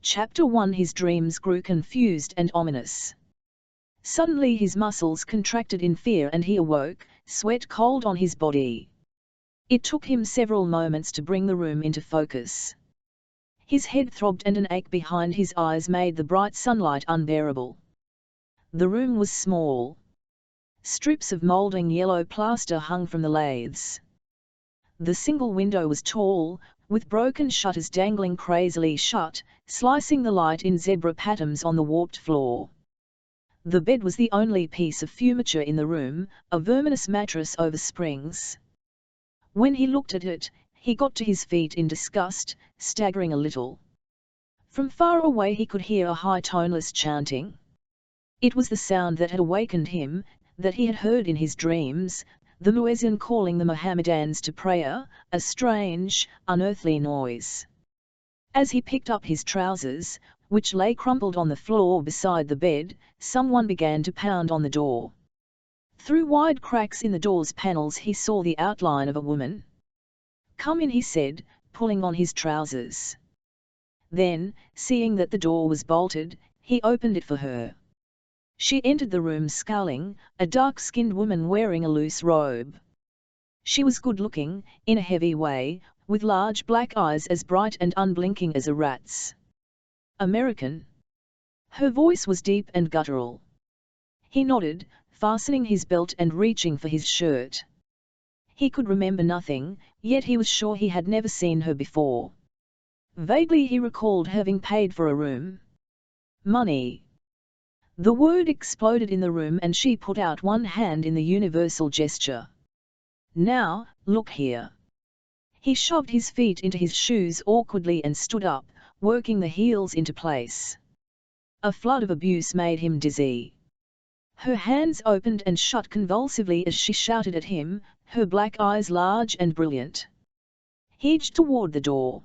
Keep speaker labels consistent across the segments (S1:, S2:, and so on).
S1: Chapter 1. His dreams grew confused and ominous. Suddenly his muscles contracted in fear and he awoke, sweat cold on his body. It took him several moments to bring the room into focus. His head throbbed and an ache behind his eyes made the bright sunlight unbearable. The room was small. Strips of moulding yellow plaster hung from the lathes. The single window was tall, with broken shutters dangling crazily shut, slicing the light in zebra patterns on the warped floor. The bed was the only piece of furniture in the room, a verminous mattress over springs. When he looked at it, he got to his feet in disgust, staggering a little. From far away he could hear a high toneless chanting. It was the sound that had awakened him, that he had heard in his dreams, the muezzin calling the Mohammedans to prayer, a strange, unearthly noise. As he picked up his trousers, which lay crumpled on the floor beside the bed, someone began to pound on the door. Through wide cracks in the door's panels he saw the outline of a woman. "Come in," he said, pulling on his trousers. Then, seeing that the door was bolted, he opened it for her. She entered the room scowling, a dark-skinned woman wearing a loose robe. She was good-looking, in a heavy way, with large black eyes as bright and unblinking as a rat's. "American?" Her voice was deep and guttural. He nodded, fastening his belt and reaching for his shirt. He could remember nothing, yet he was sure he had never seen her before. Vaguely he recalled having paid for a room. Money. The word exploded in the room and she put out one hand in the universal gesture. "Now, look here." He shoved his feet into his shoes awkwardly and stood up, working the heels into place. A flood of abuse made him dizzy. Her hands opened and shut convulsively as she shouted at him, her black eyes large and brilliant. He edged toward the door.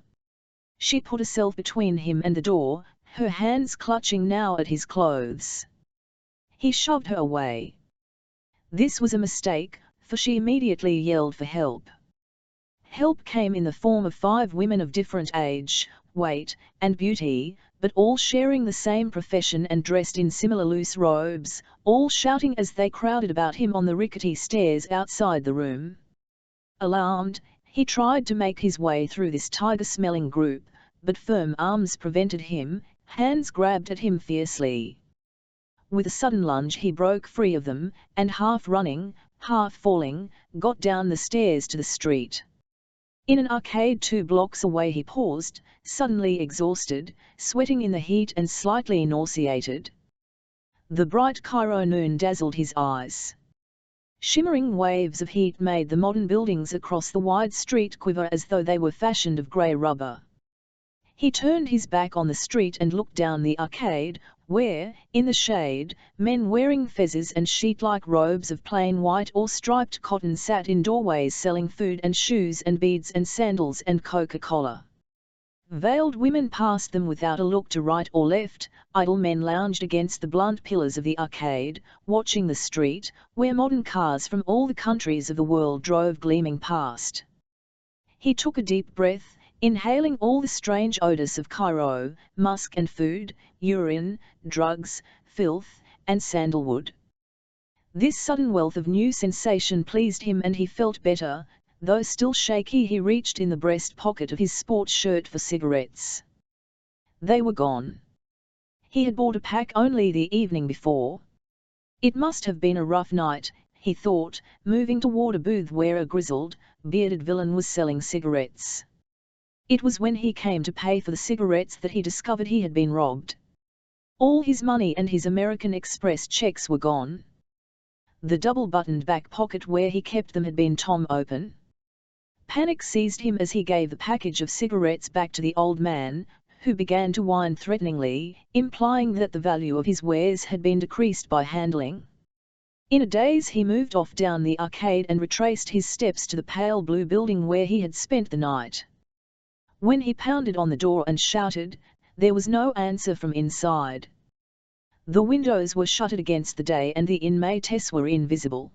S1: She put herself between him and the door, her hands clutching now at his clothes. He shoved her away. This was a mistake, for she immediately yelled for help. Help came in the form of 5 women of different age, weight, and beauty, but all sharing the same profession and dressed in similar loose robes, all shouting as they crowded about him on the rickety stairs outside the room. Alarmed, he tried to make his way through this tiger-smelling group, but firm arms prevented him, hands grabbed at him fiercely. With a sudden lunge he broke free of them, and half running, half falling, got down the stairs to the street. In an arcade 2 blocks away he paused, suddenly exhausted, sweating in the heat and slightly nauseated. The bright Cairo noon dazzled his eyes. Shimmering waves of heat made the modern buildings across the wide street quiver as though they were fashioned of grey rubber. He turned his back on the street and looked down the arcade, where, in the shade, men wearing fezzes and sheet-like robes of plain white or striped cotton sat in doorways selling food and shoes and beads and sandals and Coca-Cola. Veiled women passed them without a look to right or left, idle men lounged against the blunt pillars of the arcade, watching the street, where modern cars from all the countries of the world drove gleaming past. He took a deep breath, inhaling all the strange odors of Cairo, musk and food, urine, drugs, filth, and sandalwood. This sudden wealth of new sensation pleased him and he felt better, though still shaky. He reached in the breast pocket of his sports shirt for cigarettes. They were gone. He had bought a pack only the evening before. It must have been a rough night, he thought, moving toward a booth where a grizzled, bearded villain was selling cigarettes. It was when he came to pay for the cigarettes that he discovered he had been robbed. All his money and his American Express checks were gone. The double-buttoned back pocket where he kept them had been torn open. Panic seized him as he gave the package of cigarettes back to the old man, who began to whine threateningly, implying that the value of his wares had been decreased by handling. In a daze he moved off down the arcade and retraced his steps to the pale blue building where he had spent the night. When he pounded on the door and shouted, there was no answer from inside. The windows were shuttered against the day and the inmates were invisible.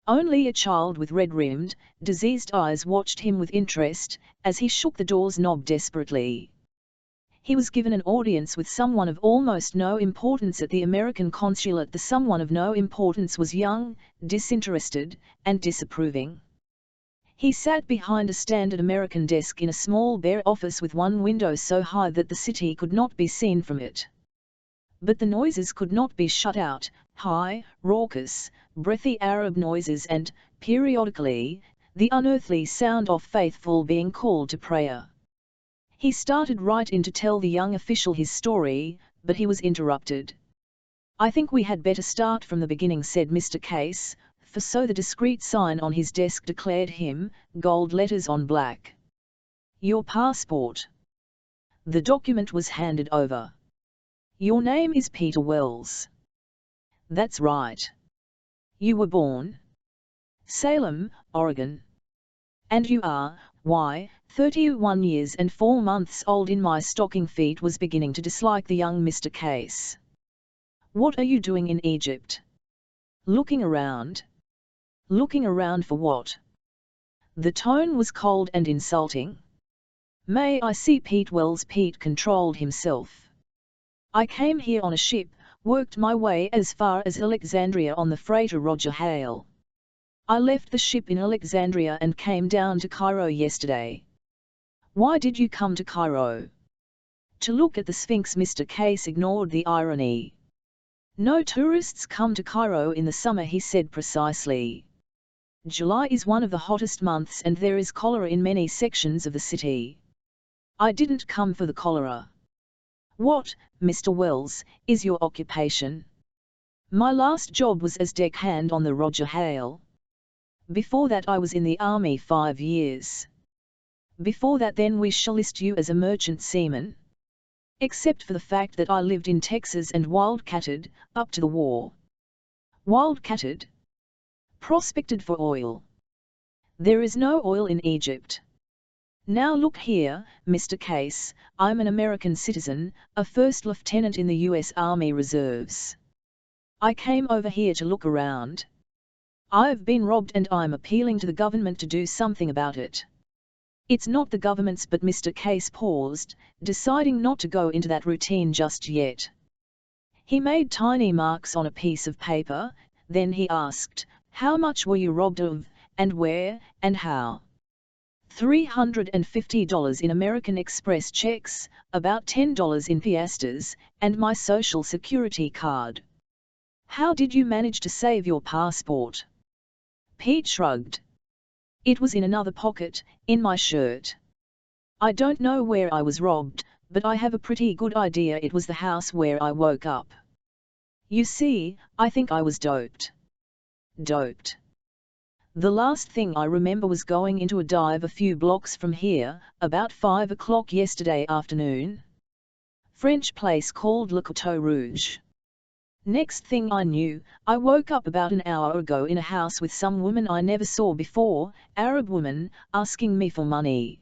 S1: Only a child with red-rimmed, diseased eyes watched him with interest, as he shook the door's knob desperately. He was given an audience with someone of almost no importance at the American consulate. The someone of no importance was young, disinterested, and disapproving. He sat behind a standard American desk in a small bare office with one window so high that the city could not be seen from it. But the noises could not be shut out, high, raucous, breathy Arab noises and, periodically, the unearthly sound of faithful being called to prayer. He started right in to tell the young official his story, but he was interrupted. "I think we had better start from the beginning," said Mr. Case, for so the discreet sign on his desk declared him, gold letters on black. "Your passport." The document was handed over. "Your name is Peter Wells." "That's right." "You were born?" "Salem, Oregon." "And you are, why, 31 years and 4 months old." In my stocking feet was beginning to dislike the young Mr. Case. "What are you doing in Egypt?" "Looking around." "Looking around for what?" The tone was cold and insulting. "May I see Pete Wells?" Pete controlled himself. "I came here on a ship, worked my way as far as Alexandria on the freighter Roger Hale. I left the ship in Alexandria and came down to Cairo yesterday." "Why did you come to Cairo?" "To look at the Sphinx." Mr. Case ignored the irony. "No tourists come to Cairo in the summer," he said precisely. "July is one of the hottest months and there is cholera in many sections of the city." "I didn't come for the cholera." "What, Mr. Wells, is your occupation?" "My last job was as deckhand on the Roger Hale. Before that I was in the Army 5 years. Before that then we shall list you as a merchant seaman. Except for the fact that I lived in Texas and wildcatted, up to the war." "Wildcatted?" "Prospected for oil." "There is no oil in Egypt." "Now look here, Mr. Case, I'm an American citizen, a first lieutenant in the U.S. Army Reserves. I came over here to look around. I've been robbed and I'm appealing to the government to do something about it." "It's not the government's." But Mr. Case paused, deciding not to go into that routine just yet. He made tiny marks on a piece of paper, then he asked, "How much were you robbed of, and where, and how?" $350 in American Express checks, about $10 in piastres, and my social security card." "How did you manage to save your passport?" Pete shrugged. "It was in another pocket, in my shirt. I don't know where I was robbed, but I have a pretty good idea it was the house where I woke up. You see, I think I was doped." "Doped?" "The last thing I remember was going into a dive a few blocks from here, about 5 o'clock yesterday afternoon. French place called Le Coteau Rouge. Next thing I knew, I woke up about an hour ago in a house with some woman I never saw before, Arab woman, asking me for money.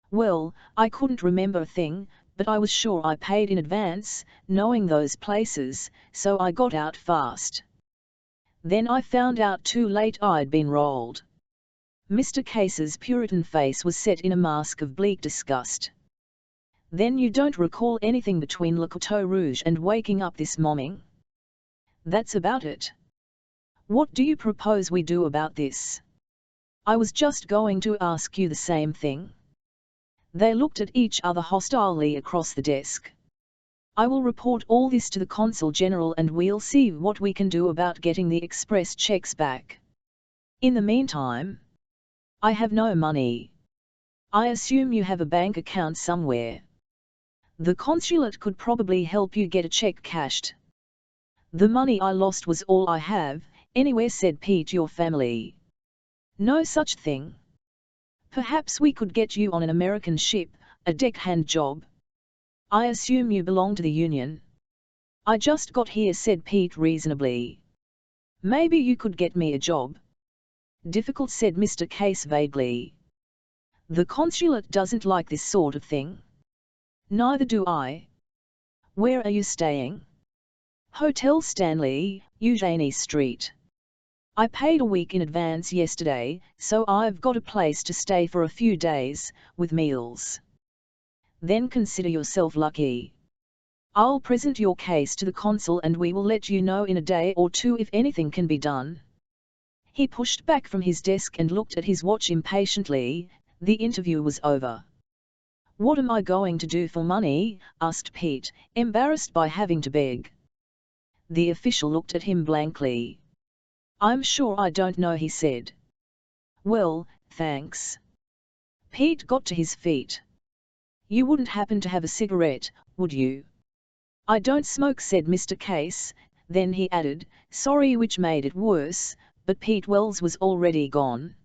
S1: Well, I couldn't remember a thing, but I was sure I paid in advance, knowing those places, so I got out fast. Then I found out too late I'd been rolled." Mr. Case's Puritan face was set in a mask of bleak disgust. "Then you don't recall anything between Le Coteau Rouge and waking up this morning?" "That's about it." "What do you propose we do about this?" "I was just going to ask you the same thing." They looked at each other hostilely across the desk. "I will report all this to the Consul General and we'll see what we can do about getting the express checks back. In the meantime, I have no money. I assume you have a bank account somewhere. The consulate could probably help you get a check cashed." "The money I lost was all I have, anywhere," said Pete. "Your family?" "No such thing. Perhaps we could get you on an American ship, a deckhand job. I assume you belong to the Union?" "I just got here," said Pete reasonably. "Maybe you could get me a job." "Difficult," said Mr. Case vaguely. "The consulate doesn't like this sort of thing." "Neither do I." "Where are you staying?" "Hotel Stanley, Eugenie Street. I paid a week in advance yesterday, so I've got a place to stay for a few days, with meals." Then consider yourself lucky. I'll present your case to the consul and we will let you know in a day or two if anything can be done. He pushed back from his desk and looked at his watch impatiently. The interview was over. What am I going to do for money? Asked Pete, embarrassed by having to beg. The official looked at him blankly. I'm sure I don't know, he said. Well, thanks. Pete got to his feet. You wouldn't happen to have a cigarette, would you? I don't smoke, said Mr. Case. Then he added, sorry, which made it worse, but Pete Wells was already gone.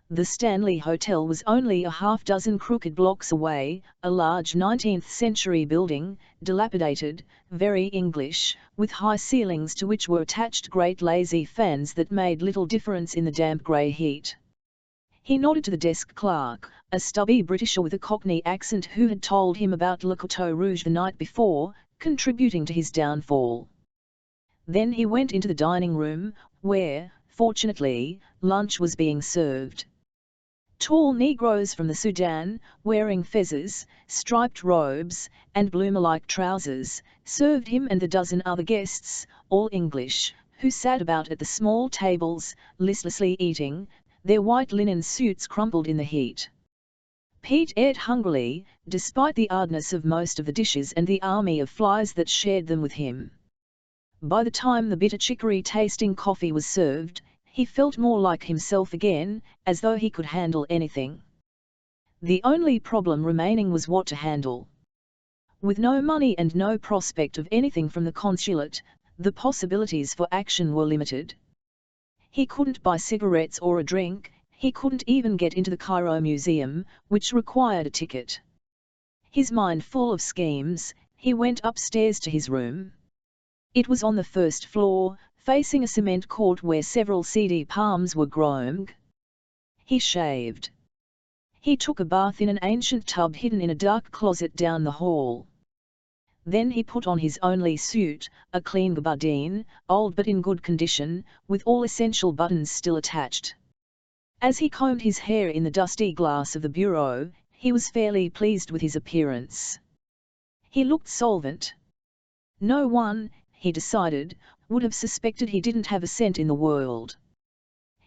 S1: The Stanley Hotel was only a half-dozen crooked blocks away, a large 19th-century building, dilapidated, very English, with high ceilings to which were attached great lazy fans that made little difference in the damp grey heat. He nodded to the desk clerk, a stubby Britisher with a Cockney accent who had told him about Le Coteau Rouge the night before, contributing to his downfall. Then he went into the dining room, where, fortunately, lunch was being served. Tall Negroes from the Sudan, wearing fezzes, striped robes, and bloomer-like trousers, served him and the dozen other guests, all English, who sat about at the small tables, listlessly eating, their white linen suits crumpled in the heat. Pete ate hungrily, despite the hardness of most of the dishes and the army of flies that shared them with him. By the time the bitter chicory-tasting coffee was served, he felt more like himself again, as though he could handle anything. The only problem remaining was what to handle. With no money and no prospect of anything from the consulate, the possibilities for action were limited. He couldn't buy cigarettes or a drink, he couldn't even get into the Cairo Museum, which required a ticket. His mind full of schemes, he went upstairs to his room. It was on the first floor, facing a cement court where several seedy palms were growing. He shaved. He took a bath in an ancient tub hidden in a dark closet down the hall. Then he put on his only suit, a clean gabardine, old but in good condition, with all essential buttons still attached. As he combed his hair in the dusty glass of the bureau, he was fairly pleased with his appearance. He looked solvent. No one, he decided, would have suspected he didn't have a cent in the world.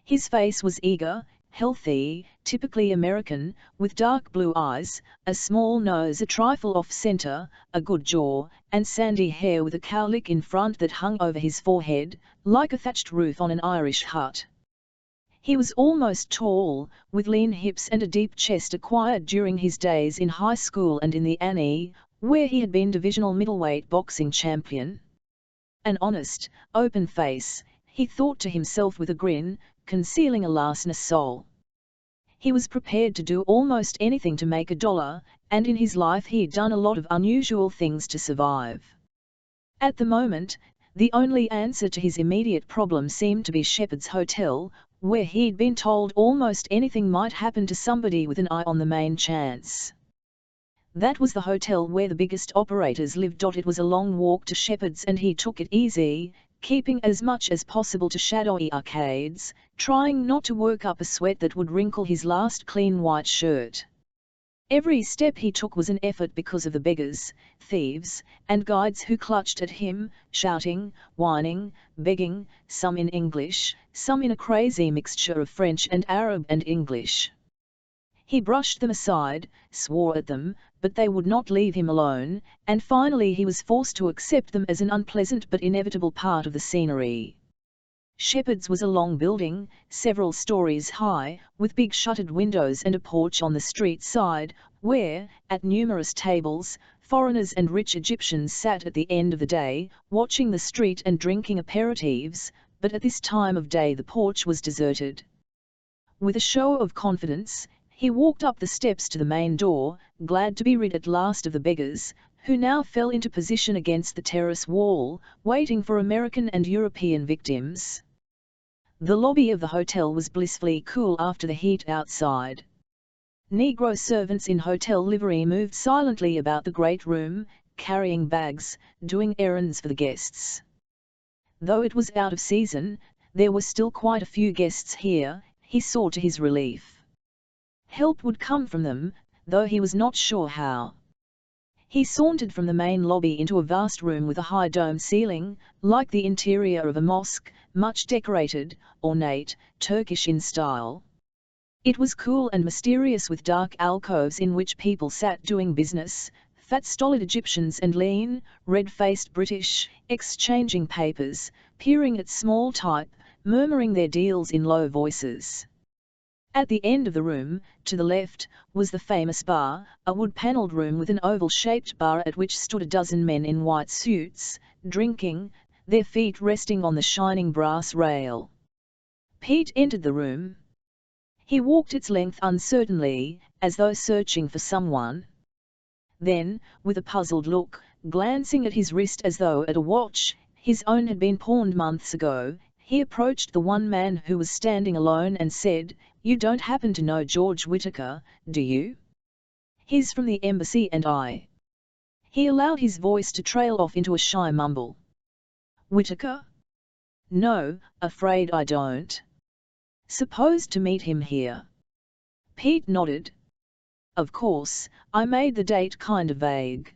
S1: His face was eager, healthy, typically American, with dark blue eyes, a small nose a trifle off-center, a good jaw, and sandy hair with a cowlick in front that hung over his forehead, like a thatched roof on an Irish hut. He was almost tall, with lean hips and a deep chest acquired during his days in high school and in the Annie, where he had been divisional middleweight boxing champion. An honest, open face, he thought to himself with a grin, concealing a larcenous soul. He was prepared to do almost anything to make $1, and in his life he'd done a lot of unusual things to survive. At the moment, the only answer to his immediate problem seemed to be Shepherd's Hotel, where he'd been told almost anything might happen to somebody with an eye on the main chance. That was the hotel where the biggest operators lived. It was a long walk to Shepherd's and he took it easy, keeping as much as possible to shadowy arcades, trying not to work up a sweat that would wrinkle his last clean white shirt. Every step he took was an effort because of the beggars, thieves, and guides who clutched at him, shouting, whining, begging, some in English, some in a crazy mixture of French and Arab and English. He brushed them aside, swore at them, but they would not leave him alone, and finally he was forced to accept them as an unpleasant but inevitable part of the scenery. Shepherd's was a long building, several stories high, with big shuttered windows and a porch on the street side, where, at numerous tables, foreigners and rich Egyptians sat at the end of the day, watching the street and drinking aperitifs, but at this time of day the porch was deserted. With a show of confidence, he walked up the steps to the main door, glad to be rid at last of the beggars, who now fell into position against the terrace wall, waiting for American and European victims. The lobby of the hotel was blissfully cool after the heat outside. Negro servants in hotel livery moved silently about the great room, carrying bags, doing errands for the guests. Though it was out of season, there were still quite a few guests here, he saw to his relief. Help would come from them, though he was not sure how. He sauntered from the main lobby into a vast room with a high dome ceiling, like the interior of a mosque, much decorated, ornate, Turkish in style. It was cool and mysterious with dark alcoves in which people sat doing business, fat stolid Egyptians and lean, red-faced British, exchanging papers, peering at small type, murmuring their deals in low voices. At the end of the room, to the left, was the famous bar, a wood-panelled room with an oval-shaped bar at which stood a dozen men in white suits, drinking, their feet resting on the shining brass rail. Pete entered the room. He walked its length uncertainly, as though searching for someone. Then, with a puzzled look, glancing at his wrist as though at a watch, his own had been pawned months ago, he approached the one man who was standing alone and said, "You don't happen to know George Whittaker, do you? He's from the embassy and I." He allowed his voice to trail off into a shy mumble. "Whittaker? No, afraid I don't. Supposed to meet him here." Pete nodded. "Of course, I made the date kind of vague.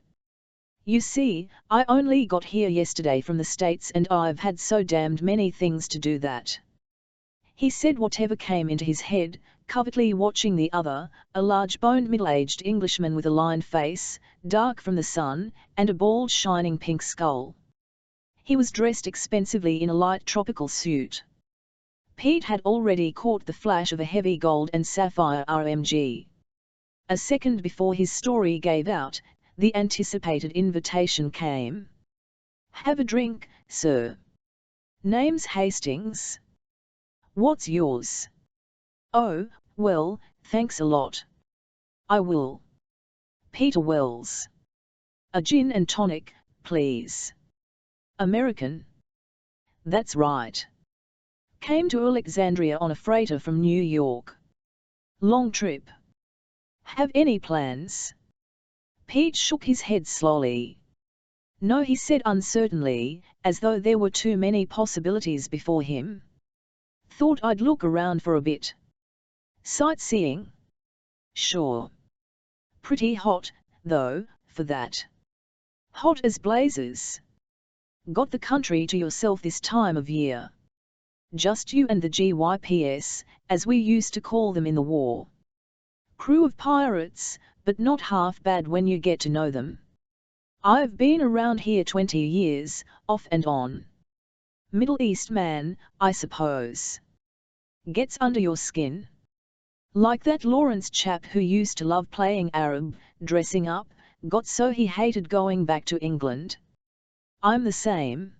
S1: You see, I only got here yesterday from the States and I've had so damned many things to do that." He said whatever came into his head, covertly watching the other, a large-boned middle-aged Englishman with a lined face, dark from the sun, and a bald shining pink skull. He was dressed expensively in a light tropical suit. Pete had already caught the flash of a heavy gold and sapphire RMG. A second before his story gave out, the anticipated invitation came. "Have a drink, sir. Name's Hastings. What's yours?" "Oh, well, thanks a lot. I will." "Peter Wells. A gin and tonic, please." "American?" "That's right. Came to Alexandria on a freighter from New York. Long trip. Have any plans?" Pete shook his head slowly. "No," he said uncertainly, as though there were too many possibilities before him. "Thought I'd look around for a bit. Sightseeing? Sure. Pretty hot, though, for that. Hot as blazes. Got the country to yourself this time of year. Just you and the GYPS, as we used to call them in the war. Crew of pirates, but not half bad when you get to know them. I've been around here 20 years, off and on. Middle East man, I suppose. Gets under your skin? Like that Lawrence chap who used to love playing Arab, dressing up, got so he hated going back to England. I'm the same."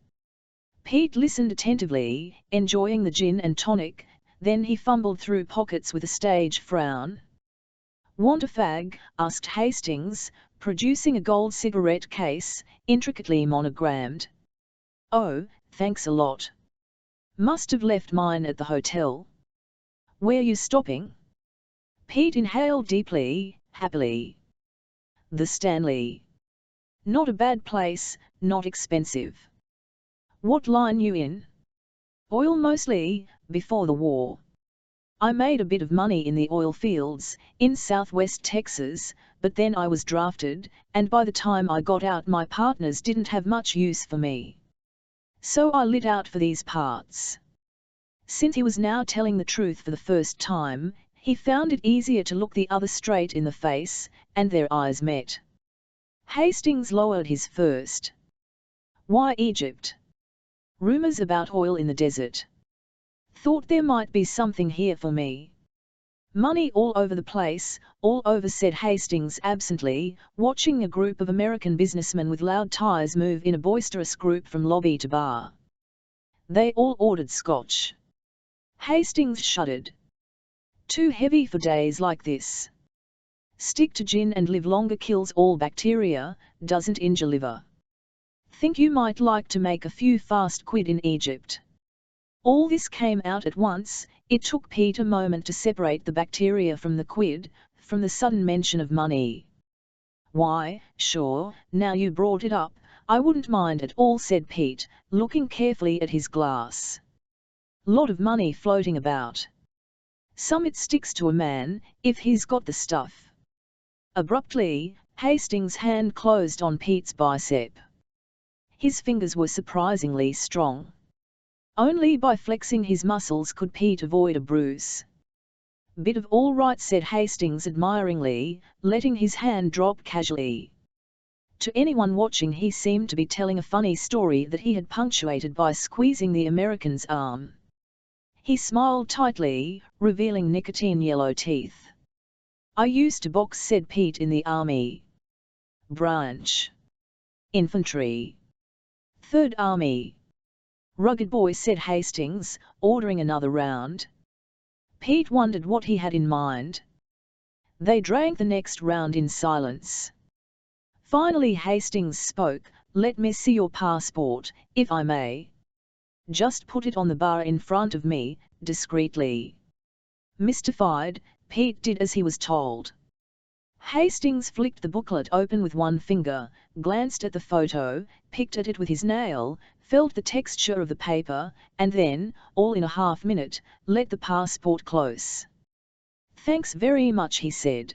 S1: Pete listened attentively, enjoying the gin and tonic, then he fumbled through pockets with a stage frown. "Want a fag?" asked Hastings, producing a gold cigarette case, intricately monogrammed. "Oh, thanks a lot. Must have left mine at the hotel. Where you stopping?" Pete inhaled deeply, happily. "The Stanley. Not a bad place, not expensive." "What line you in?" "Oil mostly, before the war. I made a bit of money in the oil fields, in southwest Texas, but then I was drafted, and by the time I got out my partners didn't have much use for me. So I lit out for these parts." Since he was now telling the truth for the first time, he found it easier to look the other straight in the face, and their eyes met. Hastings lowered his first. "Why Egypt?" "Rumors about oil in the desert. Thought there might be something here for me." "Money all over the place, all over," said Hastings absently, watching a group of American businessmen with loud ties move in a boisterous group from lobby to bar. They all ordered scotch. Hastings shuddered. "Too heavy for days like this. Stick to gin and live longer, kills all bacteria, doesn't injure liver. Think you might like to make a few fast quid in Egypt." All this came out at once. It took Pete a moment to separate the bacteria from the quid, from the sudden mention of money. "Why, sure, now you brought it up, I wouldn't mind at all," said Pete, looking carefully at his glass. "Lot of money floating about. Some it sticks to a man, if he's got the stuff." Abruptly, Hastings' hand closed on Pete's bicep. His fingers were surprisingly strong. Only by flexing his muscles could Pete avoid a bruise. "Bit of all right," said Hastings admiringly, letting his hand drop casually. To anyone watching, he seemed to be telling a funny story that he had punctuated by squeezing the American's arm. He smiled tightly, revealing nicotine-yellow teeth. "I used to box," said Pete, "in the Army. Branch. Infantry. 3rd Army. Rugged boy," said Hastings, ordering another round. Pete wondered what he had in mind. They drank the next round in silence. Finally Hastings spoke. "Let me see your passport, if I may." "Just put it on the bar in front of me," discreetly. Mystified, Pete did as he was told. Hastings flicked the booklet open with one finger, glanced at the photo, picked at it with his nail, felt the texture of the paper, and then, all in a half-minute, let the passport close. "Thanks very much," he said.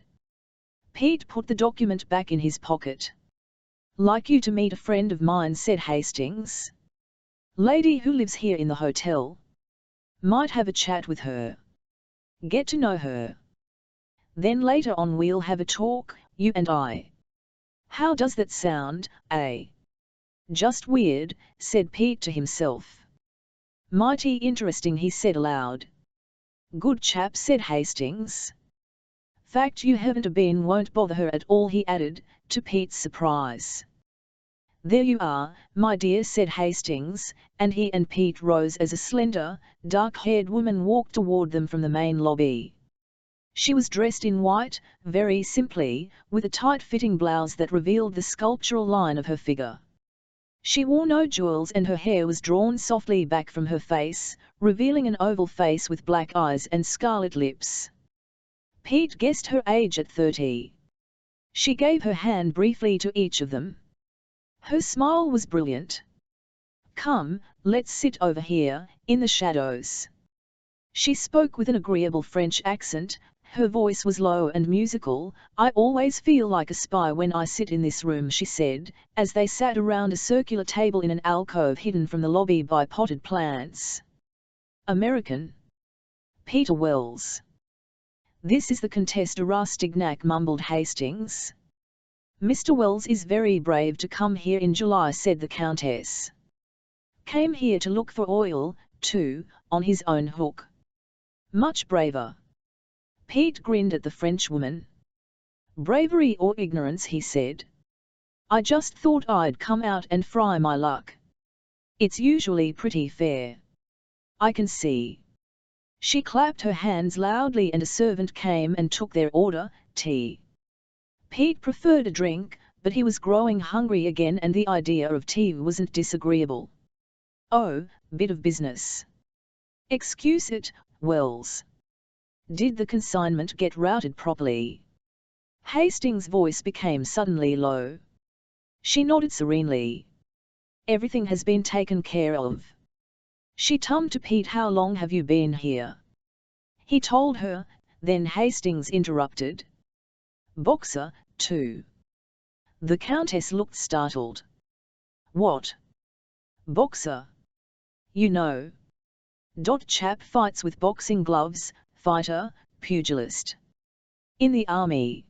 S1: Pete put the document back in his pocket. "Like you to meet a friend of mine," said Hastings. "Lady who lives here in the hotel. Might have a chat with her. Get to know her. Then later on we'll have a talk, you and I. How does that sound, eh?" "Just weird," said Pete to himself. "Mighty interesting," he said aloud. "Good chap," said Hastings. "Fact you haven't been won't bother her at all," he added, to Pete's surprise. "There you are, my dear," said Hastings, and he and Pete rose as a slender, dark-haired woman walked toward them from the main lobby. She was dressed in white, very simply, with a tight-fitting blouse that revealed the sculptural line of her figure. She wore no jewels and her hair was drawn softly back from her face, revealing an oval face with black eyes and scarlet lips. Pete guessed her age at 30. She gave her hand briefly to each of them. Her smile was brilliant. "Come, let's sit over here, in the shadows." She spoke with an agreeable French accent. Her voice was low and musical. "I always feel like a spy when I sit in this room," she said, as they sat around a circular table in an alcove hidden from the lobby by potted plants. "American? Peter Wells." "This is the Comtesse de Rastignac," mumbled Hastings. "Mr. Wells is very brave to come here in July," said the Countess. "Came here to look for oil, too, on his own hook. Much braver." Pete grinned at the Frenchwoman. "Bravery or ignorance," he said. "I just thought I'd come out and try my luck. It's usually pretty fair. I can see." She clapped her hands loudly and a servant came and took their order, tea. Pete preferred a drink, but he was growing hungry again and the idea of tea wasn't disagreeable. "Oh, bit of business." "Excuse it, Wells. Did the consignment get routed properly?" Hastings' voice became suddenly low. She nodded serenely. "Everything has been taken care of." She turned to Pete. "How long have you been here?" He told her, then Hastings interrupted. "Boxer, too." The Countess looked startled. "What? Boxer? You know. Chap fights with boxing gloves, fighter, pugilist. In the army."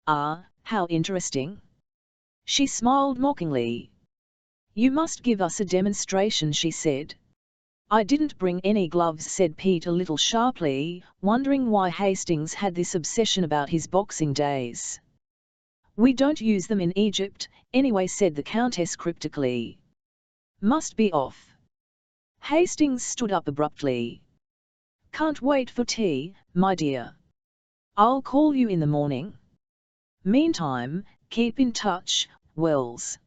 S1: "Ah, how interesting." She smiled mockingly. "You must give us a demonstration," she said. "I didn't bring any gloves," said Pete a little sharply, wondering why Hastings had this obsession about his boxing days. "We don't use them in Egypt, anyway," said the Countess cryptically. "Must be off." Hastings stood up abruptly. "Can't wait for tea, my dear. I'll call you in the morning. Meantime, keep in touch, Wells.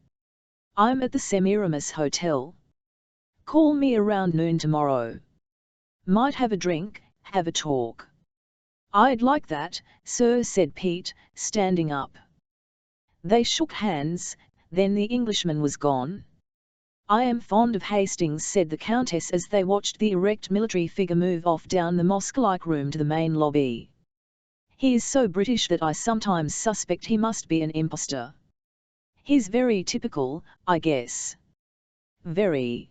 S1: I'm at the Semiramis Hotel. Call me around noon tomorrow. Might have a drink, have a talk." "I'd like that, sir," said Pete, standing up. They shook hands, then the Englishman was gone. "I am fond of Hastings," said the Countess as they watched the erect military figure move off down the mosque-like room to the main lobby. He is so British that I sometimes suspect he must be an impostor. He's very typical, I guess. Very.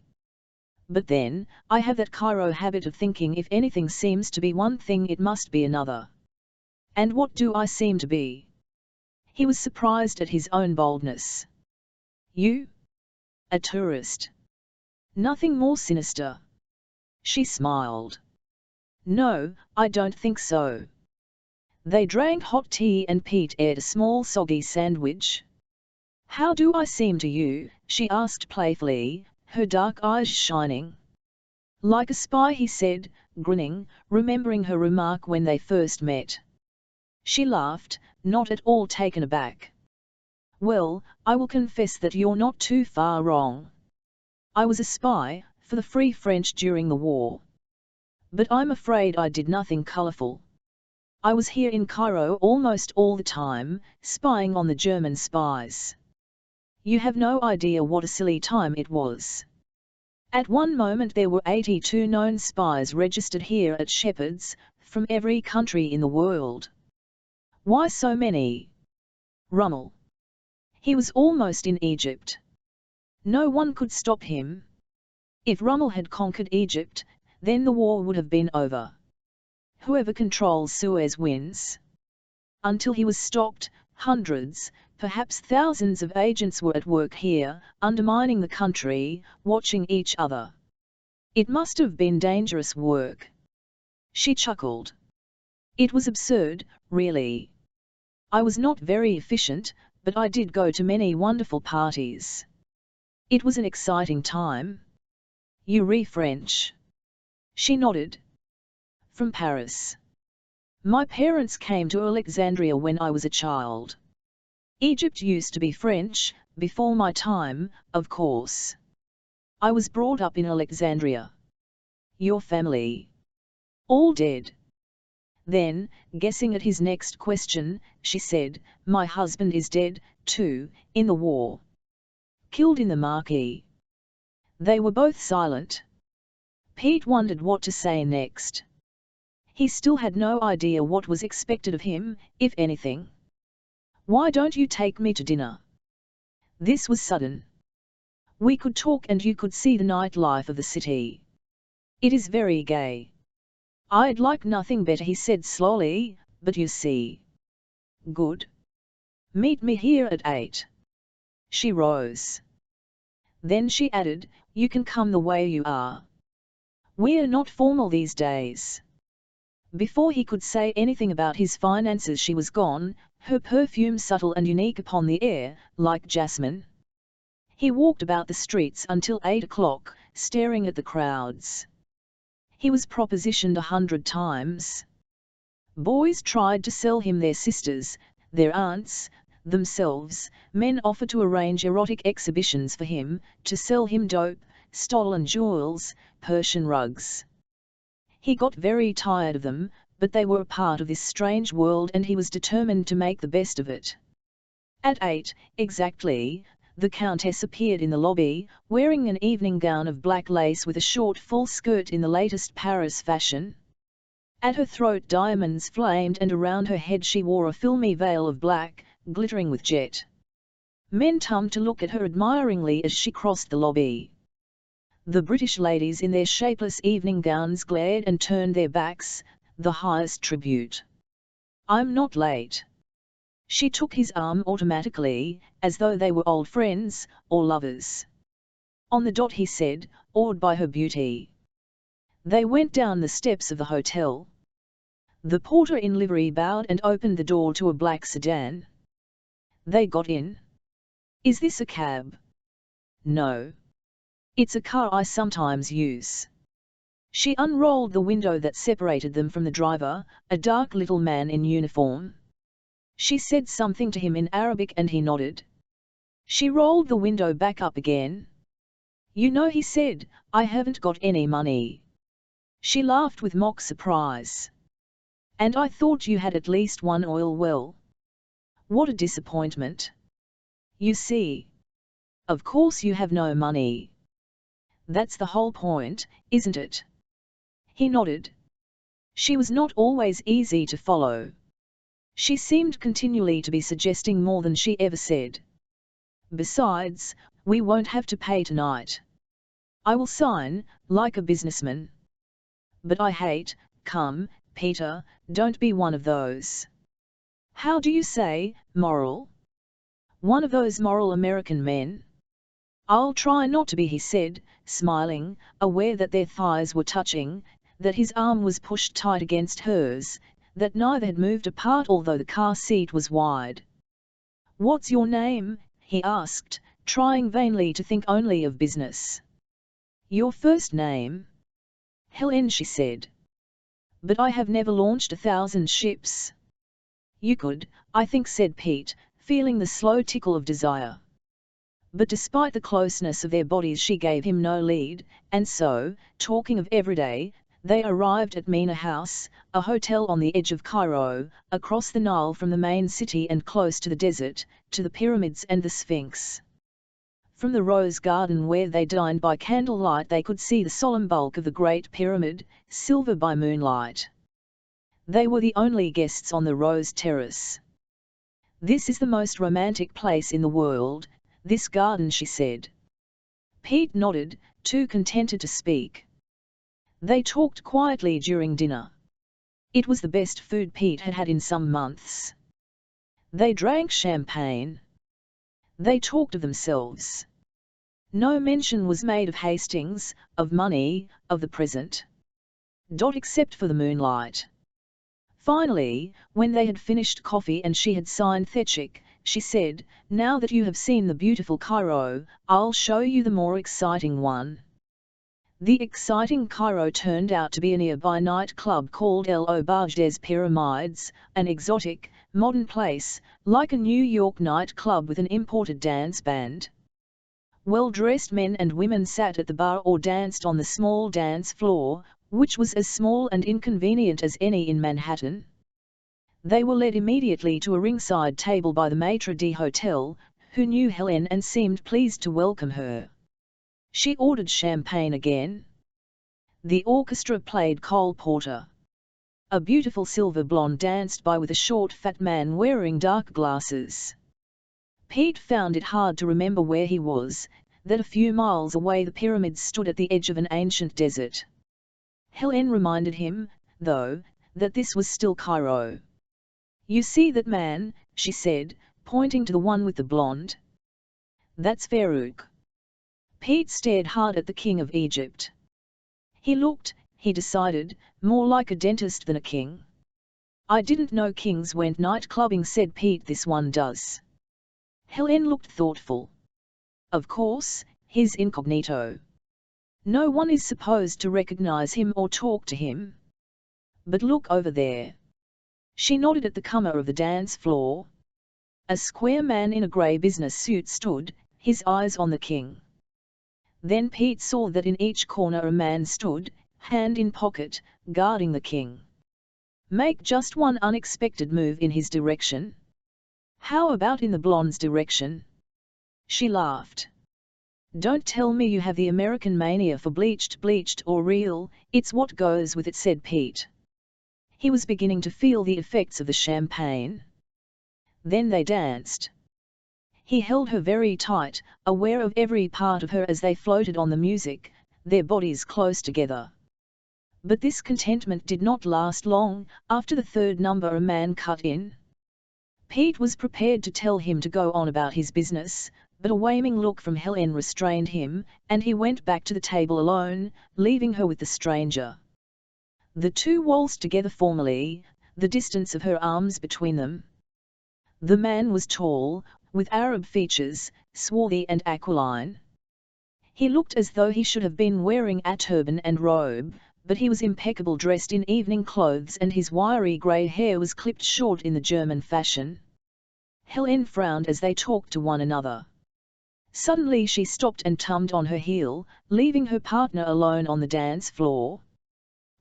S1: But then, I have that Cairo habit of thinking if anything seems to be one thing it must be another. And what do I seem to be? He was surprised at his own boldness. You? A tourist? Nothing more sinister. She smiled. No, I don't think so. They drank hot tea and Pete ate a small soggy sandwich. How do I seem to you? She asked playfully, her dark eyes shining. Like a spy, he said, grinning, remembering her remark when they first met. She laughed, not at all taken aback. Well, I will confess that you're not too far wrong. I was a spy for the Free French during the war. But I'm afraid I did nothing colourful. I was here in Cairo almost all the time, spying on the German spies. You have no idea what a silly time it was. At one moment there were 82 known spies registered here at Shepherd's, from every country in the world. Why so many? Rommel. He was almost in Egypt. No one could stop him. If Rommel had conquered Egypt, then the war would have been over. Whoever controls Suez wins. Until he was stopped, hundreds, perhaps thousands of agents were at work here, undermining the country, watching each other. It must have been dangerous work. She chuckled. It was absurd, really. I was not very efficient, but I did go to many wonderful parties. It was an exciting time. You re-French? She nodded. From Paris. My parents came to Alexandria when I was a child. Egypt used to be French, before my time, of course. I was brought up in Alexandria. Your family? All dead. Then, guessing at his next question, she said, my husband is dead, too, in the war. Killed in the marquee. They were both silent. Pete wondered what to say next. He still had no idea what was expected of him, if anything. Why don't you take me to dinner? This was sudden. We could talk and you could see the nightlife of the city. It is very gay. I'd like nothing better, he said slowly, but you see. Good. Meet me here at 8. She rose. Then she added, you can come the way you are. We're not formal these days. Before he could say anything about his finances she was gone, her perfume subtle and unique upon the air, like jasmine. He walked about the streets until 8 o'clock, staring at the crowds. He was propositioned 100 times. Boys tried to sell him their sisters, their aunts, themselves. Men offered to arrange erotic exhibitions for him, to sell him dope, stolen jewels, Persian rugs. He got very tired of them, but they were a part of this strange world and he was determined to make the best of it. At 8, exactly, the Countess appeared in the lobby, wearing an evening gown of black lace with a short full skirt in the latest Paris fashion. At her throat diamonds flamed and around her head she wore a filmy veil of black, glittering with jet. Men tummed to look at her admiringly as she crossed the lobby. The British ladies in their shapeless evening gowns glared and turned their backs, the highest tribute. I'm not late. She took his arm automatically, as though they were old friends, or lovers. On the dot, he said, awed by her beauty. They went down the steps of the hotel. The porter in livery bowed and opened the door to a black sedan. They got in. Is this a cab? No. It's a car I sometimes use. She unrolled the window that separated them from the driver, a dark little man in uniform. She said something to him in Arabic and he nodded. She rolled the window back up again. You know, he said, I haven't got any money. She laughed with mock surprise. And I thought you had at least one oil well. What a disappointment. You see. Of course you have no money. That's the whole point, isn't it? He nodded. She was not always easy to follow. She seemed continually to be suggesting more than she ever said. Besides, we won't have to pay tonight. I will sign, like a businessman. But I hate, come, Peter, don't be one of those. How do you say, moral? One of those moral American men? I'll try not to be, he said, smiling, aware that their thighs were touching, that his arm was pushed tight against hers, that neither had moved apart although the car seat was wide. What's your name? He asked, trying vainly to think only of business. Your first name? Helen, she said. But I have never launched 1,000 ships. You could, I think, said Pete, feeling the slow tickle of desire. But despite the closeness of their bodies she gave him no lead, and so, talking of everyday, they arrived at Mina House, a hotel on the edge of Cairo, across the Nile from the main city and close to the desert, to the pyramids and the Sphinx. From the rose garden where they dined by candlelight they could see the solemn bulk of the Great Pyramid, silver by moonlight. They were the only guests on the rose terrace. This is the most romantic place in the world, this garden, she said. Pete nodded, too contented to speak. They talked quietly during dinner. It was the best food Pete had had in some months. They drank champagne. They talked of themselves. No mention was made of Hastings, of money, of the present. Except for the moonlight. Finally, when they had finished coffee and she had signed the check, she said, now that you have seen the beautiful Cairo, I'll show you the more exciting one. The exciting Cairo turned out to be a nearby nightclub called El Obaj des Pyramids, an exotic, modern place, like a New York nightclub with an imported dance band. Well-dressed men and women sat at the bar or danced on the small dance floor, which was as small and inconvenient as any in Manhattan. They were led immediately to a ringside table by the maitre d'hotel, who knew Helen and seemed pleased to welcome her. She ordered champagne again. The orchestra played Cole Porter. A beautiful silver blonde danced by with a short fat man wearing dark glasses. Pete found it hard to remember where he was, that a few miles away the pyramids stood at the edge of an ancient desert. Helen reminded him, though, that this was still Cairo. You see that man, she said, pointing to the one with the blonde. That's Farouk. Pete stared hard at the king of Egypt. He looked, he decided, more like a dentist than a king. I didn't know kings went night-clubbing, said Pete. This one does. Helen looked thoughtful. Of course, he's incognito. No one is supposed to recognize him or talk to him. But look over there. She nodded at the comer of the dance floor. A square man in a grey business suit stood, his eyes on the king. Then Pete saw that in each corner a man stood, hand in pocket, guarding the king. Make just one unexpected move in his direction. How about in the blonde's direction? She laughed. Don't tell me you have the American mania for bleached or real, it's what goes with it, said Pete. He was beginning to feel the effects of the champagne. Then they danced. He held her very tight, aware of every part of her as they floated on the music, their bodies close together. But this contentment did not last long. After the third number a man cut in. Pete was prepared to tell him to go on about his business, but a waning look from Helen restrained him, and he went back to the table alone, leaving her with the stranger. The two waltzed together formally, the distance of her arms between them. The man was tall, with Arab features, swarthy and aquiline. He looked as though he should have been wearing a turban and robe, but he was impeccable dressed in evening clothes and his wiry grey hair was clipped short in the German fashion. Helen frowned as they talked to one another. Suddenly she stopped and tumbled on her heel, leaving her partner alone on the dance floor.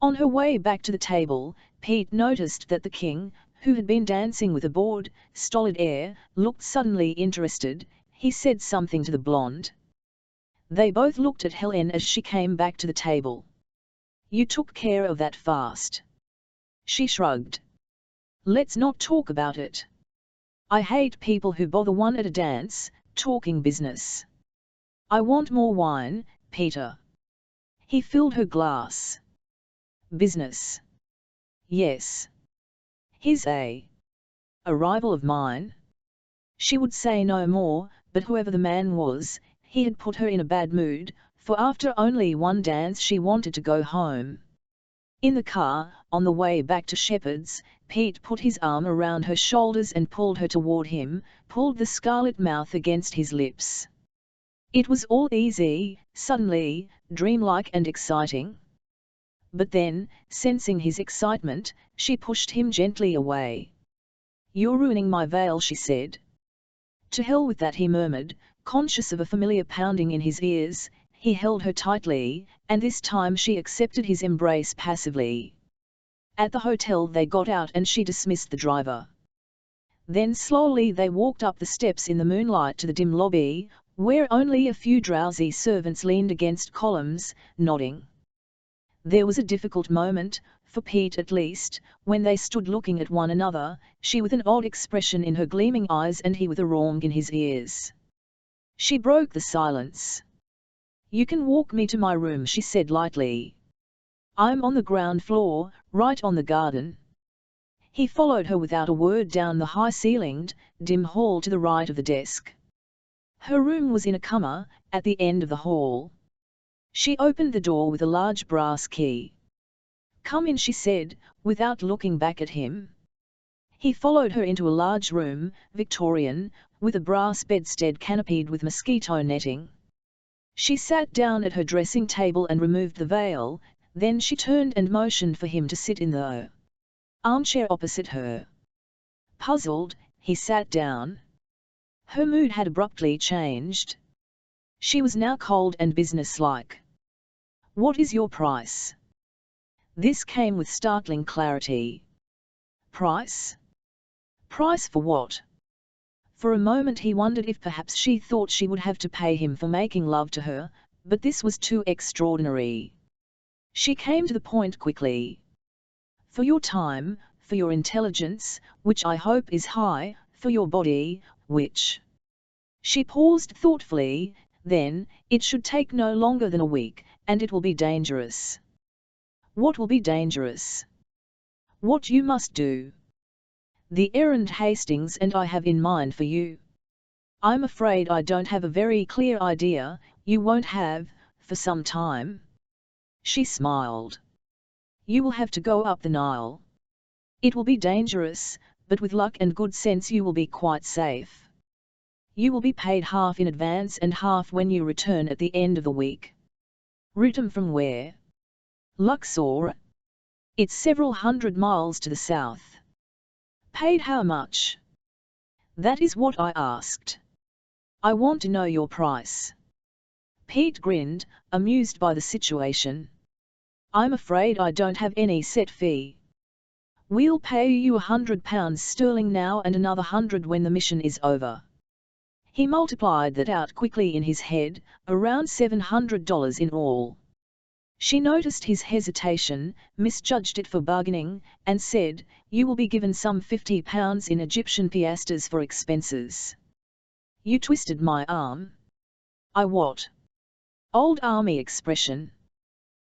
S1: On her way back to the table, Pete noticed that the king, who had been dancing with a bored, stolid air, looked suddenly interested. He said something to the blonde. They both looked at Helen as she came back to the table. You took care of that fast. She shrugged. Let's not talk about it. I hate people who bother one at a dance, talking business. I want more wine, Peter. He filled her glass. Business. Yes. He's a rival of mine. She would say no more, but whoever the man was, he had put her in a bad mood, for after only one dance she wanted to go home. In the car, on the way back to Shepherd's, Pete put his arm around her shoulders and pulled her toward him, pulled the scarlet mouth against his lips. It was all easy, suddenly, dreamlike and exciting. But then, sensing his excitement, she pushed him gently away. "You're ruining my veil," she said. "To hell with that," he murmured, conscious of a familiar pounding in his ears. He held her tightly, and this time she accepted his embrace passively. At the hotel they got out and she dismissed the driver. Then slowly they walked up the steps in the moonlight to the dim lobby, where only a few drowsy servants leaned against columns, nodding. There was a difficult moment, for Pete at least, when they stood looking at one another, she with an odd expression in her gleaming eyes and he with a wrong in his ears. She broke the silence. "You can walk me to my room," she said lightly. "I'm on the ground floor, right on the garden." He followed her without a word down the high-ceilinged, dim hall to the right of the desk. Her room was in a corner, at the end of the hall. She opened the door with a large brass key. "Come in," she said, without looking back at him. He followed her into a large room, Victorian, with a brass bedstead canopied with mosquito netting. She sat down at her dressing table and removed the veil, then she turned and motioned for him to sit in the armchair opposite her. Puzzled, he sat down. Her mood had abruptly changed. She was now cold and businesslike. "What is your price?" This came with startling clarity. Price? Price for what? For a moment he wondered if perhaps she thought she would have to pay him for making love to her, but this was too extraordinary. She came to the point quickly. "For your time, for your intelligence, which I hope is high, for your body, which—" She paused thoughtfully, then, "It should take no longer than a week, and it will be dangerous." "What will be dangerous?" "What you must do. The errand Hastings and I have in mind for you. I'm afraid I don't have a very clear idea. You won't have, for some time." She smiled. "You will have to go up the Nile. It will be dangerous, but with luck and good sense you will be quite safe. You will be paid half in advance and half when you return at the end of the week." "Written from where?" "Luxor. It's several hundred miles to the south." "Paid how much?" "That is what I asked. I want to know your price." Pete grinned, amused by the situation. "I'm afraid I don't have any set fee. We'll pay you £100 now and another 100 when the mission is over." He multiplied that out quickly in his head, around $700 in all. She noticed his hesitation, misjudged it for bargaining, and said, "You will be given some £50 in Egyptian piastres for expenses." "You twisted my arm." "I what?" "Old army expression."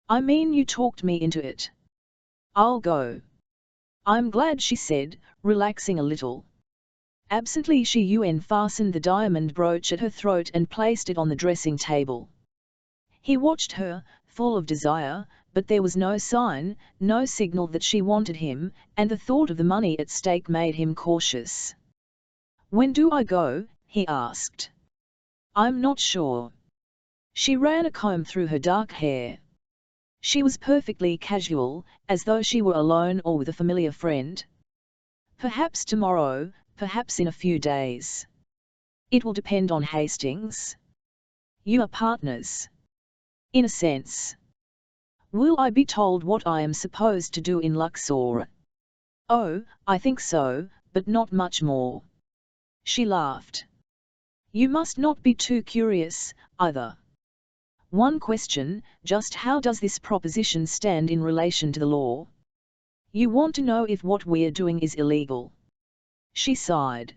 S1: "I mean you talked me into it." "I'll go." "I'm glad," she said, relaxing a little. Absently she unfastened the diamond brooch at her throat and placed it on the dressing table. He watched her, full of desire, but there was no sign, no signal that she wanted him, and the thought of the money at stake made him cautious. "When do I go?" he asked. "I'm not sure." She ran a comb through her dark hair. She was perfectly casual, as though she were alone or with a familiar friend. "Perhaps tomorrow, perhaps in a few days. It will depend on Hastings." "You are partners." "In a sense." "Will I be told what I am supposed to do in Luxor?" "Oh, I think so, but not much more." She laughed. "You must not be too curious, either. One question, just how does this proposition stand in relation to the law?" You want to know if what we're doing is illegal? She sighed.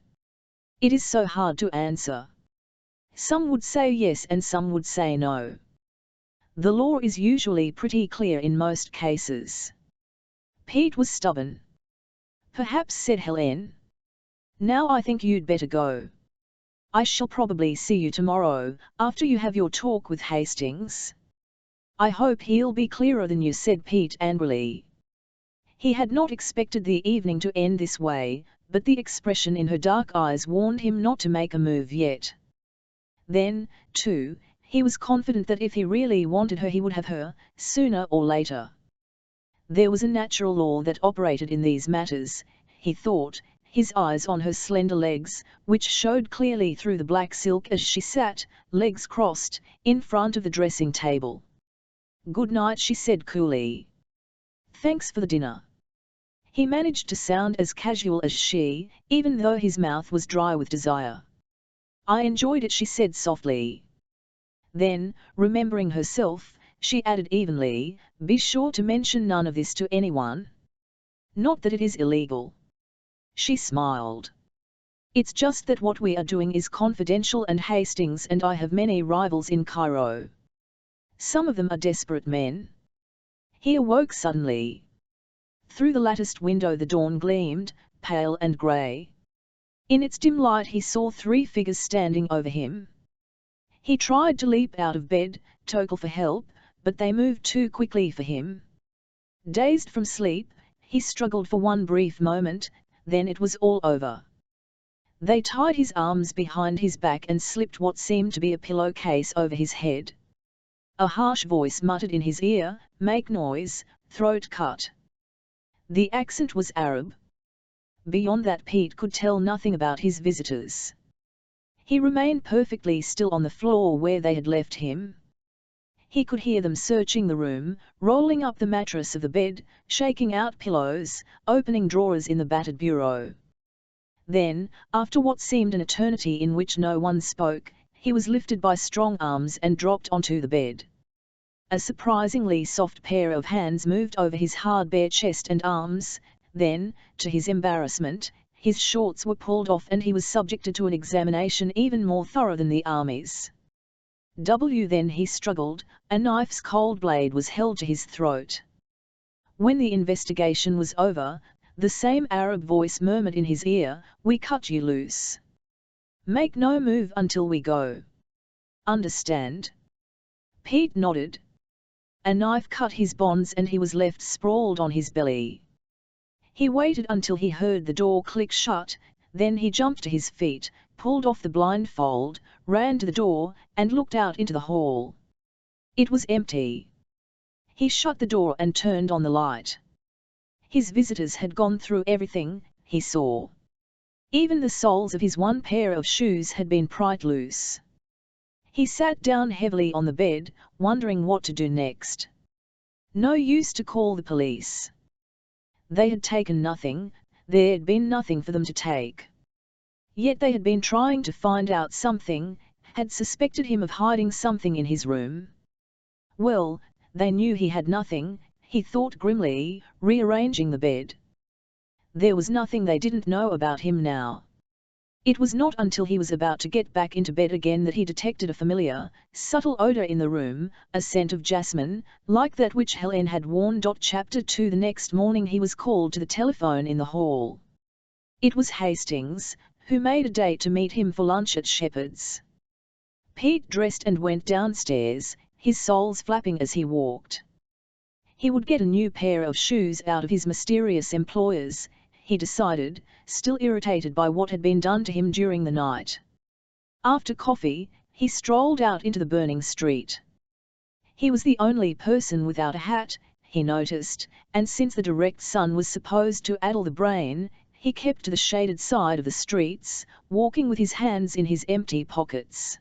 S1: It is so hard to answer. Some would say yes and some would say no. The law is usually pretty clear in most cases. Pete was stubborn. Perhaps, said Helen. Now I think you'd better go. I shall probably see you tomorrow, after you have your talk with Hastings. I hope he'll be clearer than you, said Pete angrily. He had not expected the evening to end this way, but the expression in her dark eyes warned him not to make a move yet. Then, too, he was confident that if he really wanted her he would have her, sooner or later. There was a natural law that operated in these matters, he thought, his eyes on her slender legs, which showed clearly through the black silk as she sat, legs crossed, in front of the dressing table. Good night, she said coolly. Thanks for the dinner. He managed to sound as casual as she, even though his mouth was dry with desire. I enjoyed it, she said softly. Then, remembering herself, she added evenly, be sure to mention none of this to anyone. Not that it is illegal. She smiled. It's just that what we are doing is confidential and Hastings and I have many rivals in Cairo. Some of them are desperate men. He awoke suddenly. Through the latticed window the dawn gleamed, pale and grey. In its dim light he saw 3 figures standing over him. He tried to leap out of bed, to call for help, but they moved too quickly for him. Dazed from sleep, he struggled for one brief moment, then it was all over. They tied his arms behind his back and slipped what seemed to be a pillowcase over his head. A harsh voice muttered in his ear, make noise, throat cut. The accent was Arab. Beyond that Pete could tell nothing about his visitors. He remained perfectly still on the floor where they had left him. He could hear them searching the room, rolling up the mattress of the bed, shaking out pillows, opening drawers in the battered bureau. Then, after what seemed an eternity in which no one spoke, he was lifted by strong arms and dropped onto the bed. A surprisingly soft pair of hands moved over his hard bare chest and arms, then, to his embarrassment, his shorts were pulled off and he was subjected to an examination even more thorough than the army's. Then he struggled, a knife's cold blade was held to his throat. When the investigation was over, the same Arab voice murmured in his ear, we cut you loose. Make no move until we go. Understand? Pete nodded. A knife cut his bonds and he was left sprawled on his belly. He waited until he heard the door click shut, then he jumped to his feet, pulled off the blindfold, ran to the door, and looked out into the hall. It was empty. He shut the door and turned on the light. His visitors had gone through everything, he saw. Even the soles of his one pair of shoes had been pried loose. He sat down heavily on the bed, wondering what to do next. No use to call the police. They had taken nothing, there had been nothing for them to take. Yet they had been trying to find out something, had suspected him of hiding something in his room. Well, they knew he had nothing, he thought grimly, rearranging the bed. There was nothing they didn't know about him now. It was not until he was about to get back into bed again that he detected a familiar, subtle odor in the room, a scent of jasmine, like that which Helen had worn. Chapter 2. The next morning he was called to the telephone in the hall. It was Hastings, who made a date to meet him for lunch at Shepherd's. Pete dressed and went downstairs, his soles flapping as he walked. He would get a new pair of shoes out of his mysterious employers, he decided, still irritated by what had been done to him during the night. After coffee, he strolled out into the burning street. He was the only person without a hat, he noticed, and since the direct sun was supposed to addle the brain, he kept to the shaded side of the streets, walking with his hands in his empty pockets.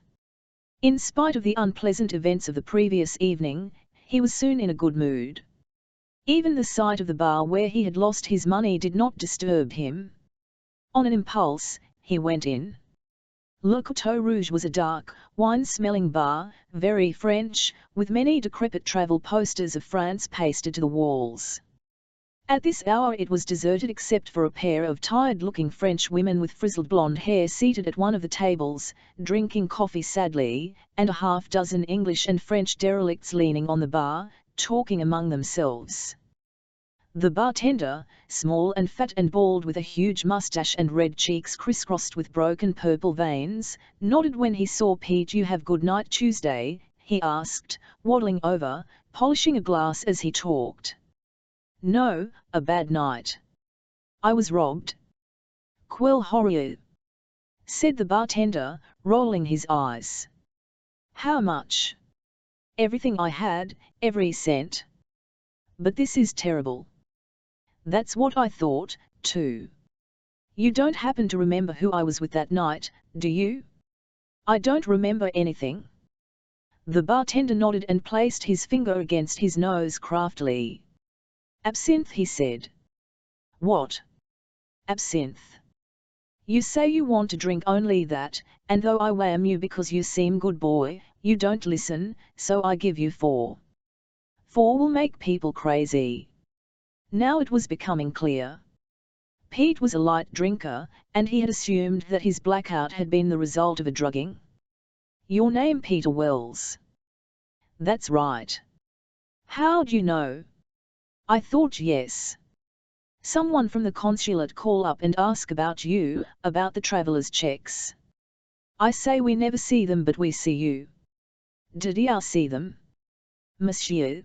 S1: In spite of the unpleasant events of the previous evening, he was soon in a good mood. Even the sight of the bar where he had lost his money did not disturb him. On an impulse, he went in. Le Coteau Rouge was a dark, wine-smelling bar, very French, with many decrepit travel posters of France pasted to the walls. At this hour it was deserted except for a pair of tired-looking French women with frizzled blonde hair seated at one of the tables, drinking coffee sadly, and a half-dozen English and French derelicts leaning on the bar, talking among themselves. The bartender, small and fat and bald with a huge mustache and red cheeks crisscrossed with broken purple veins, nodded when he saw Pete. "You have good night Tuesday?" he asked, waddling over, polishing a glass as he talked. "No, a bad night. I was robbed." "Quel horreur," said the bartender, rolling his eyes. "How much?" "Everything I had, every cent." "But this is terrible." "That's what I thought, too. You don't happen to remember who I was with that night, do you?" "I don't remember anything." The bartender nodded and placed his finger against his nose craftily. "Absinthe," he said. "What? Absinthe? You say you want to drink only that, and though I wham you because you seem good boy, you don't listen, so I give you 4. 4 will make people crazy." Now it was becoming clear. Pete was a light drinker, and he had assumed that his blackout had been the result of a drugging. "Your name Peter Wells?" "That's right." "How'd you know?" "I thought yes. Someone from the consulate call up and ask about you, about the traveller's checks. I say we never see them but we see you." "Did you see them, monsieur?"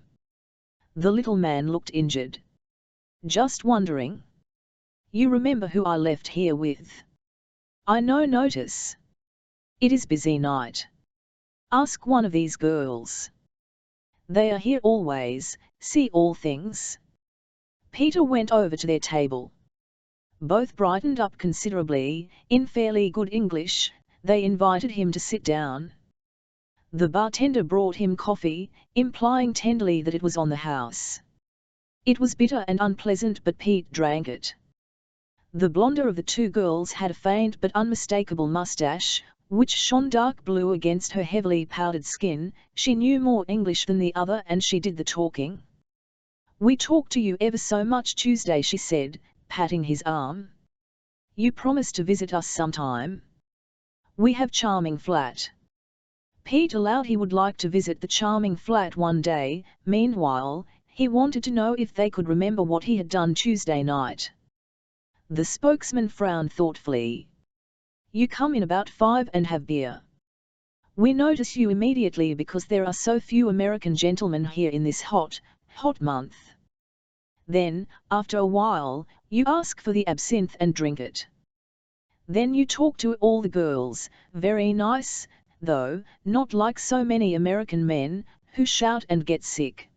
S1: The little man looked injured. "Just wondering. You remember who I left here with?" "I no notice. It is busy night. Ask one of these girls. They are here always, see all things." Peter went over to their table. Both brightened up considerably. In fairly good English, they invited him to sit down. The bartender brought him coffee, implying tenderly that it was on the house. It was bitter and unpleasant, but Pete drank it. The blonder of the two girls had a faint but unmistakable mustache, which shone dark blue against her heavily powdered skin. She knew more English than the other and she did the talking. "We talk to you ever so much Tuesday," she said, patting his arm. "You promised to visit us sometime. We have charming flat." Pete allowed he would like to visit the charming flat one day. Meanwhile, he wanted to know if they could remember what he had done Tuesday night. The spokesman frowned thoughtfully. "You come in about 5 and have beer. We notice you immediately because there are so few American gentlemen here in this hot month. Then, after a while, you ask for the absinthe and drink it. Then you talk to all the girls, very nice, though, not like so many American men, who shout and get sick.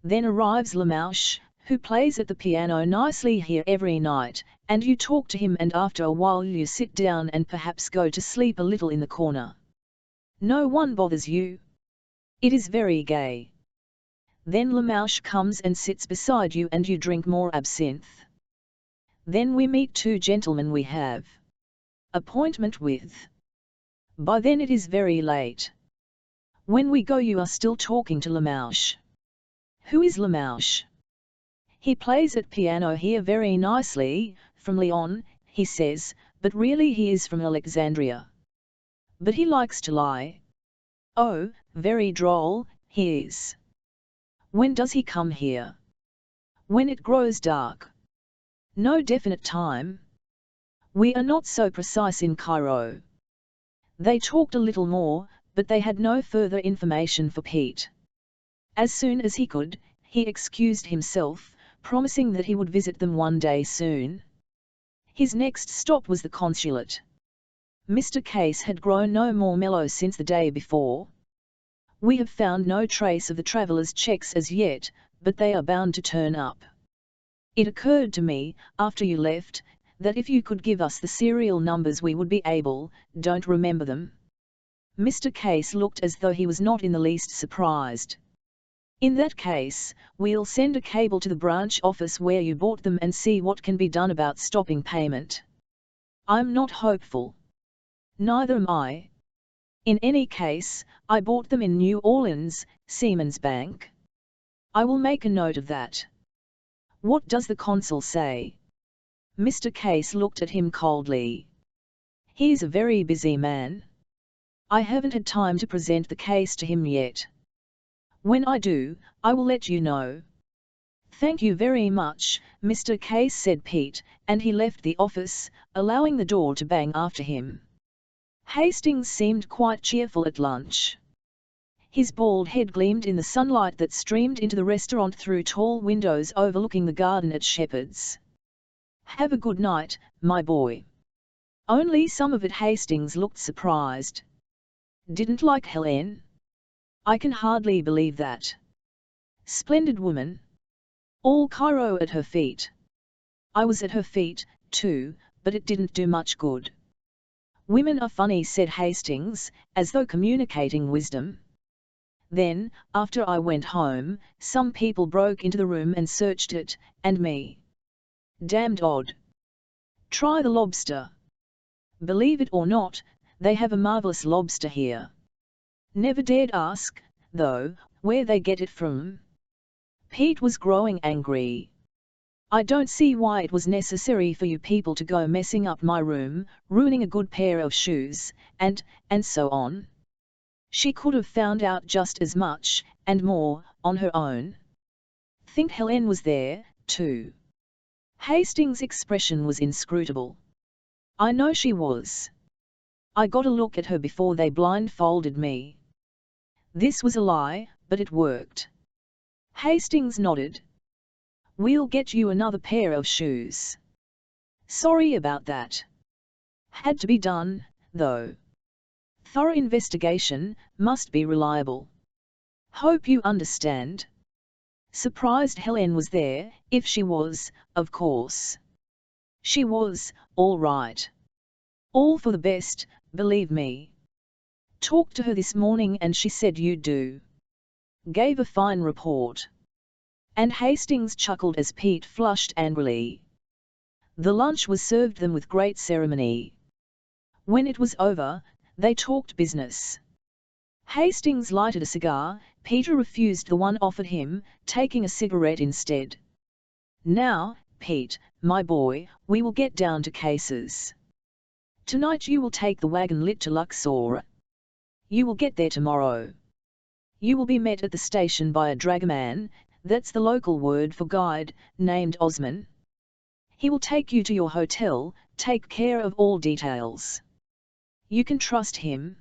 S1: Then arrives Lamouche, who plays at the piano nicely here every night, and you talk to him and after a while you sit down and perhaps go to sleep a little in the corner. No one bothers you. It is very gay. Then Lamouche comes and sits beside you and you drink more absinthe. Then we meet 2 gentlemen we have appointment with. By then it is very late. When we go you are still talking to Lamouche." "Who is Lamouche?" "He plays at piano here very nicely, from Lyon, he says, but really he is from Alexandria. But he likes to lie. Oh, very droll, he is." "When does he come here?" "When it grows dark." "No definite time?" "We are not so precise in Cairo." They talked a little more, but they had no further information for Pete. As soon as he could, he excused himself, promising that he would visit them one day soon. His next stop was the consulate. Mr. Case had grown no more mellow since the day before. "We have found no trace of the traveller's checks as yet, but they are bound to turn up. It occurred to me, after you left, that if you could give us the serial numbers we would be able, don't remember them." Mr. Case looked as though he was not in the least surprised. "In that case, we'll send a cable to the branch office where you bought them and see what can be done about stopping payment." "I'm not hopeful." "Neither am I. In any case, I bought them in New Orleans, Siemens Bank. I will make a note of that." What does the consul say? Mr. Case looked at him coldly. He is a very busy man. I haven't had time to present the case to him yet. When I do, I will let you know. Thank you very much, Mr. Case, said Pete, and he left the office, allowing the door to bang after him. Hastings seemed quite cheerful at lunch. His bald head gleamed in the sunlight that streamed into the restaurant through tall windows overlooking the garden at Shepherd's. Have a good night, my boy. Only some of it. Hastings looked surprised. Didn't like Helen? I can hardly believe that. Splendid woman. All Cairo at her feet. I was at her feet, too, but it didn't do much good. Women are funny, said Hastings, as though communicating wisdom. Then, after I went home, some people broke into the room and searched it, and me. Damned odd. Try the lobster. Believe it or not, they have a marvelous lobster here. Never dared ask, though, where they get it from. Pete was growing angry. I don't see why it was necessary for you people to go messing up my room, ruining a good pair of shoes, and so on. She could have found out just as much, and more, on her own. Think Helen was there, too. Hastings' expression was inscrutable. I know she was. I got a look at her before they blindfolded me. This was a lie, but it worked. Hastings nodded. We'll get you another pair of shoes. Sorry about that. Had to be done, though. Thorough investigation must be reliable. Hope you understand. Surprised Helen was there, if she was, of course. She was, all right. All for the best, believe me. Talked to her this morning and she said you'd do. Gave a fine report. And Hastings chuckled as Pete flushed angrily. The lunch was served them with great ceremony. When it was over, they talked business. Hastings lighted a cigar. Peter refused the one offered him, taking a cigarette instead. Now, Pete, my boy, we will get down to cases. Tonight you will take the wagon lit to Luxor. You will get there tomorrow. You will be met at the station by a dragoman, that's the local word for guide, named Osman. He will take you to your hotel, take care of all details. You can trust him.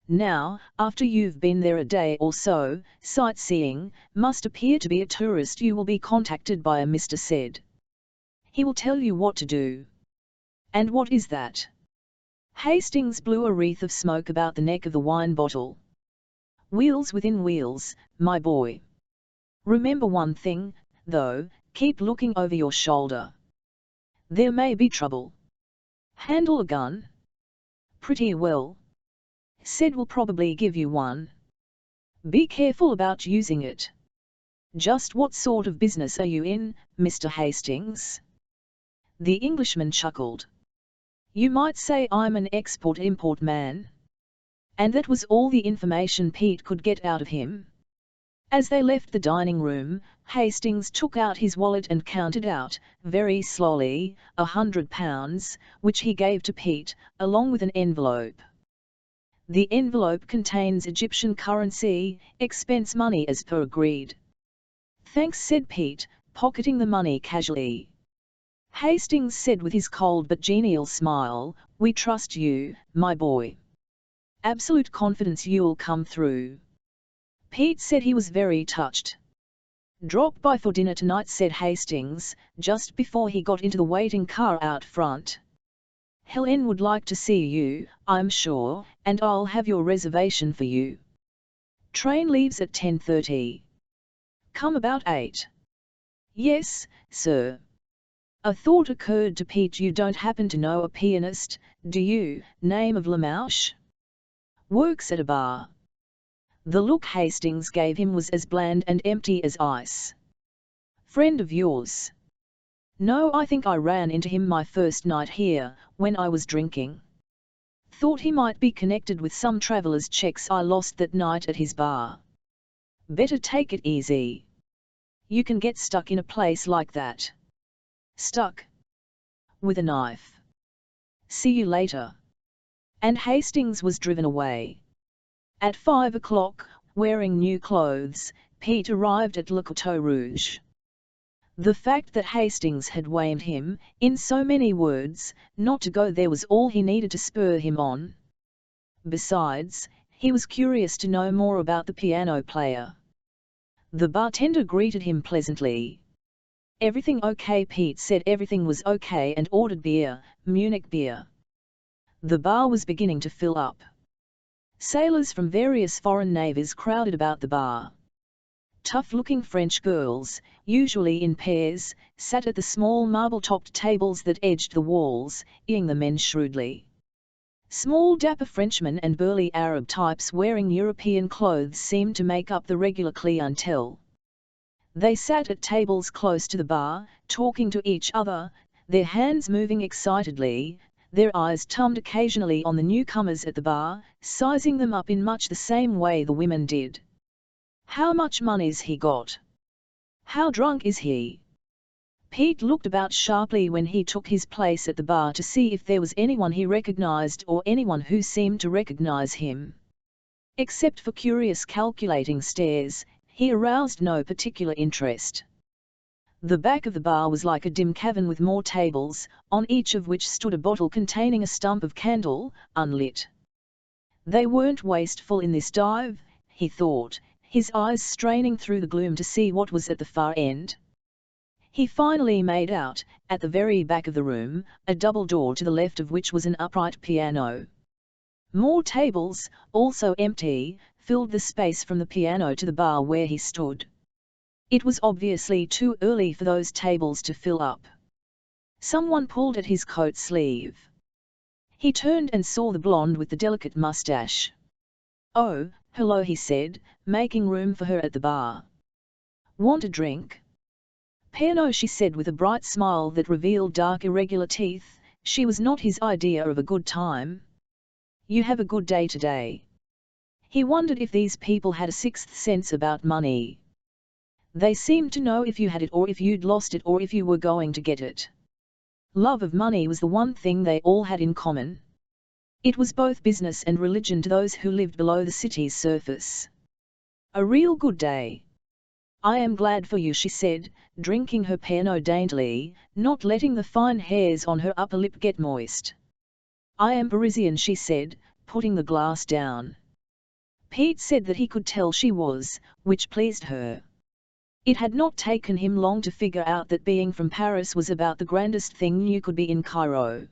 S1: Now, after you've been there a day or so, sightseeing, must appear to be a tourist, you will be contacted by a Mr. Said. He will tell you what to do. And what is that? Hastings blew a wreath of smoke about the neck of the wine bottle. Wheels within wheels, my boy. Remember one thing, though, keep looking over your shoulder. There may be trouble. Handle a gun? Pretty well. Said will probably give you one. Be careful about using it. Just what sort of business are you in, Mr. Hastings? The Englishman chuckled. You might say I'm an export-import man. And that was all the information Pete could get out of him. As they left the dining room, Hastings took out his wallet and counted out, very slowly, £100, which he gave to Pete, along with an envelope. The envelope contains Egyptian currency, expense money as per agreed. Thanks, said Pete, pocketing the money casually. Hastings said with his cold but genial smile, we trust you, my boy. Absolute confidence you'll come through. Pete said he was very touched. Drop by for dinner tonight, said Hastings, just before he got into the waiting car out front. Helen would like to see you, I'm sure, and I'll have your reservation for you. Train leaves at 10:30. Come about 8. Yes, sir. A thought occurred to Pete. You don't happen to know a pianist, do you, name of Lamouche? Works at a bar. The look Hastings gave him was as bland and empty as ice. Friend of yours? No, I think I ran into him my first night here, when I was drinking. Thought he might be connected with some traveller's checks I lost that night at his bar. Better take it easy. You can get stuck in a place like that. Stuck. With a knife. See you later. And Hastings was driven away. At 5 o'clock, wearing new clothes, Pete arrived at Le Coteau Rouge. The fact that Hastings had warned him, in so many words, not to go there was all he needed to spur him on. Besides, he was curious to know more about the piano player. The bartender greeted him pleasantly. Everything okay? Pete said everything was okay and ordered beer, Munich beer. The bar was beginning to fill up. Sailors from various foreign navies crowded about the bar. Tough-looking French girls, usually in pairs, sat at the small marble-topped tables that edged the walls, eyeing the men shrewdly. Small dapper Frenchmen and burly Arab types wearing European clothes seemed to make up the regular clientele. They sat at tables close to the bar, talking to each other, their hands moving excitedly, their eyes turned occasionally on the newcomers at the bar, sizing them up in much the same way the women did. How much money's he got? How drunk is he? Pete looked about sharply when he took his place at the bar to see if there was anyone he recognized or anyone who seemed to recognize him. Except for curious calculating stares, he aroused no particular interest. The back of the bar was like a dim cavern with more tables, on each of which stood a bottle containing a stump of candle, unlit. They weren't wasteful in this dive, he thought, his eyes straining through the gloom to see what was at the far end. He finally made out, at the very back of the room, a double door to the left of which was an upright piano. More tables, also empty, filled the space from the piano to the bar where he stood. It was obviously too early for those tables to fill up. Someone pulled at his coat sleeve. He turned and saw the blonde with the delicate mustache. "Oh, hello," he said, making room for her at the bar. "Want a drink?" "Piano," she said with a bright smile that revealed dark irregular teeth. She was not his idea of a good time. "You have a good day today." He wondered if these people had a sixth sense about money. They seemed to know if you had it or if you'd lost it or if you were going to get it. Love of money was the one thing they all had in common. It was both business and religion to those who lived below the city's surface. "A real good day." "I am glad for you," she said, drinking her piano daintily, not letting the fine hairs on her upper lip get moist. "I am Parisian," she said, putting the glass down. Pete said that he could tell she was, which pleased her. It had not taken him long to figure out that being from Paris was about the grandest thing you could be in Cairo.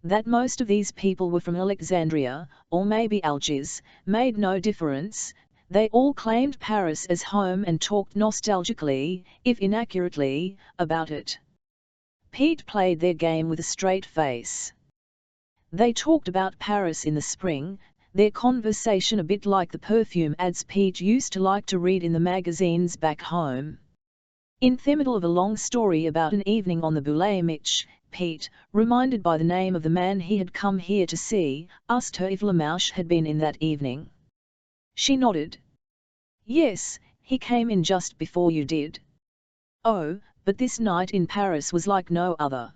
S1: That most of these people were from Alexandria, or maybe Algiers, made no difference. They all claimed Paris as home and talked nostalgically, if inaccurately, about it. Pete played their game with a straight face. They talked about Paris in the spring, their conversation a bit like the perfume ads Pete used to like to read in the magazines back home. In the middle of a long story about an evening on the Boulay Mich, Pete, reminded by the name of the man he had come here to see, asked her if Lamouche had been in that evening. She nodded. "Yes, he came in just before you did." "Oh, but this night in Paris was like no other.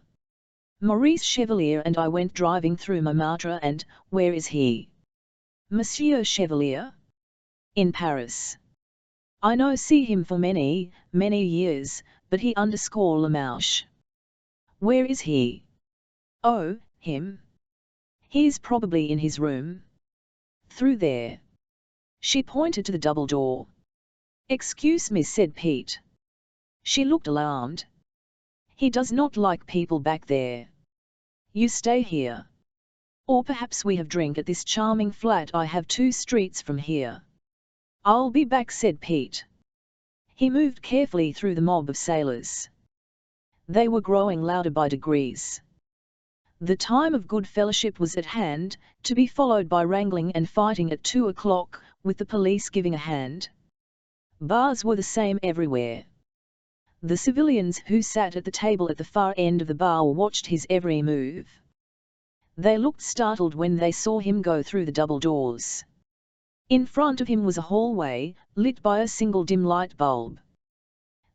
S1: Maurice Chevalier and I went driving through Montmartre and, where is he?" "Monsieur Chevalier?" "In Paris. I no see him for many, many years, but he underscore Lamouche." "Where is he?" "Oh, him? He's probably in his room. Through there." She pointed to the double door. "Excuse me," said Pete. She looked alarmed. "He does not like people back there. You stay here. Or perhaps we have drink at this charming flat I have 2 streets from here." "I'll be back," said Pete. He moved carefully through the mob of sailors. They were growing louder by degrees. The time of good fellowship was at hand, to be followed by wrangling and fighting at 2 o'clock, with the police giving a hand. Bars were the same everywhere. The civilians who sat at the table at the far end of the bar watched his every move. They looked startled when they saw him go through the double doors. In front of him was a hallway, lit by a single dim light bulb.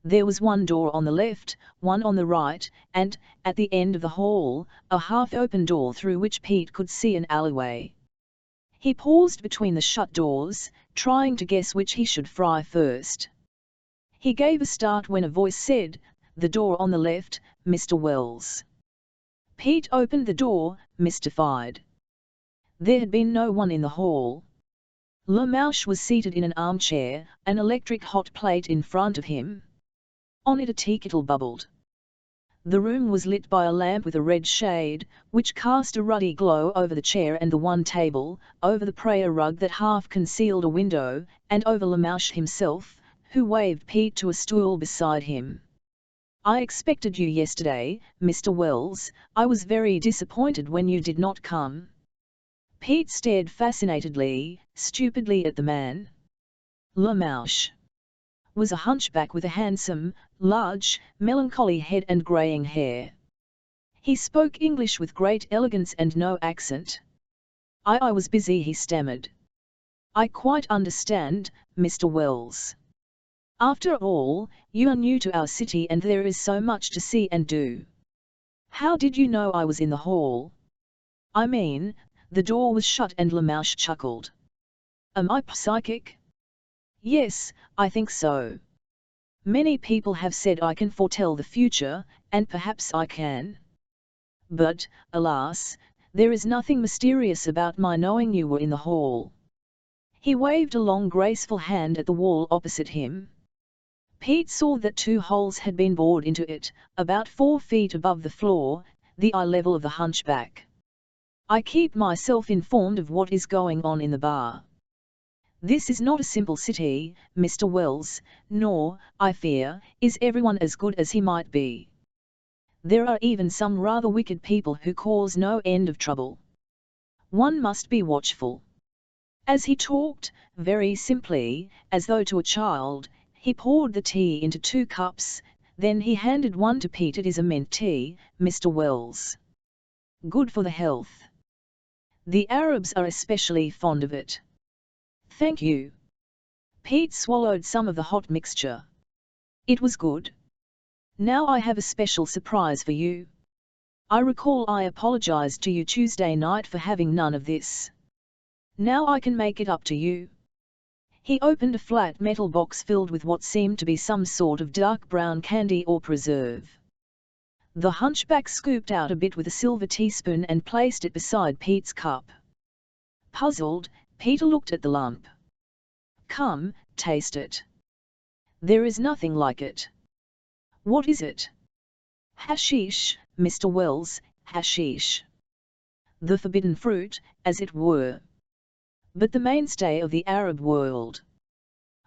S1: There was one door on the left, one on the right, and, at the end of the hall, a half-open door through which Pete could see an alleyway. He paused between the shut doors, trying to guess which he should fry first. He gave a start when a voice said, "The door on the left, Mr. Wells." Pete opened the door, mystified. There had been no one in the hall. LeMouche was seated in an armchair, an electric hot plate in front of him. On it a tea kettle bubbled. The room was lit by a lamp with a red shade, which cast a ruddy glow over the chair and the one table, over the prayer rug that half concealed a window, and over LeMouche himself, who waved Pete to a stool beside him. "I expected you yesterday, Mr. Wells. I was very disappointed when you did not come." Pete stared fascinatedly, stupidly at the man. LeMouche was a hunchback with a handsome, large, melancholy head and greying hair. He spoke English with great elegance and no accent. I was busy," he stammered. "I quite understand, Mr. Wells. After all, you are new to our city and there is so much to see and do. How did you know I was in the hall?" "I mean, the door was shut," and LeMouche chuckled. "Am I psychic?" "Yes, I think so. Many people have said I can foretell the future, and perhaps I can. But, alas, there is nothing mysterious about my knowing you were in the hall." He waved a long graceful hand at the wall opposite him. Pete saw that 2 holes had been bored into it, about 4 feet above the floor, the eye level of the hunchback. "I keep myself informed of what is going on in the bar. This is not a simple city, Mr. Wells, nor, I fear, is everyone as good as he might be. There are even some rather wicked people who cause no end of trouble. One must be watchful." As he talked, very simply, as though to a child, he poured the tea into 2 cups, then he handed one to Pete. "It is a mint tea, Mr. Wells. Good for the health. The Arabs are especially fond of it." "Thank you." Pete swallowed some of the hot mixture. It was good. "Now I have a special surprise for you. I recall I apologized to you Tuesday night for having none of this. Now I can make it up to you." He opened a flat metal box filled with what seemed to be some sort of dark brown candy or preserve. The hunchback scooped out a bit with a silver teaspoon and placed it beside Pete's cup. Puzzled, Peter looked at the lump. "Come, taste it. There is nothing like it." "What is it?" "Hashish, Mr. Wells, hashish. The forbidden fruit, as it were. But the mainstay of the Arab world.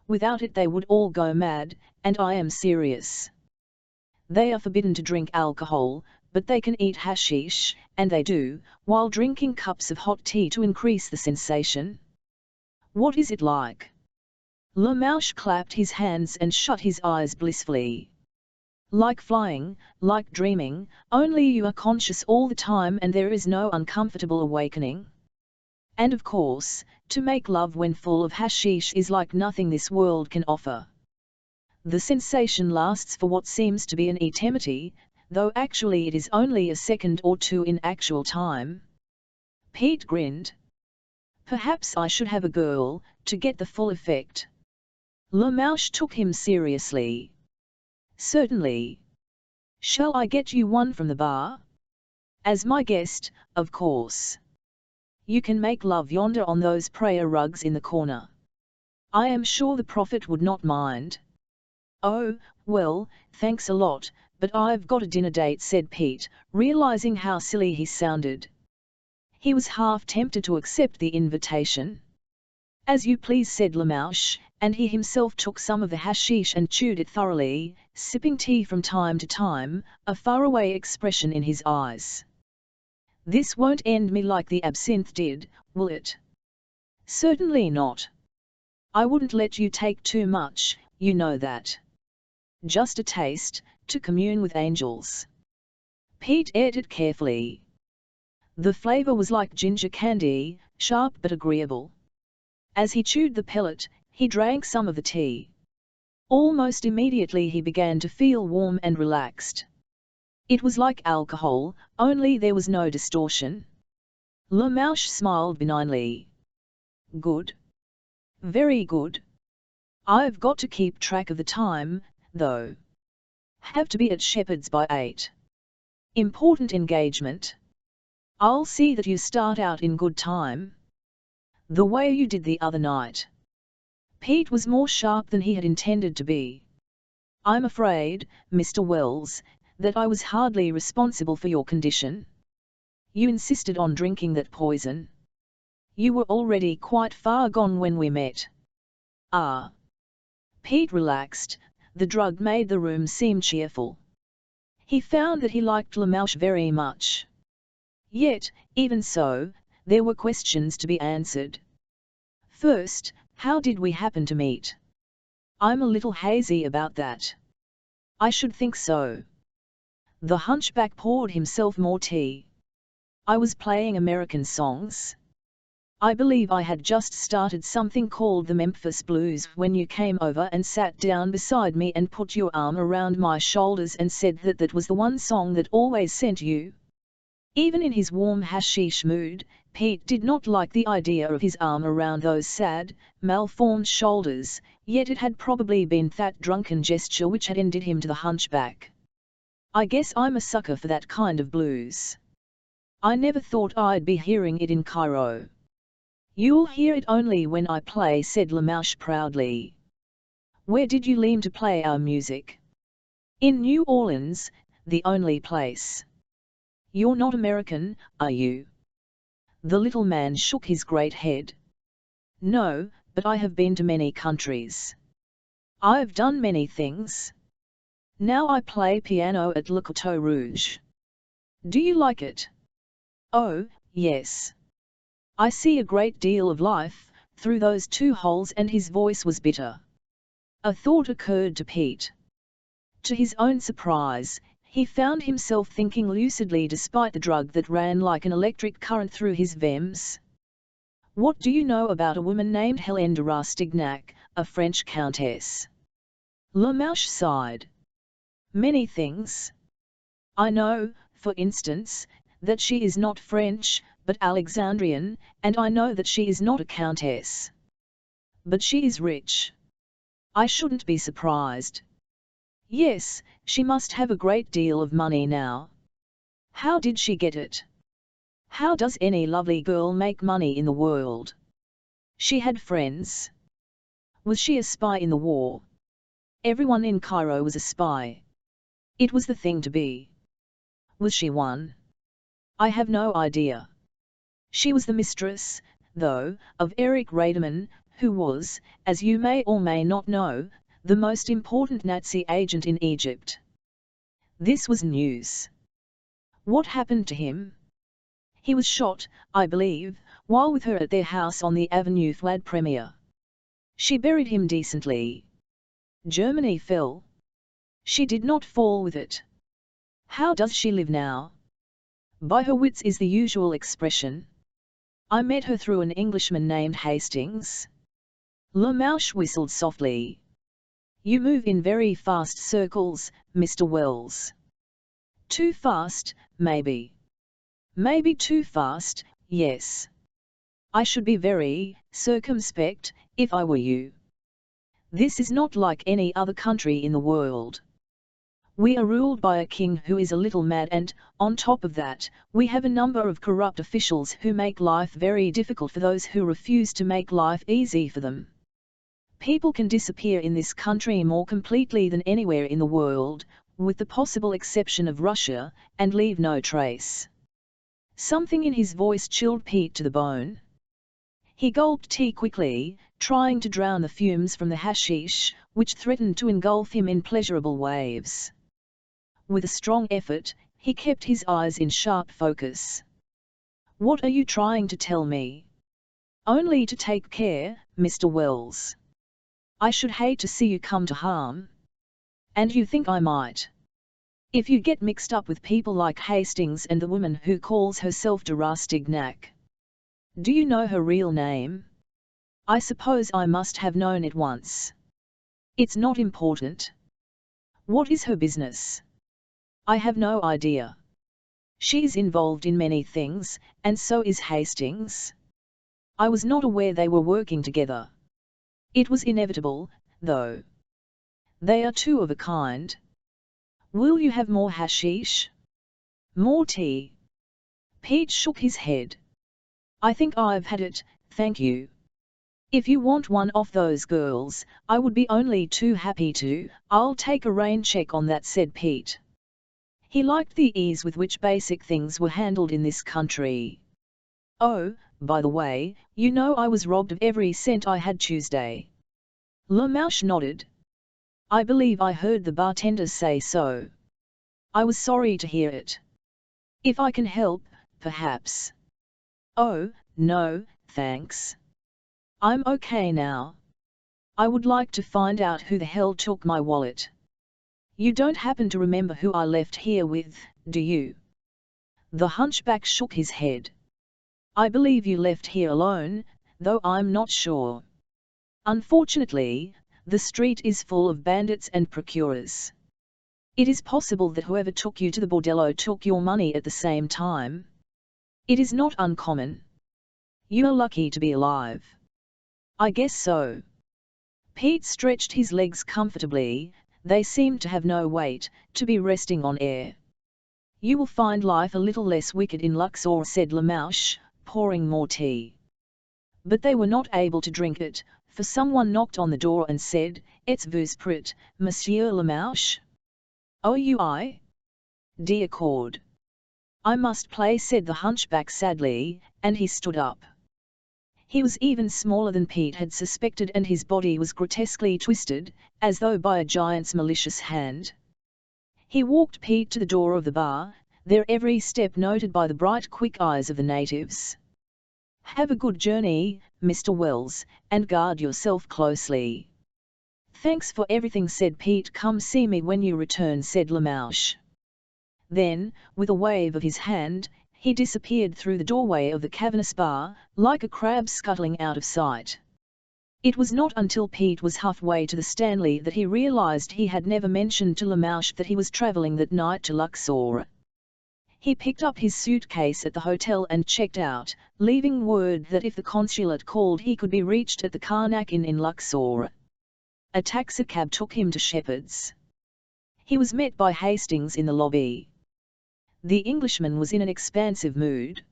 S1: Without it they would all go mad, and I am serious. They are forbidden to drink alcohol, but they can eat hashish, and they do, while drinking cups of hot tea to increase the sensation." "What is it like?" LeMouche clapped his hands and shut his eyes blissfully. "Like flying, like dreaming, only you are conscious all the time and there is no uncomfortable awakening. And of course, to make love when full of hashish is like nothing this world can offer. The sensation lasts for what seems to be an eternity, though actually it is only a second or 2 in actual time." Pete grinned. "Perhaps I should have a girl, to get the full effect." LeMouche took him seriously. "Certainly. Shall I get you one from the bar?" "As my guest, of course. You can make love yonder on those prayer rugs in the corner. I am sure the Prophet would not mind." "Oh, well, thanks a lot, but I've got a dinner date," said Pete, realizing how silly he sounded. He was half tempted to accept the invitation. "As you please," said LeMouche, and he himself took some of the hashish and chewed it thoroughly, sipping tea from time to time, a faraway expression in his eyes. "This won't end me like the absinthe did, will it?" "Certainly not. I wouldn't let you take too much, you know that. Just a taste, to commune with angels." Pete ate it carefully. The flavor was like ginger candy, sharp but agreeable. As he chewed the pellet, he drank some of the tea. Almost immediately he began to feel warm and relaxed. It was like alcohol, only there was no distortion. Le Mouche smiled benignly. Good. Very good. I've got to keep track of the time, though. Have to be at Shepherd's by 8. Important engagement. I'll see that you start out in good time. The way you did the other night. Pete was more sharp than he had intended to be. I'm afraid, Mr. Wells, that I was hardly responsible for your condition. You insisted on drinking that poison. You were already quite far gone when we met. Ah. Pete relaxed. The drug made the room seem cheerful. He found that he liked Le Mouche very much. Yet, even so, there were questions to be answered. First, how did we happen to meet? I'm a little hazy about that. I should think so. The hunchback poured himself more tea. I was playing American songs. I believe I had just started something called the Memphis Blues when you came over and sat down beside me and put your arm around my shoulders and said that that was the one song that always sent you. Even in his warm hashish mood, Pete did not like the idea of his arm around those sad, malformed shoulders, yet it had probably been that drunken gesture which had ended him to the hunchback. I guess I'm a sucker for that kind of blues. I never thought I'd be hearing it in Cairo. You'll hear it only when I play, said Le Mouche proudly. Where did you leave to play our music? In New Orleans, the only place. You're not American, are you? The little man shook his great head. No, but I have been to many countries. I've done many things. Now I play piano at Le Coteau Rouge. Do you like it? Oh, yes. I see a great deal of life through those two holes, and his voice was bitter. A thought occurred to Pete. To his own surprise, he found himself thinking lucidly despite the drug that ran like an electric current through his veins. What do you know about a woman named Hélène de Rastignac, a French countess? Le Mouche sighed. Many things. I know, for instance, that she is not French, but Alexandrian, and I know that she is not a countess. But she is rich. I shouldn't be surprised. Yes, she must have a great deal of money now. How did she get it? How does any lovely girl make money in the world? She had friends. Was she a spy in the war? Everyone in Cairo was a spy. It was the thing to be. Was she one? I have no idea. She was the mistress, though, of Eric Rademan, who was, as you may or may not know, the most important Nazi agent in Egypt. This was news. What happened to him? He was shot, I believe, while with her at their house on the Avenue Flad Premier. She buried him decently. Germany fell. She did not fall with it. How does she live now? By her wits is the usual expression. I met her through an Englishman named Hastings. Le Mouche whistled softly. You move in very fast circles, Mr. Wells. Too fast, maybe. Maybe too fast, yes. I should be very circumspect, if I were you. This is not like any other country in the world. We are ruled by a king who is a little mad, and, on top of that, we have a number of corrupt officials who make life very difficult for those who refuse to make life easy for them. People can disappear in this country more completely than anywhere in the world, with the possible exception of Russia, and leave no trace. Something in his voice chilled Pete to the bone. He gulped tea quickly, trying to drown the fumes from the hashish, which threatened to engulf him in pleasurable waves. With a strong effort, he kept his eyes in sharp focus. What are you trying to tell me? Only to take care, Mr. Wells. I should hate to see you come to harm. And you think I might? If you get mixed up with people like Hastings and the woman who calls herself de Rastignac. Do you know her real name? I suppose I must have known it once. It's not important. What is her business? I have no idea. She's involved in many things, and so is Hastings. I was not aware they were working together. It was inevitable, though. They are two of a kind. Will you have more hashish? More tea? Pete shook his head. I think I've had it, thank you. If you want one of those girls, I would be only too happy to. I'll take a rain check on that, said Pete. He liked the ease with which basic things were handled in this country. Oh, by the way, you know I was robbed of every cent I had Tuesday. LaMouche nodded. I believe I heard the bartender say so. I was sorry to hear it. If I can help, perhaps. Oh, no, thanks. I'm okay now. I would like to find out who the hell took my wallet. You don't happen to remember who I left here with, do you? The hunchback shook his head. I believe you left here alone, though I'm not sure. Unfortunately, the street is full of bandits and procurers. It is possible that whoever took you to the bordello took your money at the same time. It is not uncommon. You are lucky to be alive. I guess so. Pete stretched his legs comfortably. They seemed to have no weight, to be resting on air. You will find life a little less wicked in Luxor, said LaMouche, pouring more tea. But they were not able to drink it, for someone knocked on the door and said, "It's vous prit, Monsieur LaMouche?" "Oh, dear Cord. I must play," said the hunchback sadly, and he stood up. He was even smaller than Pete had suspected, and his body was grotesquely twisted, as though by a giant's malicious hand. He walked Pete to the door of the bar, their every step noted by the bright quick eyes of the natives. "Have a good journey, Mr. Wells, and guard yourself closely." "Thanks for everything," said Pete. "Come see me when you return," said LaMouche. Then, with a wave of his hand, he disappeared through the doorway of the cavernous bar, like a crab scuttling out of sight. It was not until Pete was halfway to the Stanley that he realized he had never mentioned to LaMouche that he was traveling that night to Luxor. He picked up his suitcase at the hotel and checked out, leaving word that if the consulate called he could be reached at the Karnak Inn in Luxor. A taxicab took him to Shepherd's. He was met by Hastings in the lobby. The Englishman was in an expansive mood.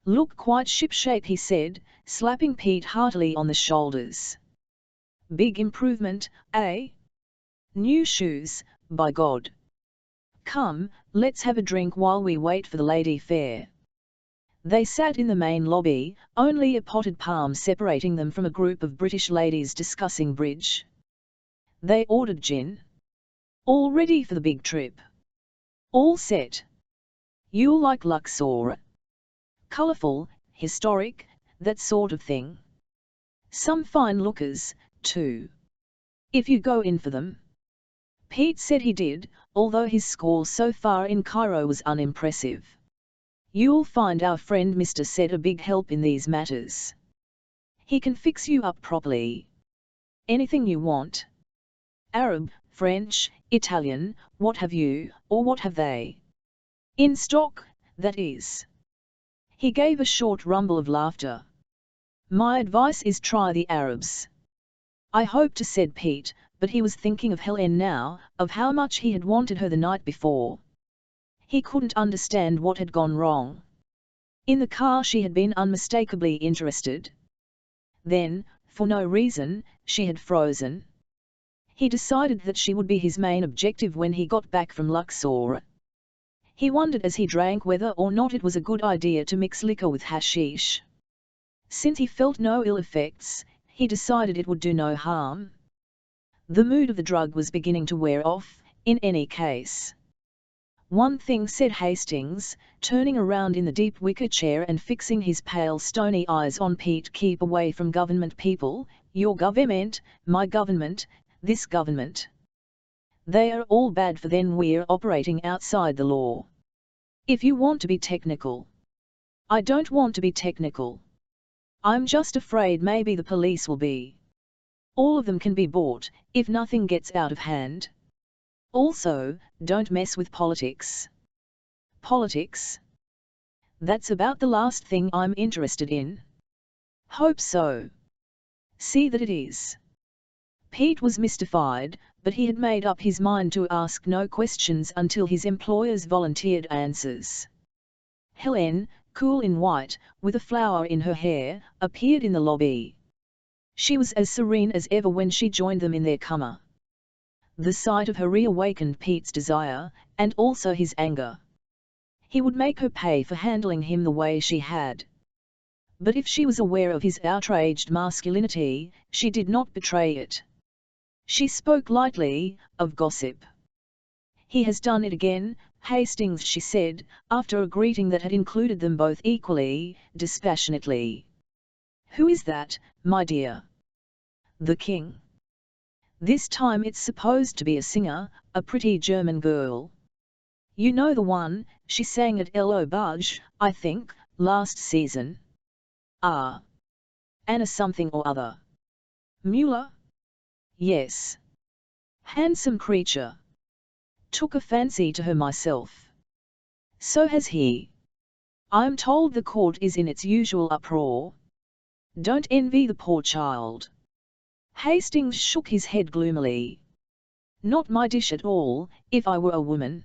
S1: "Look quite shipshape," he said, slapping Pete heartily on the shoulders. "Big improvement, eh? New shoes, by God. Come, let's have a drink while we wait for the lady fair." They sat in the main lobby, only a potted palm separating them from a group of British ladies discussing bridge. They ordered gin. "All ready for the big trip?" "All set. You'll like Luxor. Colourful, historic, that sort of thing. Some fine lookers, too. If you go in for them." Pete said he did, although his score so far in Cairo was unimpressive. "You'll find our friend Mr. said a big help in these matters. He can fix you up properly. Anything you want. Arab, French, Italian, what have you, or what have they? In stock, that is." He gave a short rumble of laughter. "My advice is try the Arabs." "I hope to," said Pete, but he was thinking of Helen now, of how much he had wanted her the night before. He couldn't understand what had gone wrong. In the car she had been unmistakably interested. Then, for no reason, she had frozen. He decided that she would be his main objective when he got back from Luxor. He wondered as he drank whether or not it was a good idea to mix liquor with hashish. Since he felt no ill effects, he decided it would do no harm. The mood of the drug was beginning to wear off, in any case. "One thing," said Hastings, turning around in the deep wicker chair and fixing his pale stony eyes on Pete. "Keep away from government people, your government, my government, this government. They are all bad for then we're operating outside the law. If you want to be technical." "I don't want to be technical. I'm just afraid maybe the police will be." All of them can be bought, if nothing gets out of hand. Also, don't mess with politics. Politics? That's about the last thing I'm interested in. Hope so. See that it is. Pete was mystified, but he had made up his mind to ask no questions until his employers volunteered answers. Helen, cool in white, with a flower in her hair, appeared in the lobby. She was as serene as ever when she joined them in their cummer. The sight of her reawakened Pete's desire, and also his anger. He would make her pay for handling him the way she had. But if she was aware of his outraged masculinity, she did not betray it. She spoke lightly, of gossip. He has done it again, Hastings, she said, after a greeting that had included them both equally, dispassionately. Who is that, my dear? The king. This time it's supposed to be a singer, a pretty German girl. You know the one, she sang at L.O. Budge, I think, last season. Ah. Anna something or other. Mueller? Yes. Handsome creature. Took a fancy to her myself. So has he. I'm told the court is in its usual uproar. Don't envy the poor child. Hastings shook his head gloomily. Not my dish at all, if I were a woman.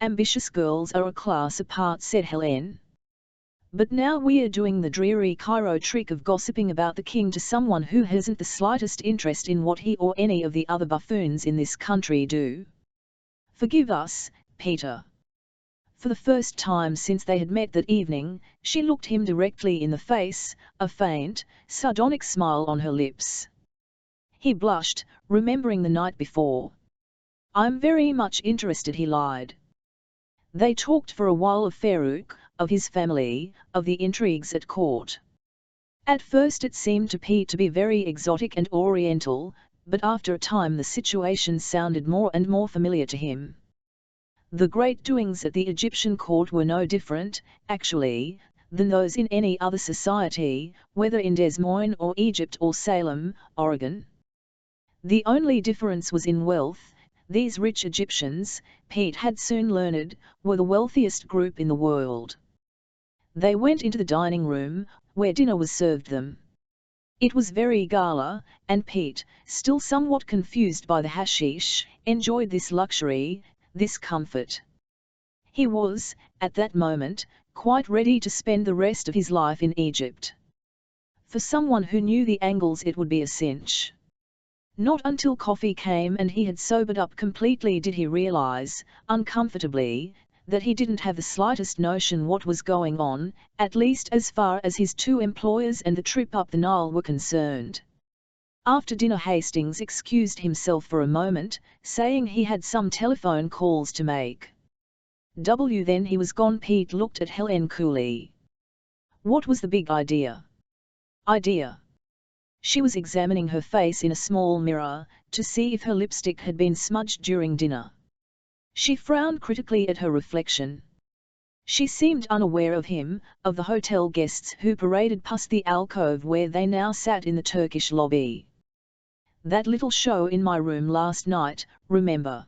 S1: Ambitious girls are a class apart, said Helen. But now we're doing the dreary Cairo trick of gossiping about the king to someone who hasn't the slightest interest in what he or any of the other buffoons in this country do. Forgive us, Peter. For the first time since they had met that evening, she looked him directly in the face, a faint, sardonic smile on her lips. He blushed, remembering the night before. I'm very much interested, he lied. They talked for a while of Farouk, of his family, of the intrigues at court. At first it seemed to Pete to be very exotic and oriental, but after a time the situation sounded more and more familiar to him. The great doings at the Egyptian court were no different, actually, than those in any other society, whether in Des Moines or Egypt or Salem, Oregon. The only difference was in wealth. These rich Egyptians, Pete had soon learned, were the wealthiest group in the world. They went into the dining room, where dinner was served them. It was very gala, and Pete, still somewhat confused by the hashish, enjoyed this luxury, this comfort. He was, at that moment, quite ready to spend the rest of his life in Egypt. For someone who knew the angles it would be a cinch. Not until coffee came and he had sobered up completely did he realize, uncomfortably, that he didn't have the slightest notion what was going on, at least as far as his two employers and the trip up the Nile were concerned. After dinner Hastings excused himself for a moment, saying he had some telephone calls to make. Then he was gone. Pete looked at Helen coolly. What was the big idea? Idea? She was examining her face in a small mirror, to see if her lipstick had been smudged during dinner. She frowned critically at her reflection. She seemed unaware of him, of the hotel guests who paraded past the alcove where they now sat in the Turkish lobby. That little show in my room last night, remember?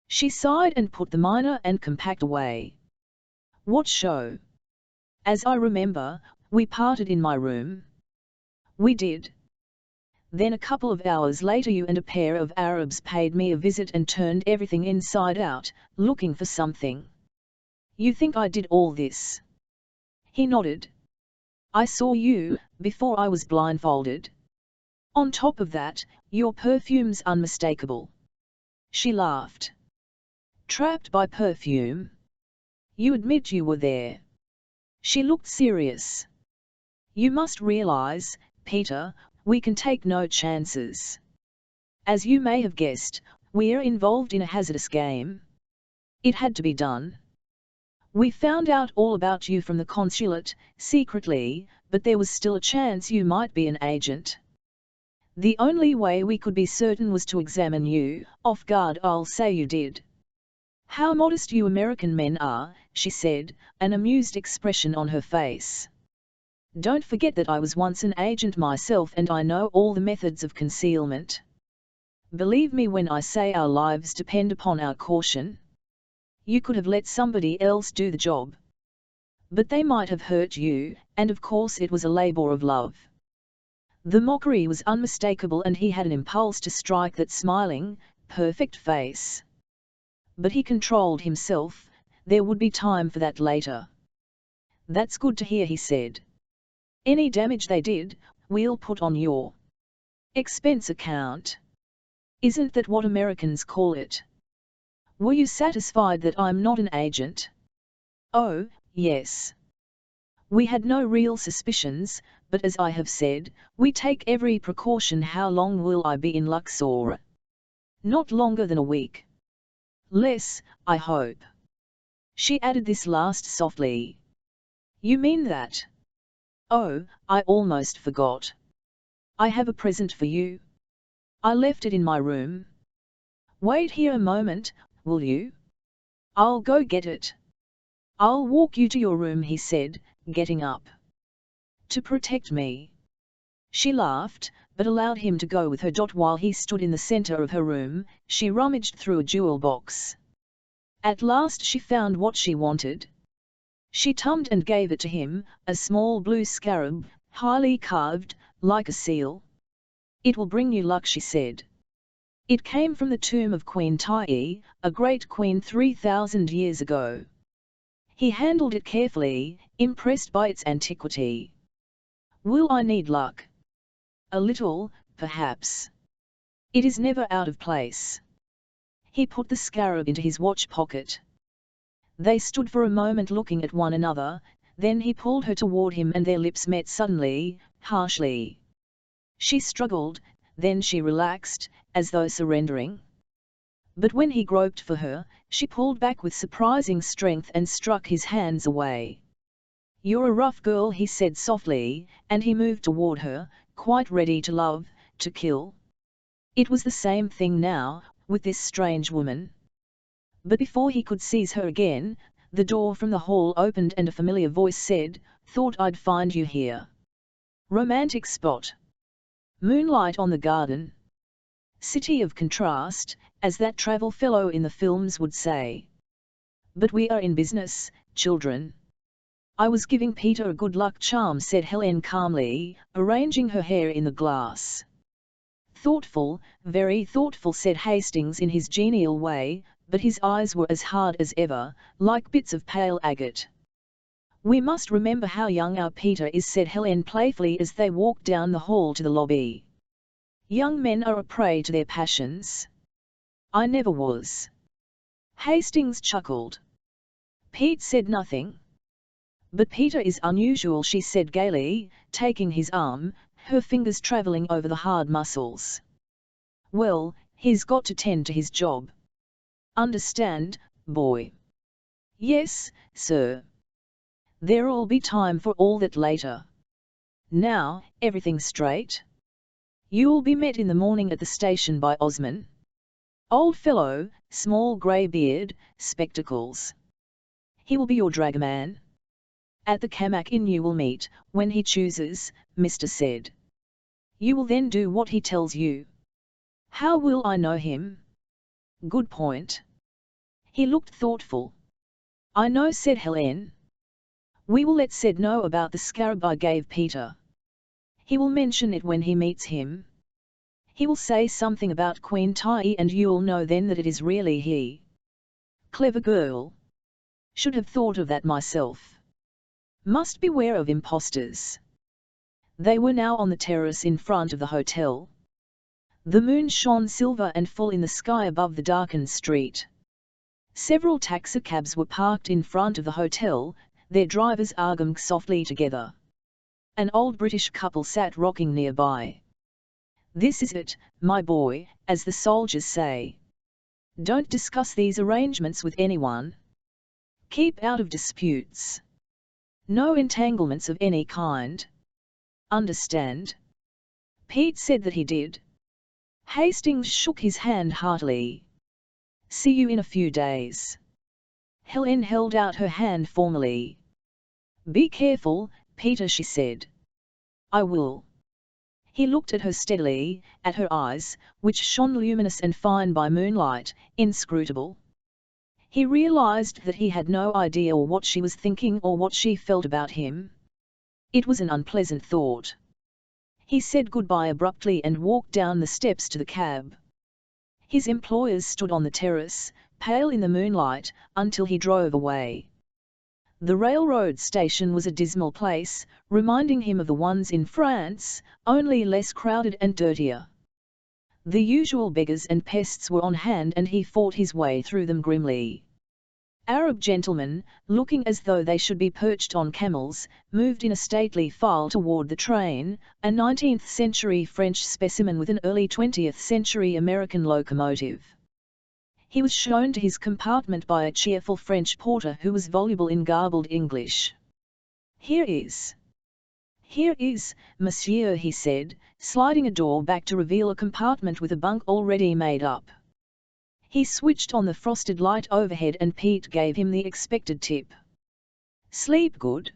S1: She sighed and put the minor and compact away. What show? As I remember, we parted in my room. We did. Then a couple of hours later you and a pair of Arabs paid me a visit and turned everything inside out, looking for something. You think I did all this? He nodded. I saw you, before I was blindfolded. On top of that, your perfume's unmistakable. She laughed. Trapped by perfume? You admit you were there. She looked serious. You must realize, Peter, we can take no chances. As you may have guessed, we're involved in a hazardous game. It had to be done. We found out all about you from the consulate, secretly, but there was still a chance you might be an agent. The only way we could be certain was to examine you, off guard. I'll say you did. How modest you American men are, she said, an amused expression on her face. Don't forget that I was once an agent myself and I know all the methods of concealment. Believe me when I say our lives depend upon our caution. You could have let somebody else do the job. But they might have hurt you, and of course it was a labor of love. The mockery was unmistakable and he had an impulse to strike that smiling, perfect face. But he controlled himself, there would be time for that later. That's good to hear, he said. Any damage they did, we'll put on your expense account. Isn't that what Americans call it? Were you satisfied that I'm not an agent? Oh, yes. We had no real suspicions, but as I have said, we take every precaution. How long will I be in Luxor? Not longer than a week. Less, I hope. She added this last softly. You mean that? Oh, I almost forgot. I have a present for you. I left it in my room. Wait here a moment, will you? I'll go get it. I'll walk you to your room, he said, getting up. To protect me. She laughed, but allowed him to go with her. While he stood in the center of her room, she rummaged through a jewel box. At last she found what she wanted. She tummed and gave it to him, a small blue scarab, highly carved, like a seal. It will bring you luck, she said. It came from the tomb of Queen Tai, a great queen 3,000 years ago. He handled it carefully, impressed by its antiquity. Will I need luck? A little, perhaps. It is never out of place. He put the scarab into his watch pocket. They stood for a moment looking at one another, then he pulled her toward him and their lips met suddenly, harshly. She struggled, then she relaxed, as though surrendering. But when he groped for her, she pulled back with surprising strength and struck his hands away. You're a rough girl, he said softly, and he moved toward her, quite ready to love, to kill. It was the same thing now, with this strange woman. But before he could seize her again, the door from the hall opened and a familiar voice said, Thought I'd find you here. Romantic spot. Moonlight on the garden. City of contrast, as that travel fellow in the films would say. But we are in business, children. I was giving Peter a good luck charm, said Helen calmly, arranging her hair in the glass. Thoughtful, very thoughtful, said Hastings in his genial way, but his eyes were as hard as ever, like bits of pale agate. We must remember how young our Peter is, said Helen playfully as they walked down the hall to the lobby. Young men are a prey to their passions. I never was. Hastings chuckled. Pete said nothing. But Peter is unusual, she said gaily, taking his arm, her fingers traveling over the hard muscles. Well, he's got to tend to his job. Understand, boy? Yes, sir. There'll be time for all that later. Now, everything straight? You'll be met in the morning at the station by Osman. Old fellow, small grey beard, spectacles. He will be your dragman. At the Kamak Inn you will meet, when he chooses, Mr. said. You will then do what he tells you. How will I know him? Good point. He looked thoughtful. I know, said Helen. We will let Sid know about the scarab I gave Peter. He will mention it when he meets him. He will say something about Queen Tai and you'll know then that it is really he. Clever girl. Should have thought of that myself. Must beware of impostors. They were now on the terrace in front of the hotel. The moon shone silver and full in the sky above the darkened street. Several taxicabs were parked in front of the hotel, their drivers arguing softly together. An old British couple sat rocking nearby. This is it, my boy, as the soldiers say. Don't discuss these arrangements with anyone. Keep out of disputes. No entanglements of any kind. Understand? Pete said that he did. Hastings shook his hand heartily. See you in a few days. Helen held out her hand formally. Be careful, Peter, she said. I will. He looked at her steadily, at her eyes, which shone luminous and fine by moonlight, inscrutable. He realized that he had no idea what she was thinking or what she felt about him. It was an unpleasant thought. He said goodbye abruptly and walked down the steps to the cab. His employers stood on the terrace, pale in the moonlight, until he drove away. The railroad station was a dismal place, reminding him of the ones in France, only less crowded and dirtier. The usual beggars and pests were on hand and he fought his way through them grimly. Arab gentlemen, looking as though they should be perched on camels, moved in a stately file toward the train, a 19th-century French specimen with an early 20th-century American locomotive. He was shown to his compartment by a cheerful French porter who was voluble in garbled English. Here is, monsieur, he said, sliding a door back to reveal a compartment with a bunk already made up. He switched on the frosted light overhead and Pete gave him the expected tip. Sleep good?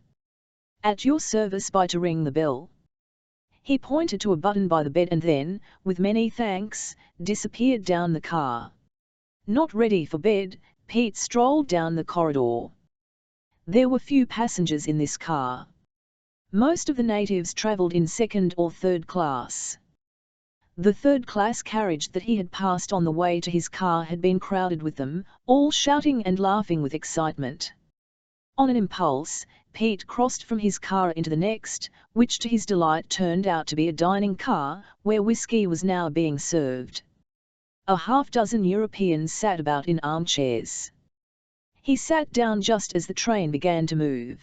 S1: At your service by to ring the bell. He pointed to a button by the bed and then, with many thanks, disappeared down the car. Not ready for bed, Pete strolled down the corridor. There were few passengers in this car. Most of the natives travelled in second or third class. The third-class carriage that he had passed on the way to his car had been crowded with them, all shouting and laughing with excitement. On an impulse, Pete crossed from his car into the next, which to his delight turned out to be a dining car, where whiskey was now being served. A half-dozen Europeans sat about in armchairs. He sat down just as the train began to move.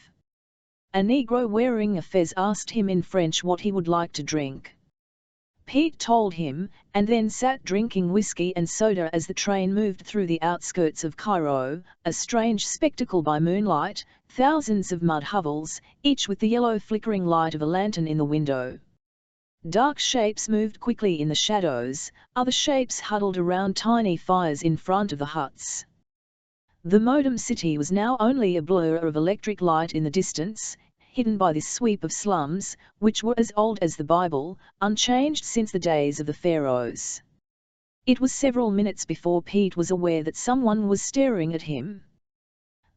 S1: A Negro wearing a fez asked him in French what he would like to drink. Pete told him, and then sat drinking whiskey and soda as the train moved through the outskirts of Cairo, a strange spectacle by moonlight, thousands of mud hovels, each with the yellow flickering light of a lantern in the window. Dark shapes moved quickly in the shadows, other shapes huddled around tiny fires in front of the huts. The Modem City was now only a blur of electric light in the distance, hidden by this sweep of slums, which were as old as the Bible, unchanged since the days of the pharaohs. It was several minutes before Pete was aware that someone was staring at him.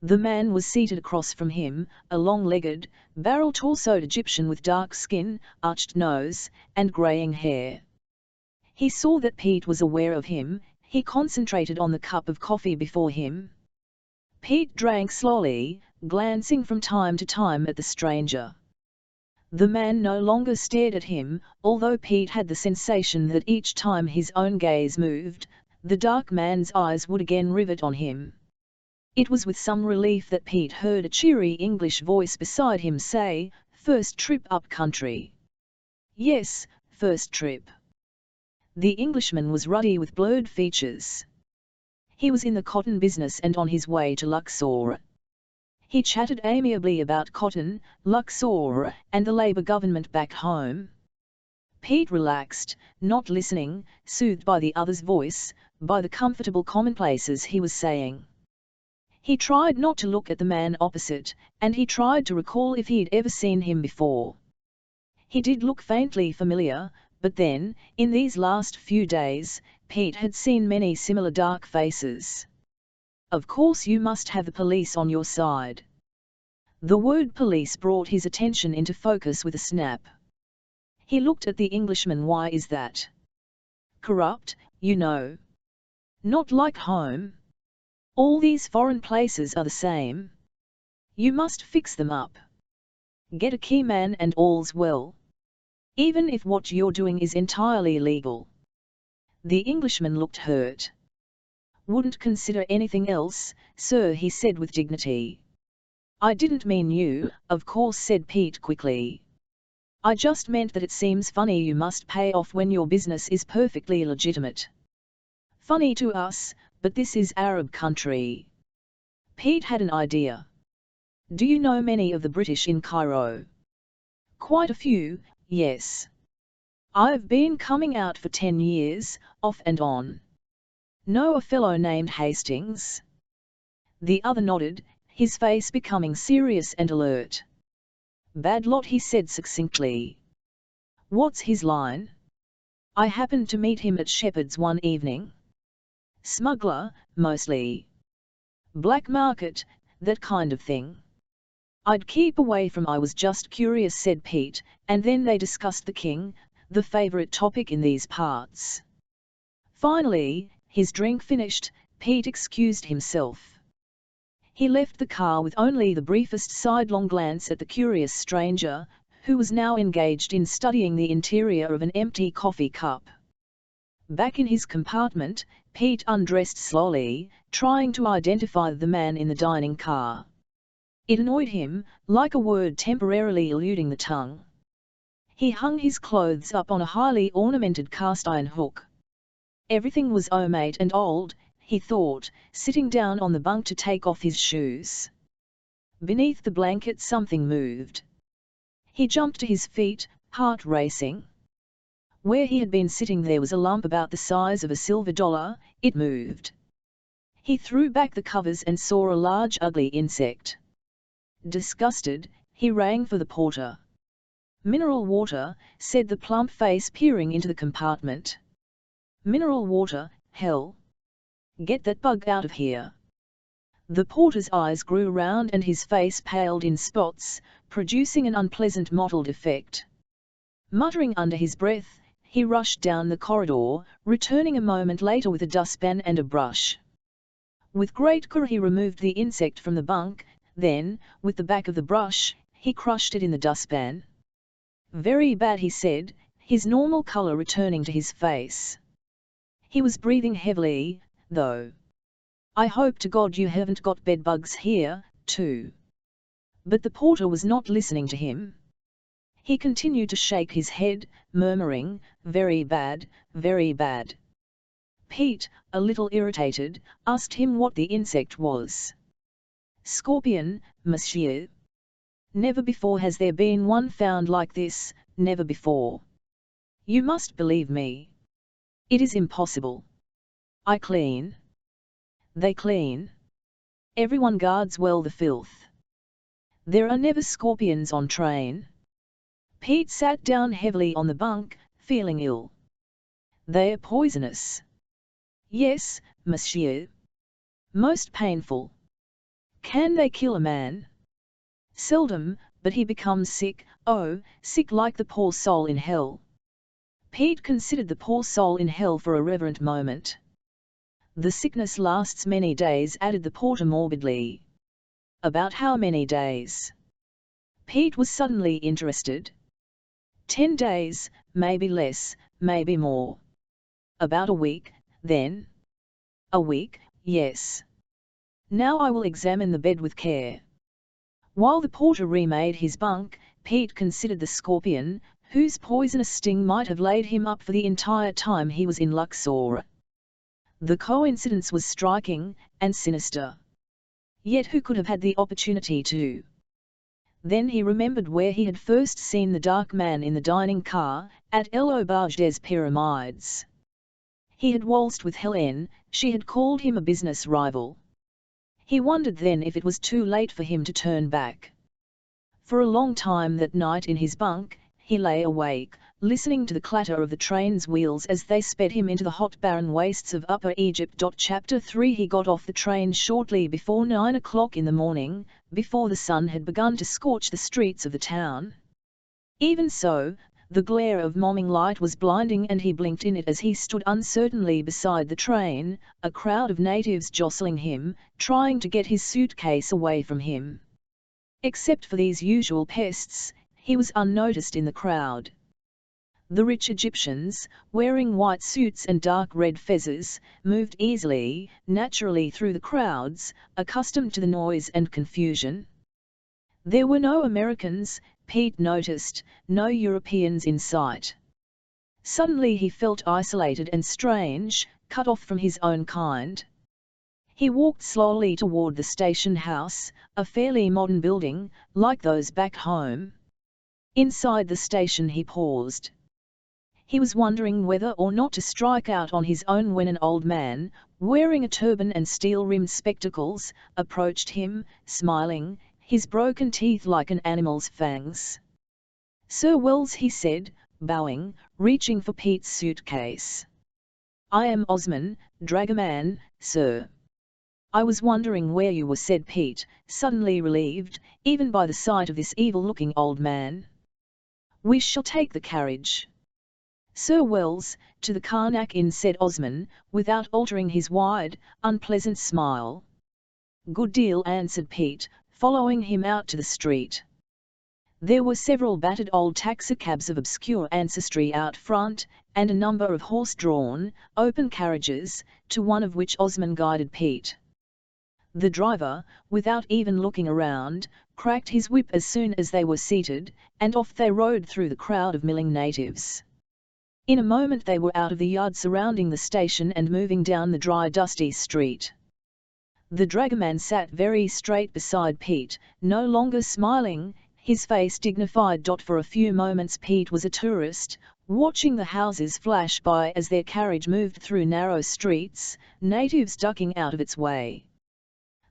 S1: The man was seated across from him, a long-legged, barrel-torsed Egyptian with dark skin, arched nose, and greying hair. He saw that Pete was aware of him. He concentrated on the cup of coffee before him. Pete drank slowly, glancing from time to time at the stranger. The man no longer stared at him, although Pete had the sensation that each time his own gaze moved, the dark man's eyes would again rivet on him. It was with some relief that Pete heard a cheery English voice beside him say, "First trip up country?" "Yes, first trip." The Englishman was ruddy with blurred features. He was in the cotton business and on his way to Luxor. He chatted amiably about cotton, Luxor, and the Labour government back home. Pete relaxed, not listening, soothed by the other's voice, by the comfortable commonplaces he was saying. He tried not to look at the man opposite, and he tried to recall if he'd ever seen him before. He did look faintly familiar, but then, in these last few days, Pete had seen many similar dark faces. Of course you must have the police on your side. The word police brought his attention into focus with a snap. He looked at the Englishman. Why is that? Corrupt, you know. Not like home. All these foreign places are the same. You must fix them up. Get a key man and all's well. Even if what you're doing is entirely illegal. The Englishman looked hurt. Wouldn't consider anything else, sir, he said with dignity. I didn't mean you, of course, said Pete quickly. I just meant that it seems funny you must pay off when your business is perfectly legitimate. Funny to us, but this is Arab country. Pete had an idea. Do you know many of the British in Cairo? Quite a few, yes. I've been coming out for 10 years, off and on. Know a fellow named Hastings? The other nodded, his face becoming serious and alert. "Bad lot," he said succinctly. "What's his line?" "I happened to meet him at Shepherd's one evening. Smuggler, mostly. Black market, that kind of thing. I'd keep away from. I was just curious," said Pete, and then they discussed the king, the favorite topic in these parts. Finally, his drink finished, Pete excused himself. He left the car with only the briefest sidelong glance at the curious stranger, who was now engaged in studying the interior of an empty coffee cup. Back in his compartment, Pete undressed slowly, trying to identify the man in the dining car. It annoyed him, like a word temporarily eluding the tongue. He hung his clothes up on a highly ornamented cast-iron hook. Everything was ornate and old, he thought, sitting down on the bunk to take off his shoes. Beneath the blanket something moved. He jumped to his feet, heart racing. Where he had been sitting there was a lump about the size of a silver dollar. It moved. He threw back the covers and saw a large ugly insect. Disgusted, he rang for the porter. "Mineral water," said the plump face peering into the compartment. "Mineral water, hell! Get that bug out of here." The porter's eyes grew round and his face paled in spots, producing an unpleasant mottled effect. Muttering under his breath, he rushed down the corridor, returning a moment later with a dustpan and a brush. With great care he removed the insect from the bunk, then, with the back of the brush, he crushed it in the dustpan. "Very bad," he said, his normal color returning to his face. He was breathing heavily, though. "I hope to God you haven't got bedbugs here, too." But the porter was not listening to him. He continued to shake his head, murmuring, "Very bad, very bad." Pete, a little irritated, asked him what the insect was. "Scorpion, monsieur. Never before has there been one found like this, never before. You must believe me. It is impossible. I clean. They clean. Everyone guards well the filth. There are never scorpions on train." Pete sat down heavily on the bunk, feeling ill. "They are poisonous." "Yes, monsieur. Most painful." "Can they kill a man?" "Seldom, but he becomes sick, oh, sick like the poor soul in hell." Pete considered the poor soul in hell for a reverent moment. "The sickness lasts many days," added the porter morbidly. "About how many days?" Pete was suddenly interested. 10 days, maybe less, maybe more." "About a week, then?" "A week, yes. Now I will examine the bed with care." While the porter remade his bunk, Pete considered the scorpion, whose poisonous sting might have laid him up for the entire time he was in Luxor. The coincidence was striking, and sinister. Yet who could have had the opportunity to? Then he remembered where he had first seen the dark man in the dining car, at El Auberge des Pyramides. He had waltzed with Hélène, she had called him a business rival. He wondered then if it was too late for him to turn back. For a long time that night in his bunk, he lay awake, listening to the clatter of the train's wheels as they sped him into the hot barren wastes of Upper Egypt. Chapter 3 He got off the train shortly before 9 o'clock in the morning, before the sun had begun to scorch the streets of the town. Even so, the glare of morning light was blinding and he blinked in it as he stood uncertainly beside the train, a crowd of natives jostling him, trying to get his suitcase away from him. Except for these usual pests, he was unnoticed in the crowd. The rich Egyptians, wearing white suits and dark red fezzes, moved easily, naturally through the crowds, accustomed to the noise and confusion. There were no Americans, Pete noticed, no Europeans in sight. Suddenly he felt isolated and strange, cut off from his own kind. He walked slowly toward the station house, a fairly modern building, like those back home. Inside the station he paused. He was wondering whether or not to strike out on his own when an old man, wearing a turban and steel-rimmed spectacles, approached him, smiling. his broken teeth like an animal's fangs. "Sir Wells," he said, bowing, reaching for Pete's suitcase. "I am Osman, dragoman, sir." "I was wondering where you were," said Pete, suddenly relieved, even by the sight of this evil-looking old man. "We shall take the carriage." "Sir Wells, to the Karnak Inn," said Osman, without altering his wide, unpleasant smile. "Good deal," answered Pete, following him out to the street. There were several battered old taxicabs of obscure ancestry out front, and a number of horse-drawn, open carriages, to one of which Osman guided Pete. The driver, without even looking around, cracked his whip as soon as they were seated, and off they rode through the crowd of milling natives. In a moment they were out of the yard surrounding the station and moving down the dry, dusty street. The dragoman sat very straight beside Pete, no longer smiling, his face dignified. For a few moments Pete was a tourist, watching the houses flash by as their carriage moved through narrow streets, natives ducking out of its way.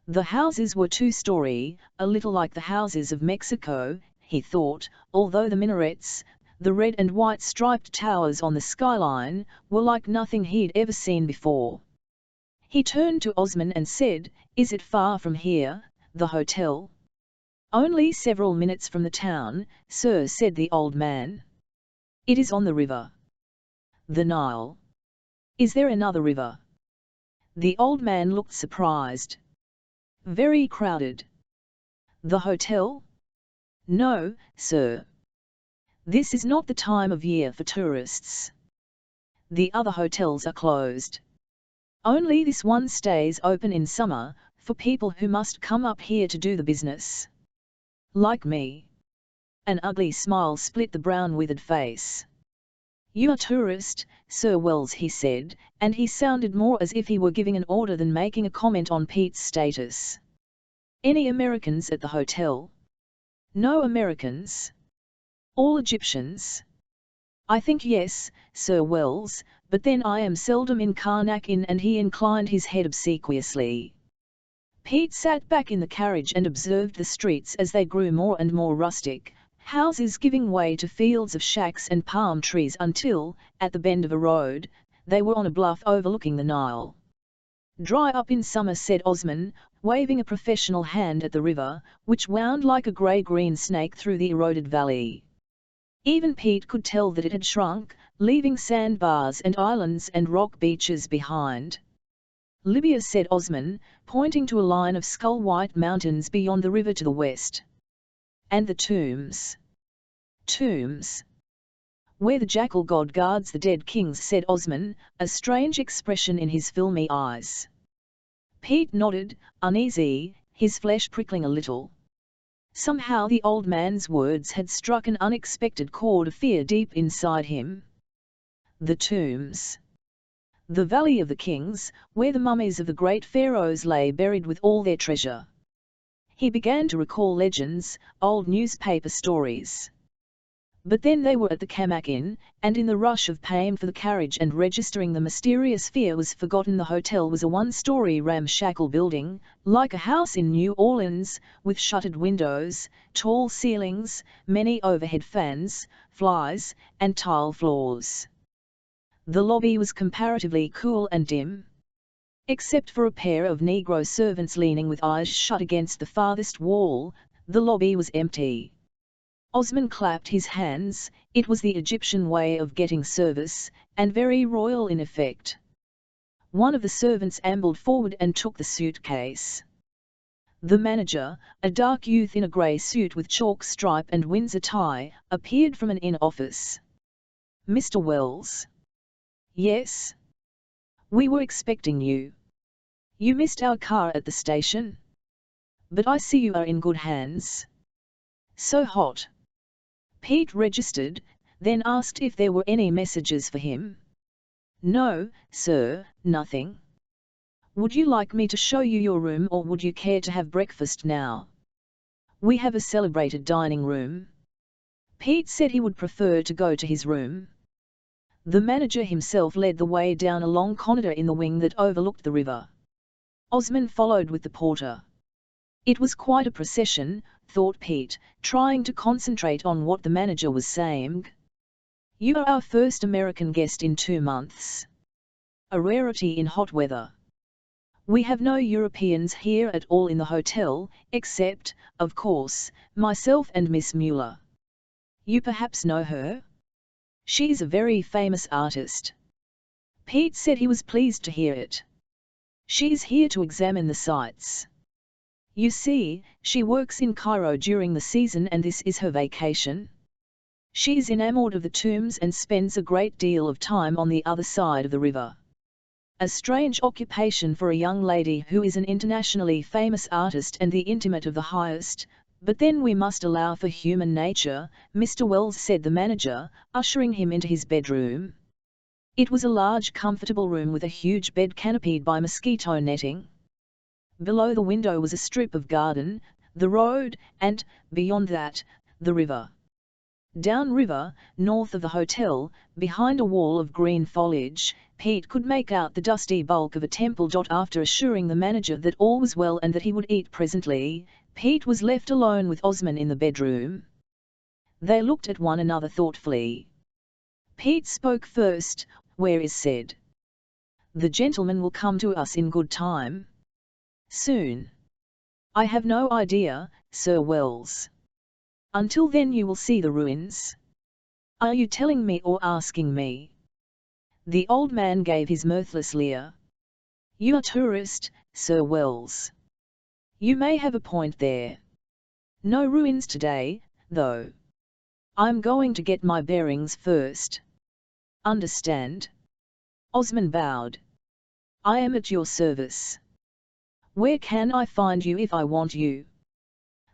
S1: The houses were two-story, a little like the houses of Mexico, he thought, although the minarets, the red and white striped towers on the skyline, were like nothing he'd ever seen before. He turned to Osman and said, "Is it far from here, the hotel?" "Only several minutes from the town, sir," said the old man. "It is on the river." "The Nile?" "Is there another river?" The old man looked surprised. "Very crowded." "The hotel?" "No, sir. This is not the time of year for tourists. The other hotels are closed. Only this one stays open in summer, for people who must come up here to do the business. Like me." An ugly smile split the brown withered face. "You are a tourist, Sir Wells," he said, and he sounded more as if he were giving an order than making a comment on Pete's status. "Any Americans at the hotel?" "No Americans. All Egyptians?" "I think yes, Sir Wells, but then I am seldom in Karnak Inn," and he inclined his head obsequiously. Pete sat back in the carriage and observed the streets as they grew more and more rustic, houses giving way to fields of shacks and palm trees until, at the bend of a road, they were on a bluff overlooking the Nile. "Dry up in summer," said Osman, waving a professional hand at the river, which wound like a grey-green snake through the eroded valley. Even Pete could tell that it had shrunk, leaving sandbars and islands and rock beaches behind. "Libya," said Osman, pointing to a line of skull-white mountains beyond the river to the west. "And the tombs." "Tombs?" "Where the jackal god guards the dead kings," said Osman, a strange expression in his filmy eyes. Pete nodded, uneasy, his flesh prickling a little. Somehow the old man's words had struck an unexpected chord of fear deep inside him. The tombs. The Valley of the Kings, where the mummies of the great pharaohs lay buried with all their treasure. He began to recall legends, old newspaper stories. But then they were at the Karnak Inn, and in the rush of paying for the carriage and registering the mysterious fear was forgotten. The hotel was a one-story ramshackle building, like a house in New Orleans, with shuttered windows, tall ceilings, many overhead fans, flies, and tile floors. The lobby was comparatively cool and dim. Except for a pair of Negro servants leaning with eyes shut against the farthest wall, the lobby was empty. Osman clapped his hands. It was the Egyptian way of getting service, and very royal in effect. One of the servants ambled forward and took the suitcase. The manager, a dark youth in a grey suit with chalk stripe and Windsor tie, appeared from an inn office. "Mr. Wells?" "Yes?" "We were expecting you. You missed our car at the station? But I see you are in good hands." "So hot?" Pete registered, then asked if there were any messages for him. "No, sir, nothing." "Would you like me to show you your room, or would you care to have breakfast now?" "We have a celebrated dining room." Pete said he would prefer to go to his room. The manager himself led the way down a long corridor in the wing that overlooked the river. Osman followed with the porter. It was quite a procession, thought Pete, trying to concentrate on what the manager was saying. You are our first American guest in 2 months. A rarity in hot weather. We have no Europeans here at all in the hotel, except, of course, myself and Miss Mueller. You perhaps know her? She's a very famous artist. Pete said he was pleased to hear it. She's here to examine the sights. You see, she works in Cairo during the season and this is her vacation. She's enamored of the tombs and spends a great deal of time on the other side of the river. A strange occupation for a young lady who is an internationally famous artist and the intimate of the highest, but then we must allow for human nature, Mr. Wells said the manager, ushering him into his bedroom. It was a large comfortable room with a huge bed canopied by mosquito netting. Below the window was a strip of garden, the road, and, beyond that, the river. Downriver, north of the hotel, behind a wall of green foliage, Pete could make out the dusty bulk of a temple. After assuring the manager that all was well and that he would eat presently, Pete was left alone with Osman in the bedroom. They looked at one another thoughtfully. Pete spoke first. Where is said? The gentleman will come to us in good time. Soon. I have no idea, Sir Wells. Until then you will see the ruins. Are you telling me or asking me? The old man gave his mirthless leer. You are tourist, Sir Wells. You may have a point there. No ruins today, though. I'm going to get my bearings first. Understand? Osman bowed. I am at your service. Where can I find you if I want you?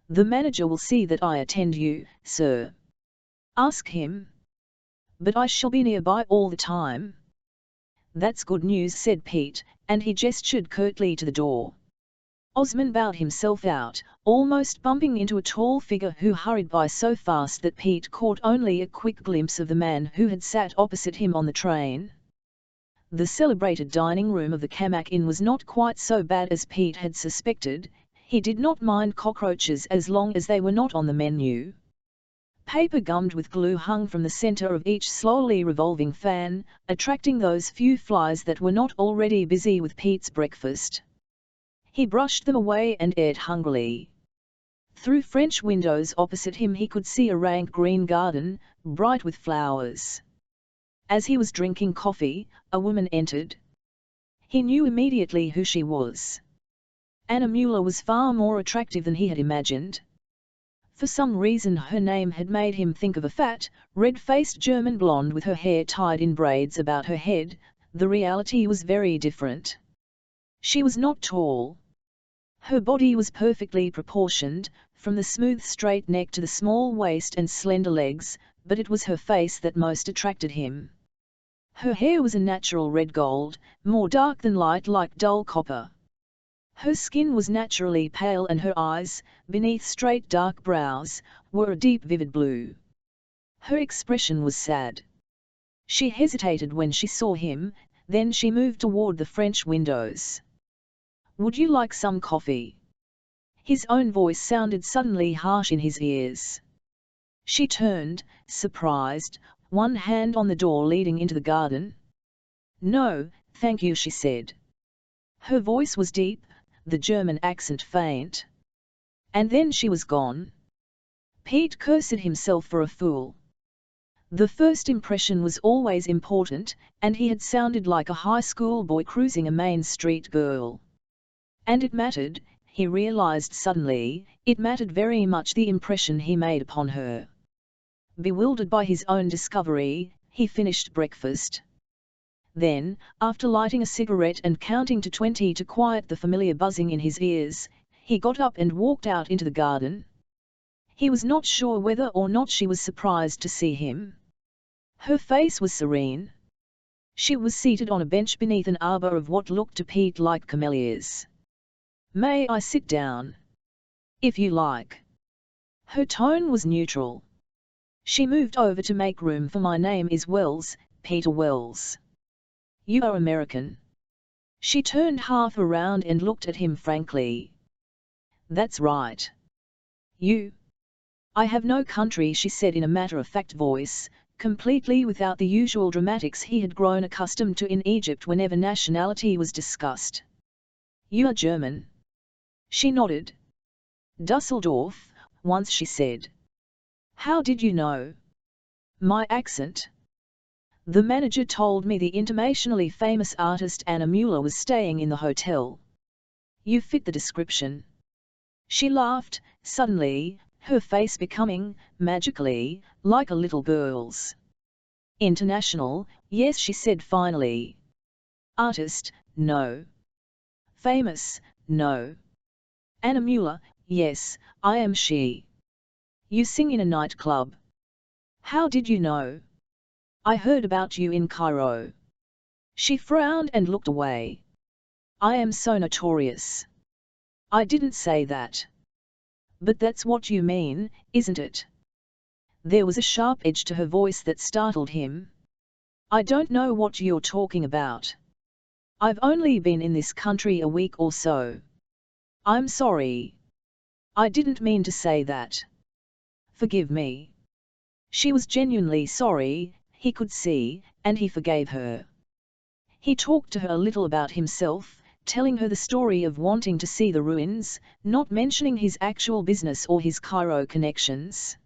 S1: The manager will see that I attend you, sir. Ask him. But I shall be nearby all the time. That's good news, said Pete, and he gestured curtly to the door. Osman bowed himself out, almost bumping into a tall figure who hurried by so fast that Pete caught only a quick glimpse of the man who had sat opposite him on the train. The celebrated dining room of the Kamak Inn was not quite so bad as Pete had suspected. He did not mind cockroaches as long as they were not on the menu. Paper gummed with glue hung from the center of each slowly revolving fan, attracting those few flies that were not already busy with Pete's breakfast. He brushed them away and ate hungrily. Through French windows opposite him he could see a rank green garden, bright with flowers. As he was drinking coffee, a woman entered. He knew immediately who she was. Anna Mueller was far more attractive than he had imagined. For some reason her name had made him think of a fat, red-faced German blonde with her hair tied in braids about her head. The reality was very different. She was not tall. Her body was perfectly proportioned, from the smooth straight neck to the small waist and slender legs, but it was her face that most attracted him. Her hair was a natural red gold, more dark than light like dull copper. Her skin was naturally pale and her eyes, beneath straight dark brows, were a deep vivid blue. Her expression was sad. She hesitated when she saw him, then she moved toward the French windows. Would you like some coffee? His own voice sounded suddenly harsh in his ears. She turned, surprised, one hand on the door leading into the garden. No, thank you, she said. Her voice was deep, the German accent faint. And then she was gone. Pete cursed himself for a fool. The first impression was always important, and he had sounded like a high school boy cruising a Main Street girl. And it mattered, he realized suddenly, it mattered very much the impression he made upon her. Bewildered by his own discovery, he finished breakfast. Then, after lighting a cigarette and counting to 20 to quiet the familiar buzzing in his ears, he got up and walked out into the garden. He was not sure whether or not she was surprised to see him. Her face was serene. She was seated on a bench beneath an arbor of what looked to Pete like camellias. May I sit down? If you like. Her tone was neutral. She moved over to make room for my name is Wells, Peter Wells. You are American. She turned half around and looked at him frankly. That's right. You. I have no country, she said in a matter-of-fact voice, completely without the usual dramatics he had grown accustomed to in Egypt whenever nationality was discussed. You are German. She nodded. Dusseldorf, once, she said. How did you know? My accent. The manager told me the internationally famous artist Anna Mueller was staying in the hotel. You fit the description. She laughed, suddenly, her face becoming, magically, like a little girl's. International, yes, she said finally. Artist, no. Famous, no. Anna Mueller, yes, I am she. You sing in a nightclub. How did you know? I heard about you in Cairo. She frowned and looked away. I am so notorious. I didn't say that. But that's what you mean, isn't it? There was a sharp edge to her voice that startled him. I don't know what you're talking about. I've only been in this country a week or so. I'm sorry. I didn't mean to say that. Forgive me. She was genuinely sorry, he could see, and he forgave her. He talked to her a little about himself, telling her the story of wanting to see the ruins, not mentioning his actual business or his Cairo connections.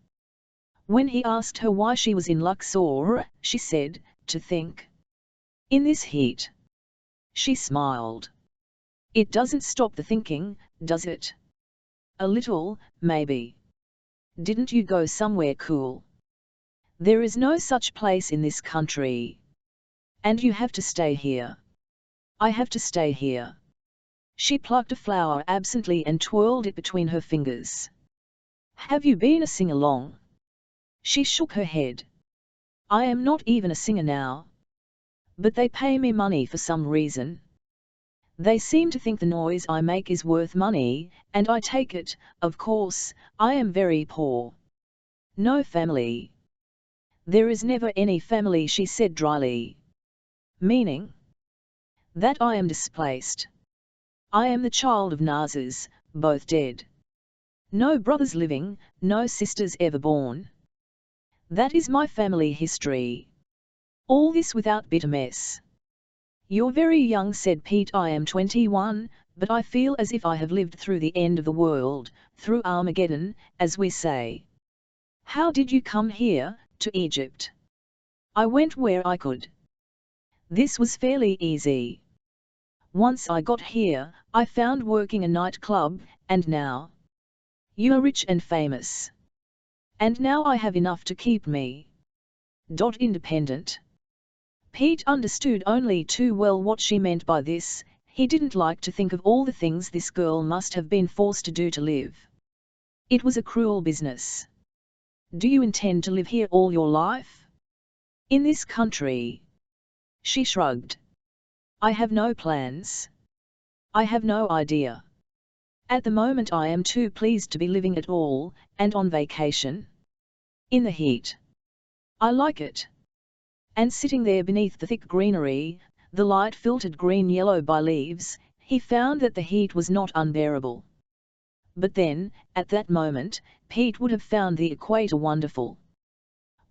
S1: When he asked her why she was in Luxor, she said, to think. In this heat. She smiled. It doesn't stop the thinking, does it? A little, maybe. Didn't you go somewhere cool? There is no such place in this country. And you have to stay here. I have to stay here. She plucked a flower absently and twirled it between her fingers. Have you been a sing-along? She shook her head. I am not even a singer now. But they pay me money for some reason. They seem to think the noise I make is worth money, and I take it. Of course, I am very poor. No family. There is never any family, she said dryly. Meaning? That I am displaced. I am the child of Nazis, both dead. No brothers living, no sisters ever born. That is my family history. All this without bitter mess. You're very young, said Pete. I am 21, but I feel as if I have lived through the end of the world, through Armageddon, as we say. How did you come here, to Egypt? I went where I could. This was fairly easy. Once I got here, I found working a nightclub, and now. You are rich and famous. And now I have enough to keep me. Independent. Pete understood only too well what she meant by this. He didn't like to think of all the things this girl must have been forced to do to live. It was a cruel business. Do you intend to live here all your life? In this country? She shrugged. I have no plans. I have no idea. At the moment I am too pleased to be living at all, and on vacation. In the heat. I like it. And sitting there beneath the thick greenery, the light filtered green-yellow by leaves, he found that the heat was not unbearable. But then, at that moment, Pete would have found the equator wonderful.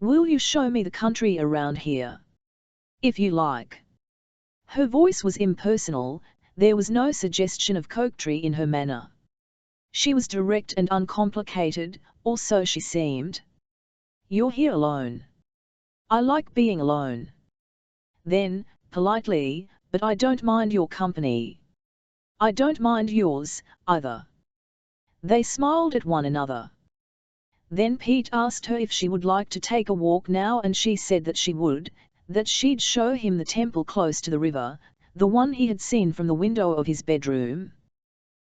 S1: Will you show me the country around here? If you like. Her voice was impersonal, there was no suggestion of coquetry in her manner. She was direct and uncomplicated, or so she seemed. You're here alone. I like being alone. Then, politely, but I don't mind your company. I don't mind yours, either. They smiled at one another. Then Pete asked her if she would like to take a walk now, and she said that she would, that she'd show him the temple close to the river, the one he had seen from the window of his bedroom.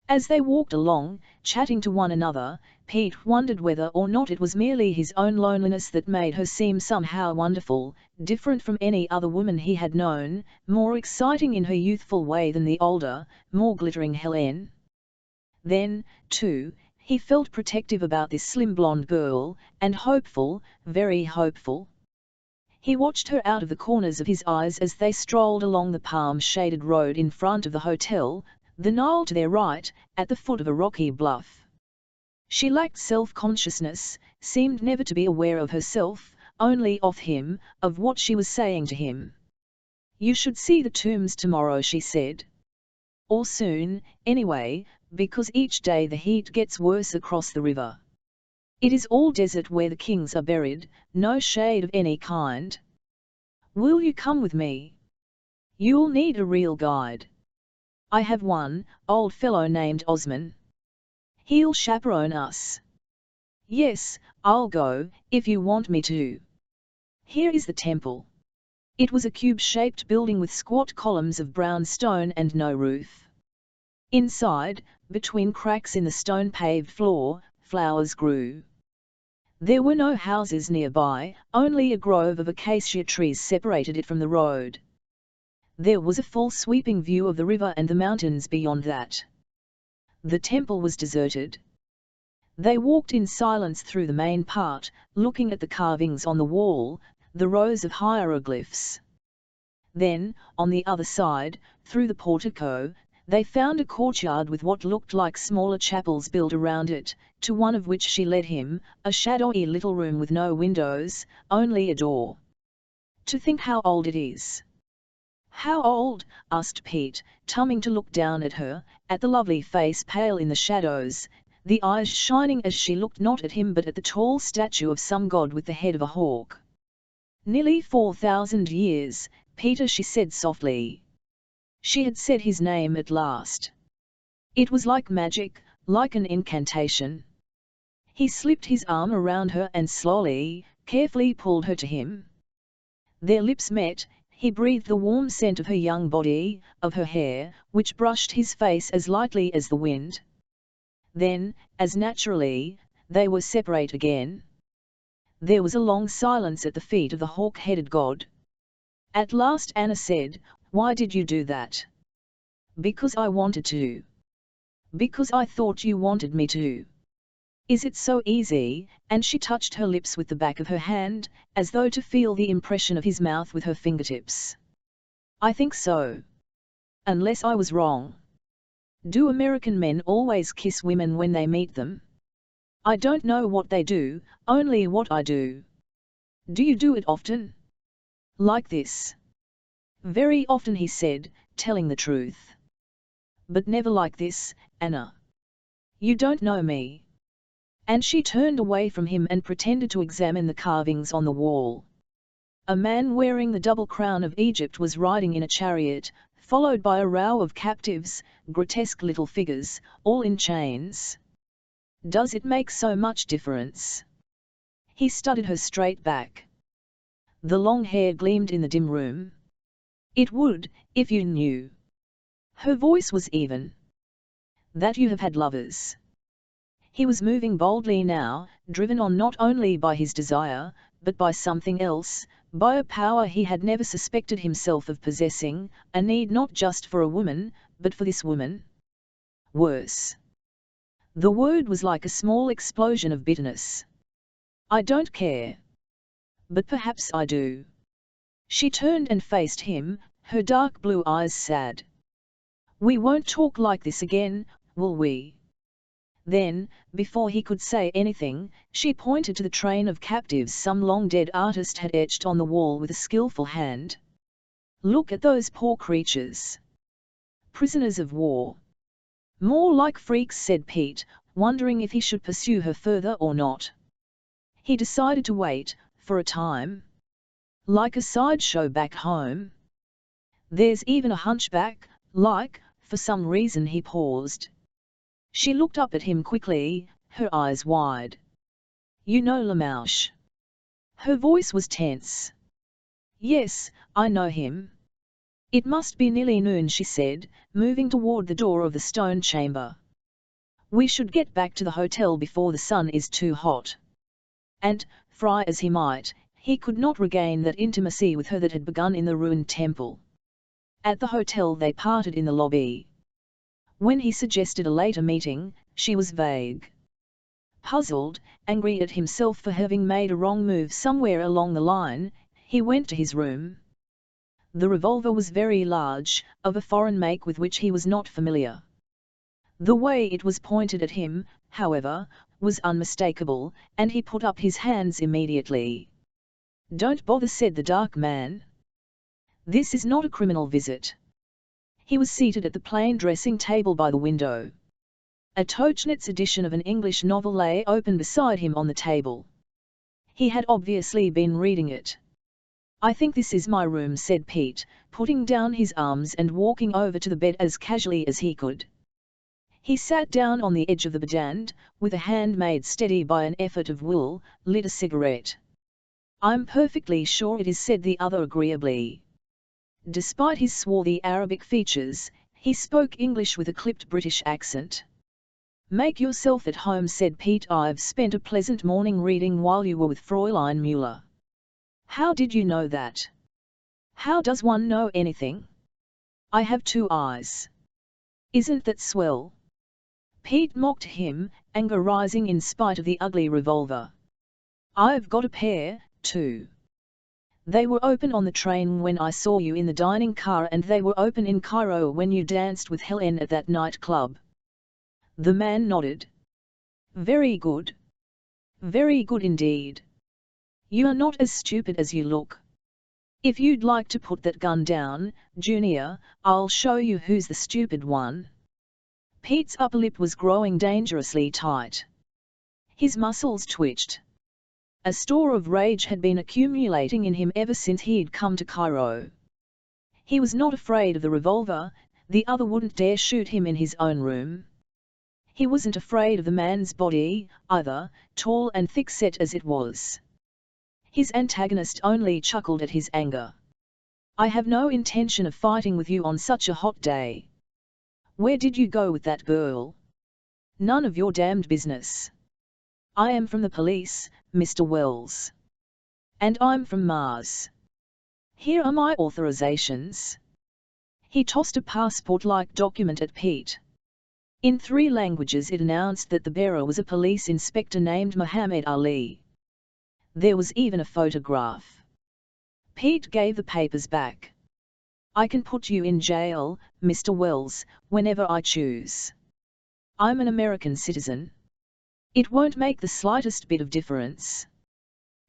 S1: As they walked along, chatting to one another, Pete wondered whether or not it was merely his own loneliness that made her seem somehow wonderful, different from any other woman he had known, more exciting in her youthful way than the older, more glittering Helene. Then, too, he felt protective about this slim blonde girl, and hopeful, very hopeful. He watched her out of the corners of his eyes as they strolled along the palm-shaded road in front of the hotel, the Nile to their right, at the foot of a rocky bluff. She lacked self-consciousness, seemed never to be aware of herself, only of him, of what she was saying to him. "You should see the tombs tomorrow," she said. "Or soon, anyway, because each day the heat gets worse across the river. It is all desert where the kings are buried, no shade of any kind. Will you come with me? You'll need a real guide. I have one, old fellow named Osman. He'll chaperone us." "Yes, I'll go, if you want me to. Here is the temple." It was a cube-shaped building with squat columns of brown stone and no roof. Inside, between cracks in the stone-paved floor, flowers grew. There were no houses nearby, only a grove of acacia trees separated it from the road. There was a full sweeping view of the river and the mountains beyond that. The temple was deserted. They walked in silence through the main part, looking at the carvings on the wall, the rows of hieroglyphs. Then, on the other side, through the portico, they found a courtyard with what looked like smaller chapels built around it, to one of which she led him, a shadowy little room with no windows, only a door. "To think how old it is." "How old?" asked Pete, turning to look down at her, at the lovely face pale in the shadows, the eyes shining as she looked not at him but at the tall statue of some god with the head of a hawk. "Nearly 4,000 years, Peter," she said softly. She had said his name at last. It was like magic, like an incantation. He slipped his arm around her and slowly, carefully pulled her to him. Their lips met. He breathed the warm scent of her young body, of her hair, which brushed his face as lightly as the wind. Then, as naturally, they were separate again. There was a long silence at the feet of the hawk-headed god. At last Anna said, "Why did you do that?" "Because I wanted to. Because I thought you wanted me to. Is it so easy?" And she touched her lips with the back of her hand, as though to feel the impression of his mouth with her fingertips. "I think so. Unless I was wrong. Do American men always kiss women when they meet them?" "I don't know what they do, only what I do." "Do you do it often?" "Like this?" "Very often," he said, telling the truth. "But never like this, Anna. You don't know me." And she turned away from him and pretended to examine the carvings on the wall. A man wearing the double crown of Egypt was riding in a chariot, followed by a row of captives, grotesque little figures, all in chains. "Does it make so much difference?" He studied her straight back. The long hair gleamed in the dim room. "It would, if you knew." Her voice was even. "That you have had lovers." He was moving boldly now, driven on not only by his desire, but by something else, by a power he had never suspected himself of possessing, a need not just for a woman, but for this woman. Worse. The word was like a small explosion of bitterness. "I don't care. But perhaps I do." She turned and faced him, her dark blue eyes sad. "We won't talk like this again, will we?" Then, before he could say anything, she pointed to the train of captives some long-dead artist had etched on the wall with a skillful hand. "Look at those poor creatures. Prisoners of war." "More like freaks," said Pete, wondering if he should pursue her further or not. He decided to wait, for a time. "Like a sideshow back home. There's even a hunchback, like," for some reason he paused. She looked up at him quickly, her eyes wide. "You know Lamouche?" Her voice was tense. "Yes, I know him." "It must be nearly noon," she said, moving toward the door of the stone chamber. "We should get back to the hotel before the sun is too hot." And, fry as he might, he could not regain that intimacy with her that had begun in the ruined temple. At the hotel they parted in the lobby. When he suggested a later meeting, she was vague. Puzzled, angry at himself for having made a wrong move somewhere along the line, he went to his room. The revolver was very large, of a foreign make with which he was not familiar. The way it was pointed at him, however, was unmistakable, and he put up his hands immediately. "Don't bother," said the dark man. "This is not a criminal visit." He was seated at the plain dressing table by the window. A Tochnitz edition of an English novel lay open beside him on the table. He had obviously been reading it. "I think this is my room," said Pete, putting down his arms and walking over to the bed as casually as he could. He sat down on the edge of the bed, with a hand made steady by an effort of will, lit a cigarette. "I'm perfectly sure it is," said the other agreeably. Despite his swarthy Arabic features, he spoke English with a clipped British accent. "Make yourself at home," said Pete. "I've spent a pleasant morning reading while you were with Fräulein Müller." "How did you know that?" "How does one know anything? I have 2 eyes. Isn't that swell?" Pete mocked him, anger rising in spite of the ugly revolver. "I've got a pair, too. They were open on the train when I saw you in the dining car, and they were open in Cairo when you danced with Helen at that nightclub." The man nodded. "Very good. Very good indeed. You are not as stupid as you look. If you'd like to put that gun down, Junior, I'll show you who's the stupid one." Pete's upper lip was growing dangerously tight. His muscles twitched. A store of rage had been accumulating in him ever since he'd come to Cairo. He was not afraid of the revolver, the other wouldn't dare shoot him in his own room. He wasn't afraid of the man's body, either, tall and thick-set as it was. His antagonist only chuckled at his anger. "I have no intention of fighting with you on such a hot day. Where did you go with that girl?" "None of your damned business. I am from the police, Mr. Wells. And I'm from Mars. Here are my authorizations." He tossed a passport-like document at Pete. In 3 languages it announced that the bearer was a police inspector named Muhammad Ali. There was even a photograph. Pete gave the papers back. "I can put you in jail, Mr. Wells, whenever I choose. I'm an American citizen. It won't make the slightest bit of difference.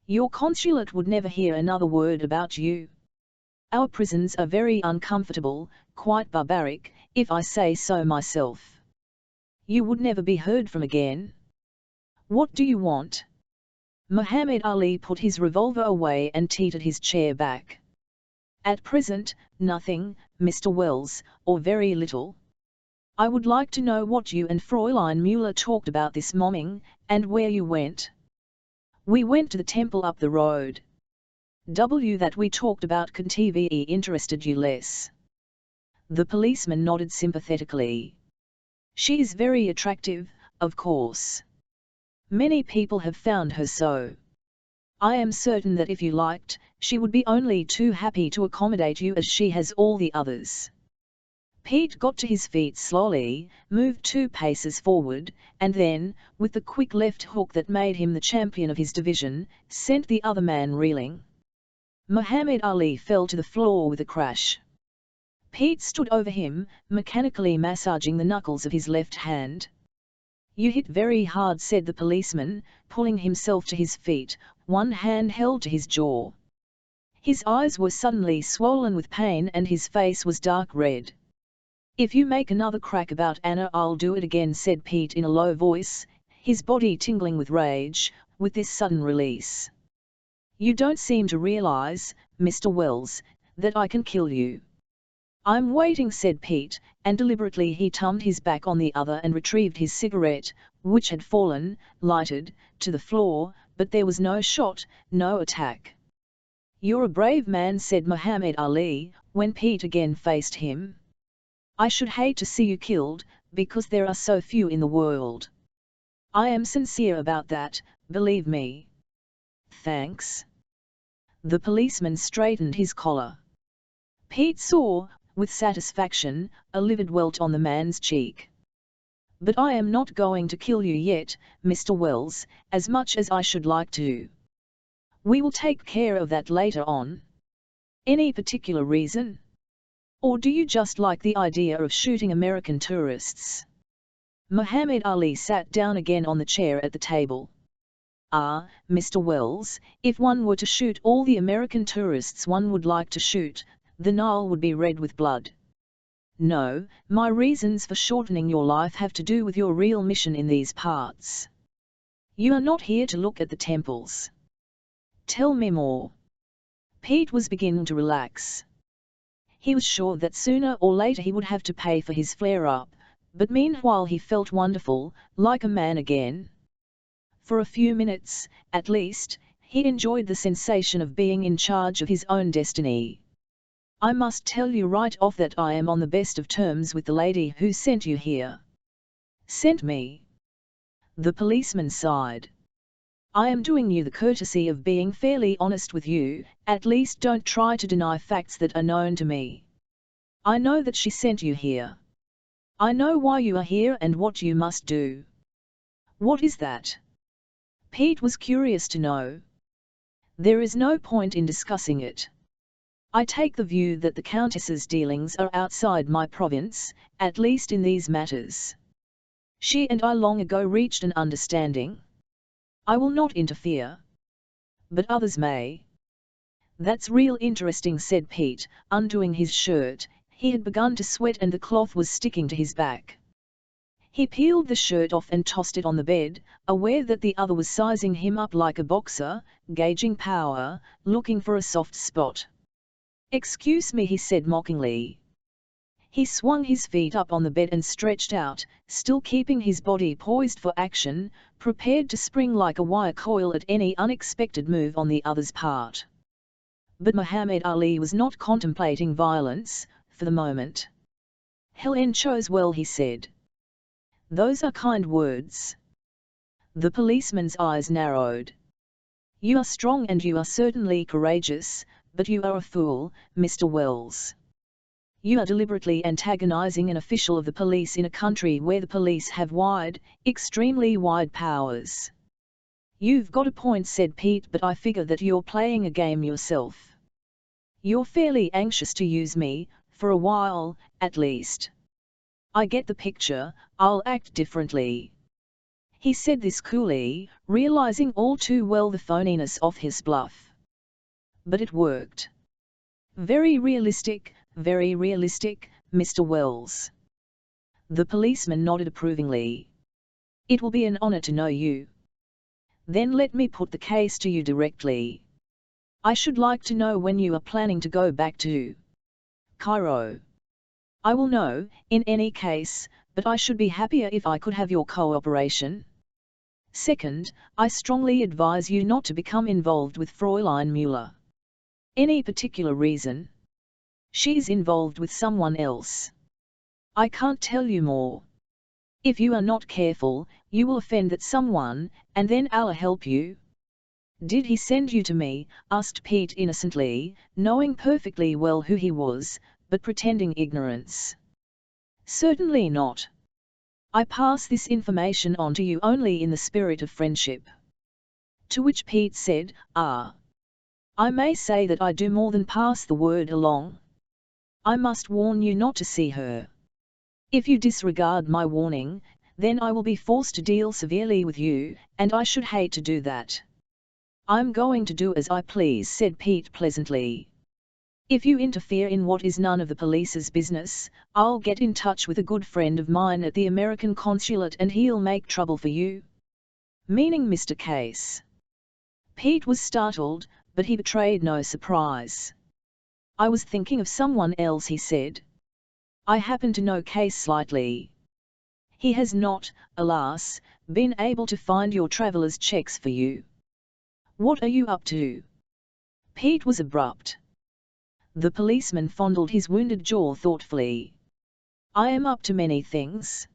S1: Your consulate would never hear another word about you. Our prisons are very uncomfortable, quite barbaric, if I say so myself. You would never be heard from again. What do you want?" Muhammad Ali put his revolver away and teetered his chair back. "At present, nothing, Mr. Wells, or very little. I would like to know what you and Fräulein Müller talked about this morning, and where you went." "We went to the temple up the road." That we talked about can TVE interested you less?" The policeman nodded sympathetically. "She is very attractive, of course. Many people have found her so. I am certain that if you liked, she would be only too happy to accommodate you as she has all the others." Pete got to his feet slowly, moved 2 paces forward, and then, with the quick left hook that made him the champion of his division, sent the other man reeling. Muhammad Ali fell to the floor with a crash. Pete stood over him, mechanically massaging the knuckles of his left hand. "You hit very hard," said the policeman, pulling himself to his feet, one hand held to his jaw. His eyes were suddenly swollen with pain and his face was dark red. "If you make another crack about Anna, I'll do it again," said Pete in a low voice, his body tingling with rage, with this sudden release. "You don't seem to realize, Mr. Wells, that I can kill you." "I'm waiting," said Pete, and deliberately he turned his back on the other and retrieved his cigarette, which had fallen, lighted, to the floor, but there was no shot, no attack. "You're a brave man," said Muhammad Ali, when Pete again faced him. "I should hate to see you killed, because there are so few in the world. I am sincere about that, believe me." "Thanks." The policeman straightened his collar. Pete saw, with satisfaction, a livid welt on the man's cheek. "But I am not going to kill you yet, Mr. Wells, as much as I should like to. We will take care of that later on. Any particular reason? Or do you just like the idea of shooting American tourists?" Muhammad Ali sat down again on the chair at the table. Ah, Mr. Wells, if one were to shoot all the American tourists one would like to shoot, the Nile would be red with blood. No, my reasons for shortening your life have to do with your real mission in these parts. You are not here to look at the temples. Tell me more. Pete was beginning to relax. He was sure that sooner or later he would have to pay for his flare-up, but meanwhile he felt wonderful, like a man again. For a few minutes, at least, he enjoyed the sensation of being in charge of his own destiny. I must tell you right off that I am on the best of terms with the lady who sent you here. Sent me? The policeman sighed. I am doing you the courtesy of being fairly honest with you, at least don't try to deny facts that are known to me. I know that she sent you here. I know why you are here and what you must do. What is that? Pete was curious to know. There is no point in discussing it. I take the view that the Countess's dealings are outside my province, at least in these matters. She and I long ago reached an understanding. I will not interfere. But others may. That's real interesting, said Pete, undoing his shirt. He had begun to sweat and the cloth was sticking to his back. He peeled the shirt off and tossed it on the bed, aware that the other was sizing him up like a boxer, gauging power, looking for a soft spot. Excuse me, he said mockingly. He swung his feet up on the bed and stretched out, still keeping his body poised for action, prepared to spring like a wire coil at any unexpected move on the other's part. But Muhammad Ali was not contemplating violence, for the moment. Helen chose well, he said. Those are kind words. The policeman's eyes narrowed. You are strong and you are certainly courageous, but you are a fool, Mr. Wells. You are deliberately antagonizing an official of the police in a country where the police have wide, extremely wide powers. You've got a point, said Pete, but I figure that you're playing a game yourself. You're fairly anxious to use me, for a while, at least. I get the picture, I'll act differently. He said this coolly, realizing all too well the phoniness of his bluff. But it worked. Very realistic, Mr. Wells. The policeman nodded approvingly. It will be an honor to know you. Then let me put the case to you directly. I should like to know when you are planning to go back to Cairo. I will know, in any case, but I should be happier if I could have your cooperation. Second, I strongly advise you not to become involved with Fräulein Müller. Any particular reason? She's involved with someone else. I can't tell you more. If you are not careful, you will offend that someone, and then Allah help you. Did he send you to me? Asked Pete innocently, knowing perfectly well who he was, but pretending ignorance. Certainly not. I pass this information on to you only in the spirit of friendship. To which Pete said, Ah. I may say that I do more than pass the word along. I must warn you not to see her. If you disregard my warning, then I will be forced to deal severely with you, and I should hate to do that. I'm going to do as I please, said Pete pleasantly. If you interfere in what is none of the police's business, I'll get in touch with a good friend of mine at the American consulate and he'll make trouble for you. Meaning Mr. Case. Pete was startled, but he betrayed no surprise. I was thinking of someone else, he said. I happen to know Case slightly. He has not, alas, been able to find your traveller's checks for you. What are you up to? Pete was abrupt. The policeman fondled his wounded jaw thoughtfully. I am up to many things.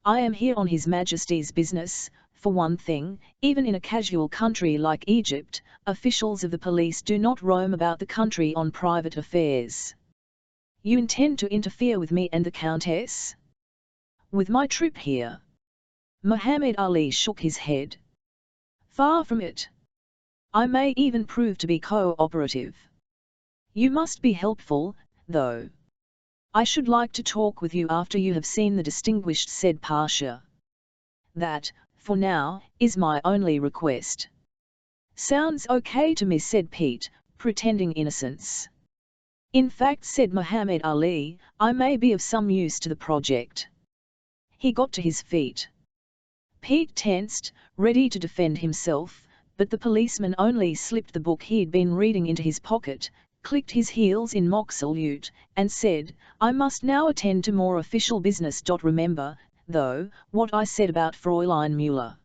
S1: I am here on His Majesty's business. For one thing, even in a casual country like Egypt, officials of the police do not roam about the country on private affairs. You intend to interfere with me and the Countess? With my trip here? Muhammad Ali shook his head. Far from it. I may even prove to be cooperative. You must be helpful, though. I should like to talk with you after you have seen the distinguished, said Pasha. That, for now, is my only request. Sounds okay to me, said Pete, pretending innocence. In fact, said Muhammad Ali, I may be of some use to the project. He got to his feet. Pete tensed, ready to defend himself, but the policeman only slipped the book he'd been reading into his pocket, clicked his heels in mock salute, and said, I must now attend to more official business. Remember, though, what I said about Fräulein Müller.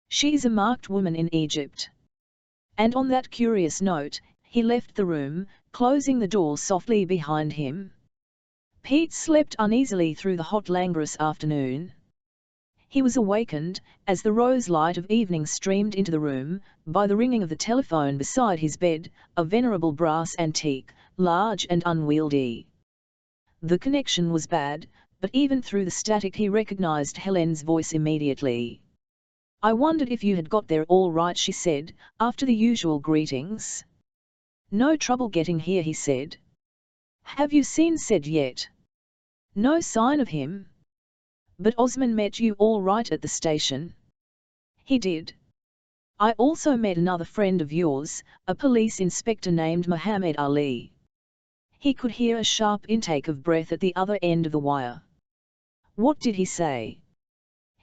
S1: She's a marked woman in Egypt. And on that curious note, he left the room, closing the door softly behind him. Pete slept uneasily through the hot languorous afternoon. He was awakened, as the rose light of evening streamed into the room, by the ringing of the telephone beside his bed, a venerable brass antique, large and unwieldy. The connection was bad, but even through the static he recognized Helen's voice immediately. I wondered if you had got there all right, she said, after the usual greetings. No trouble getting here, he said. Have you seen Sid yet? No sign of him. But Osman met you all right at the station? He did. I also met another friend of yours, a police inspector named Muhammad Ali. He could hear a sharp intake of breath at the other end of the wire. What did he say?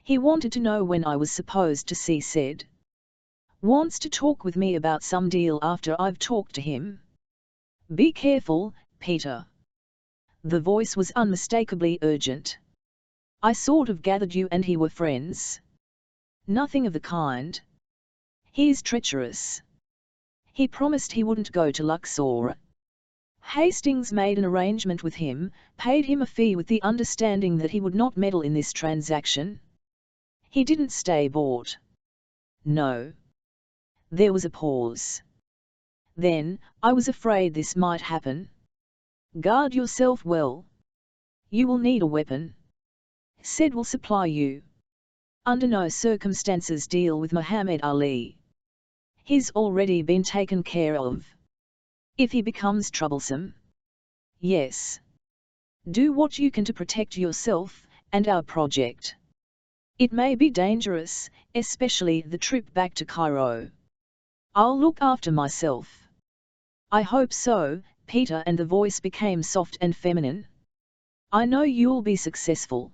S1: He wanted to know when I was supposed to see Sid. Wants to talk with me about some deal after I've talked to him. Be careful, Peter. The voice was unmistakably urgent. I sort of gathered you and he were friends. Nothing of the kind. He's treacherous. He promised he wouldn't go to Luxor. Hastings made an arrangement with him, paid him a fee with the understanding that he would not meddle in this transaction. He didn't stay bought. No. There was a pause. Then, I was afraid this might happen. Guard yourself well. You will need a weapon. Sid will supply you. Under no circumstances deal with Muhammad Ali. He's already been taken care of. If he becomes troublesome. Yes. Do what you can to protect yourself, and our project. It may be dangerous, especially the trip back to Cairo. I'll look after myself. I hope so, Peter, and the voice became soft and feminine. I know you'll be successful.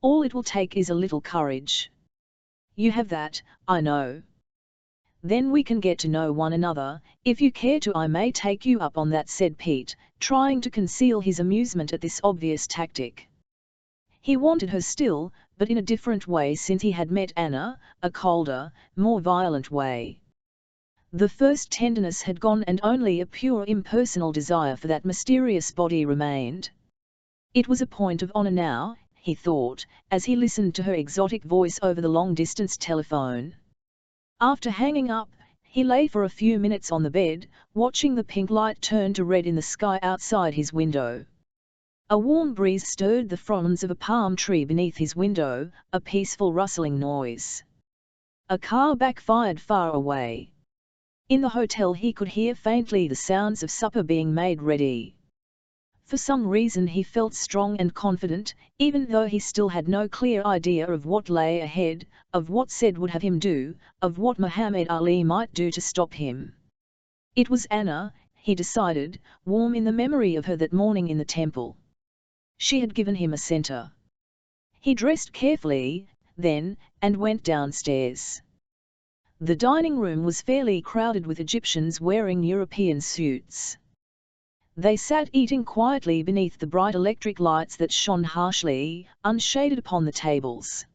S1: All it will take is a little courage. You have that, I know. Then we can get to know one another. If you care to, I may take you up on that, said Pete, trying to conceal his amusement at this obvious tactic. He wanted her still, but in a different way since he had met Anna, a colder, more violent way. The first tenderness had gone and only a pure impersonal desire for that mysterious body remained. It was a point of honor now, he thought, as he listened to her exotic voice over the long-distance telephone. After hanging up, he lay for a few minutes on the bed, watching the pink light turn to red in the sky outside his window. A warm breeze stirred the fronds of a palm tree beneath his window, a peaceful rustling noise. A car backfired far away. In the hotel he could hear faintly the sounds of supper being made ready. For some reason he felt strong and confident, even though he still had no clear idea of what lay ahead, of what Sid would have him do, of what Muhammad Ali might do to stop him. It was Anna, he decided, warm in the memory of her that morning in the temple. She had given him a center. He dressed carefully, then, and went downstairs. The dining room was fairly crowded with Egyptians wearing European suits. They sat eating quietly beneath the bright electric lights that shone harshly, unshaded upon the tables.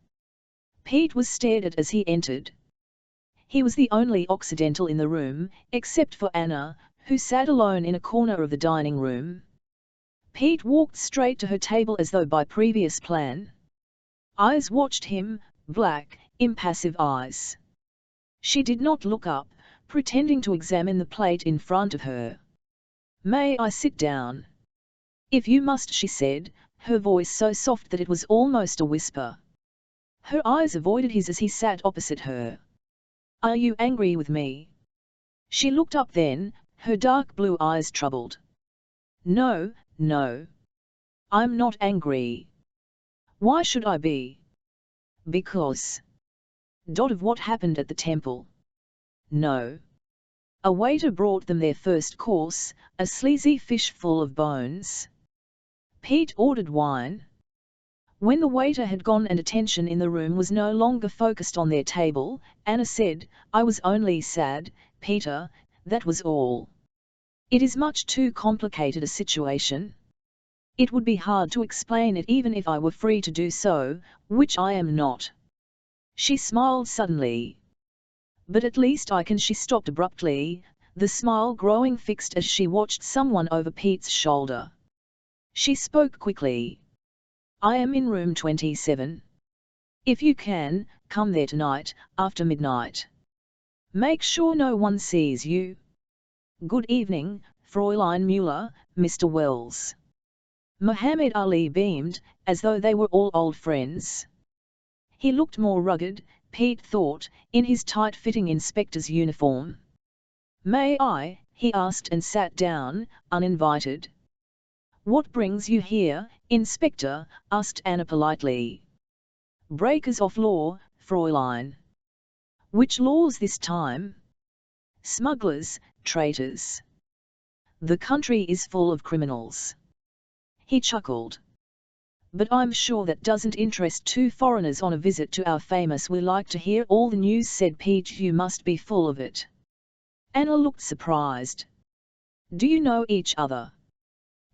S1: Pete was stared at as he entered. He was the only Occidental in the room, except for Anna, who sat alone in a corner of the dining room. Pete walked straight to her table as though by previous plan. Eyes watched him, black, impassive eyes. She did not look up, pretending to examine the plate in front of her. May I sit down? If you must, she said, her voice so soft that it was almost a whisper. Her eyes avoided his as he sat opposite her. Are you angry with me? She looked up then, her dark blue eyes troubled. No, no. I'm not angry. Why should I be? Because. Of what happened at the temple? No. A waiter brought them their first course, a sleazy fish full of bones. Pete ordered wine. When the waiter had gone and attention in the room was no longer focused on their table, Anna said, I was only sad, Peter, that was all. It is much too complicated a situation. It would be hard to explain it even if I were free to do so, which I am not. She smiled suddenly. But at least I can. She stopped abruptly, the smile growing fixed as she watched someone over Pete's shoulder. She spoke quickly. I am in room 27. If you can, come there tonight, after midnight. Make sure no one sees you. Good evening, Fräulein Müller, Mr. Wells. Muhammad Ali beamed, as though they were all old friends. He looked more rugged, Pete thought, in his tight-fitting inspector's uniform. May I? He asked and sat down, uninvited. What brings you here, Inspector? Asked Anna politely. Breakers of law, Fräulein. Which laws this time? Smugglers, traitors. The country is full of criminals. He chuckled. But I'm sure that doesn't interest two foreigners on a visit to our famous. We like to hear all the news, said Pete. You must be full of it. Anna looked surprised. Do you know each other?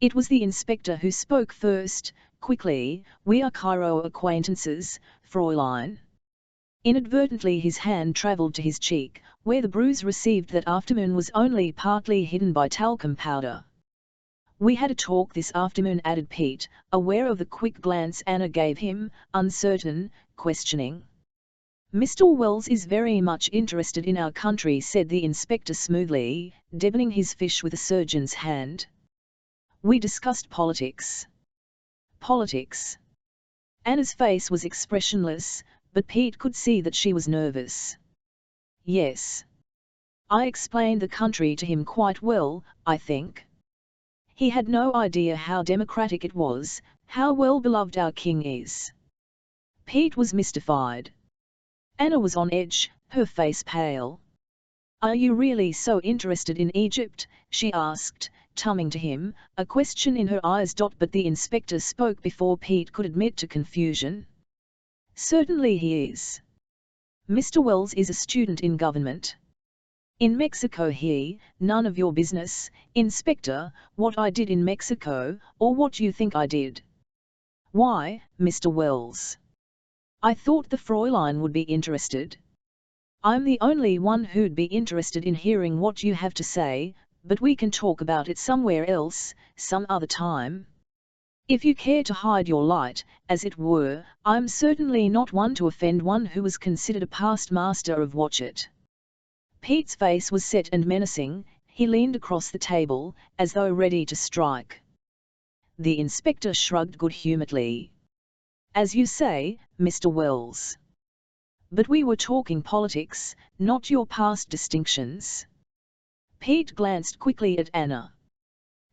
S1: It was the inspector who spoke first, quickly. We are Cairo acquaintances, Fräulein. Inadvertently his hand travelled to his cheek, where the bruise received that afternoon was only partly hidden by talcum powder. We had a talk this afternoon, added Pete, aware of the quick glance Anna gave him, uncertain, questioning. Mr. Wells is very much interested in our country, said the inspector smoothly, deboning his fish with a surgeon's hand. We discussed politics. Politics. Anna's face was expressionless, but Pete could see that she was nervous. Yes. I explained the country to him quite well, I think. He had no idea how democratic it was, how well beloved our king is. Pete was mystified. Anna was on edge, her face pale. Are you really so interested in Egypt? She asked, turning to him, a question in her eyes. But the inspector spoke before Pete could admit to confusion. Certainly he is. Mr. Wells is a student in government. In Mexico none of your business, Inspector, what I did in Mexico, or what you think I did. Why, Mr. Wells? I thought the Fräulein would be interested. I'm the only one who'd be interested in hearing what you have to say, but we can talk about it somewhere else, some other time. If you care to hide your light, as it were, I'm certainly not one to offend one who was considered a past master of watch it. Pete's face was set and menacing, he leaned across the table, as though ready to strike. The inspector shrugged good-humouredly. As you say, Mr. Wells. But we were talking politics, not your past distinctions. Pete glanced quickly at Anna.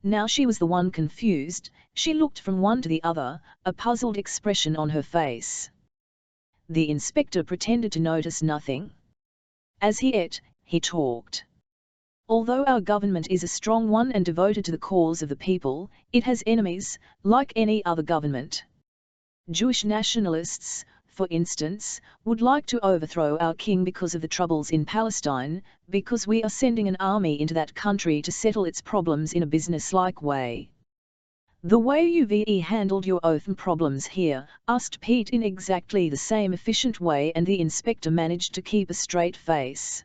S1: Now she was the one confused, she looked from one to the other, a puzzled expression on her face. The inspector pretended to notice nothing. As he ate, he talked. Although our government is a strong one and devoted to the cause of the people, it has enemies, like any other government. Jewish nationalists, for instance, would like to overthrow our king because of the troubles in Palestine, because we are sending an army into that country to settle its problems in a business-like way. The way you've handled your oath and problems here, asked Pete in exactly the same efficient way, and the inspector managed to keep a straight face.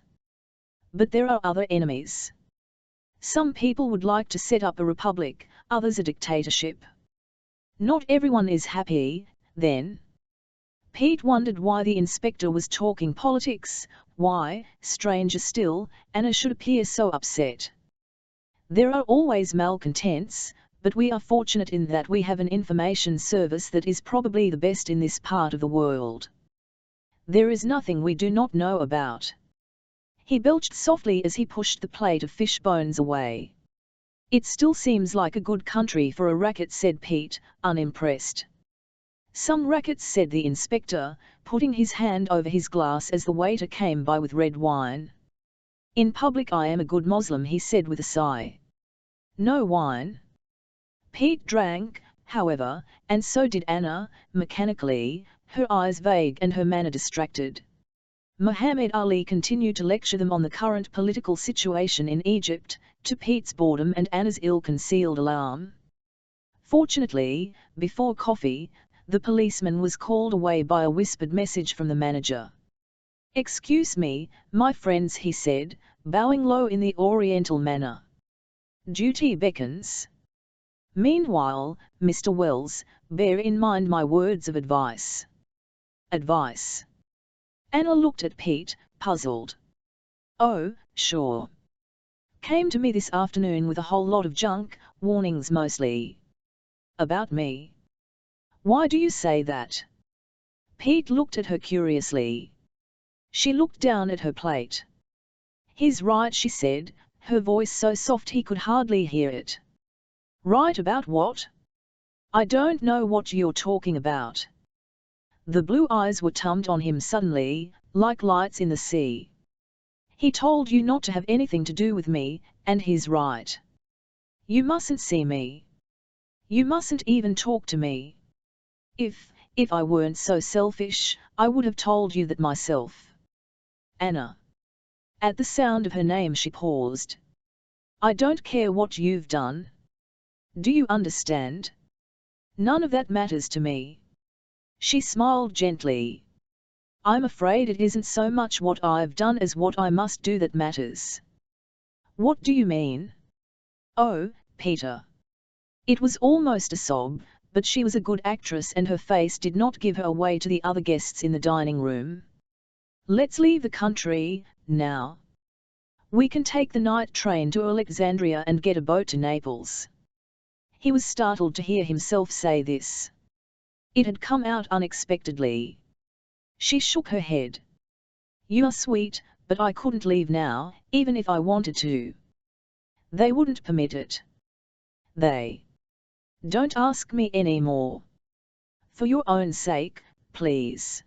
S1: But there are other enemies. Some people would like to set up a republic, others a dictatorship. Not everyone is happy, then. Pete wondered why the inspector was talking politics, why, stranger still, Anna should appear so upset. There are always malcontents, but we are fortunate in that we have an information service that is probably the best in this part of the world. There is nothing we do not know about. He belched softly as he pushed the plate of fish bones away. It still seems like a good country for a racket, said Pete, unimpressed. Some rackets, said the inspector, putting his hand over his glass as the waiter came by with red wine. In public I am a good Moslem, he said with a sigh. No wine? Pete drank, however, and so did Anna, mechanically, her eyes vague and her manner distracted. Muhammad Ali continued to lecture them on the current political situation in Egypt, to Pete's boredom and Anna's ill-concealed alarm. Fortunately, before coffee, the policeman was called away by a whispered message from the manager. Excuse me, my friends, he said, bowing low in the Oriental manner. Duty beckons. Meanwhile, Mr. Wells, bear in mind my words of advice. Advice? Anna looked at Pete, puzzled. Oh, sure. Came to me this afternoon with a whole lot of junk, warnings mostly. About me? Why do you say that? Pete looked at her curiously. She looked down at her plate. He's right, she said, her voice so soft he could hardly hear it. Right about what? I don't know what you're talking about. The blue eyes were turned on him suddenly, like lights in the sea. He told you not to have anything to do with me, and he's right. You mustn't see me. You mustn't even talk to me. If I weren't so selfish, I would have told you that myself. Anna. At the sound of her name she paused. I don't care what you've done. Do you understand? None of that matters to me. She smiled gently. I'm afraid it isn't so much what I've done as what I must do that matters. What do you mean? Oh, Peter. It was almost a sob, but she was a good actress and her face did not give her away to the other guests in the dining room. Let's leave the country, now. We can take the night train to Alexandria and get a boat to Naples. He was startled to hear himself say this. It had come out unexpectedly. She shook her head. You are sweet, but I couldn't leave now, even if I wanted to. They wouldn't permit it. They. Don't ask me any more. For your own sake, please.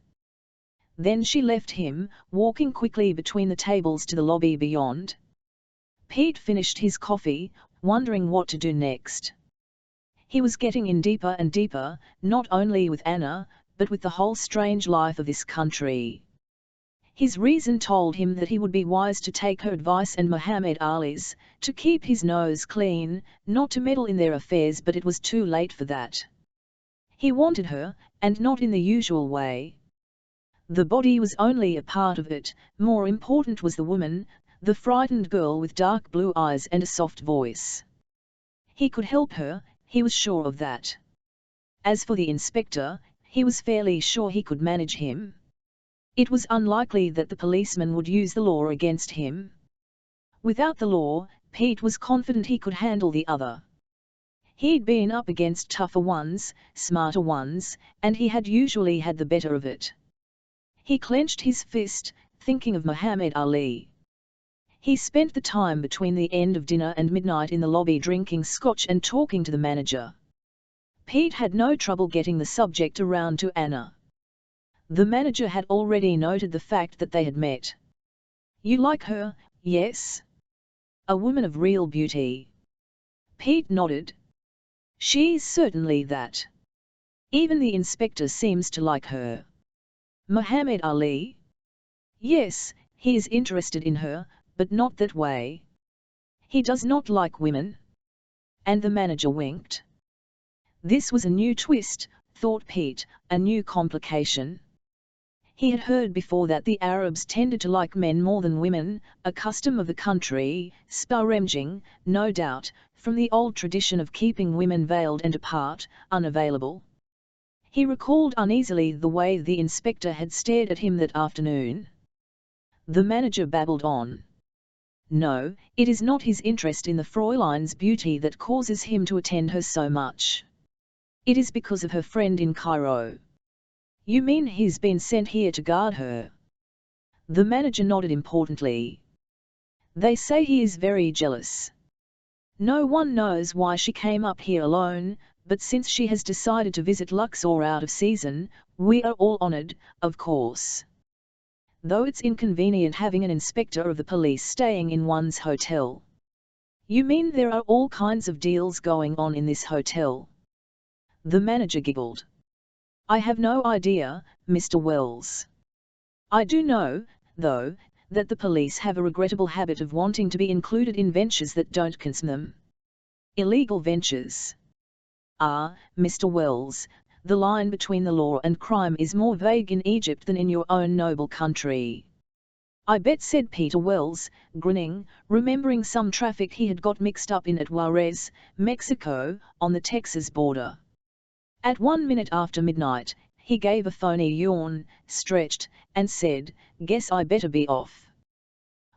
S1: Then she left him, walking quickly between the tables to the lobby beyond. Pete finished his coffee, wondering what to do next. He was getting in deeper and deeper, not only with Anna, but with the whole strange life of this country. His reason told him that he would be wise to take her advice and Muhammad Ali's, to keep his nose clean, not to meddle in their affairs, but it was too late for that. He wanted her, and not in the usual way. The body was only a part of it, more important was the woman, the frightened girl with dark blue eyes and a soft voice. He could help her, he was sure of that. As for the inspector, he was fairly sure he could manage him. It was unlikely that the policeman would use the law against him. Without the law, Pete was confident he could handle the other. He'd been up against tougher ones, smarter ones, and he had usually had the better of it. He clenched his fist, thinking of Muhammad Ali. He spent the time between the end of dinner and midnight in the lobby drinking scotch and talking to the manager. Pete had no trouble getting the subject around to Anna. The manager had already noted the fact that they had met. You like her, yes? A woman of real beauty. Pete nodded. She's certainly that. Even the inspector seems to like her. Muhammad Ali? Yes, he is interested in her, but not that way. He does not like women. And the manager winked. This was a new twist, thought Pete, a new complication. He had heard before that the Arabs tended to like men more than women, a custom of the country, sparemging, no doubt, from the old tradition of keeping women veiled and apart, unavailable. He recalled uneasily the way the inspector had stared at him that afternoon. The manager babbled on. No, it is not his interest in the Fräulein's beauty that causes him to attend her so much. It is because of her friend in Cairo. You mean he's been sent here to guard her? The manager nodded importantly. They say he is very jealous. No one knows why she came up here alone, but since she has decided to visit Luxor out of season, we are all honored, of course. Though it's inconvenient having an inspector of the police staying in one's hotel. You mean there are all kinds of deals going on in this hotel? The manager giggled. I have no idea, Mr. Wells. I do know, though, that the police have a regrettable habit of wanting to be included in ventures that don't concern them. Illegal ventures. Ah, Mr. Wells, the line between the law and crime is more vague in Egypt than in your own noble country. I bet, said Peter Wells, grinning, remembering some traffic he had got mixed up in at Juarez, Mexico, on the Texas border. At 1 minute after midnight, he gave a phony yawn, stretched, and said, guess I better be off.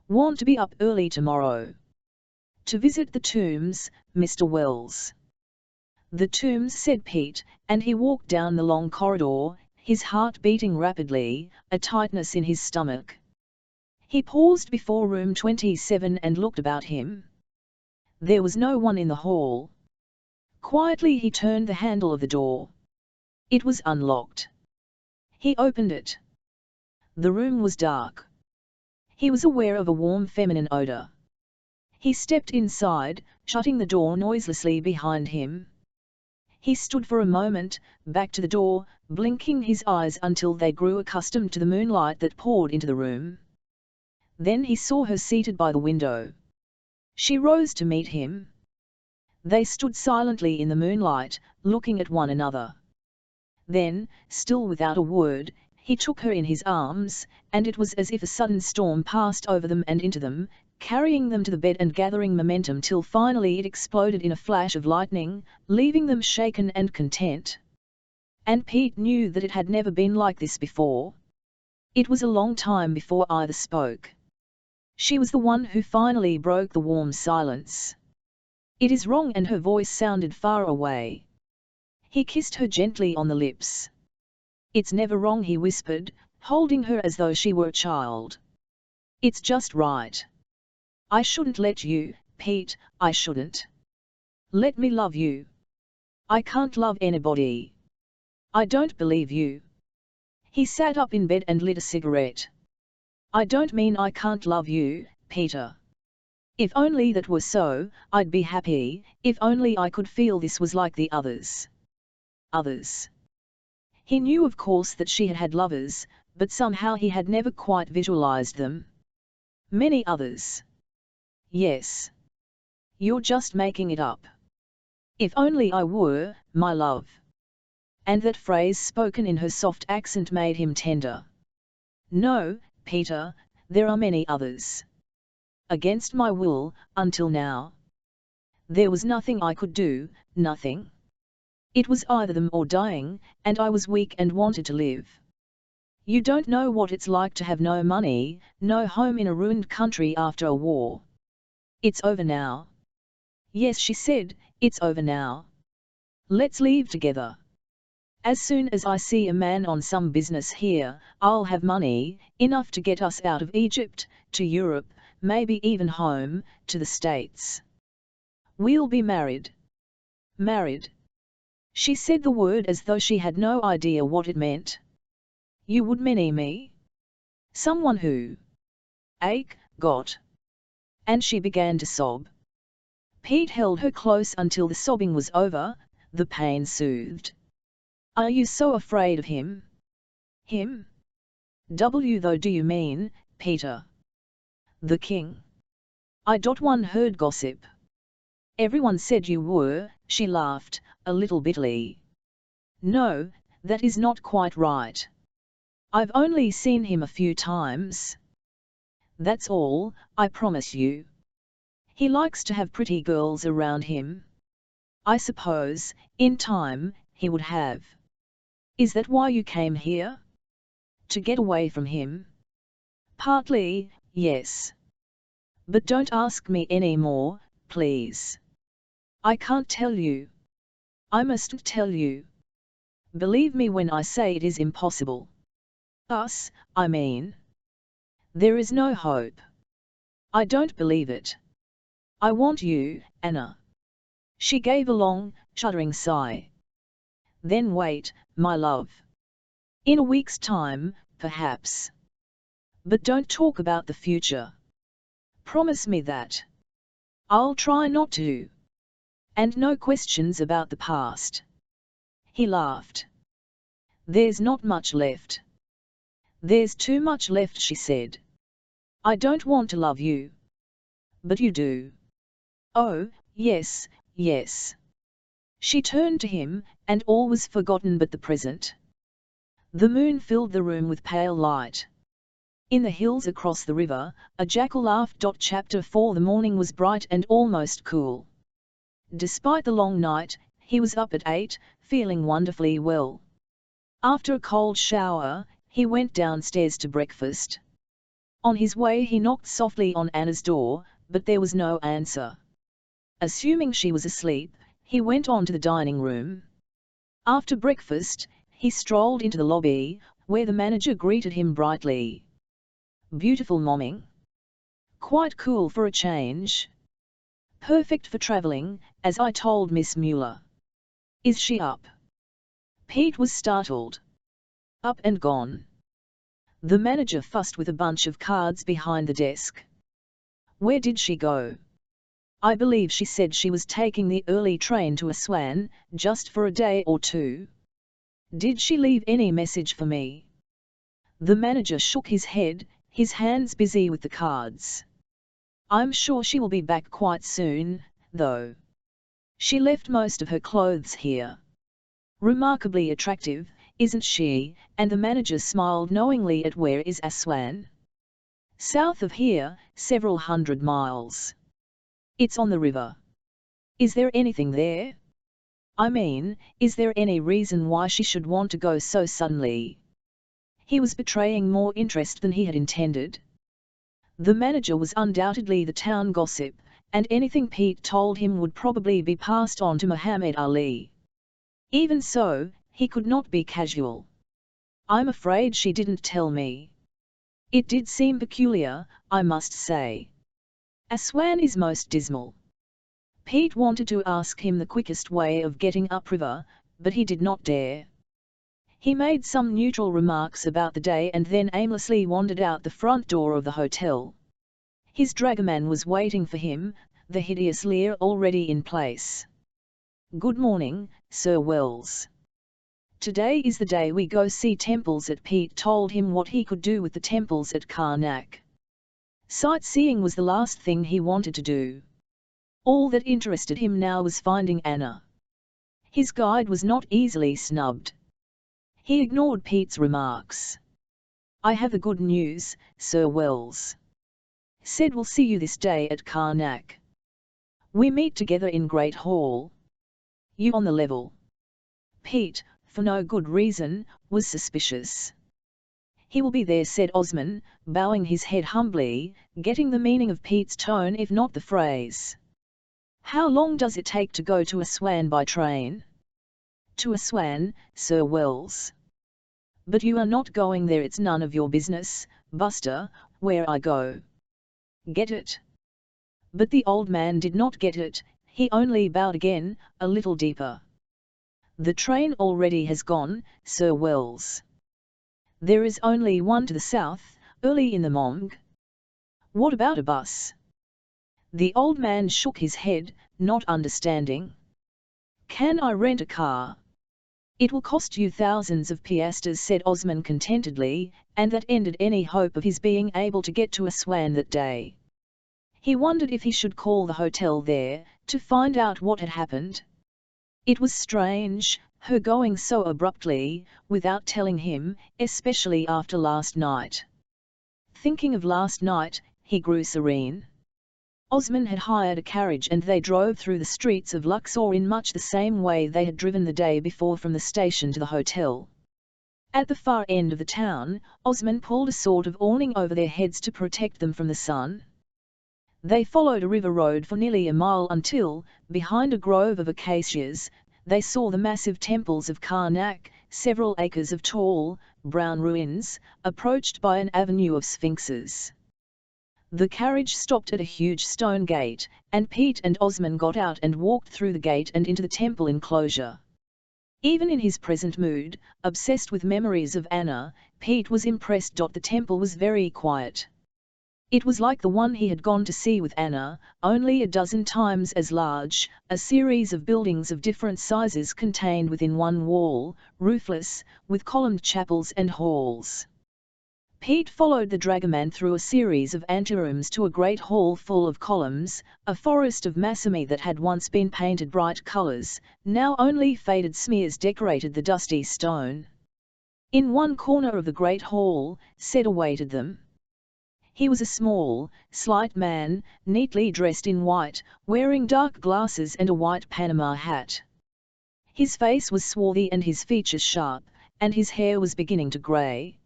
S1: Want to be up early tomorrow? To visit the tombs, Mr. Wells. The tombs, said Pete, and he walked down the long corridor, his heart beating rapidly, a tightness in his stomach. He paused before room 27 and looked about him. There was no one in the hall. Quietly he turned the handle of the door. It was unlocked. He opened it. The room was dark. He was aware of a warm feminine odor. He stepped inside, shutting the door noiselessly behind him. He stood for a moment, back to the door, blinking his eyes until they grew accustomed to the moonlight that poured into the room. Then he saw her seated by the window. She rose to meet him. They stood silently in the moonlight, looking at one another. Then, still without a word, he took her in his arms, and it was as if a sudden storm passed over them and into them, carrying them to the bed and gathering momentum till finally it exploded in a flash of lightning, leaving them shaken and content. And Pete knew that it had never been like this before. It was a long time before either spoke. She was the one who finally broke the warm silence. It is wrong, and her voice sounded far away. He kissed her gently on the lips. It's never wrong, he whispered, holding her as though she were a child. It's just right. I shouldn't let you, Pete, I shouldn't. Let me love you. I can't love anybody. I don't believe you. He sat up in bed and lit a cigarette. I don't mean I can't love you, Peter. If only that were so, I'd be happy, if only I could feel this was like the others. Others. He knew of course that she had had lovers, but somehow he had never quite visualized them. Many others. Yes. You're just making it up. If only I were, my love. And that phrase spoken in her soft accent made him tender. No, Peter, there are many others. Against my will, until now. There was nothing I could do, nothing. It was either them or dying, and I was weak and wanted to live. You don't know what it's like to have no money, no home in a ruined country after a war. It's over now. Yes, she said, it's over now. Let's leave together. As soon as I see a man on some business here, I'll have money, enough to get us out of Egypt, to Europe, maybe even home, to the States. We'll be married. Married. She said the word as though she had no idea what it meant. You would marry me? Someone who? Got. And she began to sob. Pete held her close until the sobbing was over, the pain soothed. Are you so afraid of him? Him? Though do you mean, Peter? The king. One heard gossip. Everyone said you were, she laughed, a little bitterly. No, that is not quite right. I've only seen him a few times. That's all, I promise you. He likes to have pretty girls around him. I suppose, in time, he would have. Is that why you came here? To get away from him? Partly, yes. But don't ask me any more, please. I can't tell you. I mustn't tell you. Believe me when I say it is impossible. Us, I mean. There is no hope. I don't believe it. I want you, Anna. She gave a long, shuddering sigh. Then wait, my love. In a week's time, perhaps. But don't talk about the future. Promise me that. I'll try not to. And no questions about the past. He laughed. There's not much left. There's too much left, she said. I don't want to love you. But you do. Oh, yes, yes. She turned to him, and all was forgotten but the present. The moon filled the room with pale light. In the hills across the river, a jackal laughed. Chapter 4. The morning was bright and almost cool. Despite the long night, he was up at 8, feeling wonderfully well. After a cold shower, he went downstairs to breakfast. On his way he knocked softly on Anna's door, but there was no answer. Assuming she was asleep, he went on to the dining room. After breakfast, he strolled into the lobby, where the manager greeted him brightly. Beautiful morning. Quite cool for a change. Perfect for traveling, as I told Miss Mueller. Is she up? Pete was startled. Up and gone. The manager fussed with a bunch of cards behind the desk. Where did she go? I believe she said she was taking the early train to Aswan, just for a day or two. Did she leave any message for me? The manager shook his head, his hands busy with the cards. I'm sure she will be back quite soon, though. She left most of her clothes here. Remarkably attractive, isn't she? And the manager smiled knowingly at where is Aswan. South of here, several hundred miles. It's on the river. Is there anything there? I mean, is there any reason why she should want to go so suddenly? He was betraying more interest than he had intended. The manager was undoubtedly the town gossip, and anything Pete told him would probably be passed on to Muhammad Ali. Even so, he could not be casual. I'm afraid she didn't tell me. It did seem peculiar, I must say. Aswan is most dismal. Pete wanted to ask him the quickest way of getting upriver, but he did not dare. He made some neutral remarks about the day and then aimlessly wandered out the front door of the hotel. His dragoman was waiting for him, the hideous leer already in place. Good morning, Sir Wells. Today is the day we go see temples at. Pete told him what he could do with the temples at Karnak. Sightseeing was the last thing he wanted to do. All that interested him now was finding Anna. His guide was not easily snubbed. He ignored Pete's remarks. I have the good news, Sir Wells. Said we'll see you this day at Karnak. We meet together in Great Hall. You on the level. Pete, for no good reason, was suspicious. He will be there, said Osman, bowing his head humbly, getting the meaning of Pete's tone if not the phrase. How long does it take to go to Aswan by train? To Aswan, Sir Wells. But you are not going there. It's none of your business, Buster, where I go. Get it? But the old man did not get it, he only bowed again, a little deeper. The train already has gone, Sir Wells. There is only one to the south, early in the morning. What about a bus? The old man shook his head, not understanding. Can I rent a car? It will cost you thousands of piastres, said Osman contentedly, and that ended any hope of his being able to get to Aswan that day. He wondered if he should call the hotel there, to find out what had happened. It was strange, her going so abruptly, without telling him, especially after last night. Thinking of last night, he grew serene. Osman had hired a carriage and they drove through the streets of Luxor in much the same way they had driven the day before from the station to the hotel. At the far end of the town, Osman pulled a sort of awning over their heads to protect them from the sun. They followed a river road for nearly a mile until, behind a grove of acacias, they saw the massive temples of Karnak, several acres of tall, brown ruins, approached by an avenue of sphinxes. The carriage stopped at a huge stone gate, and Pete and Osman got out and walked through the gate and into the temple enclosure. Even in his present mood, obsessed with memories of Anna, Pete was impressed. The temple was very quiet. It was like the one he had gone to see with Anna, only a dozen times as large, a series of buildings of different sizes contained within one wall, roofless, with columned chapels and halls. Pete followed the dragoman through a series of anterooms to a great hall full of columns, a forest of masonry that had once been painted bright colors, now only faded smears decorated the dusty stone. In one corner of the great hall, Sed awaited them. He was a small, slight man, neatly dressed in white, wearing dark glasses and a white Panama hat. His face was swarthy and his features sharp, and his hair was beginning to grey.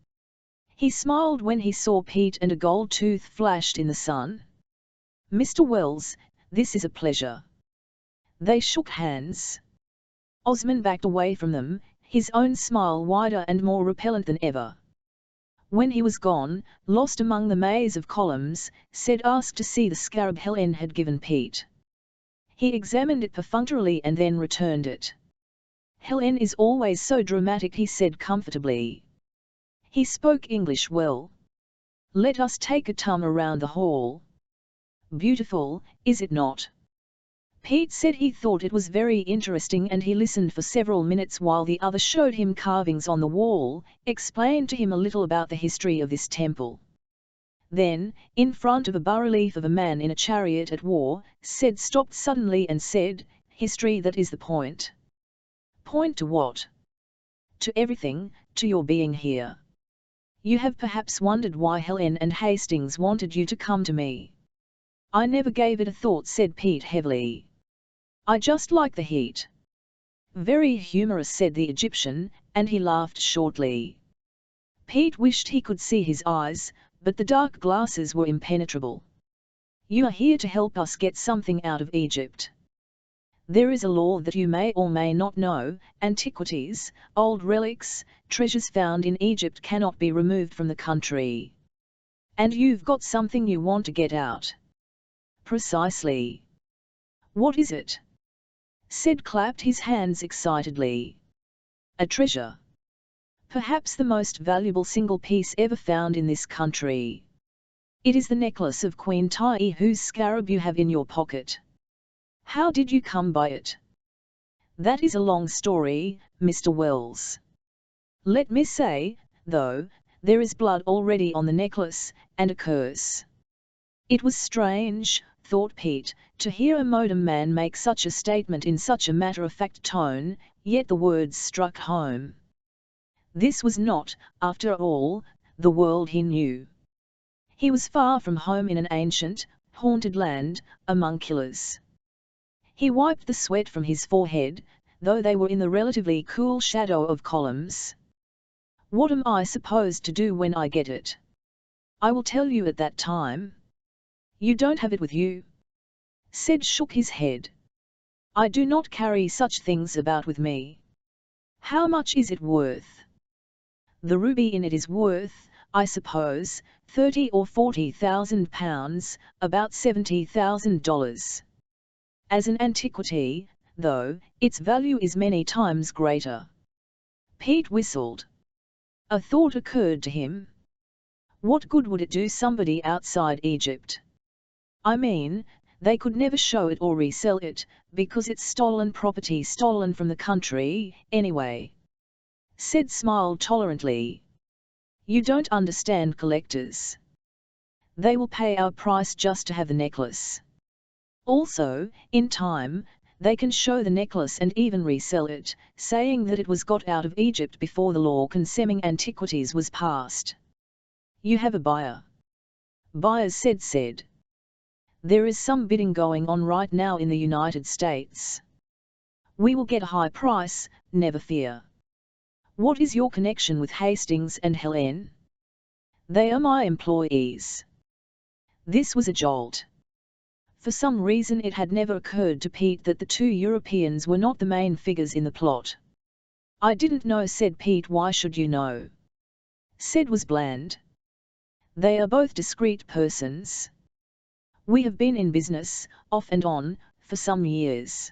S1: He smiled when he saw Pete and a gold tooth flashed in the sun. "Mr. Wells, this is a pleasure." They shook hands. Osman backed away from them, his own smile wider and more repellent than ever. When he was gone, lost among the maze of columns, Sed asked to see the scarab Helen had given Pete. He examined it perfunctorily and then returned it. "Helen is always so dramatic," he said comfortably. He spoke English well. "Let us take a tum around the hall." "Beautiful, is it not?" Pete said he thought it was very interesting, and he listened for several minutes while the other showed him carvings on the wall, explained to him a little about the history of this temple. Then, in front of a bas-relief of a man in a chariot at war, Sed stopped suddenly and said, "History, that is the point." "Point to what?" "To everything, to your being here. You have perhaps wondered why Helen and Hastings wanted you to come to me." "I never gave it a thought," said Pete heavily. "I just like the heat." "Very humorous," said the Egyptian, and he laughed shortly. Pete wished he could see his eyes, but the dark glasses were impenetrable. "You are here to help us get something out of Egypt. There is a law that you may or may not know: antiquities, old relics, treasures found in Egypt cannot be removed from the country. And you've got something you want to get out." "Precisely." "What is it?" Sed clapped his hands excitedly. "A treasure. Perhaps the most valuable single piece ever found in this country. It is the necklace of Queen Tai, whose scarab you have in your pocket." "How did you come by it?" "That is a long story, Mr. Wells. Let me say, though, there is blood already on the necklace, and a curse." It was strange, thought Pete, to hear a modem man make such a statement in such a matter-of-fact tone, yet the words struck home. This was not, after all, the world he knew. He was far from home in an ancient, haunted land, among killers. He wiped the sweat from his forehead, though they were in the relatively cool shadow of columns. "What am I supposed to do when I get it?" "I will tell you at that time." "You don't have it with you?" Sed shook his head. "I do not carry such things about with me." "How much is it worth?" "The ruby in it is worth, I suppose, 30 or 40,000 pounds, about $70,000. As an antiquity, though, its value is many times greater." Pete whistled. A thought occurred to him. What good would it do somebody outside Egypt? "I mean, they could never show it or resell it, because it's stolen property, stolen from the country, anyway." Sed smiled tolerantly. "You don't understand collectors. They will pay our price just to have the necklace. Also, in time, they can show the necklace and even resell it, saying that it was got out of Egypt before the law concerning antiquities was passed." "You have a buyer?" "Buyers," said. "There is some bidding going on right now in the United States. We will get a high price, never fear." "What is your connection with Hastings and Helen?" "They are my employees." This was a jolt. For some reason it had never occurred to Pete that the two Europeans were not the main figures in the plot. "I didn't know," said Pete. "Why should you know?" Sed was bland. They are both discreet persons. We have been in business, off and on, for some years.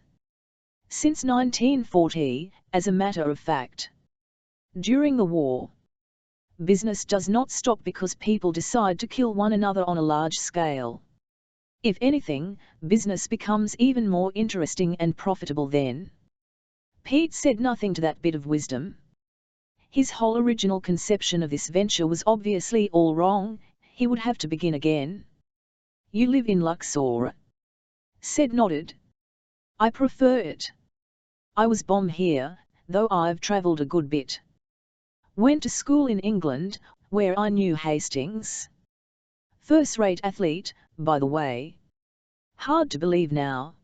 S1: Since 1940, as a matter of fact. During the war, business does not stop because people decide to kill one another on a large scale. If anything, business becomes even more interesting and profitable then. Pete said nothing to that bit of wisdom. His whole original conception of this venture was obviously all wrong. He would have to begin again. You live in Luxor? Said nodded. I prefer it. I was born here, though I've travelled a good bit. Went to school in England, where I knew Hastings. First-rate athlete, by the way. Hard to believe now.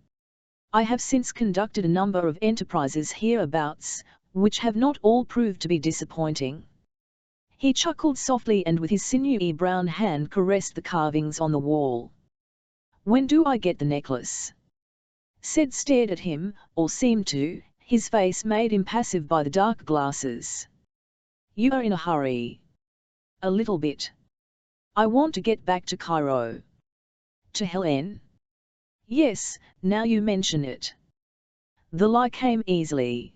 S1: I have since conducted a number of enterprises hereabouts, which have not all proved to be disappointing. He chuckled softly and with his sinewy brown hand caressed the carvings on the wall. When do I get the necklace? Said stared at him, or seemed to, his face made impassive by the dark glasses. You are in a hurry. A little bit. I want to get back to Cairo. To Helen? Yes, now you mention it. The lie came easily.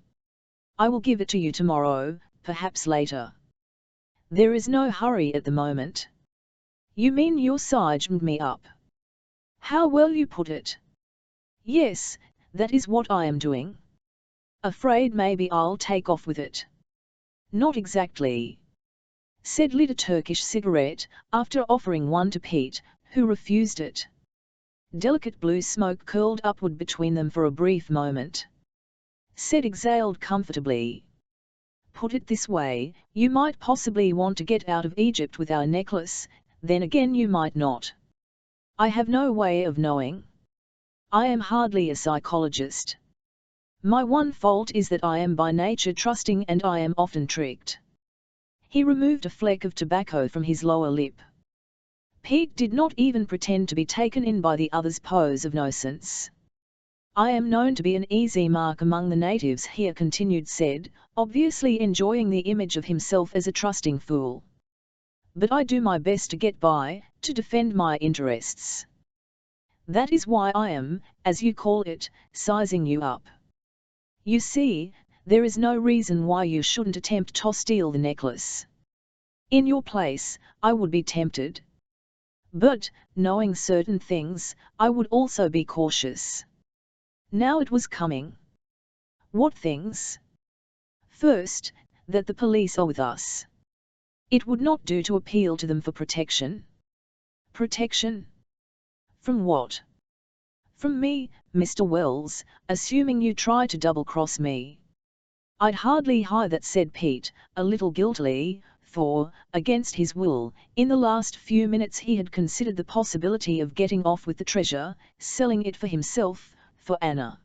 S1: I will give it to you tomorrow, perhaps later. There is no hurry at the moment. You mean you're sizing me up? How well you put it. Yes, that is what I am doing. Afraid maybe I'll take off with it. Not exactly. Said lit a Turkish cigarette, after offering one to Pete, who refused it. Delicate blue smoke curled upward between them for a brief moment. Said exhaled comfortably. Put it this way, you might possibly want to get out of Egypt with our necklace, then again you might not. I have no way of knowing. I am hardly a psychologist. My one fault is that I am by nature trusting and I am often tricked. He removed a fleck of tobacco from his lower lip. Pete did not even pretend to be taken in by the other's pose of innocence. I am known to be an easy mark among the natives here, continued Said, obviously enjoying the image of himself as a trusting fool. But I do my best to get by, to defend my interests. That is why I am, as you call it, sizing you up. You see, there is no reason why you shouldn't attempt to steal the necklace. In your place, I would be tempted. But, knowing certain things, I would also be cautious. Now it was coming. What things? First, that the police are with us. It would not do to appeal to them for protection. Protection? From what? From me, Mr. Wells, assuming you try to double-cross me. I'd hardly hide that, said Pete, a little guiltily, for, against his will, in the last few minutes he had considered the possibility of getting off with the treasure, selling it for himself, for Anna.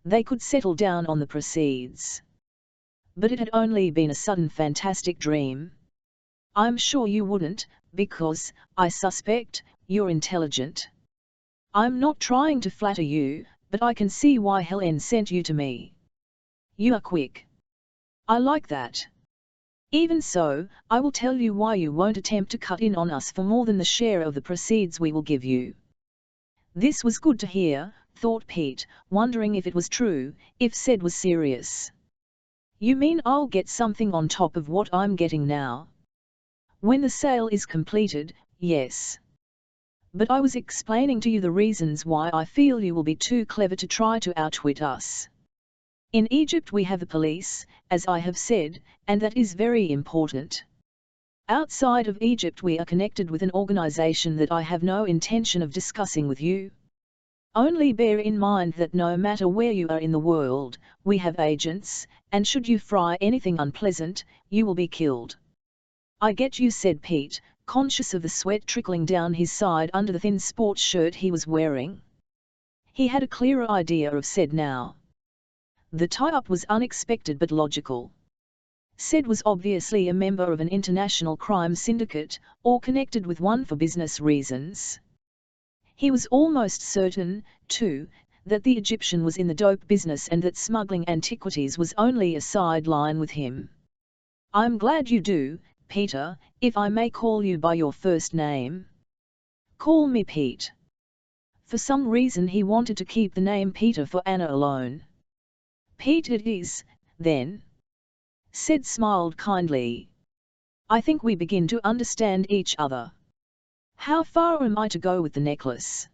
S1: They could settle down on the proceeds. But it had only been a sudden fantastic dream. I'm sure you wouldn't, because, I suspect, you're intelligent. I'm not trying to flatter you, but I can see why Helen sent you to me. You are quick. I like that. Even so, I will tell you why you won't attempt to cut in on us for more than the share of the proceeds we will give you. This was good to hear, thought Pete, wondering if it was true, if Said was serious. You mean I'll get something on top of what I'm getting now? When the sale is completed, yes. But I was explaining to you the reasons why I feel you will be too clever to try to outwit us. In Egypt we have the police, as I have said, and that is very important. Outside of Egypt we are connected with an organization that I have no intention of discussing with you. Only bear in mind that no matter where you are in the world, we have agents, and should you fry anything unpleasant, you will be killed. I get you, said Pete, conscious of the sweat trickling down his side under the thin sports shirt he was wearing. He had a clearer idea of Said now. The tie-up was unexpected but logical. Said was obviously a member of an international crime syndicate, or connected with one for business reasons. He was almost certain, too, that the Egyptian was in the dope business and that smuggling antiquities was only a sideline with him. I'm glad you do, Peter, if I may call you by your first name. Call me Pete. For some reason he wanted to keep the name Peter for Anna alone. Pete it is, then. Sid smiled kindly. I think we begin to understand each other. How far am I to go with the necklace?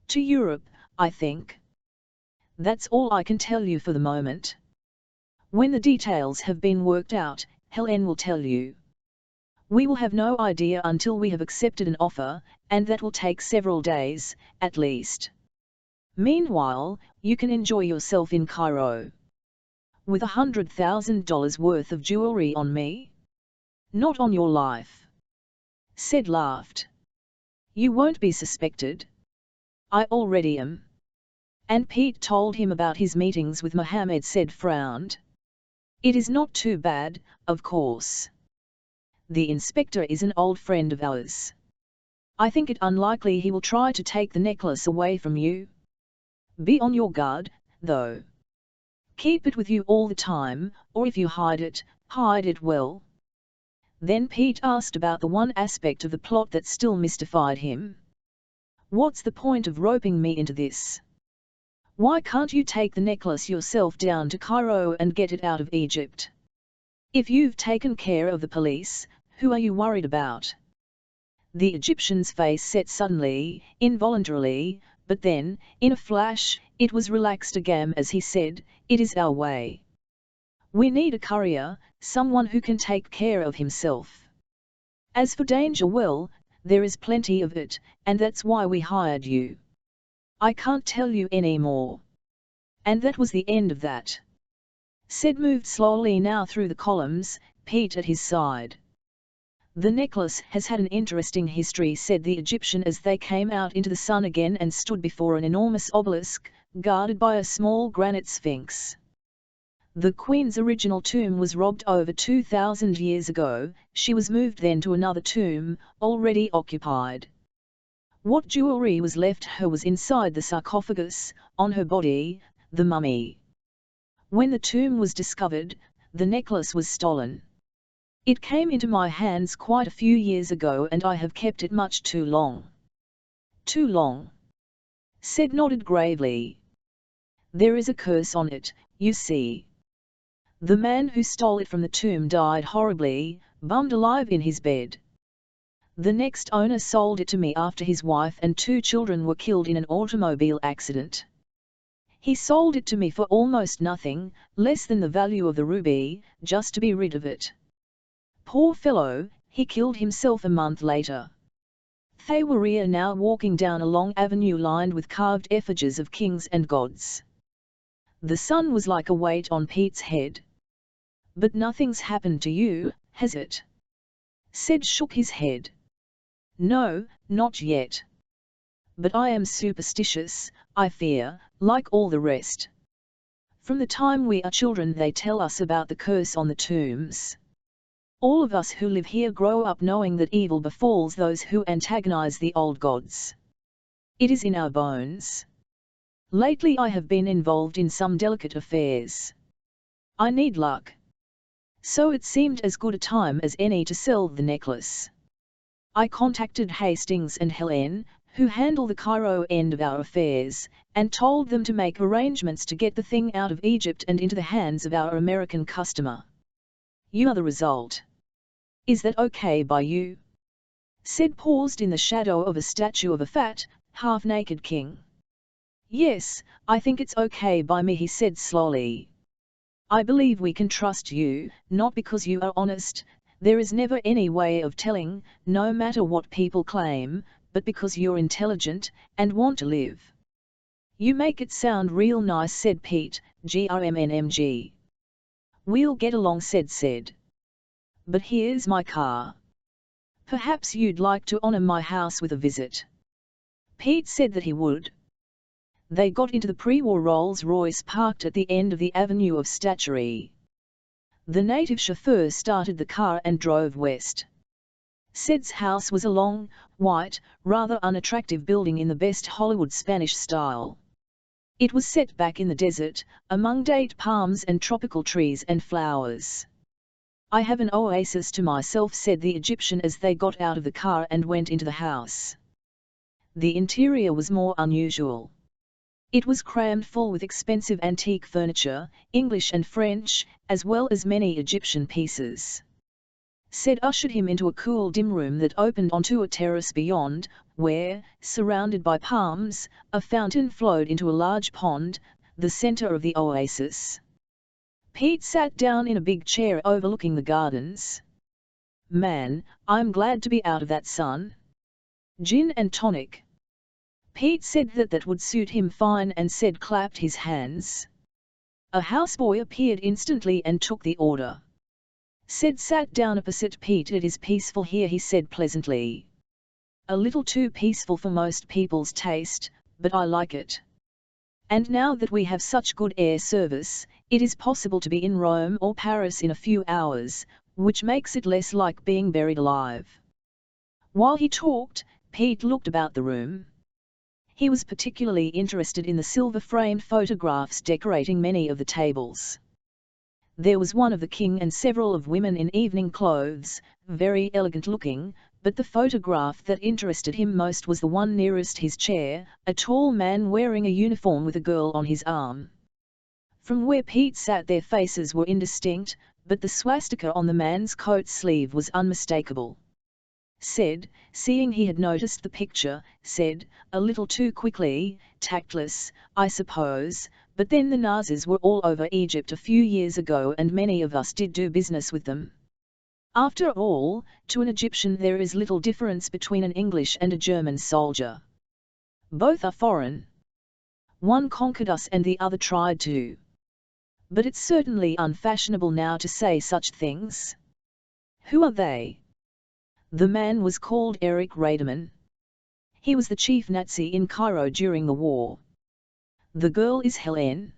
S1: To Europe, I think. That's all I can tell you for the moment. When the details have been worked out, Helen will tell you. We will have no idea until we have accepted an offer, and that will take several days, at least. Meanwhile, you can enjoy yourself in Cairo. With $100,000 worth of jewelry on me? Not on your life. Sid laughed. You won't be suspected. I already am. And Pete told him about his meetings with Mohammed. Sid frowned. It is not too bad, of course. The inspector is an old friend of ours. I think it unlikely he will try to take the necklace away from you. Be on your guard, though. Keep it with you all the time, or if you hide it well. Then Pete asked about the one aspect of the plot that still mystified him. What's the point of roping me into this? Why can't you take the necklace yourself down to Cairo and get it out of Egypt? If you've taken care of the police, who are you worried about? The Egyptian's face set suddenly, involuntarily, but then, in a flash, it was relaxed again as he said, it is our way. We need a courier, someone who can take care of himself. As for danger, well, there is plenty of it, and that's why we hired you. I can't tell you any more. And that was the end of that. Sid moved slowly now through the columns, Pete at his side. The necklace has had an interesting history, said the Egyptian as they came out into the sun again and stood before an enormous obelisk, guarded by a small granite sphinx. The Queen's original tomb was robbed over 2,000 years ago. She was moved then to another tomb, already occupied. What jewelry was left her was inside the sarcophagus, on her body, the mummy. When the tomb was discovered, the necklace was stolen. It came into my hands quite a few years ago and I have kept it much too long. Too long? Sid nodded gravely. There is a curse on it, you see. The man who stole it from the tomb died horribly, bummed alive in his bed. The next owner sold it to me after his wife and 2 children were killed in an automobile accident. He sold it to me for almost nothing, less than the value of the ruby, just to be rid of it. Poor fellow, he killed himself a month later. They were now walking down a long avenue lined with carved effigies of kings and gods. The sun was like a weight on Pete's head. But nothing's happened to you, has it? Sid shook his head. No, not yet. But I am superstitious, I fear, like all the rest. From the time we are children they tell us about the curse on the tombs. All of us who live here grow up knowing that evil befalls those who antagonize the old gods. It is in our bones. Lately I have been involved in some delicate affairs. I need luck. So it seemed as good a time as any to sell the necklace. I contacted Hastings and Helen, who handle the Cairo end of our affairs, and told them to make arrangements to get the thing out of Egypt and into the hands of our American customer. You are the result. Is that okay by you? Sid paused in the shadow of a statue of a fat, half-naked king. Yes, I think it's okay by me, he said slowly. I believe we can trust you, not because you are honest, there is never any way of telling, no matter what people claim, but because you're intelligent, and want to live. You make it sound real nice, said Pete, grmmng. We'll get along, said Sid. But here's my car. Perhaps you'd like to honor my house with a visit. Pete said that he would. They got into the pre-war Rolls-Royce parked at the end of the avenue of statuary. The native chauffeur started the car and drove west. Sid's house was a long, white, rather unattractive building in the best Hollywood Spanish style. It was set back in the desert, among date palms and tropical trees and flowers. I have an oasis to myself, said the Egyptian as they got out of the car and went into the house. The interior was more unusual. It was crammed full with expensive antique furniture, English and French, as well as many Egyptian pieces. Said ushered him into a cool dim room that opened onto a terrace beyond, where, surrounded by palms, a fountain flowed into a large pond, the center of the oasis. Pete sat down in a big chair overlooking the gardens. Man, I'm glad to be out of that sun. Gin and tonic. Pete said that would suit him fine and said clapped his hands. A houseboy appeared instantly and took the order. Said sat down opposite Pete. It is peaceful here, he said pleasantly. A little too peaceful for most people's taste, but I like it. And now that we have such good air service, it is possible to be in Rome or Paris in a few hours, which makes it less like being buried alive. While he talked, Pete looked about the room. He was particularly interested in the silver-framed photographs decorating many of the tables. There was one of the king and several of women in evening clothes, very elegant-looking, but the photograph that interested him most was the one nearest his chair, a tall man wearing a uniform with a girl on his arm. From where Pete sat their faces were indistinct, but the swastika on the man's coat sleeve was unmistakable. Said, seeing he had noticed the picture, said, a little too quickly, tactless, I suppose, but then the Nazis were all over Egypt a few years ago and many of us did do business with them. After all, to an Egyptian there is little difference between an English and a German soldier. Both are foreign. One conquered us and the other tried to. But it's certainly unfashionable now to say such things. Who are they? The man was called Erich Rademan. He was the chief Nazi in Cairo during the war. The girl is Helen.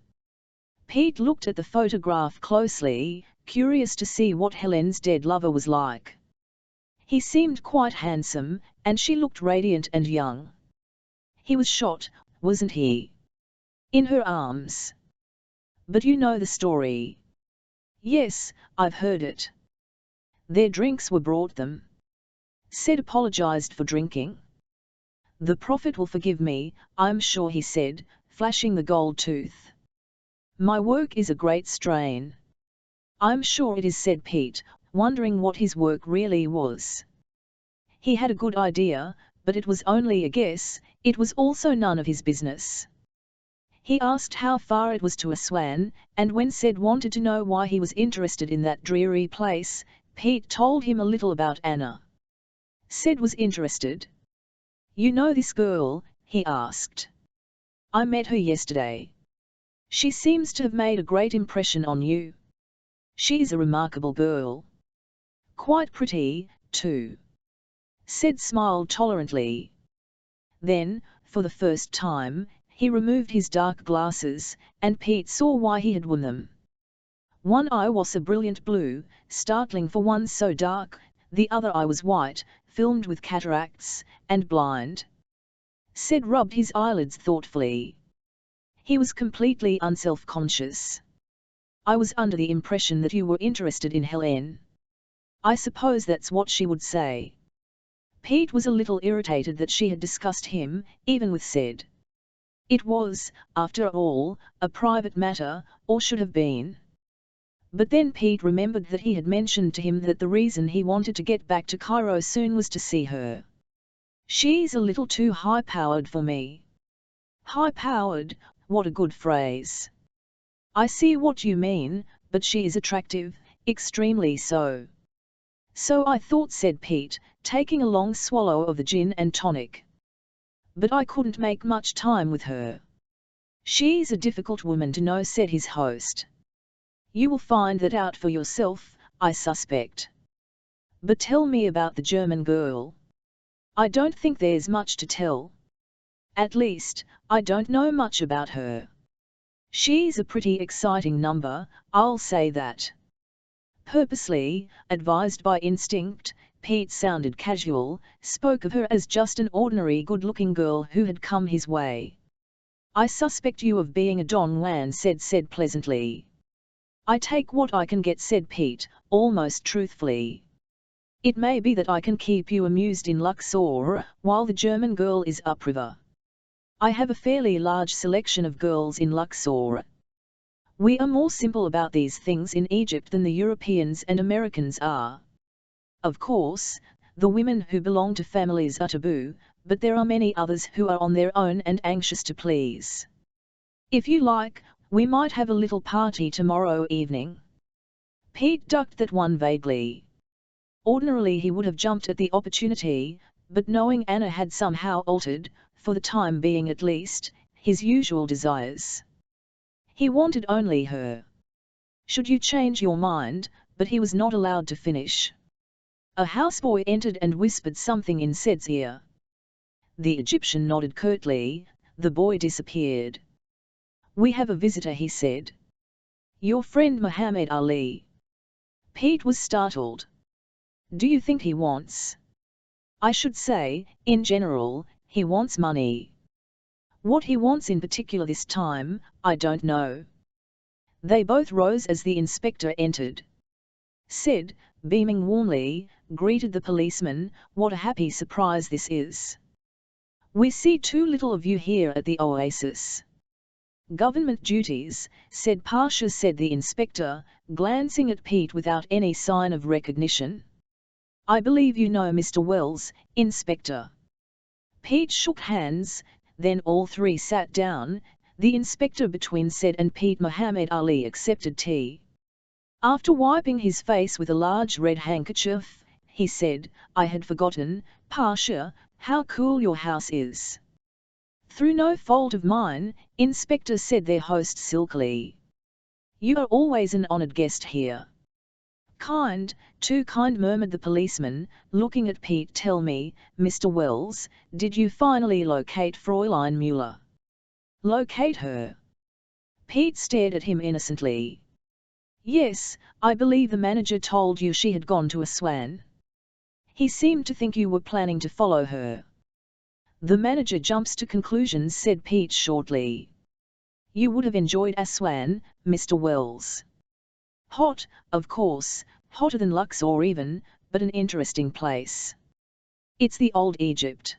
S1: Pete looked at the photograph closely, curious to see what Helen's dead lover was like. He seemed quite handsome, and she looked radiant and young. He was shot, wasn't he? In her arms. But you know the story. Yes, I've heard it. Their drinks were brought them. Said apologized for drinking. The Prophet will forgive me, I'm sure, he said, flashing the gold tooth. My work is a great strain. I'm sure it is, said Pete, wondering what his work really was. He had a good idea, but it was only a guess, it was also none of his business. He asked how far it was to Aswan, and when Said wanted to know why he was interested in that dreary place, Pete told him a little about Anna. Said was interested. You know this girl? He asked. I met her yesterday. She seems to have made a great impression on you. She is a remarkable girl. Quite pretty, too. Said smiled tolerantly. Then, for the first time, he removed his dark glasses, and Pete saw why he had worn them. One eye was a brilliant blue, startling for one so dark, the other eye was white, filmed with cataracts, and blind. Said rubbed his eyelids thoughtfully. He was completely unself-conscious. I was under the impression that you were interested in Helen. I suppose that's what she would say. Pete was a little irritated that she had discussed him, even with Said. It was, after all, a private matter, or should have been. But then Pete remembered that he had mentioned to him that the reason he wanted to get back to Cairo soon was to see her. She's a little too high-powered for me. High-powered, what a good phrase. I see what you mean, but she is attractive, extremely so. So I thought, said Pete, taking a long swallow of the gin and tonic. But I couldn't make much time with her. She's a difficult woman to know, said his host. You will find that out for yourself, I suspect. But tell me about the German girl. I don't think there's much to tell. At least, I don't know much about her. She's a pretty exciting number, I'll say that. Purposely, advised by instinct, Pete sounded casual, spoke of her as just an ordinary good-looking girl who had come his way. I suspect you of being a Don Juan, said pleasantly. I take what I can get, said Pete, almost truthfully. It may be that I can keep you amused in Luxor, while the German girl is upriver. I have a fairly large selection of girls in Luxor. We are more simple about these things in Egypt than the Europeans and Americans are. Of course, the women who belong to families are taboo, but there are many others who are on their own and anxious to please. If you like, we might have a little party tomorrow evening. Pete ducked that one vaguely. Ordinarily he would have jumped at the opportunity, but knowing Anna had somehow altered, for the time being at least, his usual desires. He wanted only her. Should you change your mind? But he was not allowed to finish. A houseboy entered and whispered something in Said's ear. The Egyptian nodded curtly. The boy disappeared. "We have a visitor," he said. "Your friend Muhammad Ali." Pete was startled. "Do you think he wants?" "I should say, in general, he wants money. What he wants in particular this time, I don't know." They both rose as the inspector entered. Said, beaming warmly, greeted the policeman, "What a happy surprise this is. We see too little of you here at the Oasis." "Government duties," said Pasha, said the inspector, glancing at Pete without any sign of recognition. "I believe you know Mr. Wells, Inspector." Pete shook hands, then all three sat down. The inspector between Said and Pete. Muhammad Ali accepted tea. After wiping his face with a large red handkerchief, he said, "I had forgotten, Pasha, how cool your house is." "Through no fault of mine," Inspector said their host silkily. "You are always an honored guest here." "Kind, too kind," murmured the policeman, looking at Pete. "Tell me, Mr. Wells, did you finally locate Fräulein Müller?" "Locate her?" Pete stared at him innocently. "Yes, I believe the manager told you she had gone to Aswan. He seemed to think you were planning to follow her." "The manager jumps to conclusions," said Pete shortly. "You would have enjoyed Aswan, Mr. Wells. Hot, of course, hotter than Luxor even, but an interesting place. It's the old Egypt."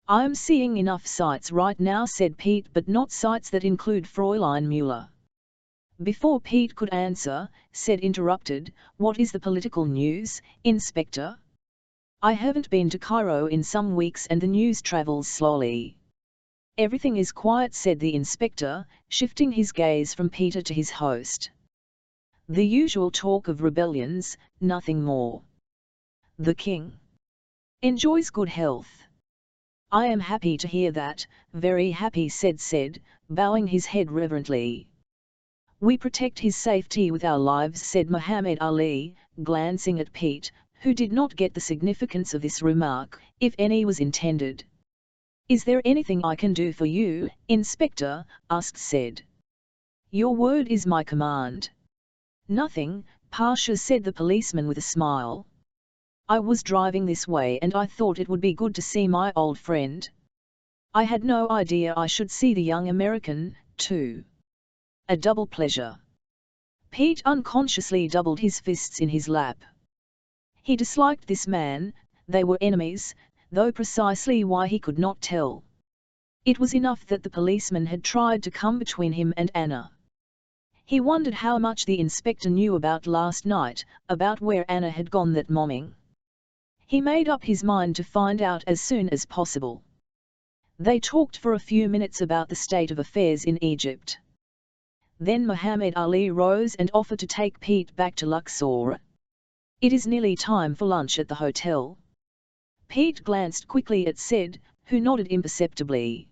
S1: "I'm seeing enough sights right now," said Pete, "but not sights that include Fräulein Müller." Before Pete could answer, Said interrupted, "What is the political news, Inspector?" "I haven't been to Cairo in some weeks and the news travels slowly." "Everything is quiet," said the inspector, shifting his gaze from Peter to his host. "The usual talk of rebellions, nothing more. The king enjoys good health." "I am happy to hear that, very happy," said Said, bowing his head reverently. "We protect his safety with our lives," said Muhammad Ali, glancing at Pete, who did not get the significance of this remark, if any was intended. "Is there anything I can do for you, Inspector?" asked Said. "Your word is my command." "Nothing," Pasha said the policeman with a smile. "I was driving this way and I thought it would be good to see my old friend. I had no idea I should see the young American, too. A double pleasure." Pete unconsciously doubled his fists in his lap. He disliked this man. They were enemies, though precisely why he could not tell. It was enough that the policeman had tried to come between him and Anna. He wondered how much the inspector knew about last night, about where Anna had gone that morning. He made up his mind to find out as soon as possible. They talked for a few minutes about the state of affairs in Egypt. Then Muhammad Ali rose and offered to take Pete back to Luxor. "It is nearly time for lunch at the hotel." Pete glanced quickly at Said, who nodded imperceptibly.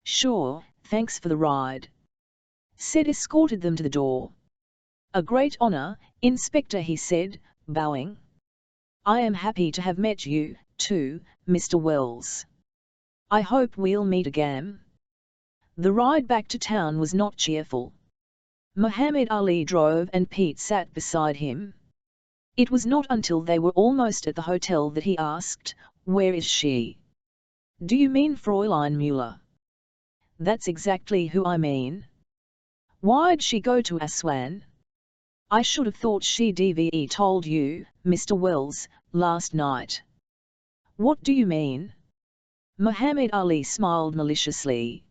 S1: "Sure, thanks for the ride." Said escorted them to the door. "A great honor, Inspector," he said, bowing. "I am happy to have met you, too, Mr. Wells. I hope we'll meet again." The ride back to town was not cheerful. Muhammad Ali drove and Pete sat beside him. It was not until they were almost at the hotel that he asked, "Where is she?" "Do you mean Fräulein Müller?" "That's exactly who I mean." "Why'd she go to Aswan?" I should have thought she DVE told you, Mr. Wells, last night. What do you mean? Muhammad Ali smiled maliciously.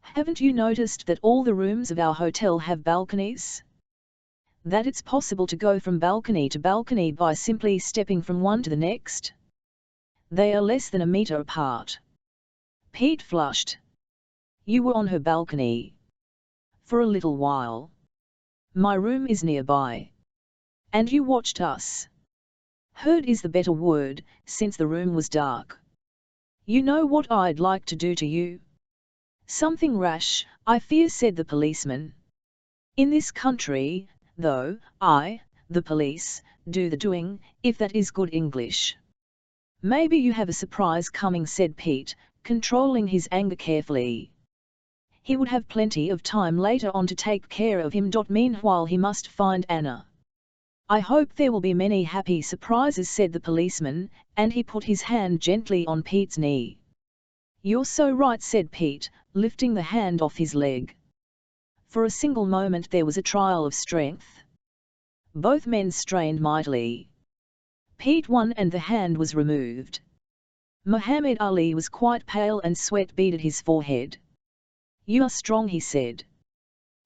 S1: Haven't you noticed that all the rooms of our hotel have balconies? That it's possible to go from balcony to balcony by simply stepping from one to the next? They are less than a meter apart. Pete flushed. You were on her balcony. For a little while. My room is nearby. And you watched us. Heard is the better word, since the room was dark. You know what I'd like to do to you? Something rash, I fear, said the policeman. In this country, though, the police, do the doing, if that is good English. Maybe you have a surprise coming, said Pete, controlling his anger carefully. He would have plenty of time later on to take care of him. Meanwhile he must find Anna. I hope there will be many happy surprises, said the policeman, and he put his hand gently on Pete's knee. You're so right, said Pete, lifting the hand off his leg. For a single moment there was a trial of strength. Both men strained mightily. Pete won and the hand was removed. Muhammad Ali was quite pale and sweat beaded his forehead. You are strong, he said.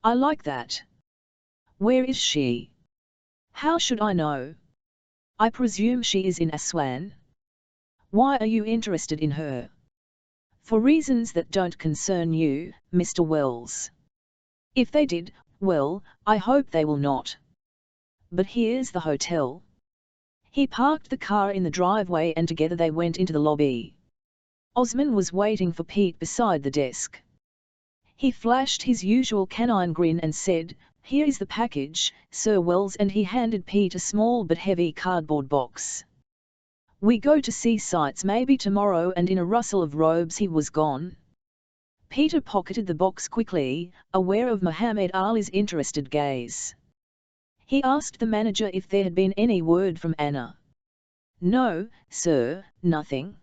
S1: I like that. Where is she? How should I know? I presume she is in Aswan. Why are you interested in her? For reasons that don't concern you, Mr. Wells. If they did, well, I hope they will not. But here's the hotel. He parked the car in the driveway and together they went into the lobby. Osman was waiting for Pete beside the desk. He flashed his usual canine grin and said, Here is the package, Sir Wells, and he handed Pete a small but heavy cardboard box. We go to see sights maybe tomorrow, and in a rustle of robes he was gone. Peter pocketed the box quickly, aware of Muhammad Ali's interested gaze. He asked the manager if there had been any word from Anna. No, sir, nothing.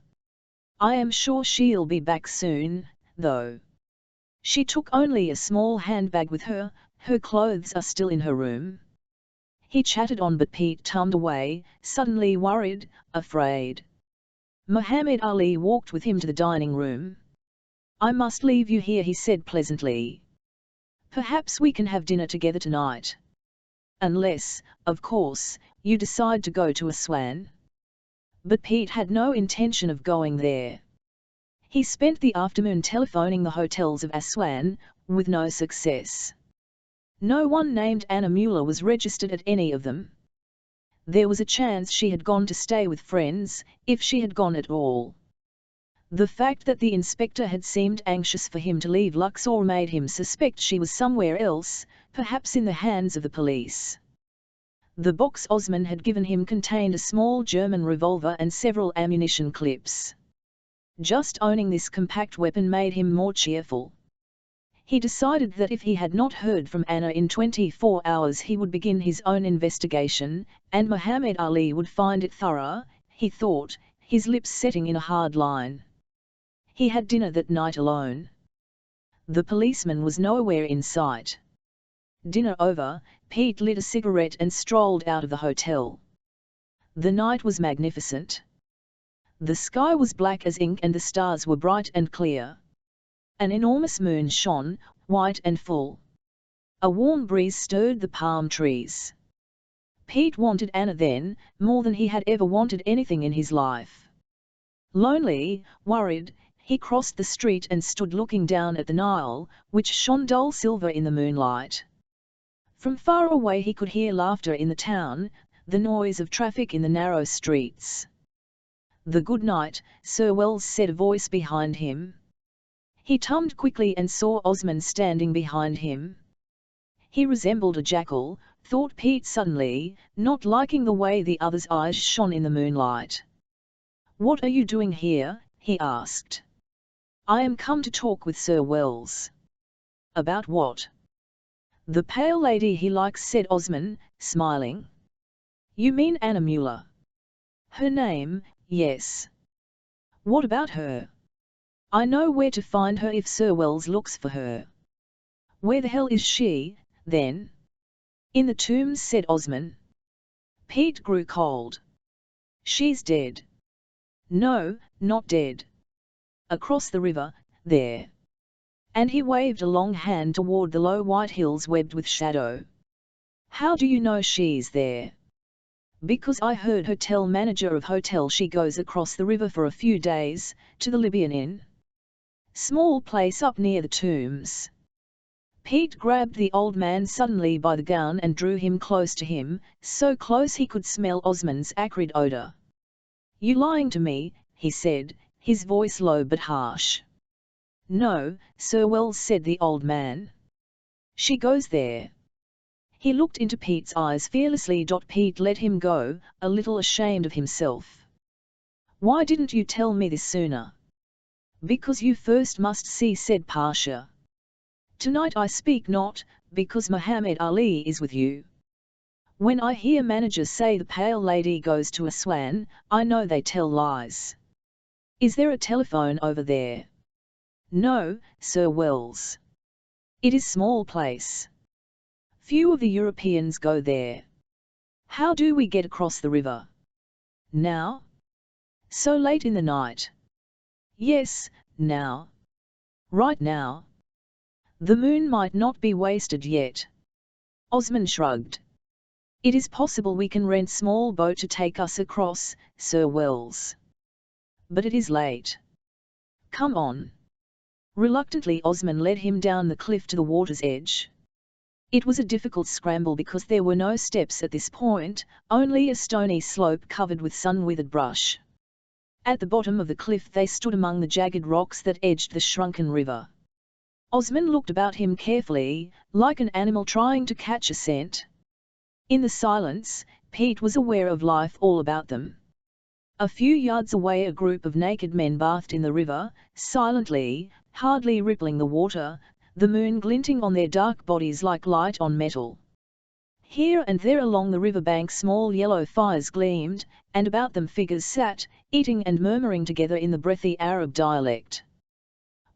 S1: I am sure she'll be back soon, though. She took only a small handbag with her, her clothes are still in her room. He chatted on, but Pete turned away, suddenly worried, afraid. Muhammad Ali walked with him to the dining room. I must leave you here, he said pleasantly. Perhaps we can have dinner together tonight. Unless, of course, you decide to go to Aswan. But Pete had no intention of going there. He spent the afternoon telephoning the hotels of Aswan, with no success. No one named Anna Mueller was registered at any of them. There was a chance she had gone to stay with friends, if she had gone at all. The fact that the inspector had seemed anxious for him to leave Luxor made him suspect she was somewhere else, perhaps in the hands of the police. The box Osman had given him contained a small German revolver and several ammunition clips. Just owning this compact weapon made him more cheerful. He decided that if he had not heard from Anna in 24 hours he would begin his own investigation, and Muhammad Ali would find it thorough, he thought, his lips setting in a hard line. He had dinner that night alone. The policeman was nowhere in sight. Dinner over, Pete lit a cigarette and strolled out of the hotel. The night was magnificent. The sky was black as ink and the stars were bright and clear. An enormous moon shone, white and full. A warm breeze stirred the palm trees. Pete wanted Anna then, more than he had ever wanted anything in his life. Lonely, worried, he crossed the street and stood looking down at the Nile, which shone dull silver in the moonlight. From far away he could hear laughter in the town, the noise of traffic in the narrow streets. The good night, Sir Wells, said a voice behind him. He turned quickly and saw Osman standing behind him. He resembled a jackal, thought Pete suddenly, not liking the way the other's eyes shone in the moonlight. What are you doing here? He asked. I am come to talk with Sir Wells. About what? The pale lady he likes, said Osman, smiling. You mean Anna Mueller? Her name, yes. What about her? I know where to find her if Sir Wells looks for her. Where the hell is she, then? In the tombs, said Osman. Pete grew cold. She's dead. No, not dead. Across the river, there. And he waved a long hand toward the low white hills webbed with shadow. How do you know she's there? Because I heard her tell manager of hotel she goes across the river for a few days, to the Libyan Inn. Small place up near the tombs. Pete grabbed the old man suddenly by the gown and drew him close to him, so close he could smell Osman's acrid odor. You lying to me, he said, his voice low but harsh. No, Sir Wells, said the old man. She goes there. He looked into Pete's eyes fearlessly. Pete let him go, a little ashamed of himself. Why didn't you tell me this sooner? Because you first must see, said Pasha. Tonight I speak not, because Muhammad Ali is with you. When I hear managers say the pale lady goes to Aswan, I know they tell lies. Is there a telephone over there? No, Sir Wells. It is small place. Few of the Europeans go there. How do we get across the river? Now? So late in the night? Yes, now. Right now. The moon might not be wasted yet. Osman shrugged. It is possible we can rent small boat to take us across, Sir Wells. But it is late. Come on. Reluctantly Osman led him down the cliff to the water's edge. It was a difficult scramble because there were no steps at this point, only a stony slope covered with sun-withered brush. At the bottom of the cliff they stood among the jagged rocks that edged the shrunken river. Osman looked about him carefully, like an animal trying to catch a scent. In the silence, Pete was aware of life all about them. A few yards away a group of naked men bathed in the river, silently, hardly rippling the water, the moon glinting on their dark bodies like light on metal. Here and there along the riverbank small yellow fires gleamed, and about them figures sat, eating and murmuring together in the breathy Arab dialect.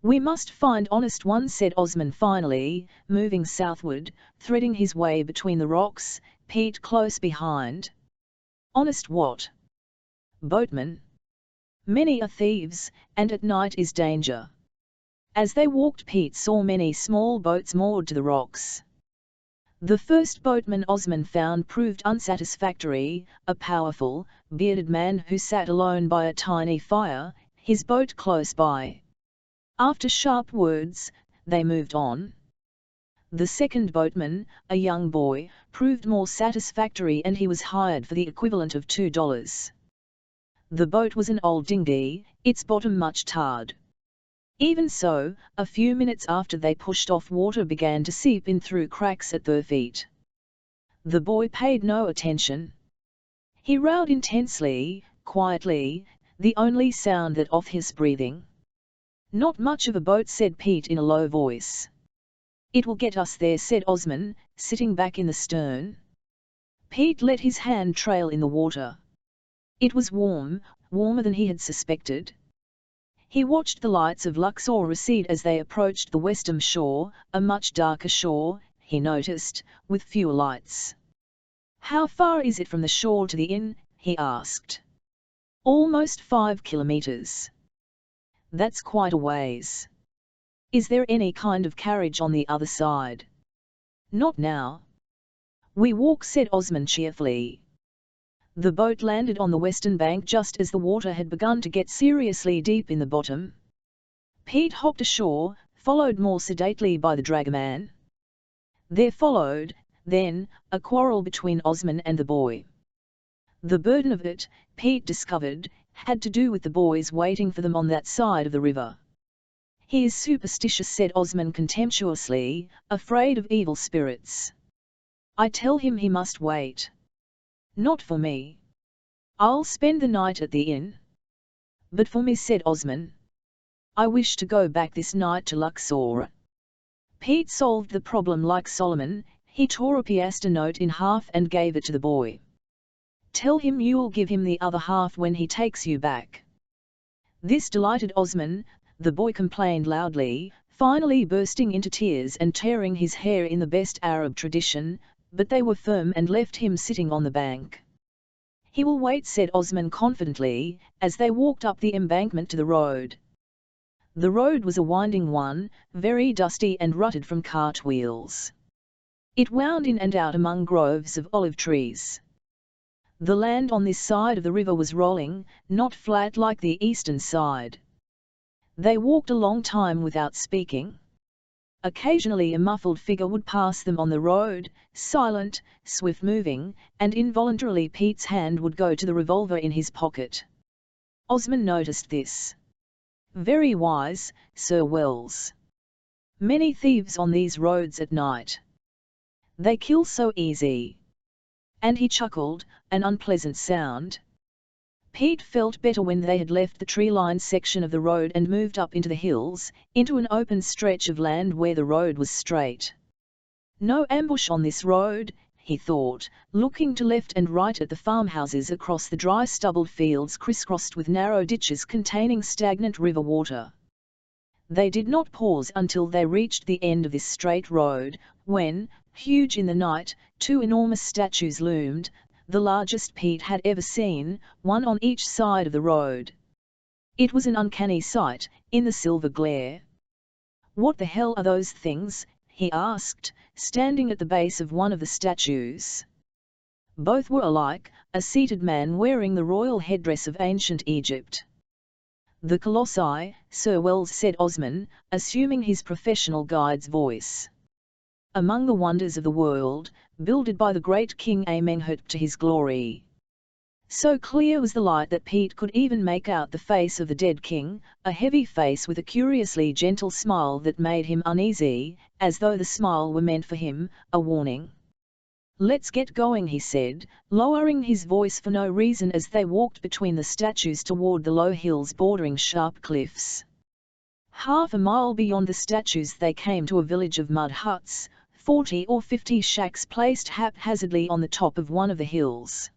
S1: We must find honest ones, said Osman finally, moving southward, threading his way between the rocks, Pete close behind. Honest what? Boatmen. Many are thieves, and at night is danger. As they walked Pete saw many small boats moored to the rocks. The first boatman Osman found proved unsatisfactory, a powerful, bearded man who sat alone by a tiny fire, his boat close by. After sharp words, they moved on. The second boatman, a young boy, proved more satisfactory and he was hired for the equivalent of $2. The boat was an old dinghy, its bottom much tarred. Even so, a few minutes after they pushed off water began to seep in through cracks at their feet. The boy paid no attention. He rowed intensely, quietly, the only sound that of his breathing. Not much of a boat, said Pete in a low voice. It will get us there, said Osman, sitting back in the stern. Pete let his hand trail in the water. It was warm, warmer than he had suspected. He watched the lights of Luxor recede as they approached the western shore, a much darker shore, he noticed, with fewer lights. How far is it from the shore to the inn? He asked. Almost 5 kilometers. That's quite a ways. Is there any kind of carriage on the other side? Not now. We walk, said Osman cheerfully. The boat landed on the western bank just as the water had begun to get seriously deep in the bottom. Pete hopped ashore, followed more sedately by the dragoman. There followed, then, a quarrel between Osman and the boy. The burden of it, Pete discovered, had to do with the boys waiting for them on that side of the river. He is superstitious, said Osman contemptuously, afraid of evil spirits. I tell him he must wait. Not for me. I'll spend the night at the inn. But for me, said Osman. I wish to go back this night to Luxor. Pete solved the problem like Solomon, he tore a piastre note in half and gave it to the boy. Tell him you'll give him the other half when he takes you back. This delighted Osman, the boy complained loudly, finally bursting into tears and tearing his hair in the best Arab tradition. but they were firm and left him sitting on the bank. "He will wait," said Osman confidently, as they walked up the embankment to the road. The road was a winding one, very dusty and rutted from cartwheels. It wound in and out among groves of olive trees. The land on this side of the river was rolling, not flat like the eastern side. They walked a long time without speaking. Occasionally a muffled figure would pass them on the road, silent, swift-moving, and involuntarily Pete's hand would go to the revolver in his pocket. Osman noticed this. "Very wise, Sir Wells. Many thieves on these roads at night. They kill so easy." And he chuckled, an unpleasant sound. Pete felt better when they had left the tree-lined section of the road and moved up into the hills, into an open stretch of land where the road was straight. "No ambush on this road," he thought, looking to left and right at the farmhouses across the dry stubbled fields crisscrossed with narrow ditches containing stagnant river water. They did not pause until they reached the end of this straight road, when, huge in the night, two enormous statues loomed, the largest Pete had ever seen, one on each side of the road. It was an uncanny sight, in the silver glare. "What the hell are those things?" he asked, standing at the base of one of the statues. Both were alike, a seated man wearing the royal headdress of ancient Egypt. "The colossi," Sir Wells said Osman, assuming his professional guide's voice. "Among the wonders of the world, builded by the great King Amenhotep to his glory." So clear was the light that Pete could even make out the face of the dead king, a heavy face with a curiously gentle smile that made him uneasy, as though the smile were meant for him, a warning. "Let's get going," he said, lowering his voice for no reason as they walked between the statues toward the low hills bordering sharp cliffs. Half a mile beyond the statues they came to a village of mud huts, 40 or 50 shacks placed haphazardly on the top of one of the hills.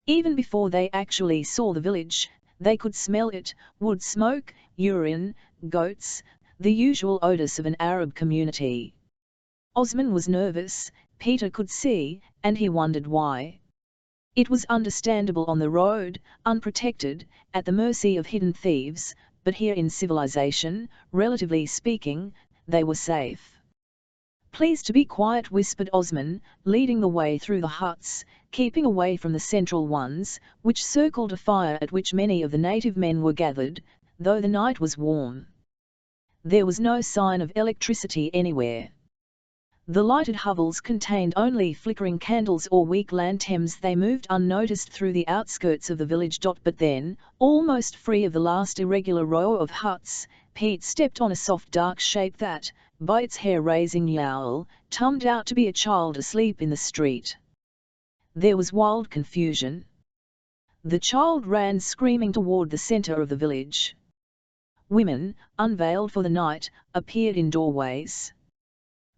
S1: Even before they actually saw the village, they could smell it: wood smoke, urine, goats, the usual odors of an Arab community. Osman was nervous, Peter could see, and he wondered why. It was understandable on the road, unprotected, at the mercy of hidden thieves, but here in civilization, relatively speaking, they were safe. "Please to be quiet," whispered Osman, leading the way through the huts, keeping away from the central ones, which circled a fire at which many of the native men were gathered, though the night was warm. There was no sign of electricity anywhere. The lighted hovels contained only flickering candles or weak lanterns. They moved unnoticed through the outskirts of the village. But then, almost free of the last irregular row of huts, Pete stepped on a soft dark shape that, by its hair-raising yowl, turned out to be a child asleep in the street. There was wild confusion. The child ran screaming toward the center of the village. Women, unveiled for the night, appeared in doorways.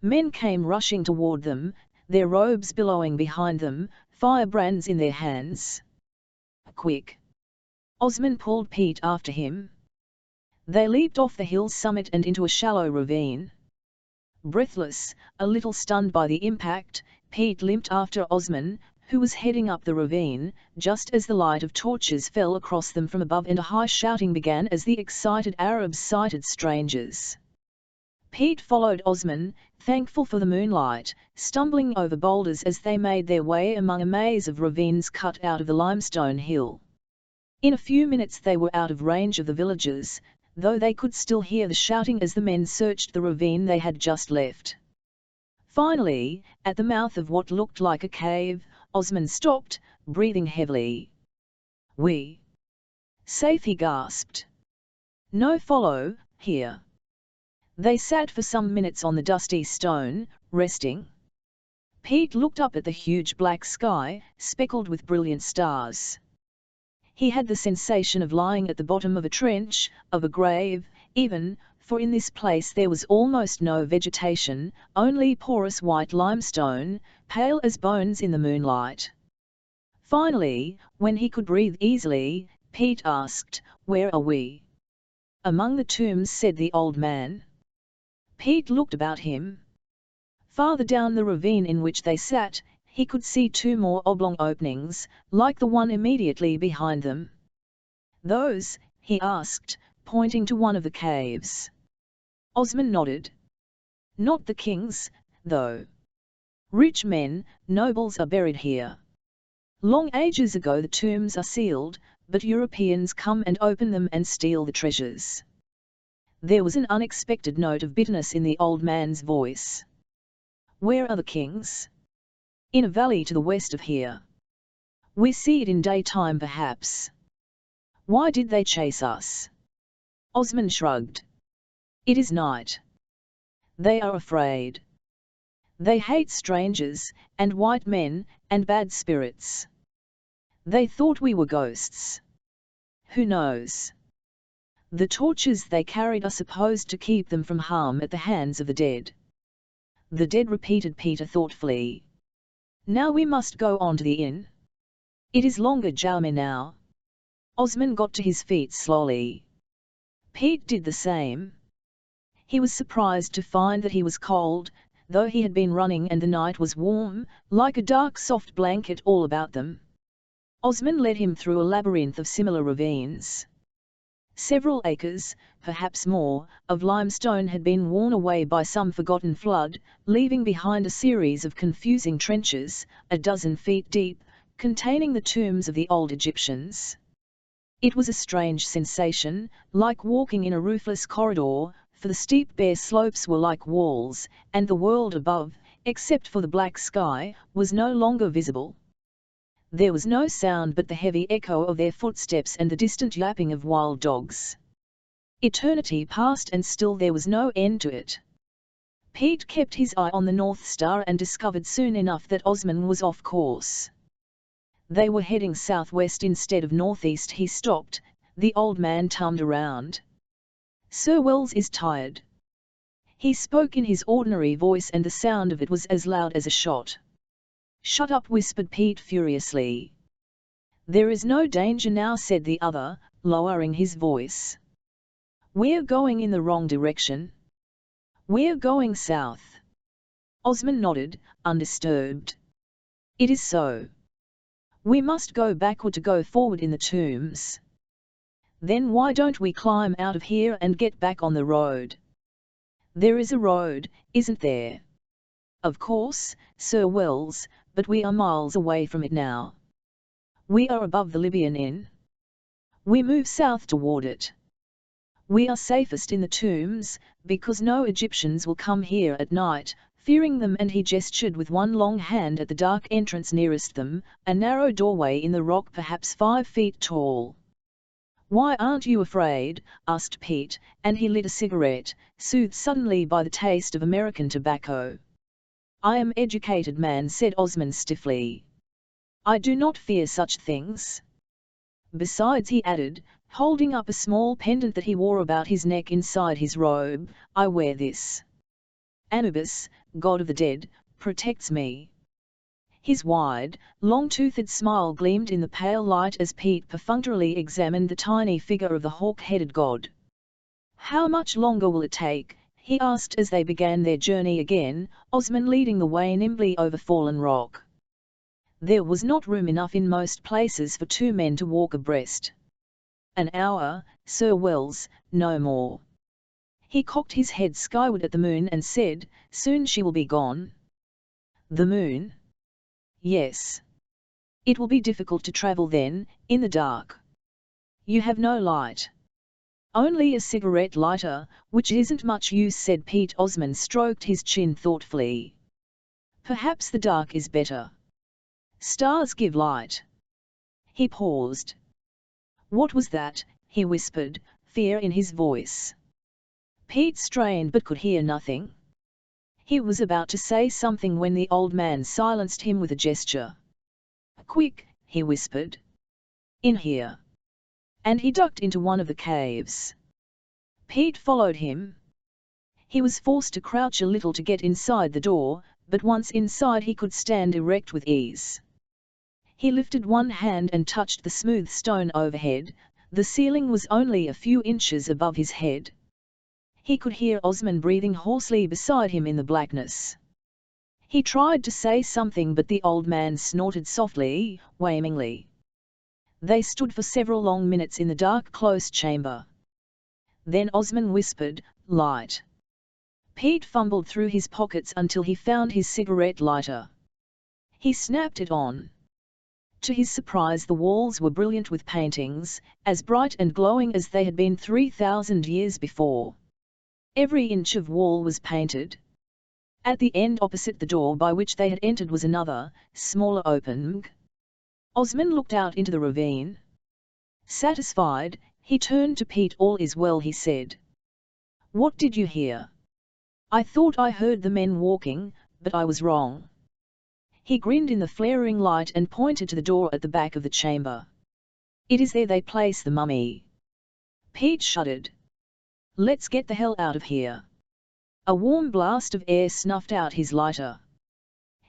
S1: Men came rushing toward them, their robes billowing behind them, firebrands in their hands. "Quick!" Osman pulled Pete after him. They leaped off the hill's summit and into a shallow ravine. Breathless, a little stunned by the impact, Pete limped after Osman, who was heading up the ravine, just as the light of torches fell across them from above and a high shouting began as the excited Arabs sighted strangers. Pete followed Osman, thankful for the moonlight, stumbling over boulders as they made their way among a maze of ravines cut out of the limestone hill. In a few minutes they were out of range of the villagers, though they could still hear the shouting as the men searched the ravine they had just left. Finally, at the mouth of what looked like a cave, Osman stopped, breathing heavily. "We safe," he gasped. "No follow, here." They sat for some minutes on the dusty stone, resting. Pete looked up at the huge black sky, speckled with brilliant stars. He had the sensation of lying at the bottom of a trench, of a grave, even, for in this place there was almost no vegetation, only porous white limestone, pale as bones in the moonlight. Finally, when he could breathe easily, Pete asked, "Where are we?" "Among the tombs," said the old man. Pete looked about him. Farther down the ravine in which they sat, he could see two more oblong openings, like the one immediately behind them. "Those?" he asked, pointing to one of the caves. Osman nodded. "Not the kings, though. Rich men, nobles are buried here. Long ages ago the tombs are sealed, but Europeans come and open them and steal the treasures." There was an unexpected note of bitterness in the old man's voice. "Where are the kings?" "In a valley to the west of here. We see it in daytime perhaps." "Why did they chase us?" Osman shrugged. "It is night. They are afraid. They hate strangers, and white men, and bad spirits. They thought we were ghosts. Who knows? The torches they carried are supposed to keep them from harm at the hands of the dead." "The dead," repeated Peter thoughtfully. "Now we must go on to the inn. It is longer journey now." Osman got to his feet slowly. Pete did the same. He was surprised to find that he was cold, though he had been running and the night was warm, like a dark soft blanket all about them. Osman led him through a labyrinth of similar ravines. Several acres, perhaps more, of limestone had been worn away by some forgotten flood, leaving behind a series of confusing trenches, a dozen feet deep, containing the tombs of the old Egyptians. It was a strange sensation, like walking in a roofless corridor, for the steep bare slopes were like walls, and the world above, except for the black sky, was no longer visible. There was no sound but the heavy echo of their footsteps and the distant yapping of wild dogs. Eternity passed and still there was no end to it. Pete kept his eye on the North Star and discovered soon enough that Osman was off course. They were heading southwest instead of northeast. He stopped. The old man turned around. "Sir Wells is tired." He spoke in his ordinary voice and the sound of it was as loud as a shot. "Shut up," whispered Pete furiously. "There is no danger now," said the other, lowering his voice. "We're going in the wrong direction. We're going south." Osman nodded, undisturbed. "It is so. We must go backward to go forward in the tombs." "Then why don't we climb out of here and get back on the road?" "There is a road, isn't there?" "Of course, Sir Wells, but we are miles away from it now. We are above the Libyan Inn. We move south toward it. We are safest in the tombs, because no Egyptians will come here at night, fearing them," and he gestured with one long hand at the dark entrance nearest them, a narrow doorway in the rock perhaps 5 feet tall. "Why aren't you afraid?" asked Pete, and he lit a cigarette, soothed suddenly by the taste of American tobacco. "I am educated man," said Osman stiffly. "I do not fear such things. Besides," he added, holding up a small pendant that he wore about his neck inside his robe, "I wear this. Anubis, god of the dead, protects me." His wide, long-toothed smile gleamed in the pale light as Pete perfunctorily examined the tiny figure of the hawk-headed god. "How much longer will it take?" he asked as they began their journey again, Osman leading the way nimbly over fallen rock. There was not room enough in most places for 2 men to walk abreast. "An hour, Sir Wells, no more." He cocked his head skyward at the moon and said, "Soon she will be gone." "The moon?" "Yes. It will be difficult to travel then, in the dark." "You have no light." "Only a cigarette lighter, which isn't much use," said Pete. Osman stroked his chin thoughtfully. "Perhaps the dark is better. Stars give light." He paused. "What was that?" he whispered, fear in his voice. Pete strained but could hear nothing. He was about to say something when the old man silenced him with a gesture. "Quick," he whispered. "In here." And he ducked into one of the caves. Pete followed him. He was forced to crouch a little to get inside the door, but once inside he could stand erect with ease. He lifted one hand and touched the smooth stone overhead. The ceiling was only a few inches above his head. He could hear Osman breathing hoarsely beside him in the blackness. He tried to say something, but the old man snorted softly, whamingly. They stood for several long minutes in the dark, close chamber. Then Osman whispered, "Light." Pete fumbled through his pockets until he found his cigarette lighter. He snapped it on. To his surprise, the walls were brilliant with paintings, as bright and glowing as they had been 3,000 years before. Every inch of wall was painted. At the end opposite the door by which they had entered was another, smaller opening. Osman looked out into the ravine. Satisfied, he turned to Pete. "All is well," he said. "What did you hear?" "I thought I heard the men walking, but I was wrong." He grinned in the flaring light and pointed to the door at the back of the chamber. "It is there they place the mummy." Pete shuddered. "Let's get the hell out of here." A warm blast of air snuffed out his lighter.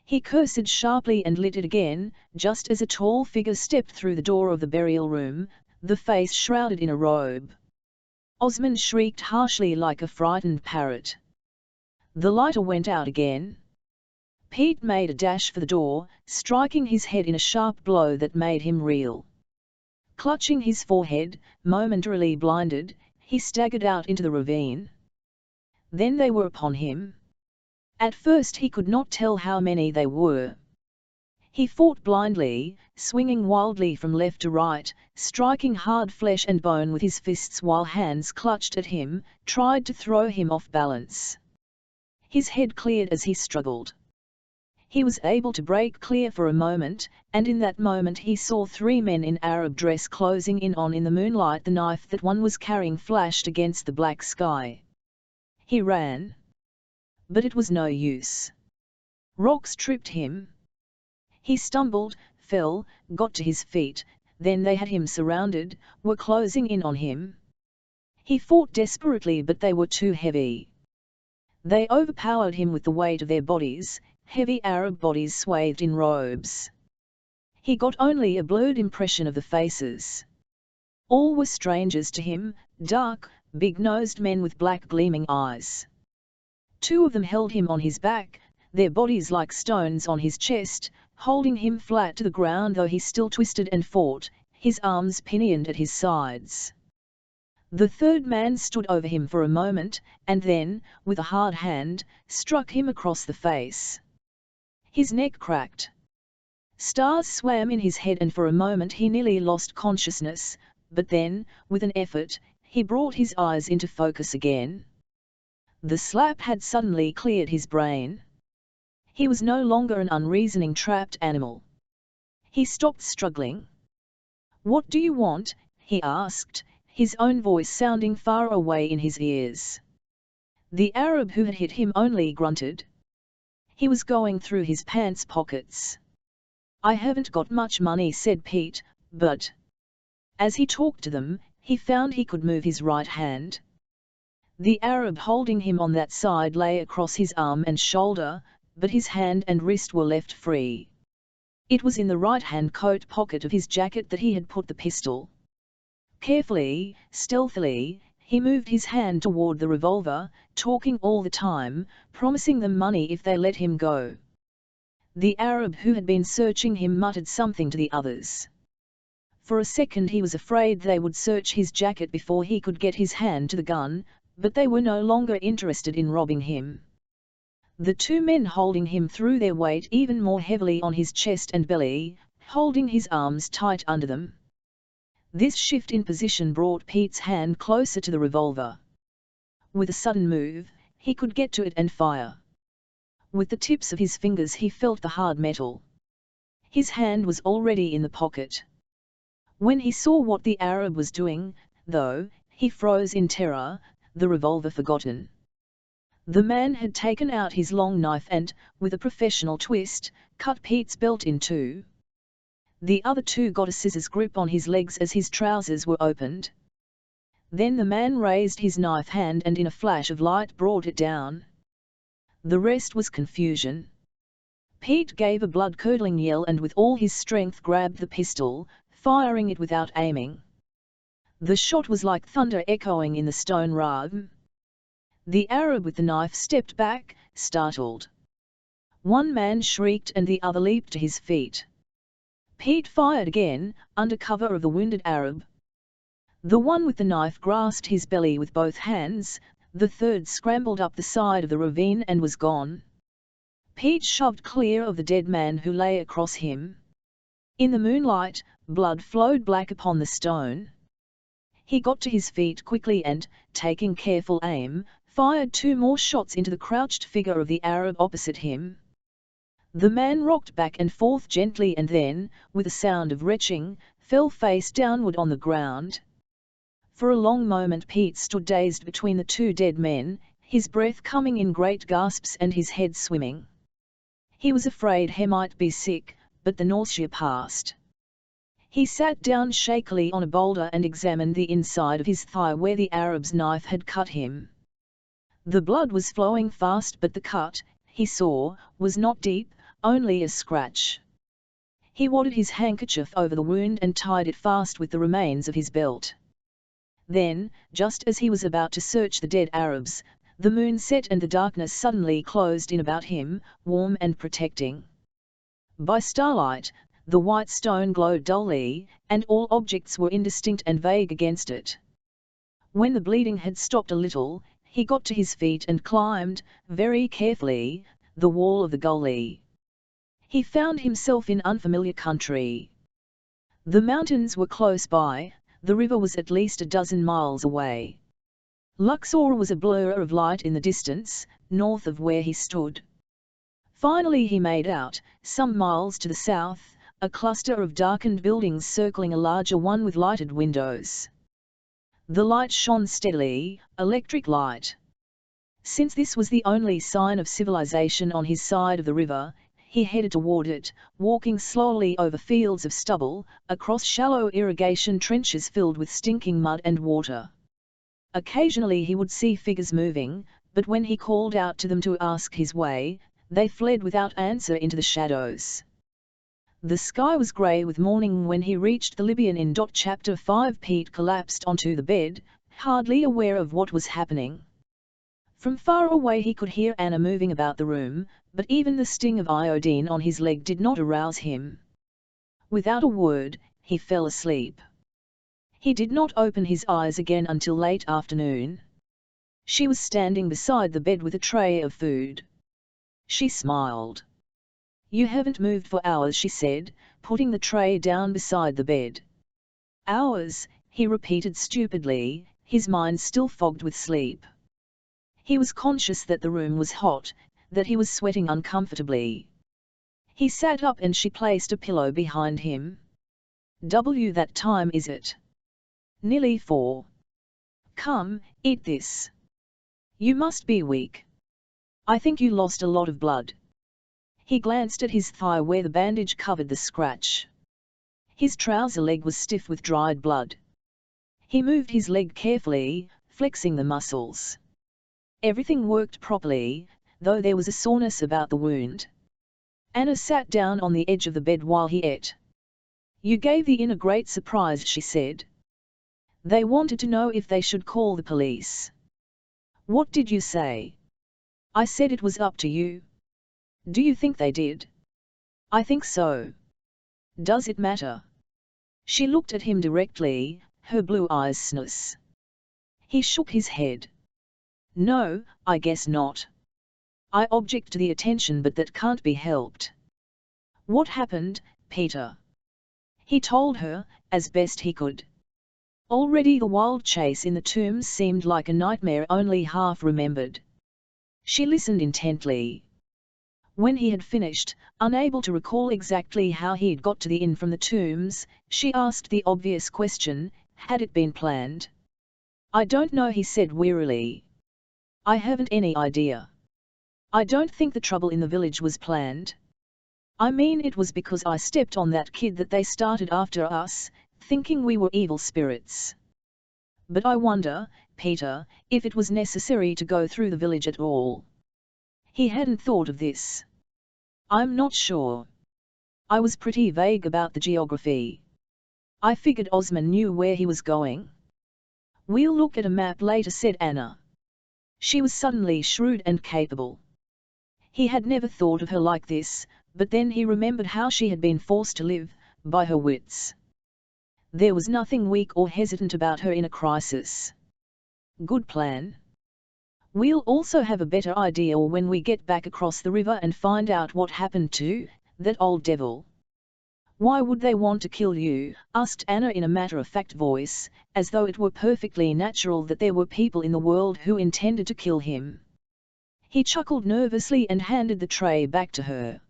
S1: He cursed sharply and lit it again, just as a tall figure stepped through the door of the burial room, the face shrouded in a robe. Osman shrieked harshly like a frightened parrot. The lighter went out again. Pete made a dash for the door, striking his head in a sharp blow that made him reel. Clutching his forehead, momentarily blinded, he staggered out into the ravine. Then they were upon him. At first he could not tell how many they were. He fought blindly, swinging wildly from left to right, striking hard flesh and bone with his fists while hands clutched at him, tried to throw him off balance. His head cleared as he struggled. He was able to break clear for a moment, and in that moment he saw 3 men in Arab dress closing in on in the moonlight. The knife that one was carrying flashed against the black sky. He ran. But it was no use. Rocks tripped him. He stumbled, fell, got to his feet, then they had him surrounded, were closing in on him. He fought desperately, but they were too heavy. They overpowered him with the weight of their bodies, heavy Arab bodies swathed in robes. He got only a blurred impression of the faces. All were strangers to him, dark, big-nosed men with black gleaming eyes. 2 of them held him on his back, their bodies like stones on his chest, holding him flat to the ground though he still twisted and fought, his arms pinioned at his sides. The 3rd man stood over him for a moment, and then, with a hard hand, struck him across the face. His neck cracked. Stars swam in his head and for a moment he nearly lost consciousness, but then, with an effort, he brought his eyes into focus again. The slap had suddenly cleared his brain. He was no longer an unreasoning trapped animal. He stopped struggling. "What do you want?" he asked, his own voice sounding far away in his ears. The Arab who had hit him only grunted. He was going through his pants pockets. "I haven't got much money," said Pete, "but..." As he talked to them, he found he could move his right hand. The Arab holding him on that side lay across his arm and shoulder, but his hand and wrist were left free. It was in the right-hand coat pocket of his jacket that he had put the pistol. Carefully, stealthily, he moved his hand toward the revolver, talking all the time, promising them money if they let him go. The Arab who had been searching him muttered something to the others. For a second he was afraid they would search his jacket before he could get his hand to the gun, but they were no longer interested in robbing him. The 2 men holding him threw their weight even more heavily on his chest and belly, holding his arms tight under them. This shift in position brought Pete's hand closer to the revolver. With a sudden move, he could get to it and fire. With the tips of his fingers he felt the hard metal. His hand was already in the pocket. When he saw what the Arab was doing, though, he froze in terror, the revolver forgotten. The man had taken out his long knife and, with a professional twist, cut Pete's belt in 2. The other 2 got a scissors grip on his legs as his trousers were opened. Then the man raised his knife hand and in a flash of light brought it down. The rest was confusion. Pete gave a blood-curdling yell and with all his strength grabbed the pistol, firing it without aiming. The shot was like thunder echoing in the stone ravine. The Arab with the knife stepped back, startled. One man shrieked and the other leaped to his feet. Pete fired again, under cover of the wounded Arab. The one with the knife grasped his belly with both hands, the third scrambled up the side of the ravine and was gone. Pete shoved clear of the dead man who lay across him. In the moonlight, blood flowed black upon the stone. He got to his feet quickly and, taking careful aim, fired 2 more shots into the crouched figure of the Arab opposite him. The man rocked back and forth gently and then, with a sound of retching, fell face downward on the ground. For a long moment Pete stood dazed between the 2 dead men, his breath coming in great gasps and his head swimming. He was afraid he might be sick, but the nausea passed. He sat down shakily on a boulder and examined the inside of his thigh where the Arab's knife had cut him. The blood was flowing fast, but the cut, he saw, was not deep, only a scratch. He wadded his handkerchief over the wound and tied it fast with the remains of his belt. Then, just as he was about to search the dead Arabs, the moon set and the darkness suddenly closed in about him, warm and protecting. By starlight, the white stone glowed dully, and all objects were indistinct and vague against it. When the bleeding had stopped a little, he got to his feet and climbed, very carefully, the wall of the gully. He found himself in unfamiliar country. The mountains were close by, the river was at least a dozen miles away. Luxor was a blur of light in the distance, north of where he stood. Finally he made out, some miles to the south, a cluster of darkened buildings circling a larger one with lighted windows. The light shone steadily, electric light. Since this was the only sign of civilization on his side of the river, he headed toward it, walking slowly over fields of stubble, across shallow irrigation trenches filled with stinking mud and water. Occasionally he would see figures moving, but when he called out to them to ask his way, they fled without answer into the shadows. The sky was grey with morning when he reached the Libyan Inn. Chapter 5 Pete collapsed onto the bed, hardly aware of what was happening. From far away he could hear Anna moving about the room, but even the sting of iodine on his leg did not arouse him. Without a word, he fell asleep. He did not open his eyes again until late afternoon. She was standing beside the bed with a tray of food. She smiled. "You haven't moved for hours," she said, putting the tray down beside the bed. "Hours," he repeated stupidly, his mind still fogged with sleep. He was conscious that the room was hot, that he was sweating uncomfortably. He sat up and she placed a pillow behind him. "That time is it?" "Nearly 4. Come, eat this. You must be weak. I think you lost a lot of blood." He glanced at his thigh where the bandage covered the scratch. His trouser leg was stiff with dried blood. He moved his leg carefully, flexing the muscles. Everything worked properly, though there was a soreness about the wound. Anna sat down on the edge of the bed while he ate. "You gave the inn a great surprise," she said. "They wanted to know if they should call the police." "What did you say?" "I said it was up to you." "Do you think they did?" "I think so." "Does it matter?" She looked at him directly, her blue eyes snus. He shook his head. "No, I guess not. I object to the attention, but that can't be helped." "What happened, Peter?" He told her, as best he could. Already the wild chase in the tombs seemed like a nightmare only half remembered. She listened intently. When he had finished, unable to recall exactly how he'd got to the inn from the tombs, she asked the obvious question, had it been planned? "I don't know," he said wearily. "I haven't any idea. I don't think the trouble in the village was planned. I mean, it was because I stepped on that kid that they started after us, thinking we were evil spirits. But I wonder, Peter, if it was necessary to go through the village at all." He hadn't thought of this. "I'm not sure. I was pretty vague about the geography. I figured Osman knew where he was going." "We'll look at a map later," said Anna. She was suddenly shrewd and capable. He had never thought of her like this, but then he remembered how she had been forced to live, by her wits. There was nothing weak or hesitant about her in a crisis. Good plan. We'll also have a better idea when we get back across the river and find out what happened to that old devil. Why would they want to kill you? Asked Anna in a matter-of-fact voice, as though it were perfectly natural that there were people in the world who intended to kill him. He chuckled nervously and handed the tray back to her.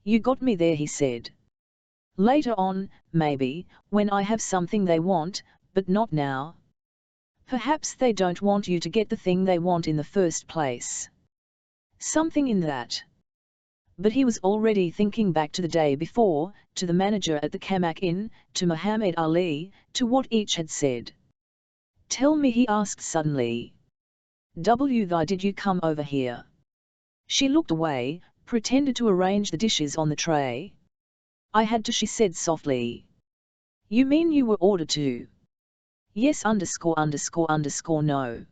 S1: You got me there, he said. Later on, maybe, when I have something they want, but not now. Perhaps they don't want you to get the thing they want in the first place. Something in that. But he was already thinking back to the day before, to the manager at the Kamak Inn, to Muhammad Ali, to what each had said. Tell me, he asked suddenly. Why did you come over here? She looked away, pretended to arrange the dishes on the tray. I had to, she said softly. You mean you were ordered to? Yes ____ no.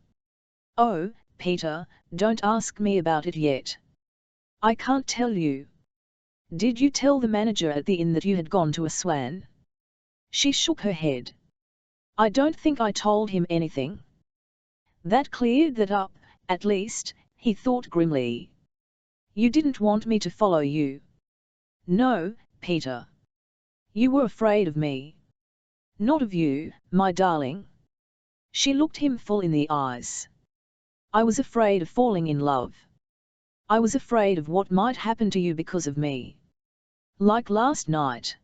S1: Oh, Peter, don't ask me about it yet. I can't tell you. Did you tell the manager at the inn that you had gone to a swan? She shook her head. I don't think I told him anything. That cleared that up, at least, he thought grimly. You didn't want me to follow you. No, Peter. You were afraid of me. Not of you, my darling. She looked him full in the eyes. I was afraid of falling in love. I was afraid of what might happen to you because of me. Like last night.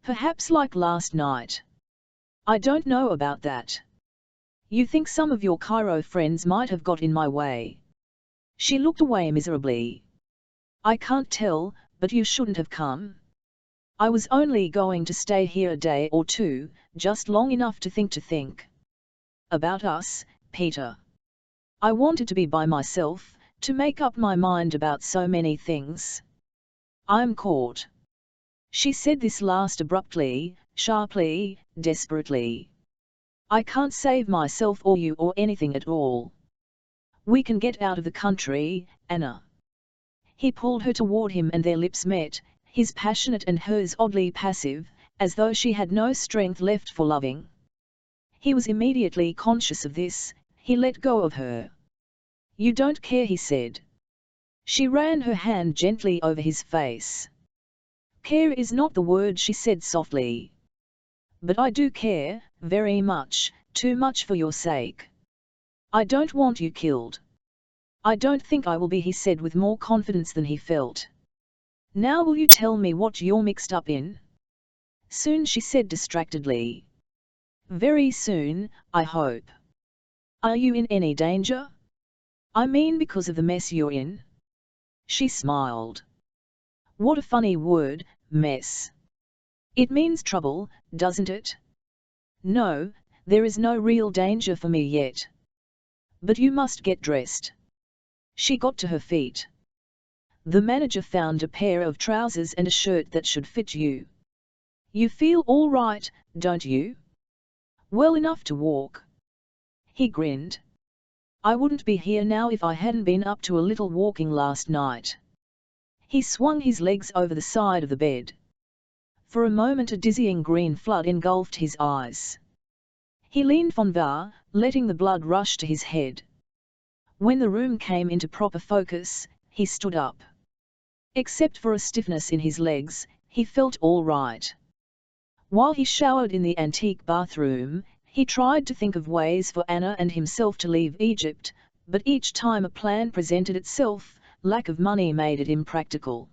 S1: Perhaps like last night. I don't know about that. You think some of your Cairo friends might have got in my way. She looked away miserably. I can't tell, but you shouldn't have come. I was only going to stay here a day or two, just long enough to think. About us, Peter. I wanted to be by myself, to make up my mind about so many things. I'm caught. She said this last abruptly, sharply, desperately. I can't save myself or you or anything at all. We can get out of the country, Anna. He pulled her toward him and their lips met, his passionate and hers oddly passive, as though she had no strength left for loving. He was immediately conscious of this, he let go of her. You don't care, he said. She ran her hand gently over his face. Care is not the word, she said softly. But I do care, very much, too much for your sake. I don't want you killed. I don't think I will be, he said with more confidence than he felt. Now will you tell me what you're mixed up in? Soon, she said distractedly. Very soon, I hope. Are you in any danger? I mean because of the mess you're in? She smiled. What a funny word, mess. It means trouble, doesn't it? No, there is no real danger for me yet. But you must get dressed. She got to her feet. The manager found a pair of trousers and a shirt that should fit you. You feel all right, don't you? Well enough to walk. He grinned. I wouldn't be here now if I hadn't been up to a little walking last night. He swung his legs over the side of the bed. For a moment a dizzying green flood engulfed his eyes. He leaned forward, letting the blood rush to his head. When the room came into proper focus, he stood up. Except for a stiffness in his legs, he felt all right. While he showered in the antique bathroom, he tried to think of ways for Anna and himself to leave Egypt, but each time a plan presented itself, lack of money made it impractical.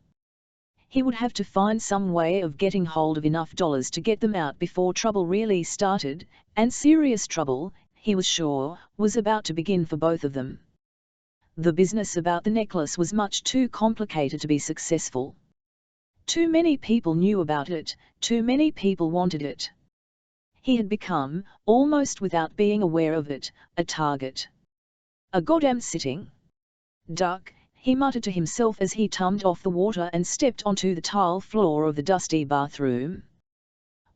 S1: He would have to find some way of getting hold of enough dollars to get them out before trouble really started, and serious trouble, he was sure, was about to begin for both of them. The business about the necklace was much too complicated to be successful. Too many people knew about it, too many people wanted it. He had become, almost without being aware of it, a target. A goddamn sitting duck, he muttered to himself as he tumbled off the water and stepped onto the tile floor of the dusty bathroom.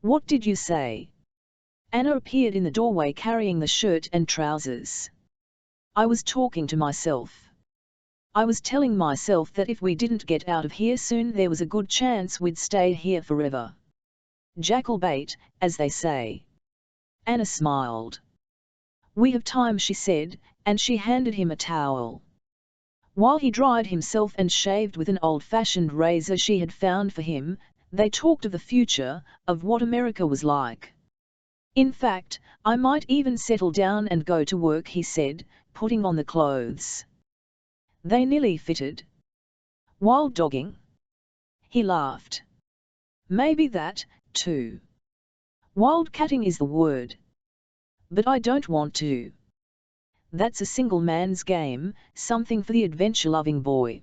S1: What did you say? Anna appeared in the doorway carrying the shirt and trousers. I was talking to myself. I was telling myself that if we didn't get out of here soon there was a good chance we'd stay here forever. Jackal-bait, as they say. Anna smiled. We have time, she said, and she handed him a towel. While he dried himself and shaved with an old-fashioned razor she had found for him, they talked of the future, of what America was like. In fact, I might even settle down and go to work, he said, putting on the clothes. They nearly fitted. Wild dogging? He laughed. Maybe that, too. Wildcatting is the word. But I don't want to. That's a single man's game, something for the adventure-loving boy.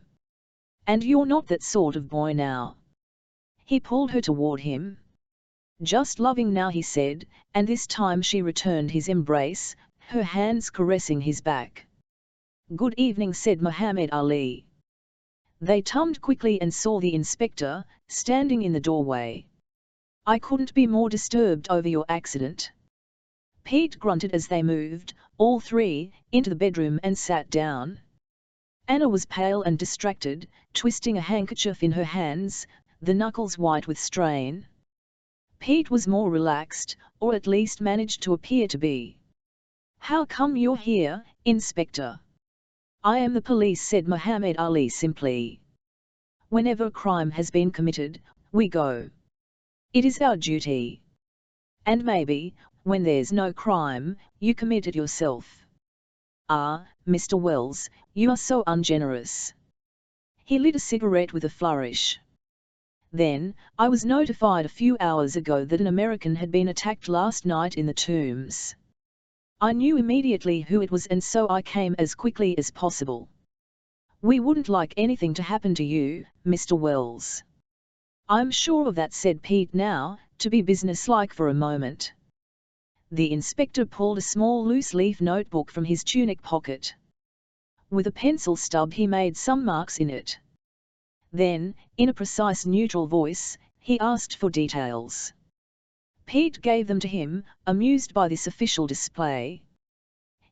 S1: And you're not that sort of boy now. He pulled her toward him. Just loving now, he said, and this time she returned his embrace, her hands caressing his back. Good evening, said Muhammad Ali. They turned quickly and saw the inspector, standing in the doorway. I couldn't be more disturbed over your accident. Pete grunted as they moved, all three, into the bedroom and sat down. Anna was pale and distracted, twisting a handkerchief in her hands, the knuckles white with strain. Pete was more relaxed, or at least managed to appear to be. How come you're here, Inspector? I am the police, said Muhammad Ali simply. Whenever a crime has been committed, we go. It is our duty. And maybe, when there's no crime, you commit it yourself. Ah, Mr. Wells, you are so ungenerous. He lit a cigarette with a flourish. Then, I was notified a few hours ago that an American had been attacked last night in the tombs. I knew immediately who it was and so I came as quickly as possible. We wouldn't like anything to happen to you, Mr. Wells. I'm sure of that, said Pete now, to be businesslike for a moment. The inspector pulled a small loose-leaf notebook from his tunic pocket. With a pencil stub he made some marks in it. Then, in a precise neutral voice, he asked for details. Pete gave them to him, amused by this official display.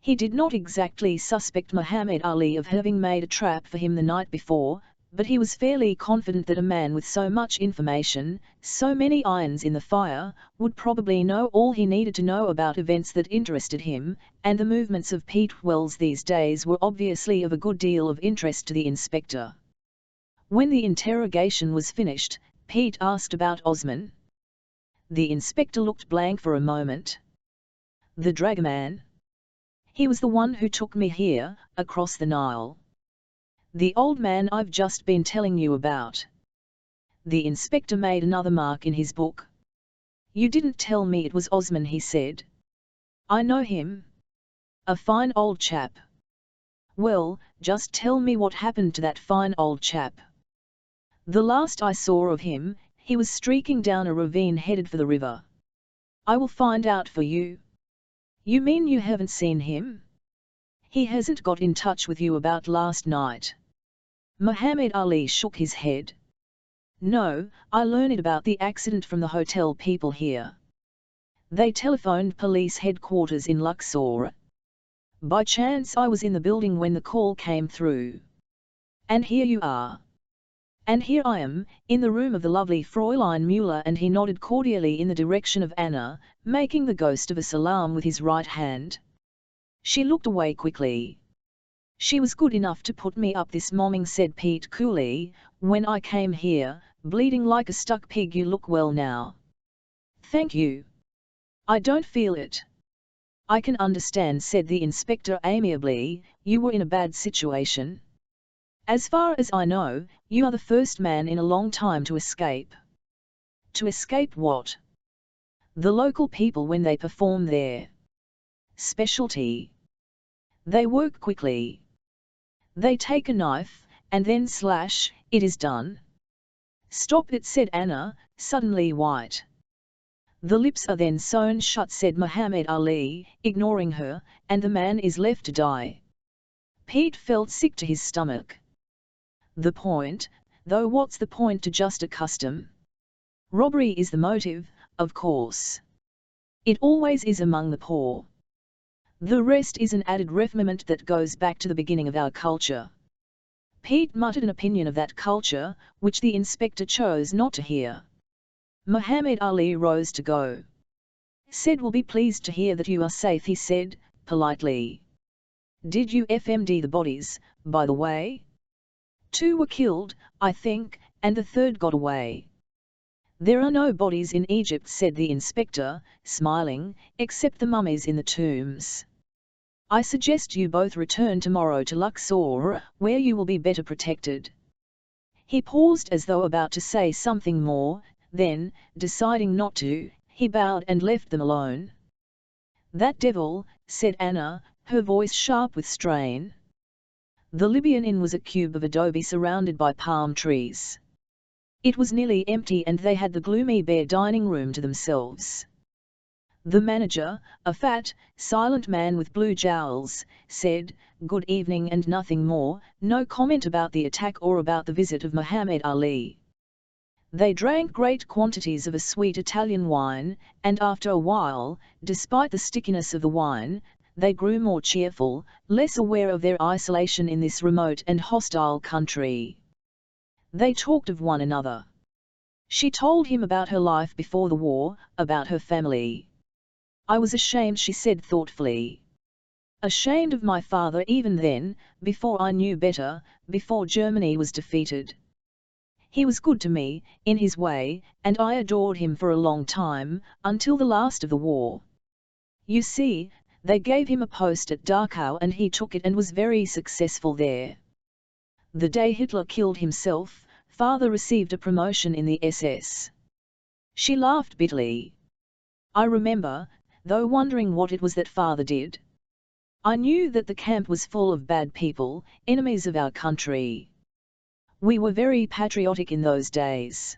S1: He did not exactly suspect Muhammad Ali of having made a trap for him the night before, but he was fairly confident that a man with so much information, so many irons in the fire, would probably know all he needed to know about events that interested him, and the movements of Pete Wells these days were obviously of a good deal of interest to the inspector. When the interrogation was finished, Pete asked about Osman. The inspector looked blank for a moment. The dragoman? He was the one who took me here, across the Nile. The old man I've just been telling you about. The inspector made another mark in his book. You didn't tell me it was Osman, he said. I know him. A fine old chap. Well, just tell me what happened to that fine old chap. The last I saw of him, he was streaking down a ravine headed for the river. I will find out for you. You mean you haven't seen him? He hasn't got in touch with you about last night? Muhammad Ali shook his head. No, I learned about the accident from the hotel people here. They telephoned police headquarters in Luxor. By chance I was in the building when the call came through. And here you are. And here I am, in the room of the lovely Fräulein Müller, and he nodded cordially in the direction of Anna, making the ghost of a salam with his right hand. She looked away quickly. She was good enough to put me up this morning, said Pete coolly, when I came here, bleeding like a stuck pig. You look well now. Thank you. I don't feel it. I can understand, said the inspector amiably, you were in a bad situation. As far as I know, you are the first man in a long time to escape. To escape what? The local people when they perform their specialty. They work quickly. They take a knife, and then slash, it is done. Stop it, said Anna, suddenly white. The lips are then sewn shut, said Muhammad Ali, ignoring her, and the man is left to die. Pete felt sick to his stomach. The point, though, what's the point to just a custom? Robbery is the motive, of course. It always is among the poor. The rest is an added refinement that goes back to the beginning of our culture. Pete muttered an opinion of that culture, which the inspector chose not to hear. Muhammad Ali rose to go. "Said will be pleased to hear that you are safe," he said, politely. "Did you FMD the bodies, by the way?" "2 were killed, I think, and the 3rd got away." "There are no bodies in Egypt," said the inspector, smiling, "except the mummies in the tombs. I suggest you both return tomorrow to Luxor, where you will be better protected." He paused as though about to say something more, then, deciding not to, he bowed and left them alone. "That devil," said Anna, her voice sharp with strain. The Libyan inn was a cube of adobe surrounded by palm trees. It was nearly empty and they had the gloomy bare dining room to themselves. The manager, a fat, silent man with blue jowls, said, "Good evening," and nothing more, no comment about the attack or about the visit of Muhammad Ali. They drank great quantities of a sweet Italian wine, and after a while, despite the stickiness of the wine, they grew more cheerful, less aware of their isolation in this remote and hostile country. They talked of one another. She told him about her life before the war, about her family. "I was ashamed," she said thoughtfully. "Ashamed of my father even then, before I knew better, before Germany was defeated. He was good to me, in his way, and I adored him for a long time, until the last of the war. You see, they gave him a post at Dachau and he took it and was very successful there. The day Hitler killed himself, father received a promotion in the SS." She laughed bitterly. "I remember, though, wondering what it was that father did. I knew that the camp was full of bad people, enemies of our country. We were very patriotic in those days.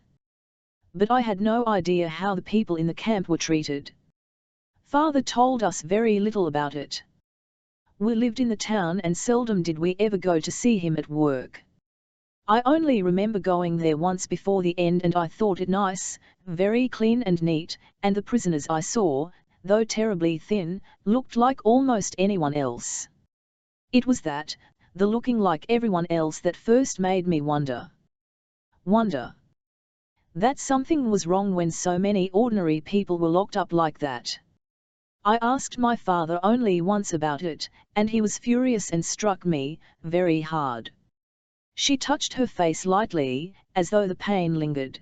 S1: But I had no idea how the people in the camp were treated. Father told us very little about it. We lived in the town and seldom did we ever go to see him at work. I only remember going there once before the end and I thought it nice, very clean and neat, and the prisoners I saw, though terribly thin, looked like almost anyone else. It was that, the looking like everyone else, that first made me wonder. That something was wrong when so many ordinary people were locked up like that. I asked my father only once about it, and he was furious and struck me, very hard." She touched her face lightly, as though the pain lingered.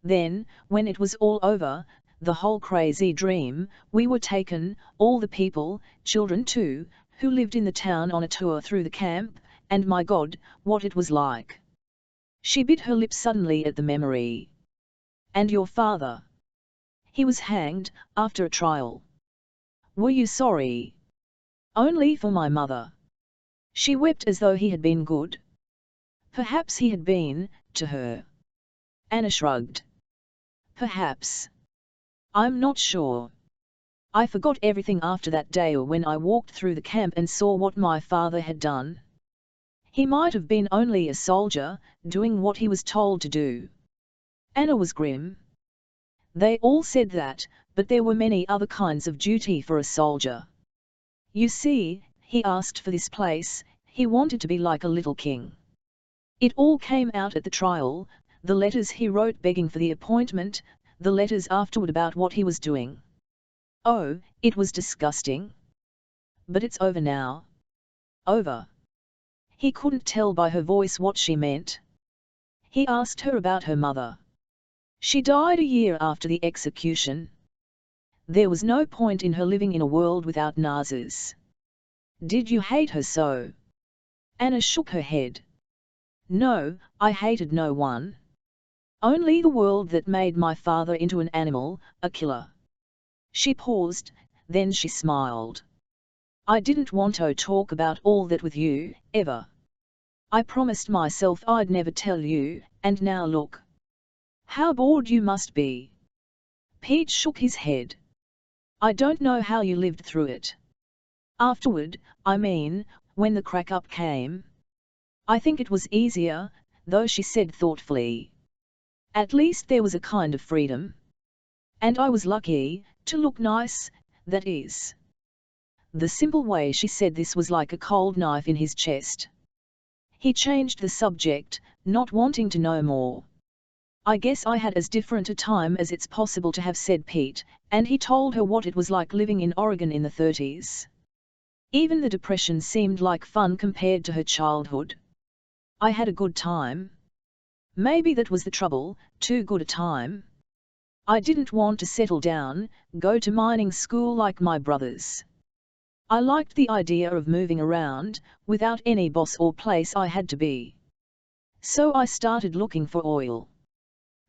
S1: "Then, when it was all over, the whole crazy dream, we were taken, all the people, children too, who lived in the town, on a tour through the camp, and my God, what it was like." She bit her lip suddenly at the memory. "And your father? He was hanged, after a trial. Were you sorry?" "Only for my mother." She wept as though he had been good. Perhaps he had been, to her. Anna shrugged. "Perhaps. I'm not sure. I forgot everything after that day, or when I walked through the camp and saw what my father had done. He might have been only a soldier, doing what he was told to do." Anna was grim. "They all said that, but there were many other kinds of duty for a soldier. You see, he asked for this place, he wanted to be like a little king. It all came out at the trial, the letters he wrote begging for the appointment, the letters afterward about what he was doing. Oh, it was disgusting. But it's over now." "Over?" He couldn't tell by her voice what she meant. He asked her about her mother. "She died a year after the execution. There was no point in her living in a world without Nazis." "Did you hate her so?" Anna shook her head. "No, I hated no one. Only the world that made my father into an animal, a killer." She paused, then she smiled. "I didn't want to talk about all that with you, ever. I promised myself I'd never tell you, and now look. How bored you must be." Pete shook his head. "I don't know how you lived through it. Afterward, I mean, when the crack-up came. I think it was easier, though," she said thoughtfully. "At least there was a kind of freedom. And I was lucky, to look nice, that is." The simple way she said this was like a cold knife in his chest. He changed the subject, not wanting to know more. I guess I had as different a time as it's possible to have, said Pete, and he told her what it was like living in Oregon in the 30s. Even the Depression seemed like fun compared to her childhood. I had a good time. Maybe that was the trouble, too good a time. I didn't want to settle down, go to mining school like my brothers. I liked the idea of moving around, without any boss or place I had to be. So I started looking for oil.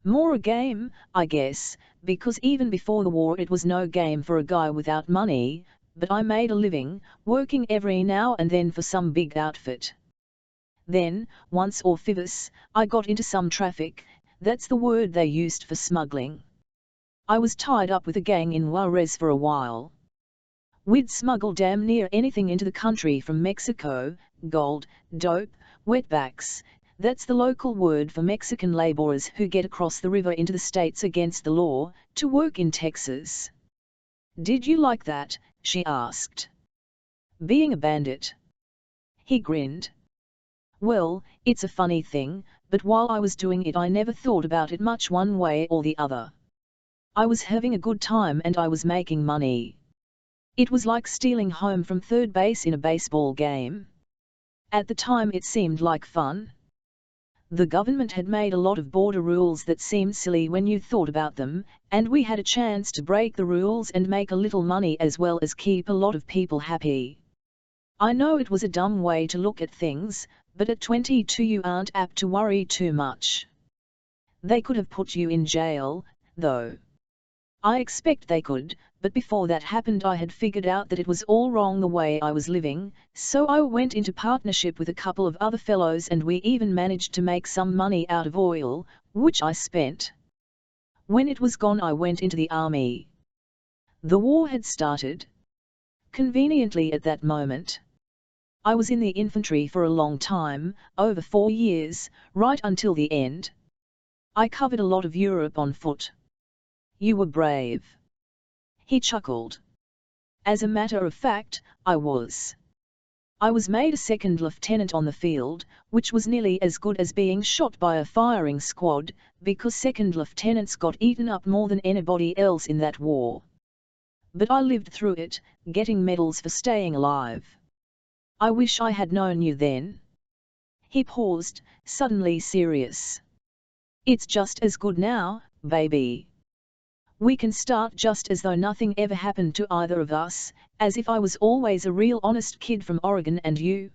S1: More a game, I guess, because even before the war it was no game for a guy without money, but I made a living, working every now and then for some big outfit. Then, once or twice, I got into some traffic, that's the word they used for smuggling. I was tied up with a gang in Juarez for a while. We'd smuggle damn near anything into the country from Mexico: gold, dope, wetbacks. That's the local word for Mexican laborers who get across the river into the States against the law, to work in Texas. Did you like that? She asked. Being a bandit? He grinned. Well, it's a funny thing, but while I was doing it I never thought about it much one way or the other. I was having a good time and I was making money. It was like stealing home from third base in a baseball game. At the time it seemed like fun. The government had made a lot of border rules that seemed silly when you thought about them, and we had a chance to break the rules and make a little money as well as keep a lot of people happy. I know it was a dumb way to look at things, but at 22 you aren't apt to worry too much. They could have put you in jail, though. I expect they could, but before that happened I had figured out that it was all wrong the way I was living, so I went into partnership with a couple of other fellows and we even managed to make some money out of oil, which I spent. When it was gone I went into the army. The war had started. Conveniently at that moment. I was in the infantry for a long time, over 4 years, right until the end. I covered a lot of Europe on foot. You were brave. He chuckled. As a matter of fact, I was. I was made a second lieutenant on the field, which was nearly as good as being shot by a firing squad, because second lieutenants got eaten up more than anybody else in that war. But I lived through it, getting medals for staying alive. I wish I had known you then. He paused, suddenly serious. It's just as good now, baby. We can start just as though nothing ever happened to either of us, as if I was always a real honest kid from Oregon and you.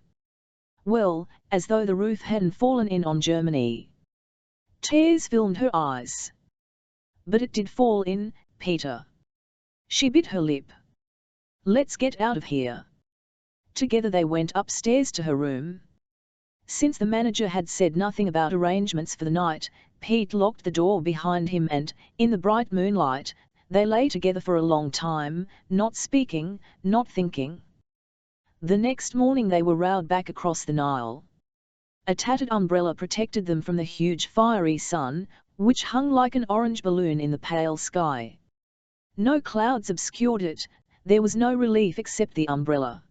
S1: Well, as though the roof hadn't fallen in on Germany. Tears filled her eyes. But it did fall in, Peter. She bit her lip. Let's get out of here. Together they went upstairs to her room. Since the manager had said nothing about arrangements for the night, Pete locked the door behind him and, in the bright moonlight, they lay together for a long time, not speaking, not thinking. The next morning they were rowed back across the Nile. A tattered umbrella protected them from the huge fiery sun, which hung like an orange balloon in the pale sky. No clouds obscured it, there was no relief except the umbrella.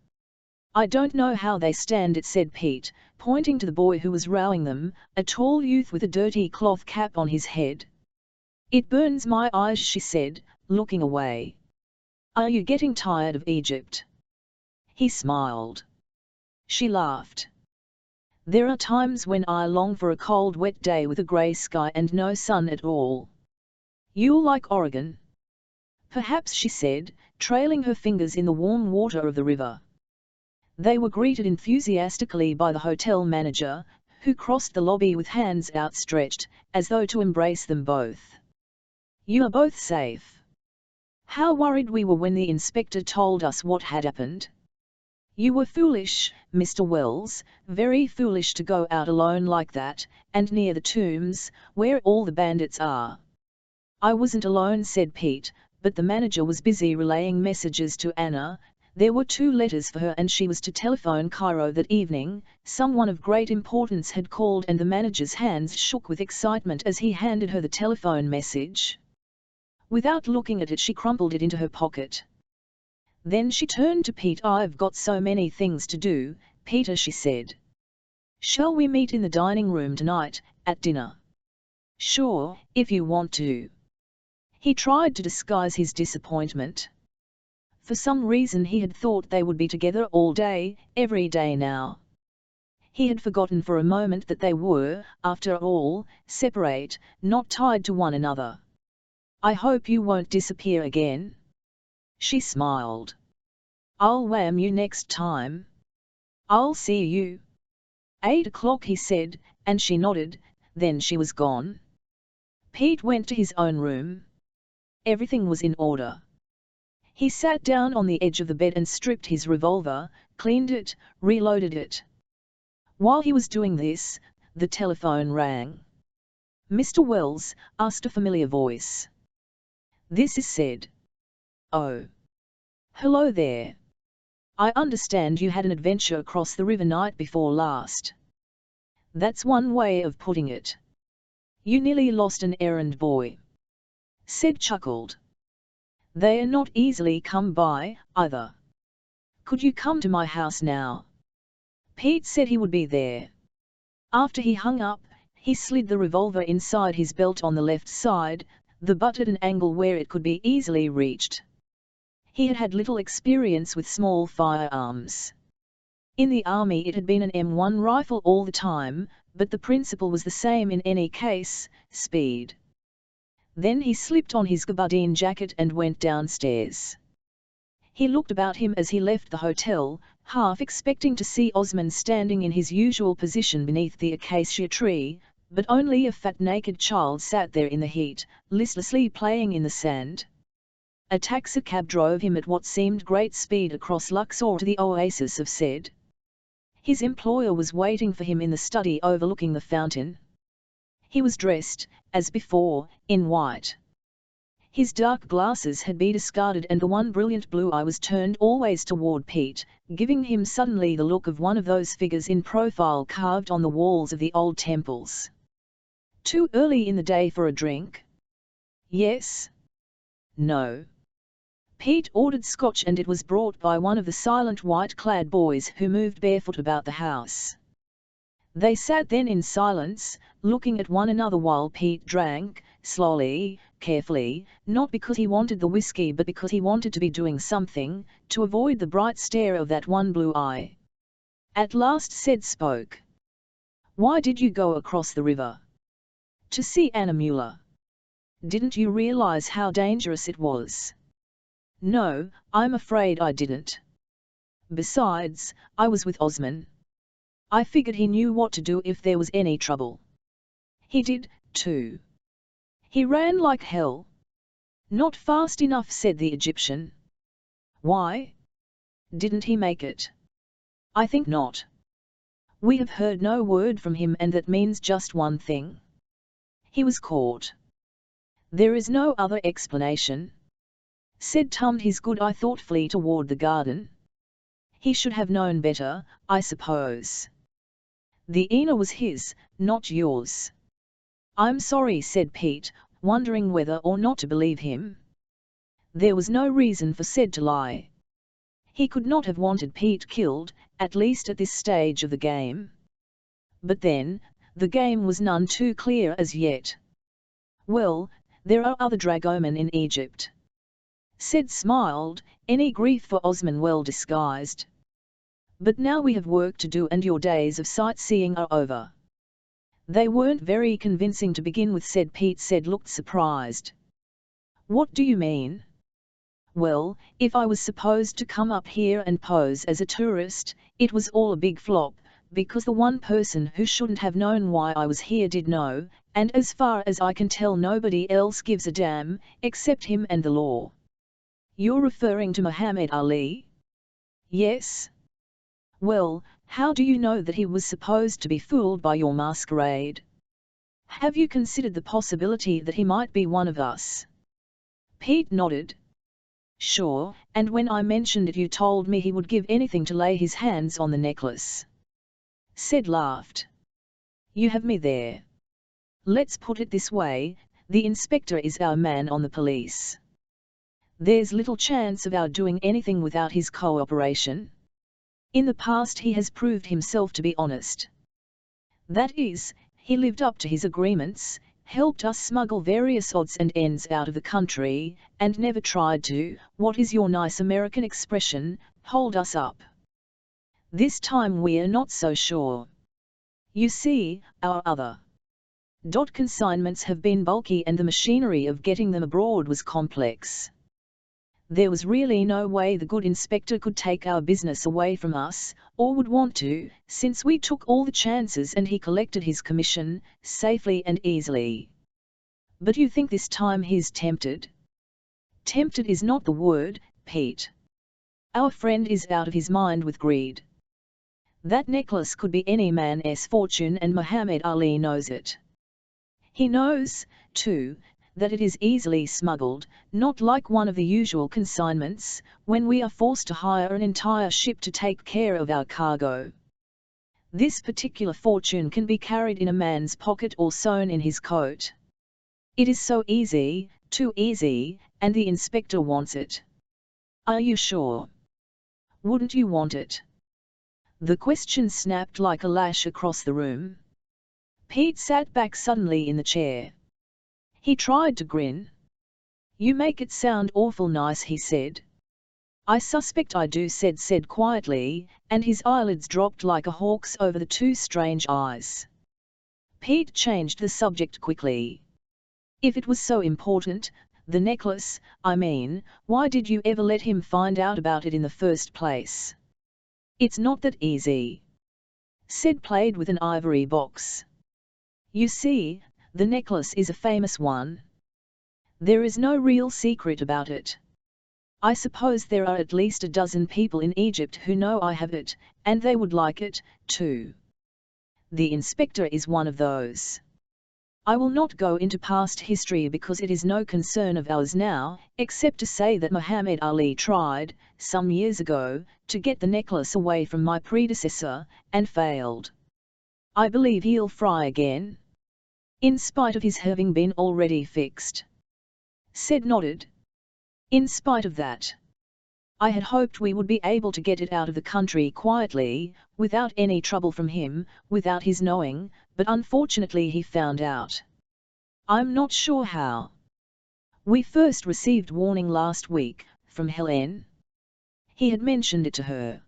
S1: I don't know how they stand it, said Pete, pointing to the boy who was rowing them, a tall youth with a dirty cloth cap on his head. It burns my eyes, she said, looking away. Are you getting tired of Egypt? He smiled. She laughed. There are times when I long for a cold wet day with a grey sky and no sun at all. You'll like Oregon? Perhaps, she said, trailing her fingers in the warm water of the river. They were greeted enthusiastically by the hotel manager, who crossed the lobby with hands outstretched, as though to embrace them both. You are both safe. How worried we were when the inspector told us what had happened. You were foolish, Mr. Wells, very foolish to go out alone like that, and near the tombs, where all the bandits are. I wasn't alone, said Pete, but the manager was busy relaying messages to Anna. There were 2 letters for her and she was to telephone Cairo that evening. Someone of great importance had called and the manager's hands shook with excitement as he handed her the telephone message. Without looking at it she crumpled it into her pocket. Then she turned to Pete. I've got so many things to do, Peter, she said. Shall we meet in the dining room tonight, at dinner? Sure, if you want to. He tried to disguise his disappointment. For some reason he had thought they would be together all day, every day now. He had forgotten for a moment that they were, after all, separate, not tied to one another. I hope you won't disappear again. She smiled. I'll wham you next time. I'll see you. 8 o'clock, he said, and she nodded, then she was gone. Pete went to his own room. Everything was in order. He sat down on the edge of the bed and stripped his revolver, cleaned it, reloaded it. While he was doing this, the telephone rang. Mr. Wells, asked a familiar voice. This is Sid. Oh. Hello there. I understand you had an adventure across the river night before last. That's one way of putting it. You nearly lost an errand boy. Sid chuckled. They are not easily come by, either. Could you come to my house now? Pete said he would be there. After he hung up, he slid the revolver inside his belt on the left side, the butt at an angle where it could be easily reached. He had had little experience with small firearms. In the army it had been an M1 rifle all the time, but the principle was the same in any case, speed. Then he slipped on his gabardine jacket and went downstairs. He looked about him as he left the hotel, half expecting to see Osman standing in his usual position beneath the acacia tree, but only a fat naked child sat there in the heat, listlessly playing in the sand. A taxicab drove him at what seemed great speed across Luxor to the oasis of Sed. His employer was waiting for him in the study overlooking the fountain. He was dressed, as before, in white. His dark glasses had been discarded and the one brilliant blue eye was turned always toward Pete, giving him suddenly the look of one of those figures in profile carved on the walls of the old temples. Too early in the day for a drink? Yes. No. Pete ordered scotch and it was brought by one of the silent white-clad boys who moved barefoot about the house. They sat then in silence, looking at one another while Pete drank, slowly, carefully, not because he wanted the whiskey but because he wanted to be doing something, to avoid the bright stare of that one blue eye. At last Sed spoke. Why did you go across the river? To see Anna Mueller. Didn't you realize how dangerous it was? No, I'm afraid I didn't. Besides, I was with Osman. I figured he knew what to do if there was any trouble. He did, too. He ran like hell. Not fast enough, said the Egyptian. Why? Didn't he make it? I think not. We have heard no word from him and that means just one thing. He was caught. There is no other explanation. Sed tummed his good eye thoughtfully toward the garden. He should have known better, I suppose. The Ina was his, not yours. I'm sorry, said Pete, wondering whether or not to believe him. There was no reason for Sed to lie. He could not have wanted Pete killed, at least at this stage of the game. But then, the game was none too clear as yet. Well, there are other dragomen in Egypt. Sed smiled, any grief for Osman well disguised. But now we have work to do and your days of sightseeing are over. They weren't very convincing to begin with, said Pete. Sed looked surprised. What do you mean? Well, if I was supposed to come up here and pose as a tourist, it was all a big flop, because the one person who shouldn't have known why I was here did know, and as far as I can tell nobody else gives a damn, except him and the law. You're referring to Muhammad Ali? Yes. Well, how do you know that he was supposed to be fooled by your masquerade? Have you considered the possibility that he might be one of us? Pete nodded. Sure, and when I mentioned it you told me he would give anything to lay his hands on the necklace. Sed laughed. You have me there. Let's put it this way, the inspector is our man on the police. There's little chance of our doing anything without his cooperation. In the past he has proved himself to be honest. That is, he lived up to his agreements, helped us smuggle various odds and ends out of the country, and never tried to, what is your nice American expression, hold us up. This time we're not so sure. You see, our other consignments have been bulky and the machinery of getting them abroad was complex. There was really no way the good inspector could take our business away from us, or would want to, since we took all the chances and he collected his commission, safely and easily. But you think this time he's tempted? Tempted is not the word, Pete. Our friend is out of his mind with greed. That necklace could be any man's fortune and Muhammad Ali knows it. He knows, too, that it is easily smuggled, not like one of the usual consignments, when we are forced to hire an entire ship to take care of our cargo. This particular fortune can be carried in a man's pocket or sewn in his coat. It is so easy, too easy, and the inspector wants it. Are you sure? Wouldn't you want it? The question snapped like a lash across the room. Pete sat back suddenly in the chair. He tried to grin. You make it sound awful nice, he said. I suspect I do, said quietly, and his eyelids dropped like a hawk's over the two strange eyes. Pete changed the subject quickly. If it was so important, the necklace, I mean, why did you ever let him find out about it in the first place? It's not that easy. Said played with an ivory box. You see, the necklace is a famous one. There is no real secret about it. I suppose there are at least a dozen people in Egypt who know I have it, and they would like it, too. The inspector is one of those. I will not go into past history because it is no concern of ours now, except to say that Muhammad Ali tried, some years ago, to get the necklace away from my predecessor, and failed. I believe he'll fry again. In spite of his having been already fixed. Said nodded. In spite of that. I had hoped we would be able to get it out of the country quietly, without any trouble from him, without his knowing, but unfortunately he found out. I'm not sure how. We first received warning last week, from Helen. He had mentioned it to her.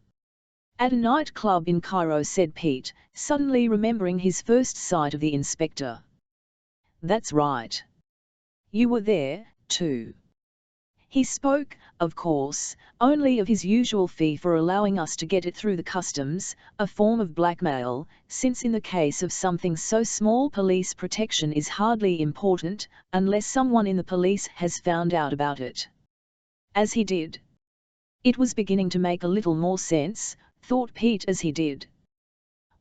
S1: At a nightclub in Cairo, said Pete, suddenly remembering his first sight of the inspector. That's right. You were there, too. He spoke, of course, only of his usual fee for allowing us to get it through the customs, a form of blackmail, since in the case of something so small police protection is hardly important, unless someone in the police has found out about it. As he did. It was beginning to make a little more sense, thought Pete as he did.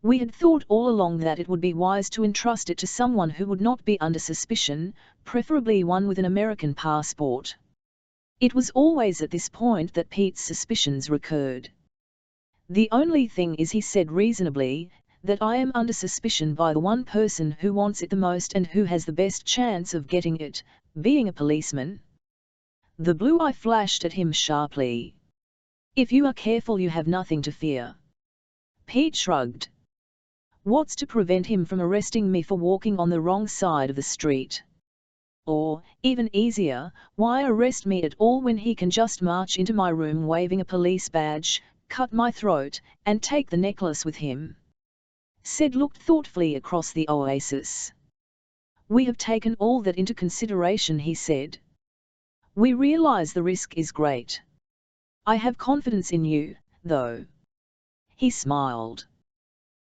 S1: We had thought all along that it would be wise to entrust it to someone who would not be under suspicion, preferably one with an American passport. It was always at this point that Pete's suspicions recurred. The only thing is, he said reasonably, that I am under suspicion by the one person who wants it the most and who has the best chance of getting it, being a policeman. The blue eye flashed at him sharply. If you are careful you have nothing to fear. Pete shrugged. What's to prevent him from arresting me for walking on the wrong side of the street? Or, even easier, why arrest me at all when he can just march into my room waving a police badge, cut my throat, and take the necklace with him? Said looked thoughtfully across the oasis. We have taken all that into consideration, he said. We realize the risk is great. I have confidence in you, though. He smiled.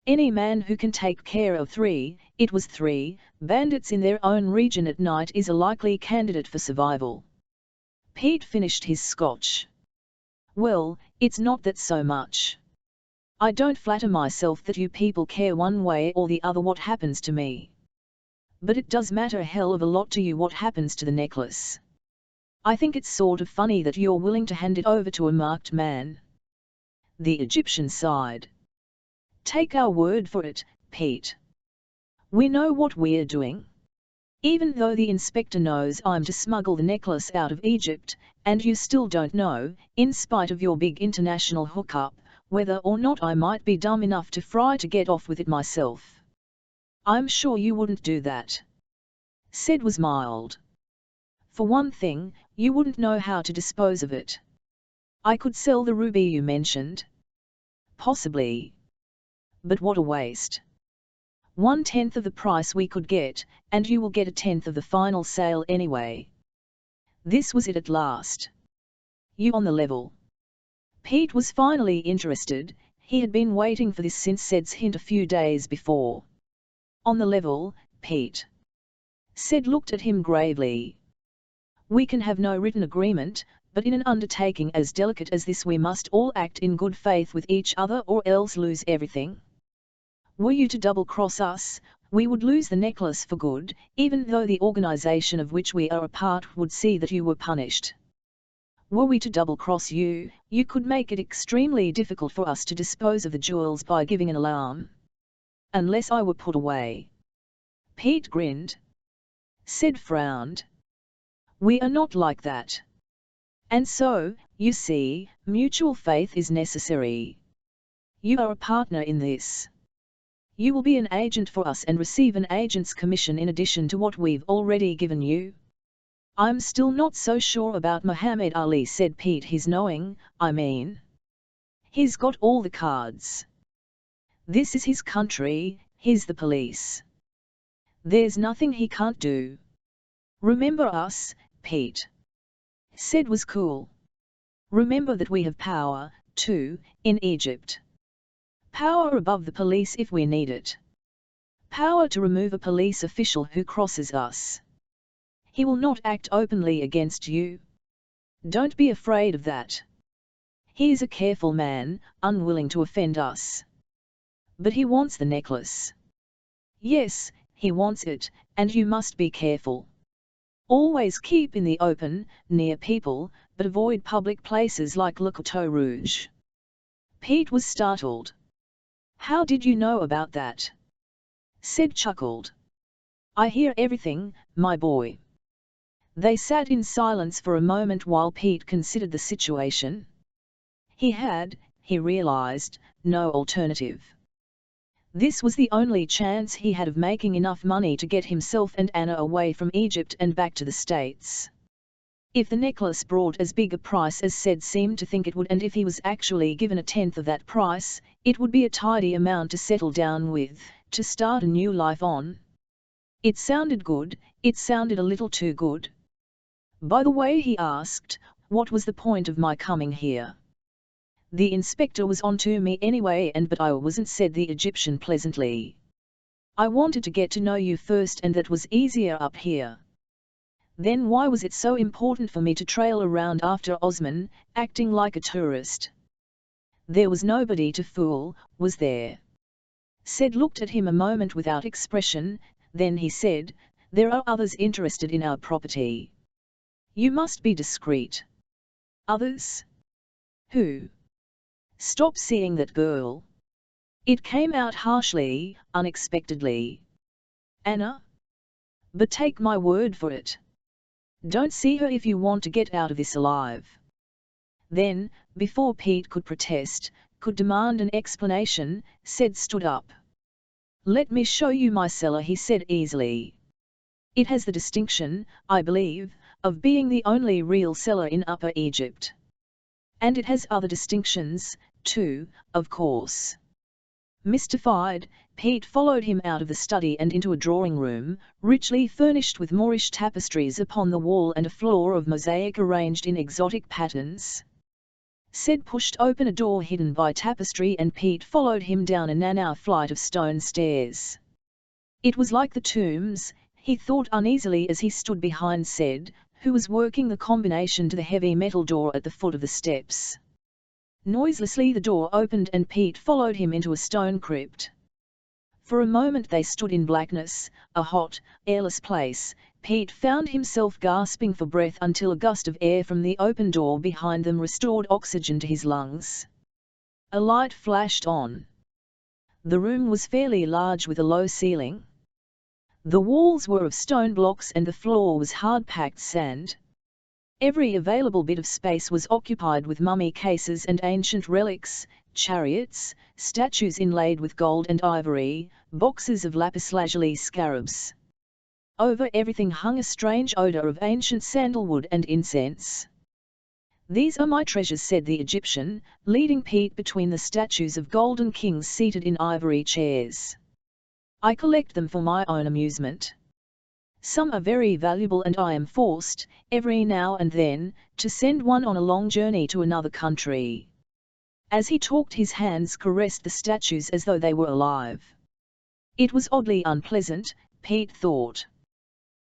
S1: Any man who can take care of three bandits in their own region at night is a likely candidate for survival. Pete finished his scotch. Well, it's not that so much. I don't flatter myself that you people care one way or the other what happens to me. But it does matter a hell of a lot to you what happens to the necklace. I think it's sort of funny that you're willing to hand it over to a marked man. The Egyptian sighed. Take our word for it, Pete. We know what we're doing. Even though the inspector knows I'm to smuggle the necklace out of Egypt, and you still don't know, in spite of your big international hookup, whether or not I might be dumb enough to try to get off with it myself. I'm sure you wouldn't do that. Said was mild. For one thing, you wouldn't know how to dispose of it. I could sell the ruby you mentioned. Possibly. But what a waste. 1/10 of the price we could get, and you will get 1/10 of the final sale anyway. This was it at last. You on the level. Pete was finally interested. He had been waiting for this since Sed's hint a few days before. On the level, Pete. Sed looked at him gravely. We can have no written agreement, but in an undertaking as delicate as this we must all act in good faith with each other or else lose everything. Were you to double-cross us, we would lose the necklace for good, even though the organization of which we are a part would see that you were punished. Were we to double-cross you, you could make it extremely difficult for us to dispose of the jewels by giving an alarm. Unless I were put away. Pete grinned. Sed frowned. We are not like that. And so, you see, mutual faith is necessary. You are a partner in this. You will be an agent for us and receive an agent's commission in addition to what we've already given you. I'm still not so sure about Muhammad Ali, said Pete. He's knowing, I mean. He's got all the cards. This is his country, he's the police. There's nothing he can't do. Remember us, Pete. Sed was cool. Remember that we have power, too, in Egypt. Power above the police if we need it. Power to remove a police official who crosses us. He will not act openly against you. Don't be afraid of that. He is a careful man, unwilling to offend us. But he wants the necklace. Yes, he wants it, and you must be careful. Always keep in the open, near people, but avoid public places like Le Coteau Rouge. Pete was startled. How did you know about that? Sed chuckled. I hear everything, my boy. They sat in silence for a moment while Pete considered the situation. He had, he realized, no alternative. This was the only chance he had of making enough money to get himself and Anna away from Egypt and back to the States. If the necklace brought as big a price as Sed seemed to think it would, and if he was actually given 1/10 of that price, it would be a tidy amount to settle down with, to start a new life on. It sounded good, it sounded a little too good. By the way, he asked, what was the point of my coming here? The inspector was on to me anyway, but I wasn't, said the Egyptian pleasantly. I wanted to get to know you first, and that was easier up here. Then why was it so important for me to trail around after Osman, acting like a tourist? There was nobody to fool, was there? Sed looked at him a moment without expression, then he said, there are others interested in our property. You must be discreet. Others? Who? Stop seeing that girl. It came out harshly, unexpectedly. Anna? But take my word for it. Don't see her if you want to get out of this alive. Then, before Pete could protest, could demand an explanation, Sed stood up. Let me show you my cellar, he said easily. It has the distinction, I believe, of being the only real cellar in Upper Egypt. And it has other distinctions, too, of course. Mystified, Pete followed him out of the study and into a drawing room, richly furnished with Moorish tapestries upon the wall and a floor of mosaic arranged in exotic patterns. Sed pushed open a door hidden by tapestry and Pete followed him down a narrow flight of stone stairs. It was like the tombs, he thought uneasily as he stood behind Sed, who was working the combination to the heavy metal door at the foot of the steps. Noiselessly the door opened and Pete followed him into a stone crypt. For a moment they stood in blackness, a hot, airless place. Pete found himself gasping for breath until a gust of air from the open door behind them restored oxygen to his lungs. A light flashed on. The room was fairly large with a low ceiling. The walls were of stone blocks and the floor was hard-packed sand. Every available bit of space was occupied with mummy cases and ancient relics, chariots, statues inlaid with gold and ivory, boxes of lapis lazuli scarabs. Over everything hung a strange odor of ancient sandalwood and incense. "These are my treasures," said the Egyptian, leading Pete between the statues of golden kings seated in ivory chairs. "I collect them for my own amusement. Some are very valuable and I am forced, every now and then, to send one on a long journey to another country." As he talked, his hands caressed the statues as though they were alive. It was oddly unpleasant, Pete thought.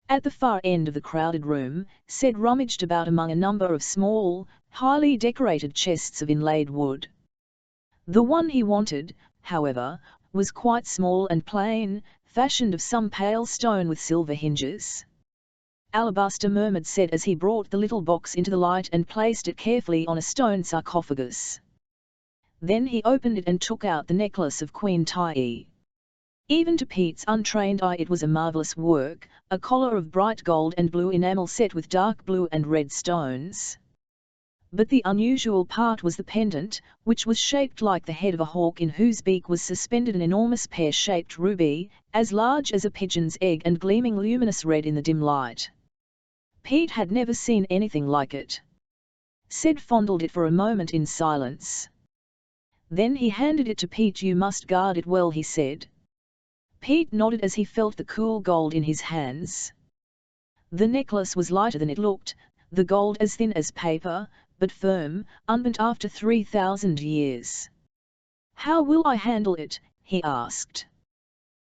S1: At the far end of the crowded room, Sid rummaged about among a number of small, highly decorated chests of inlaid wood. The one he wanted, however, was quite small and plain, fashioned of some pale stone with silver hinges. "Alabaster," murmured Sid as he brought the little box into the light and placed it carefully on a stone sarcophagus. Then he opened it and took out the necklace of Queen Tyee. Even to Pete's untrained eye it was a marvelous work, a collar of bright gold and blue enamel set with dark blue and red stones. But the unusual part was the pendant, which was shaped like the head of a hawk in whose beak was suspended an enormous pear-shaped ruby, as large as a pigeon's egg and gleaming luminous red in the dim light. Pete had never seen anything like it. Sid fondled it for a moment in silence. Then he handed it to Pete. "You must guard it well," he said. Pete nodded as he felt the cool gold in his hands. The necklace was lighter than it looked, the gold as thin as paper, but firm, unbent after 3,000 years. "How will I handle it?" he asked.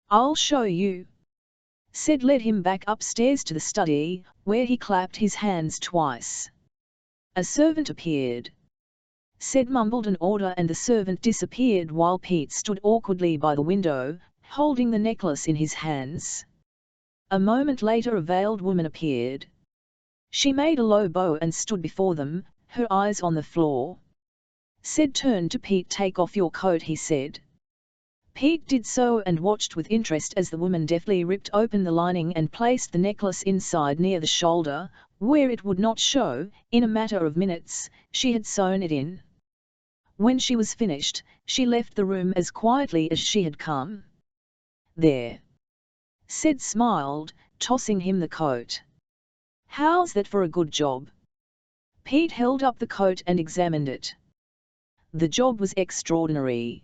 S1: "I'll show you." Sid led him back upstairs to the study, where he clapped his hands twice. A servant appeared. Sid mumbled an order and the servant disappeared while Pete stood awkwardly by the window, holding the necklace in his hands. A moment later a veiled woman appeared. She made a low bow and stood before them, her eyes on the floor. Sid turned to Pete. "Take off your coat," he said. Pete did so and watched with interest as the woman deftly ripped open the lining and placed the necklace inside near the shoulder, where it would not show. In a matter of minutes, she had sewn it in. When she was finished, she left the room as quietly as she had come. "There." Sid smiled, tossing him the coat. "How's that for a good job?" Pete held up the coat and examined it. The job was extraordinary.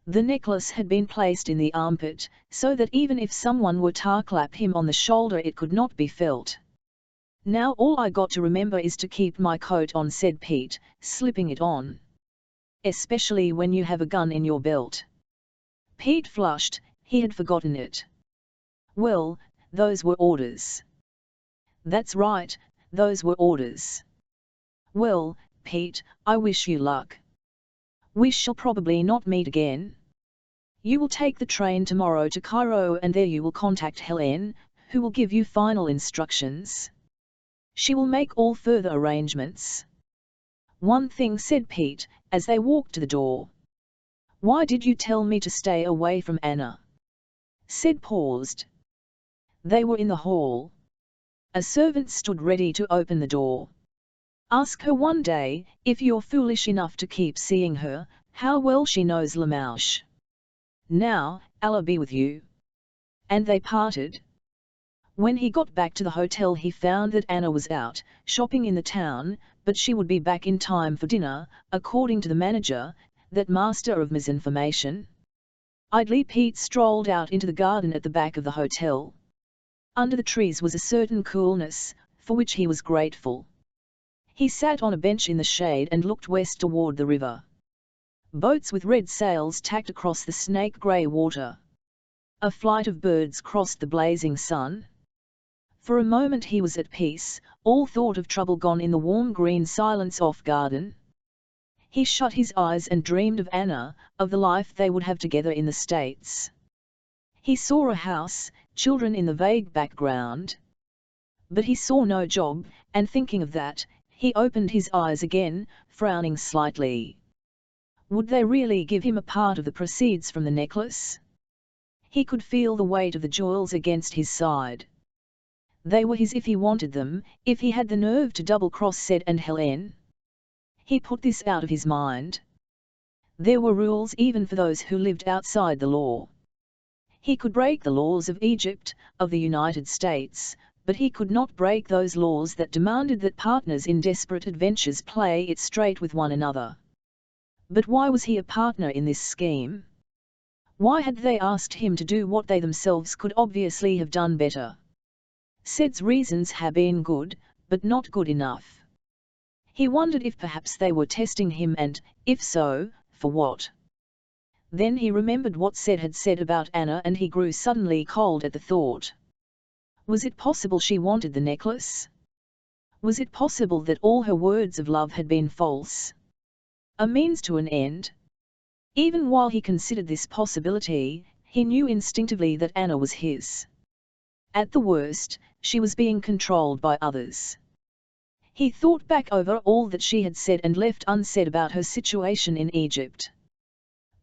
S1: The necklace had been placed in the armpit, so that even if someone were to clap him on the shoulder it could not be felt. "Now all I got to remember is to keep my coat on," said Pete, slipping it on. "Especially when you have a gun in your belt." Pete flushed. He had forgotten it. "Well, those were orders." "That's right, those were orders." "Well, Pete, I wish you luck. We shall probably not meet again. You will take the train tomorrow to Cairo and there you will contact Helene, who will give you final instructions. She will make all further arrangements." "One thing," said Pete, as they walked to the door. "Why did you tell me to stay away from Anna?" Sid paused. They were in the hall. A servant stood ready to open the door. "Ask her one day, if you're foolish enough to keep seeing her, how well she knows Lamouche. Now, Allah be with you." And they parted. When he got back to the hotel he found that Anna was out, shopping in the town, but she would be back in time for dinner, according to the manager, that master of misinformation. Idly Pete strolled out into the garden at the back of the hotel. Under the trees was a certain coolness, for which he was grateful. He sat on a bench in the shade and looked west toward the river. Boats with red sails tacked across the snake-grey water. A flight of birds crossed the blazing sun. For a moment he was at peace, all thought of trouble gone in the warm green silence off garden. He shut his eyes and dreamed of Anna, of the life they would have together in the States. He saw a house, children in the vague background. But he saw no job, and thinking of that, he opened his eyes again, frowning slightly. Would they really give him a part of the proceeds from the necklace? He could feel the weight of the jewels against his side. They were his if he wanted them, if he had the nerve to double-cross Sid and Helene. He put this out of his mind. There were rules even for those who lived outside the law. He could break the laws of Egypt, of the United States, but he could not break those laws that demanded that partners in desperate adventures play it straight with one another. But why was he a partner in this scheme? Why had they asked him to do what they themselves could obviously have done better? Said's reasons had been good, but not good enough. He wondered if perhaps they were testing him and, if so, for what? Then he remembered what Said had said about Anna and he grew suddenly cold at the thought. Was it possible she wanted the necklace? Was it possible that all her words of love had been false? A means to an end? Even while he considered this possibility, he knew instinctively that Anna was his. At the worst, she was being controlled by others. He thought back over all that she had said and left unsaid about her situation in Egypt.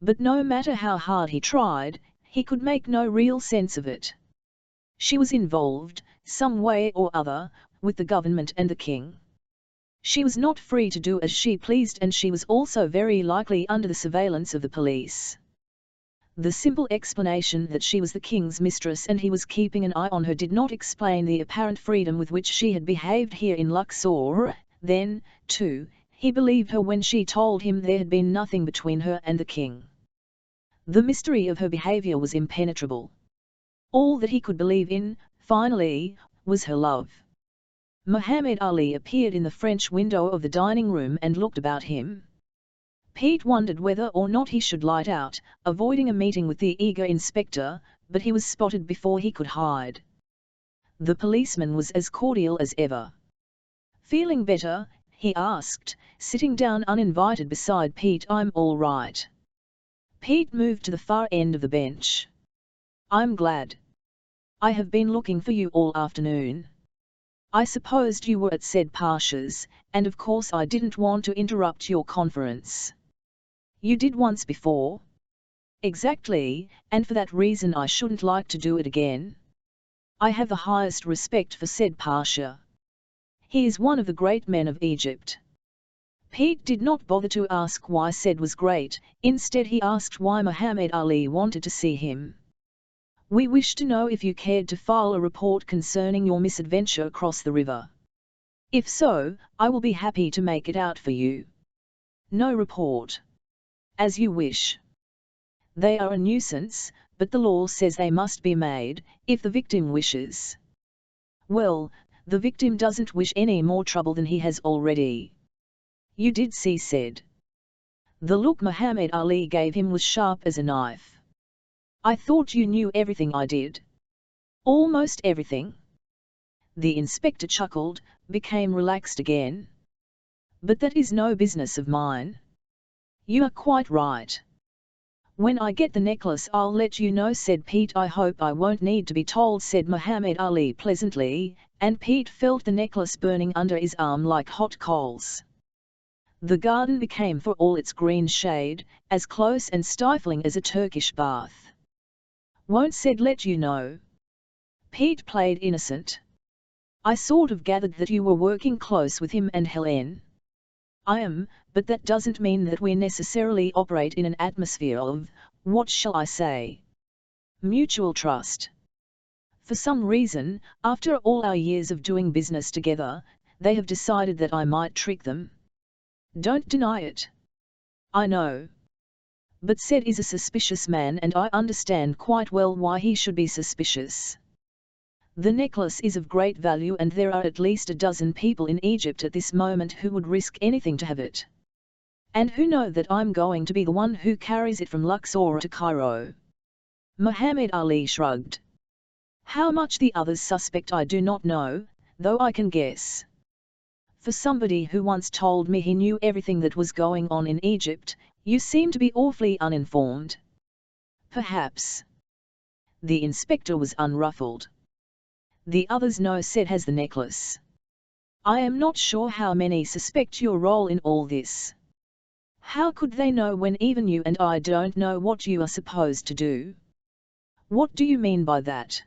S1: But no matter how hard he tried, he could make no real sense of it. She was involved, some way or other, with the government and the king. She was not free to do as she pleased and she was also very likely under the surveillance of the police. The simple explanation that she was the king's mistress and he was keeping an eye on her did not explain the apparent freedom with which she had behaved here in Luxor. Then, too, he believed her when she told him there had been nothing between her and the king. The mystery of her behavior was impenetrable. All that he could believe in, finally, was her love. Muhammad Ali appeared in the French window of the dining room and looked about him. Pete wondered whether or not he should light out, avoiding a meeting with the eager inspector, but he was spotted before he could hide. The policeman was as cordial as ever. Feeling better, he asked, sitting down uninvited beside Pete. I'm all right. Pete moved to the far end of the bench. I'm glad. I have been looking for you all afternoon. I supposed you were at Said Pasha's, and of course I didn't want to interrupt your conference. You did once before? Exactly, and for that reason I shouldn't like to do it again. I have the highest respect for Said Pasha. He is one of the great men of Egypt. Pete did not bother to ask why Said was great, instead he asked why Muhammad Ali wanted to see him. We wish to know if you cared to file a report concerning your misadventure across the river. If so, I will be happy to make it out for you. No report. As you wish. They are a nuisance, but the law says they must be made, if the victim wishes. Well, the victim doesn't wish any more trouble than he has already. You did see Said. The look Muhammad Ali gave him was sharp as a knife. I thought you knew everything I did. Almost everything. The inspector chuckled, became relaxed again. But that is no business of mine. You are quite right. When I get the necklace I'll let you know, said Pete. I hope I won't need to be told, said Muhammad Ali pleasantly, and Pete felt the necklace burning under his arm like hot coals. The garden became, for all its green shade, as close and stifling as a Turkish bath. Won't Said let you know? Pete played innocent. I sort of gathered that you were working close with him and Helen. I am, but that doesn't mean that we necessarily operate in an atmosphere of, what shall I say? Mutual trust. For some reason, after all our years of doing business together, they have decided that I might trick them. Don't deny it. I know. But Said is a suspicious man and I understand quite well why he should be suspicious. The necklace is of great value and there are at least a dozen people in Egypt at this moment who would risk anything to have it. And who know that I'm going to be the one who carries it from Luxor to Cairo. Muhammad Ali shrugged. How much the others suspect I do not know, though I can guess. For somebody who once told me he knew everything that was going on in Egypt, you seem to be awfully uninformed. Perhaps. The inspector was unruffled. The others know Said has the necklace. I am not sure how many suspect your role in all this. How could they know when even you and I don't know what you are supposed to do? What do you mean by that?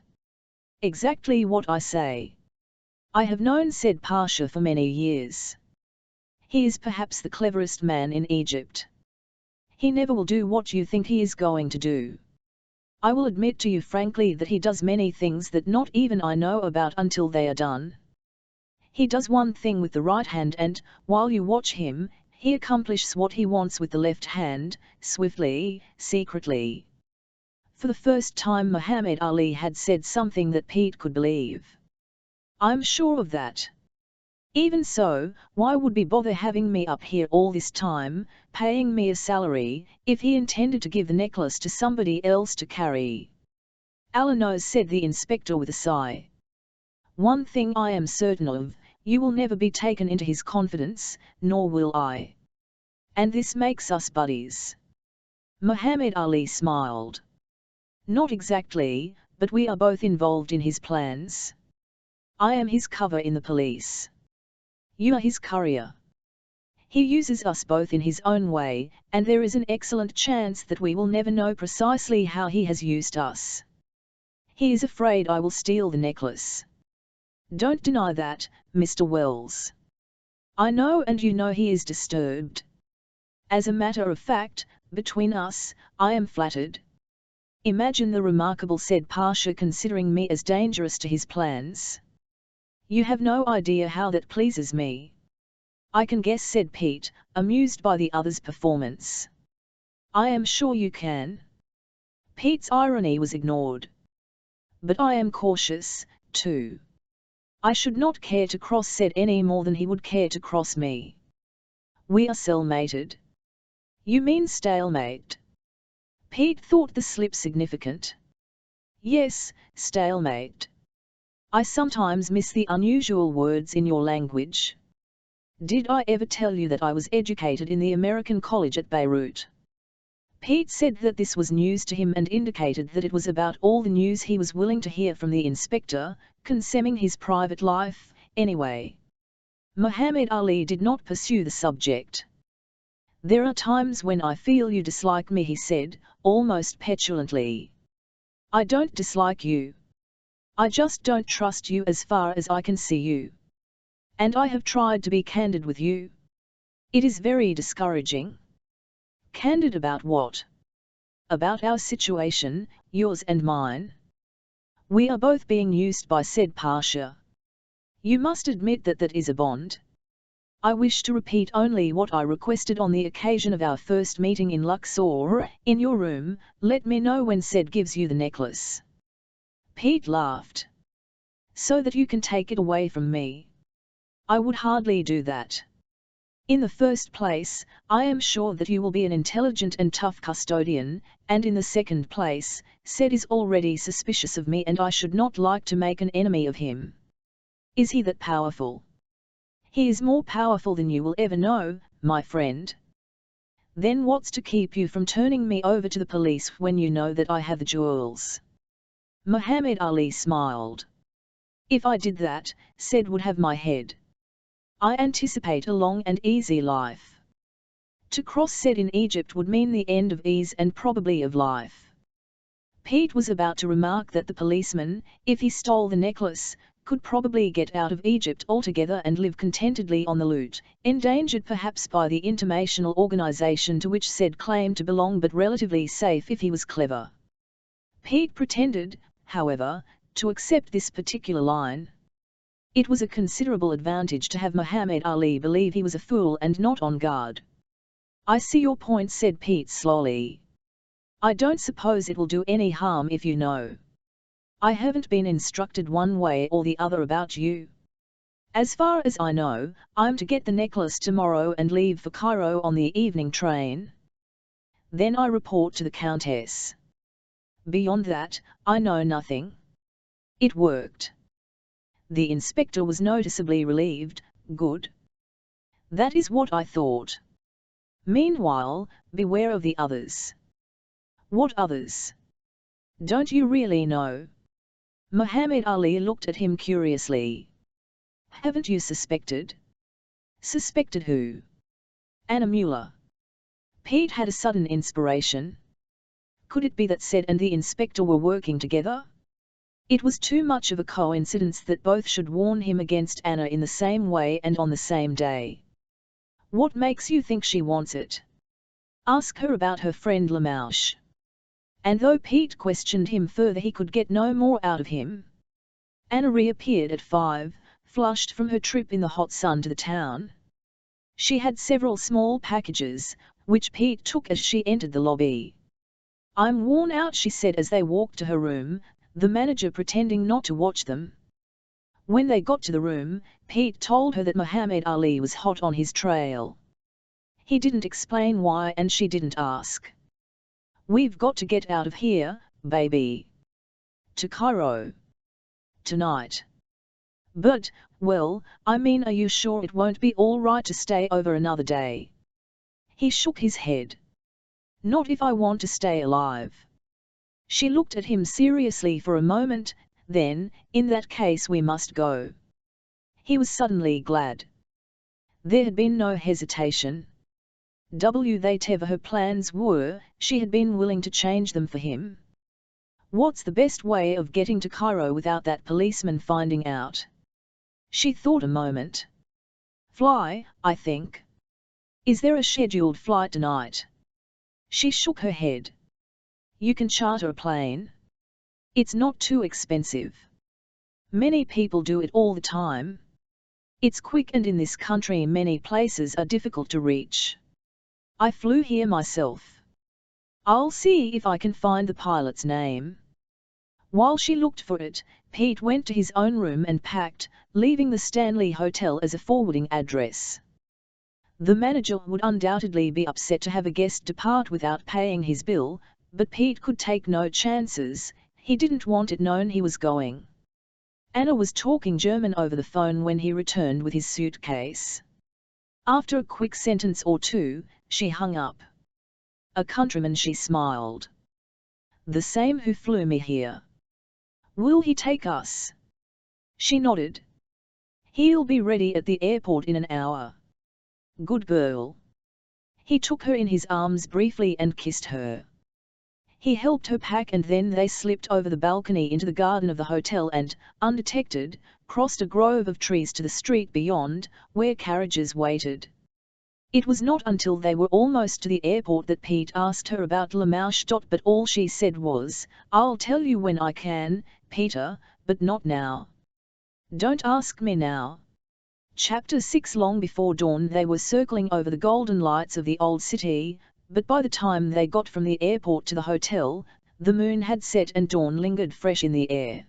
S1: Exactly what I say. I have known Said Pasha for many years. He is perhaps the cleverest man in Egypt. He never will do what you think he is going to do. I will admit to you frankly that he does many things that not even I know about until they are done. He does one thing with the right hand and, while you watch him, he accomplishes what he wants with the left hand, swiftly, secretly. For the first time Muhammad Ali had said something that Pete could believe. I'm sure of that. Even so, why would he bother having me up here all this time, paying me a salary, if he intended to give the necklace to somebody else to carry? Allah knows, said the inspector with a sigh. One thing I am certain of, you will never be taken into his confidence, nor will I. And this makes us buddies. Muhammad Ali smiled. Not exactly, but we are both involved in his plans. I am his cover in the police. You are his courier. He uses us both in his own way, and there is an excellent chance that we will never know precisely how he has used us. He is afraid I will steal the necklace. Don't deny that, Mr. Wells. I know and you know he is disturbed. As a matter of fact, between us, I am flattered. Imagine the remarkable, said Pasha, considering me as dangerous to his plans. You have no idea how that pleases me. I can guess, said Pete, amused by the other's performance. I am sure you can. Pete's irony was ignored. But I am cautious, too. I should not care to cross Said any more than he would care to cross me. We are cellmated. You mean stalemate? Pete thought the slip significant. Yes, stalemate. I sometimes miss the unusual words in your language. Did I ever tell you that I was educated in the American college at Beirut? Pete said that this was news to him and indicated that it was about all the news he was willing to hear from the inspector, concerning his private life, anyway. Muhammad Ali did not pursue the subject. There are times when I feel you dislike me, he said, almost petulantly. I don't dislike you. I just don't trust you as far as I can see you. And I have tried to be candid with you. It is very discouraging. Candid about what? About our situation, yours and mine. We are both being used by, said Pasha. You must admit that that is a bond. I wish to repeat only what I requested on the occasion of our first meeting in Luxor, in your room. Let me know when Said gives you the necklace. Pete laughed. So that you can take it away from me? I would hardly do that. In the first place, I am sure that you will be an intelligent and tough custodian, and in the second place, Said is already suspicious of me and I should not like to make an enemy of him. Is he that powerful? He is more powerful than you will ever know, my friend. Then what's to keep you from turning me over to the police when you know that I have the jewels? Muhammad Ali smiled. If I did that, Said would have my head. I anticipate a long and easy life. To cross Said in Egypt would mean the end of ease and probably of life. Pete was about to remark that the policeman, if he stole the necklace, could probably get out of Egypt altogether and live contentedly on the loot, endangered perhaps by the international organization to which Said claimed to belong, but relatively safe if he was clever. Pete pretended, however, to accept this particular line. It was a considerable advantage to have Muhammad Ali believe he was a fool and not on guard. I see your point, said Pete slowly. I don't suppose it will do any harm if you know. I haven't been instructed one way or the other about you. As far as I know, I'm to get the necklace tomorrow and leave for Cairo on the evening train. Then I report to the Countess. Beyond that, I know nothing. It worked. The inspector was noticeably relieved. Good. That is what I thought. Meanwhile, beware of the others. What others? Don't you really know? Muhammad Ali looked at him curiously. Haven't you suspected? Suspected who? Anna Mueller. Pete had a sudden inspiration. Could it be that Said and the inspector were working together? It was too much of a coincidence that both should warn him against Anna in the same way and on the same day. What makes you think she wants it? Ask her about her friend Lamouche. And though Pete questioned him further, he could get no more out of him. Anna reappeared at 5, flushed from her trip in the hot sun to the town. She had several small packages, which Pete took as she entered the lobby. "I'm worn out," she said as they walked to her room, the manager pretending not to watch them. When they got to the room, Pete told her that Muhammad Ali was hot on his trail. He didn't explain why and she didn't ask. "We've got to get out of here, baby. To Cairo. Tonight." "But, well, I mean, are you sure it won't be all right to stay over another day?" He shook his head. "Not if I want to stay alive." She looked at him seriously for a moment, then, "In that case we must go." He was suddenly glad. There had been no hesitation. Whatever her plans were, she had been willing to change them for him. What's the best way of getting to Cairo without that policeman finding out? She thought a moment. "Fly, I think." "Is there a scheduled flight tonight?" She shook her head. "You can charter a plane. It's not too expensive. Many people do it all the time. It's quick, and in this country many places are difficult to reach. I flew here myself. I'll see if I can find the pilot's name." While she looked for it, Pete went to his own room and packed, leaving the Stanley Hotel as a forwarding address. The manager would undoubtedly be upset to have a guest depart without paying his bill, but Pete could take no chances. He didn't want it known he was going. Anna was talking German over the phone when he returned with his suitcase. After a quick sentence or two, she hung up. "A countryman," she smiled. "The same who flew me here. Will he take us?" She nodded. "He'll be ready at the airport in an hour." "Good girl." He took her in his arms briefly and kissed her. He helped her pack, and then they slipped over the balcony into the garden of the hotel and, undetected, crossed a grove of trees to the street beyond, where carriages waited. It was not until they were almost to the airport that Pete asked her about Lamouche. But all she said was, "I'll tell you when I can, Peter, but not now. Don't ask me now." Chapter 6. Long before dawn they were circling over the golden lights of the old city, but by the time they got from the airport to the hotel, the moon had set and dawn lingered fresh in the air.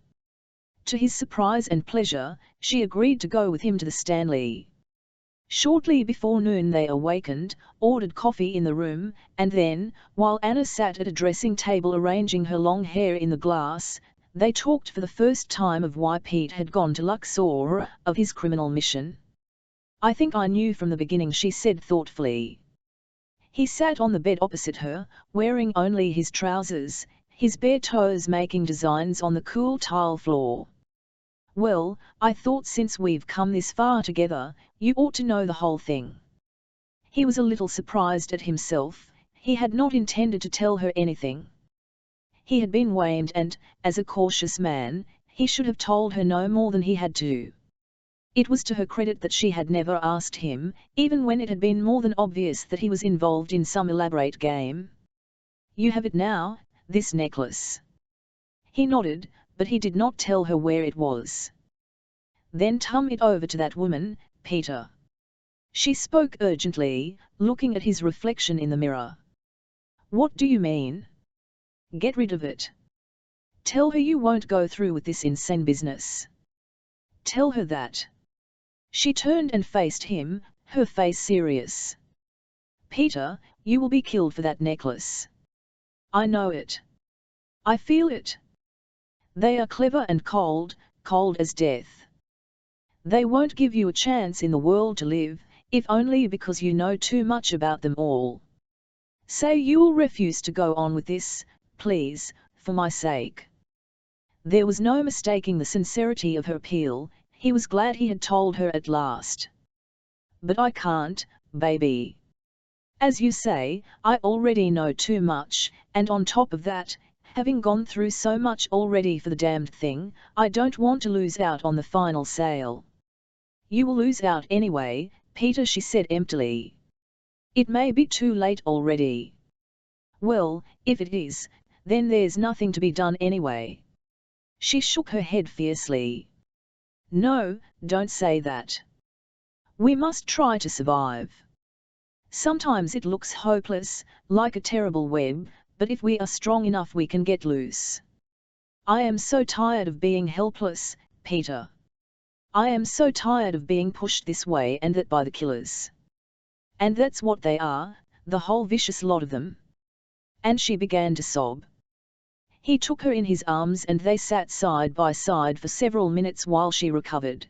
S1: To his surprise and pleasure, she agreed to go with him to the Stanley. Shortly before noon they awakened, ordered coffee in the room, and then, while Anna sat at a dressing table arranging her long hair in the glass, they talked for the first time of why Pete had gone to Luxor, of his criminal mission. "I think I knew from the beginning," she said thoughtfully. He sat on the bed opposite her, wearing only his trousers, his bare toes making designs on the cool tile floor. "Well, I thought since we've come this far together, you ought to know the whole thing." He was a little surprised at himself. He had not intended to tell her anything. He had been waylaid and, as a cautious man, he should have told her no more than he had to. It was to her credit that she had never asked him, even when it had been more than obvious that he was involved in some elaborate game. "You have it now, this necklace." He nodded, but he did not tell her where it was. "Then turn it over to that woman, Peter." She spoke urgently, looking at his reflection in the mirror. "What do you mean?" "Get rid of it. Tell her you won't go through with this insane business. Tell her that." She turned and faced him, her face serious. "Peter, you will be killed for that necklace. I know it. I feel it. They are clever and cold, cold as death. They won't give you a chance in the world to live, if only because you know too much about them all. Say you will refuse to go on with this, please, for my sake." There was no mistaking the sincerity of her appeal. He was glad he had told her at last. "But I can't, baby. As you say, I already know too much, and on top of that, having gone through so much already for the damned thing, I don't want to lose out on the final sale." "You will lose out anyway, Peter," she said emptily. It may be too late already. Well, if it is, then there's nothing to be done anyway. She shook her head fiercely. No, don't say that. We must try to survive. Sometimes it looks hopeless, like a terrible web, but if we are strong enough we can get loose. I am so tired of being helpless, Peter. I am so tired of being pushed this way and that by the killers. And that's what they are, the whole vicious lot of them. And she began to sob. He took her in his arms and they sat side by side for several minutes while she recovered.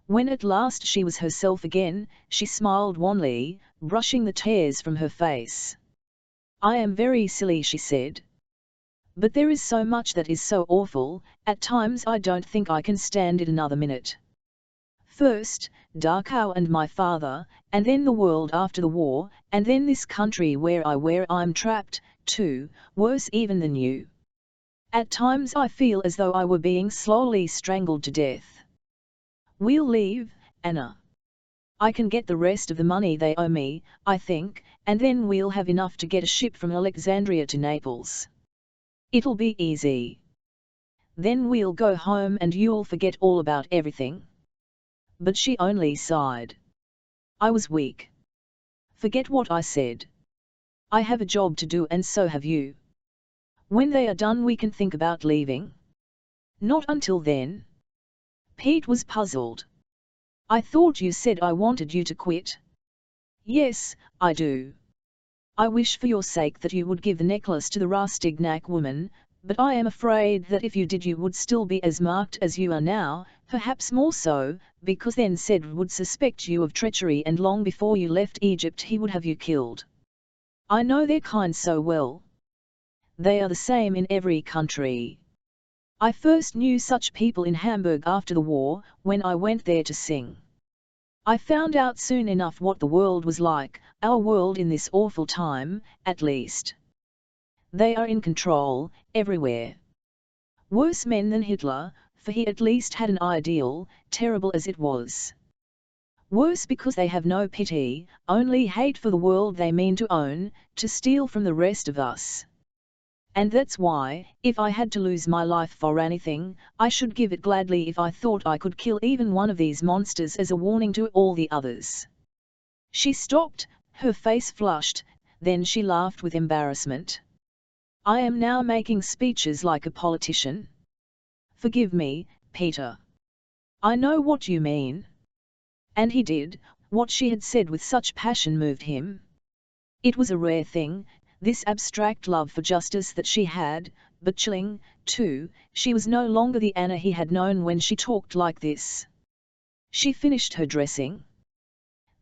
S1: When at last she was herself again, she smiled wanly, brushing the tears from her face. I am very silly, she said. But there is so much that is so awful, at times I don't think I can stand it another minute. First, Dachau and my father, and then the world after the war, and then this country where I'm trapped, too, worse even than you. At times I feel as though I were being slowly strangled to death. We'll leave, Anna. I can get the rest of the money they owe me, I think, and then we'll have enough to get a ship from Alexandria to Naples. It'll be easy. Then we'll go home and you'll forget all about everything. But she only sighed. I was weak. Forget what I said. I have a job to do and so have you. When they are done we can think about leaving. Not until then. Pete was puzzled. I thought you said I wanted you to quit. Yes, I do. I wish for your sake that you would give the necklace to the Rastignac woman, but I am afraid that if you did you would still be as marked as you are now, perhaps more so, because then Ced would suspect you of treachery and long before you left Egypt he would have you killed. I know their kind so well. They are the same in every country. I first knew such people in Hamburg after the war, when I went there to sing. I found out soon enough what the world was like, our world in this awful time, at least. They are in control, everywhere. Worse men than Hitler, for he at least had an ideal, terrible as it was. Worse because they have no pity, only hate for the world they mean to own, to steal from the rest of us. And that's why, if I had to lose my life for anything, I should give it gladly if I thought I could kill even one of these monsters as a warning to all the others. She stopped, her face flushed, then she laughed with embarrassment. I am now making speeches like a politician. Forgive me, Peter. I know what you mean. And he did, what she had said with such passion moved him. It was a rare thing, this abstract love for justice that she had, but chilling, too, she was no longer the Anna he had known when she talked like this. She finished her dressing.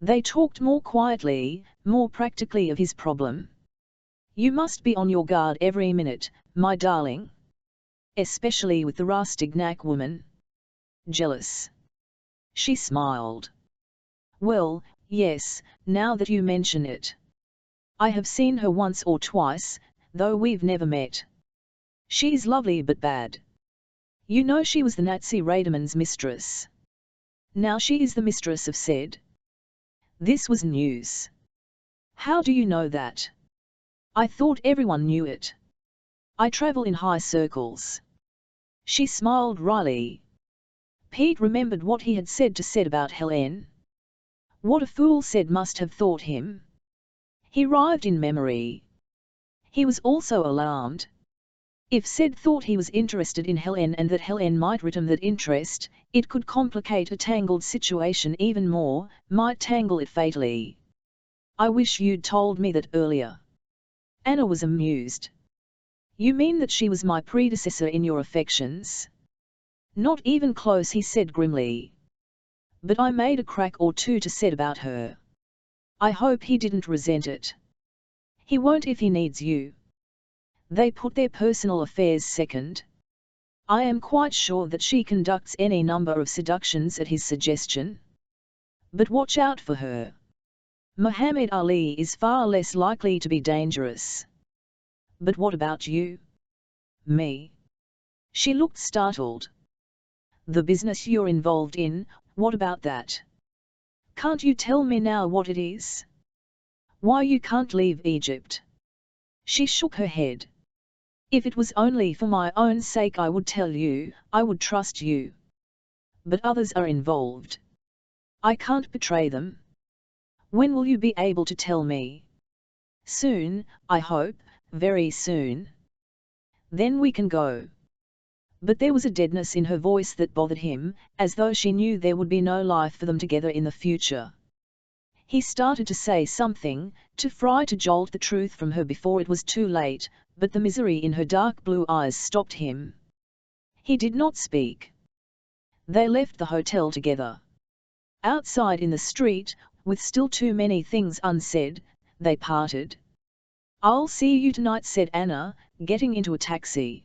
S1: They talked more quietly, more practically of his problem. You must be on your guard every minute, my darling. Especially with the Rastignac woman. Jealous. She smiled. Well, yes, now that you mention it. I have seen her once or twice, though we've never met. She's lovely but bad. You know she was the Nazi Rademan's mistress. Now she is the mistress of Ced. This was news. How do you know that? I thought everyone knew it. I travel in high circles. She smiled wryly. Pete remembered what he had said to Ced about Helene. What a fool Ced must have thought him. He writhed in memory. He was also alarmed. If Ced thought he was interested in Helene and that Helene might return that interest, it could complicate a tangled situation even more, might tangle it fatally. I wish you'd told me that earlier. Anna was amused. You mean that she was my predecessor in your affections? Not even close, he said grimly. But I made a crack or two to Ced about her. I hope he didn't resent it. He won't if he needs you. They put their personal affairs second. I am quite sure that she conducts any number of seductions at his suggestion. But watch out for her. Muhammad Ali is far less likely to be dangerous. But what about you? Me? She looked startled. The business you're involved in, what about that? Can't you tell me now what it is? Why you can't leave Egypt? She shook her head. If it was only for my own sake I would tell you, I would trust you. But others are involved. I can't betray them. When will you be able to tell me? Soon, I hope, very soon. Then we can go. But there was a deadness in her voice that bothered him, as though she knew there would be no life for them together in the future. He started to say something, to jolt the truth from her before it was too late, but the misery in her dark blue eyes stopped him. He did not speak. They left the hotel together. Outside in the street, with still too many things unsaid, they parted. I'll see you tonight, said Anna, getting into a taxi.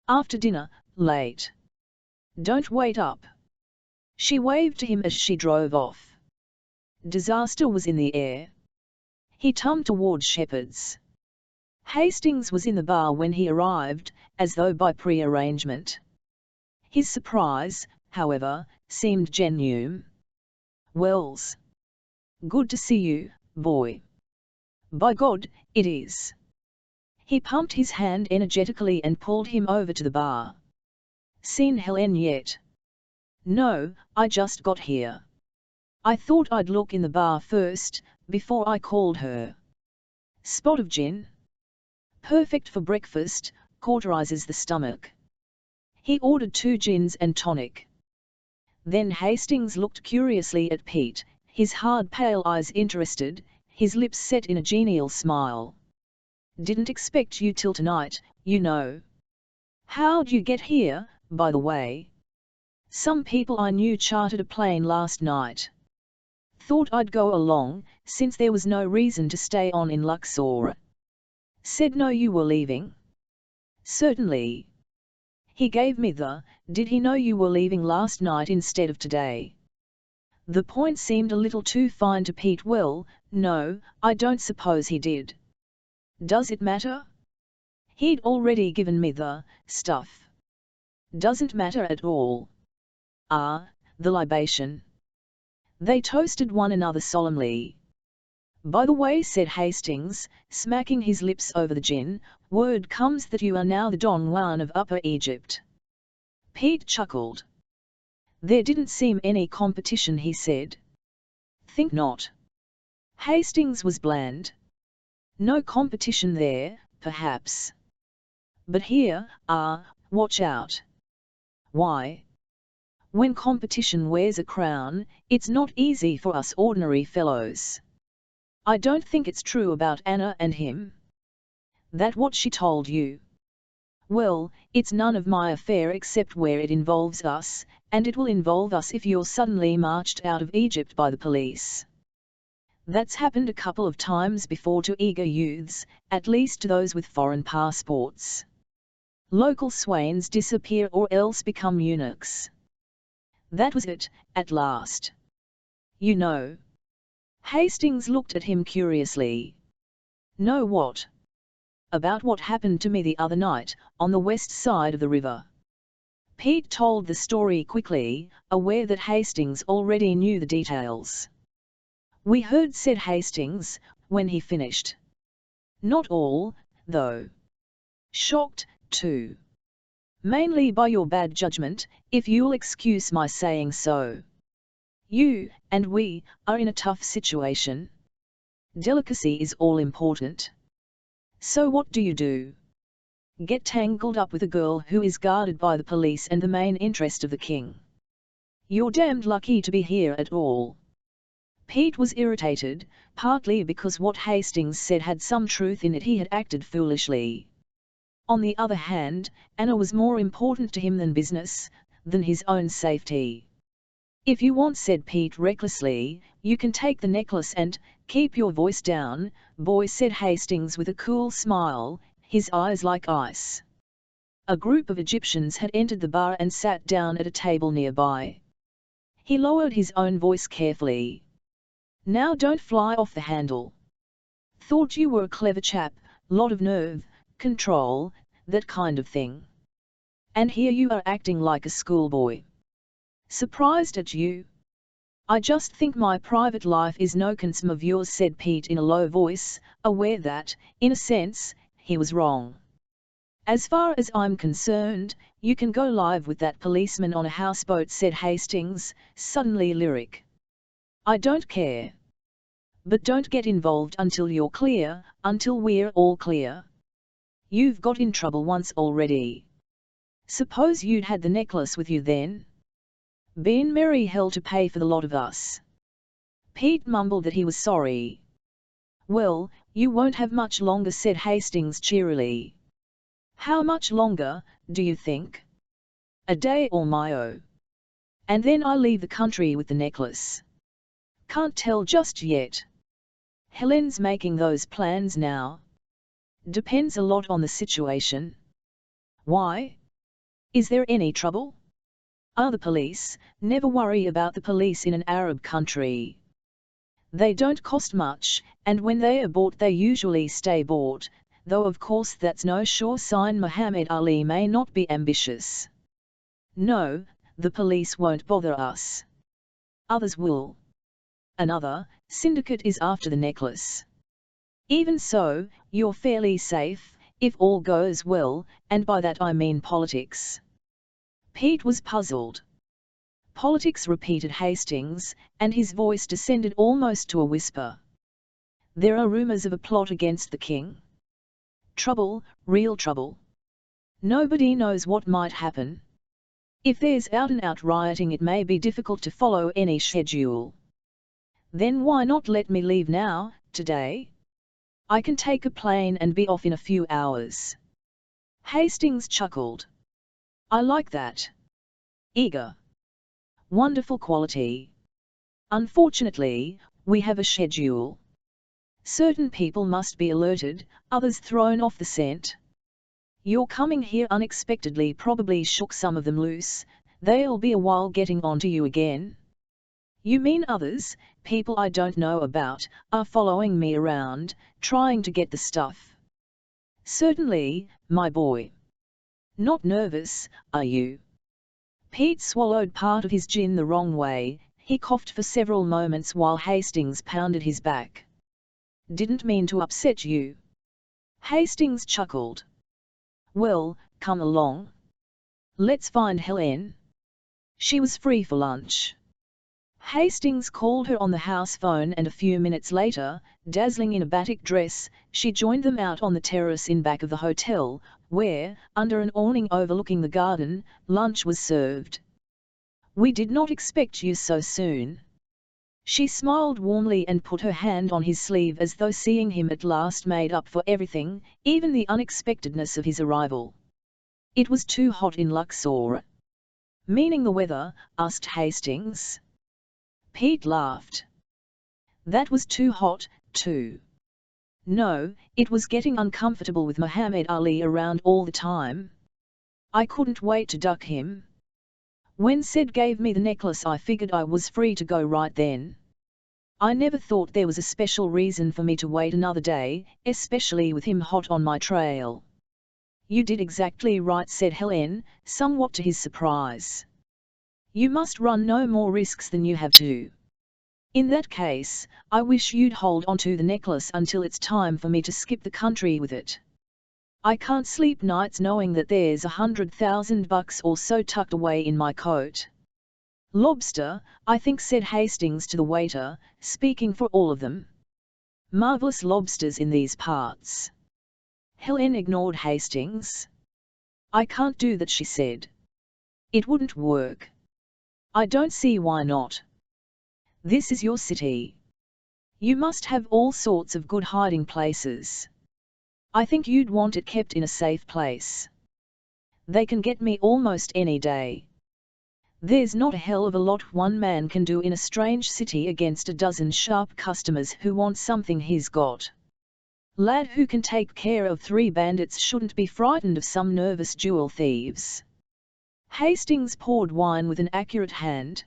S1: After dinner, late. Don't wait up. She waved to him as she drove off. Disaster was in the air. He tumbled towards Shepherd's. Hastings was in the bar when he arrived, as though by pre-arrangement. His surprise, however, seemed genuine. Wells. Good to see you, boy. By God, it is. He pumped his hand energetically and pulled him over to the bar. Seen Helen yet? No, I just got here. I thought I'd look in the bar first, before I called her. Spot of gin? Perfect for breakfast, cauterizes the stomach. He ordered 2 gins and tonic. Then Hastings looked curiously at Pete, his hard pale eyes interested, his lips set in a genial smile. Didn't expect you till tonight, you know. How'd you get here, by the way? Some people I knew chartered a plane last night. Thought I'd go along, since there was no reason to stay on in Luxor. Said no you were leaving? Certainly. He gave me did he know you were leaving last night instead of today? The point seemed a little too fine to Pete. Well, no, I don't suppose he did. Does it matter? He'd already given me the stuff. Doesn't matter at all. Ah, the libation. They toasted one another solemnly. By the way, said Hastings, smacking his lips over the gin, word comes that you are now the Don Juan of Upper Egypt. Pete chuckled. There didn't seem any competition, he said. Think not. Hastings was bland. No competition there, perhaps. But here, watch out. Why? When competition wears a crown, it's not easy for us ordinary fellows. I don't think it's true about Anna and him. That what she told you? Well, it's none of my affair except where it involves us, and it will involve us if you're suddenly marched out of Egypt by the police. That's happened a couple of times before to eager youths, at least to those with foreign passports. Local swains disappear or else become eunuchs. That was it, at last. You know. Hastings looked at him curiously. Know what? About what happened to me the other night, on the west side of the river. Pete told the story quickly, aware that Hastings already knew the details. We heard, said Hastings, when he finished. Not all, though. Shocked, too. Mainly by your bad judgment, if you'll excuse my saying so. You, and we, are in a tough situation. Delicacy is all important. So what do? Get tangled up with a girl who is guarded by the police and the main interest of the king. You're damned lucky to be here at all. Pete was irritated, partly because what Hastings said had some truth in it. He had acted foolishly. On the other hand, Anna was more important to him than business, than his own safety. If you want, said Pete recklessly, you can take the necklace and keep your voice down, boy, said Hastings with a cool smile, his eyes like ice. A group of Egyptians had entered the bar and sat down at a table nearby. He lowered his own voice carefully. Now don't fly off the handle. Thought you were a clever chap, lot of nerve, control, that kind of thing. And here you are acting like a schoolboy. Surprised at you? I just think my private life is no concern of yours, said Pete in a low voice, aware that, in a sense, he was wrong. As far as I'm concerned, you can go live with that policeman on a houseboat, said Hastings, suddenly lyric. I don't care. But don't get involved until you're clear, until we're all clear. You've got in trouble once already. Suppose you'd had the necklace with you then? Been merry hell to pay for the lot of us. Pete mumbled that he was sorry. Well, you won't have much longer, said Hastings cheerily. How much longer, do you think? A day or myo. And then I leave the country with the necklace. Can't tell just yet. Helen's making those plans now. Depends a lot on the situation. Why? Is there any trouble? The police? Never worry about the police in an Arab country. They don't cost much, and when they are bought they usually stay bought, though of course that's no sure sign Muhammad Ali may not be ambitious. No, the police won't bother us. Others will. Another syndicate is after the necklace. Even so, you're fairly safe, if all goes well, and by that I mean politics. Pete was puzzled. Politics, repeated Hastings, and his voice descended almost to a whisper. There are rumors of a plot against the king. Trouble, real trouble. Nobody knows what might happen. If there's out-and-out rioting, it may be difficult to follow any schedule. Then why not let me leave now, today? I can take a plane and be off in a few hours. Hastings chuckled. I like that. Eager. Wonderful quality. Unfortunately, we have a schedule. Certain people must be alerted, others thrown off the scent. Your coming here unexpectedly probably shook some of them loose. They'll be a while getting onto you again. You mean others, people I don't know about, are following me around, trying to get the stuff? Certainly, my boy. Not nervous, are you? Pete swallowed part of his gin the wrong way. He coughed for several moments while Hastings pounded his back. Didn't mean to upset you. Hastings chuckled. Well, come along. Let's find Helen. She was free for lunch. Hastings called her on the house phone, and a few minutes later, dazzling in a batik dress, she joined them out on the terrace in back of the hotel, where, under an awning overlooking the garden, lunch was served. We did not expect you so soon. She smiled warmly and put her hand on his sleeve as though seeing him at last made up for everything, even the unexpectedness of his arrival. It was too hot in Luxor. Meaning the weather? Asked Hastings. Pete laughed. That was too hot, too. No, it was getting uncomfortable with Muhammad Ali around all the time. I couldn't wait to duck him. When Sid gave me the necklace I figured I was free to go right then. I never thought there was a special reason for me to wait another day, especially with him hot on my trail. You did exactly right, said Helen, somewhat to his surprise. You must run no more risks than you have to. In that case, I wish you'd hold on to the necklace until it's time for me to skip the country with it. I can't sleep nights knowing that there's $100,000 or so tucked away in my coat. Lobster, I think, said Hastings to the waiter, speaking for all of them. Marvelous lobsters in these parts. Helen ignored Hastings. I can't do that, she said. It wouldn't work. I don't see why not. This is your city. You must have all sorts of good hiding places. I think you'd want it kept in a safe place. They can get me almost any day. There's not a hell of a lot one man can do in a strange city against a dozen sharp customers who want something he's got. Lad who can take care of 3 bandits shouldn't be frightened of some nervous jewel thieves. Hastings poured wine with an accurate hand.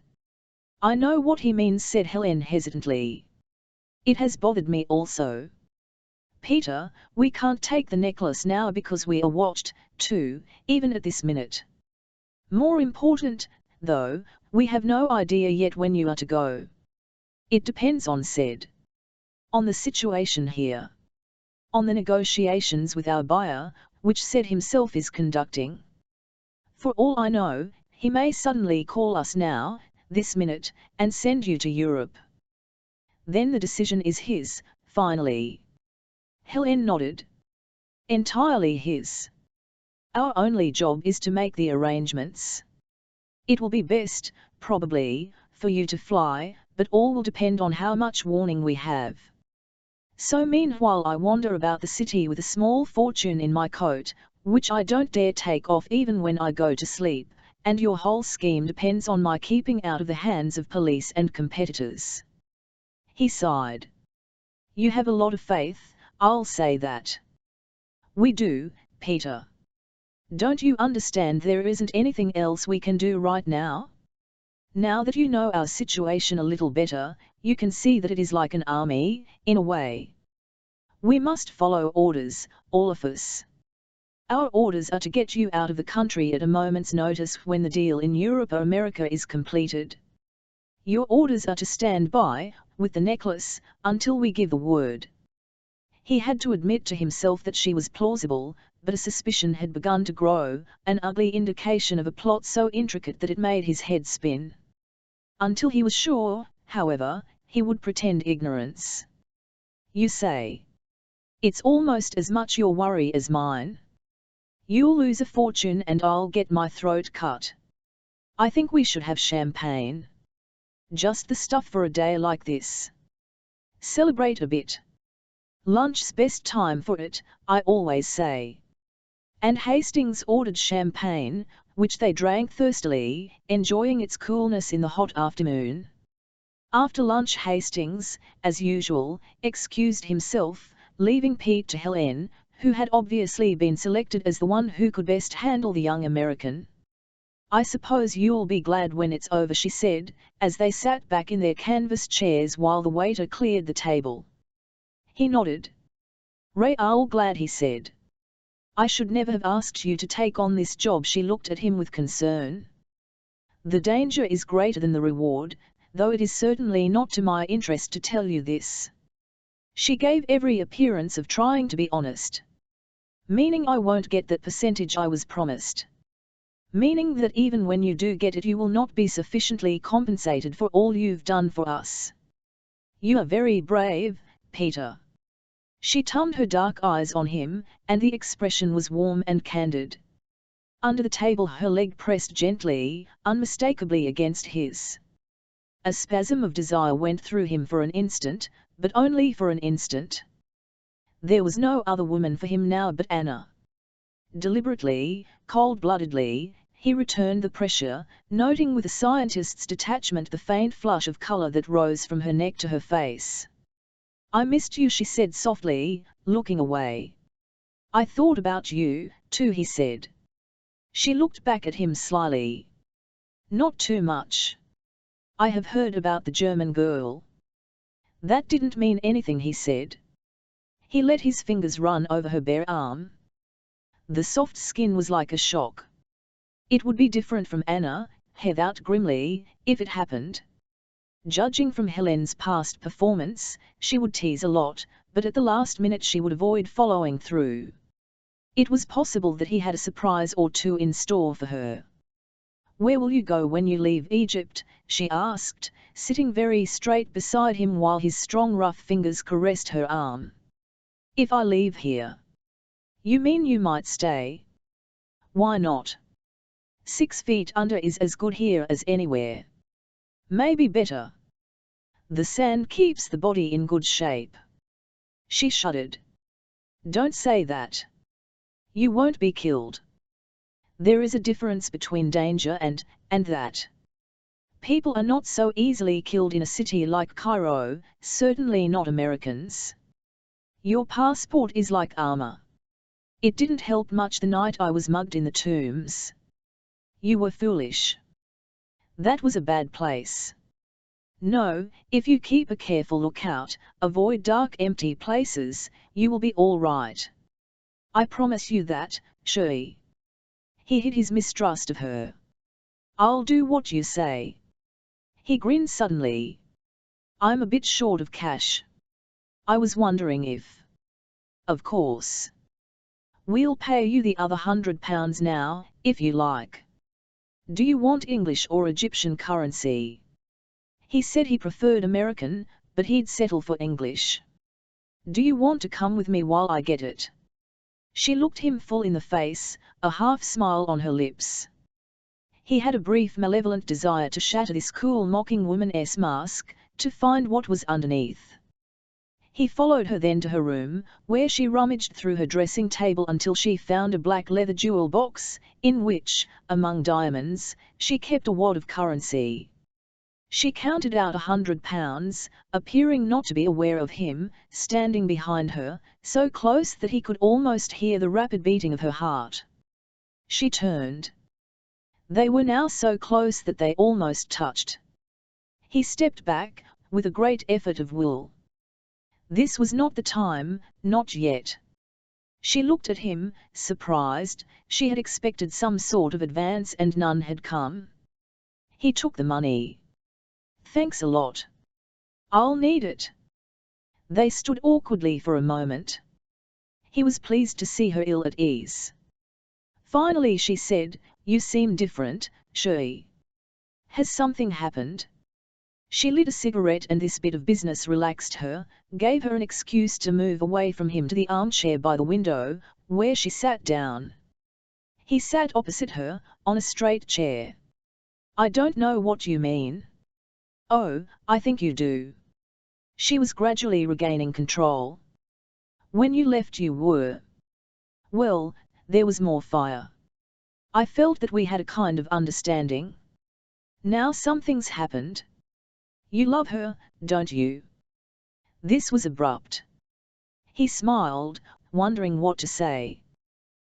S1: I know what he means, said Helen hesitantly. It has bothered me also. Peter, we can't take the necklace now because we are watched, too, even at this minute. More important, though, we have no idea yet when you are to go. It depends on said. On the situation here. On the negotiations with our buyer, which said himself is conducting. For all I know, he may suddenly call us now, this minute, and send you to Europe. Then the decision is his, finally. Helen nodded. Entirely his. Our only job is to make the arrangements. It will be best, probably, for you to fly, but all will depend on how much warning we have. So meanwhile I wander about the city with a small fortune in my coat, which I don't dare take off even when I go to sleep, and your whole scheme depends on my keeping out of the hands of police and competitors. He sighed. You have a lot of faith, I'll say that. We do, Peter. Don't you understand there isn't anything else we can do right now? Now that you know our situation a little better, you can see that it is like an army, in a way. We must follow orders, all of us. Our orders are to get you out of the country at a moment's notice when the deal in Europe or America is completed. Your orders are to stand by, with the necklace, until we give the word. He had to admit to himself that she was plausible, but a suspicion had begun to grow, an ugly indication of a plot so intricate that it made his head spin. Until he was sure, however, he would pretend ignorance. You say. It's almost as much your worry as mine. You'll lose a fortune and I'll get my throat cut. I think we should have champagne. Just the stuff for a day like this. Celebrate a bit. Lunch's best time for it, I always say. And Hastings ordered champagne, which they drank thirstily, enjoying its coolness in the hot afternoon. After lunch Hastings, as usual, excused himself, leaving Pete to Helen, who had obviously been selected as the one who could best handle the young American. I suppose you'll be glad when it's over, she said, as they sat back in their canvas chairs while the waiter cleared the table. He nodded. Real glad, he said. I should never have asked you to take on this job. She looked at him with concern. The danger is greater than the reward, though it is certainly not to my interest to tell you this. She gave every appearance of trying to be honest. Meaning I won't get that percentage I was promised. Meaning that even when you do get it you will not be sufficiently compensated for all you've done for us. You are very brave, Peter. She turned her dark eyes on him, and the expression was warm and candid. Under the table her leg pressed gently, unmistakably against his. A spasm of desire went through him for an instant, but only for an instant. There was no other woman for him now but Anna. Deliberately, cold-bloodedly, he returned the pressure, noting with a scientist's detachment the faint flush of color that rose from her neck to her face. I missed you, she said softly, looking away. I thought about you, too, he said. She looked back at him slyly. Not too much. I have heard about the German girl. That didn't mean anything, he said. He let his fingers run over her bare arm. The soft skin was like a shock. It would be different from Anna, he thought grimly, if it happened. Judging from Helen's past performance, she would tease a lot, but at the last minute she would avoid following through. It was possible that he had a surprise or two in store for her. Where will you go when you leave Egypt? She asked, sitting very straight beside him while his strong rough fingers caressed her arm. If I leave here. You mean you might stay? Why not? 6 feet under is as good here as anywhere. Maybe better. The sand keeps the body in good shape. She shuddered. Don't say that. You won't be killed. There is a difference between danger and that. People are not so easily killed in a city like Cairo, certainly not Americans. Your passport is like armor. It didn't help much the night I was mugged in the tombs. You were foolish. That was a bad place. No, if you keep a careful lookout, avoid dark empty places, you will be all right. I promise you that, Sherry. He hid his mistrust of her. I'll do what you say. He grinned suddenly. I'm a bit short of cash. I was wondering if... Of course. We'll pay you the other £100 now, if you like. Do you want English or Egyptian currency? He said he preferred American, but he'd settle for English. Do you want to come with me while I get it? She looked him full in the face, a half-smile on her lips. He had a brief malevolent desire to shatter this cool mocking woman's mask, to find what was underneath. He followed her then to her room, where she rummaged through her dressing table until she found a black leather jewel box, in which, among diamonds, she kept a wad of currency. She counted out £100, appearing not to be aware of him, standing behind her, so close that he could almost hear the rapid beating of her heart. She turned. They were now so close that they almost touched. He stepped back, with a great effort of will. This was not the time, not yet. She looked at him, surprised. She had expected some sort of advance and none had come. He took the money. Thanks a lot. I'll need it. They stood awkwardly for a moment. He was pleased to see her ill at ease. Finally she said, "You seem different, Shui. Has something happened?" She lit a cigarette and this bit of business relaxed her, gave her an excuse to move away from him to the armchair by the window, where she sat down. He sat opposite her, on a straight chair. "I don't know what you mean." "Oh, I think you do." She was gradually regaining control. "When you left you were... Well, there was more fire. I felt that we had a kind of understanding. Now something's happened. You love her, don't you?" This was abrupt. He smiled, wondering what to say.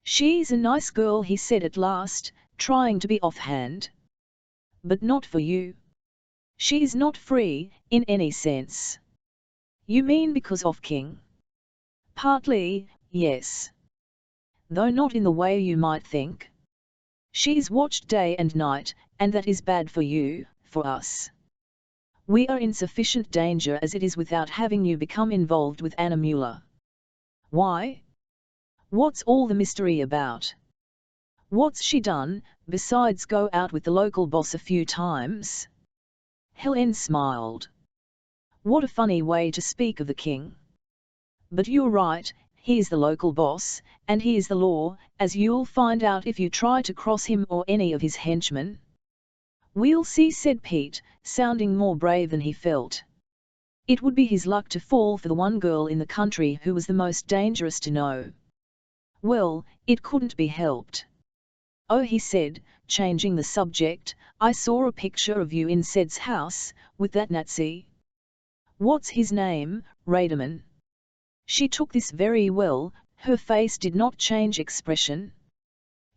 S1: "She's a nice girl," he said at last, trying to be offhand. "But not for you. She's not free, in any sense." "You mean because of King?" "Partly, yes. Though not in the way you might think. She's watched day and night, and that is bad for you, for us. We are in sufficient danger as it is without having you become involved with Anna Mueller." "Why? What's all the mystery about? What's she done, besides go out with the local boss a few times?" Helen smiled. What a funny way to speak of the king. "But you're right, he is the local boss, and he is the law, as you'll find out if you try to cross him or any of his henchmen." "We'll see," said Pete, sounding more brave than he felt. It would be his luck to fall for the one girl in the country who was the most dangerous to know. Well, it couldn't be helped. "Oh," he said, changing the subject, "I saw a picture of you in Sed's house, with that Nazi. What's his name, Raderman?" She took this very well, her face did not change expression.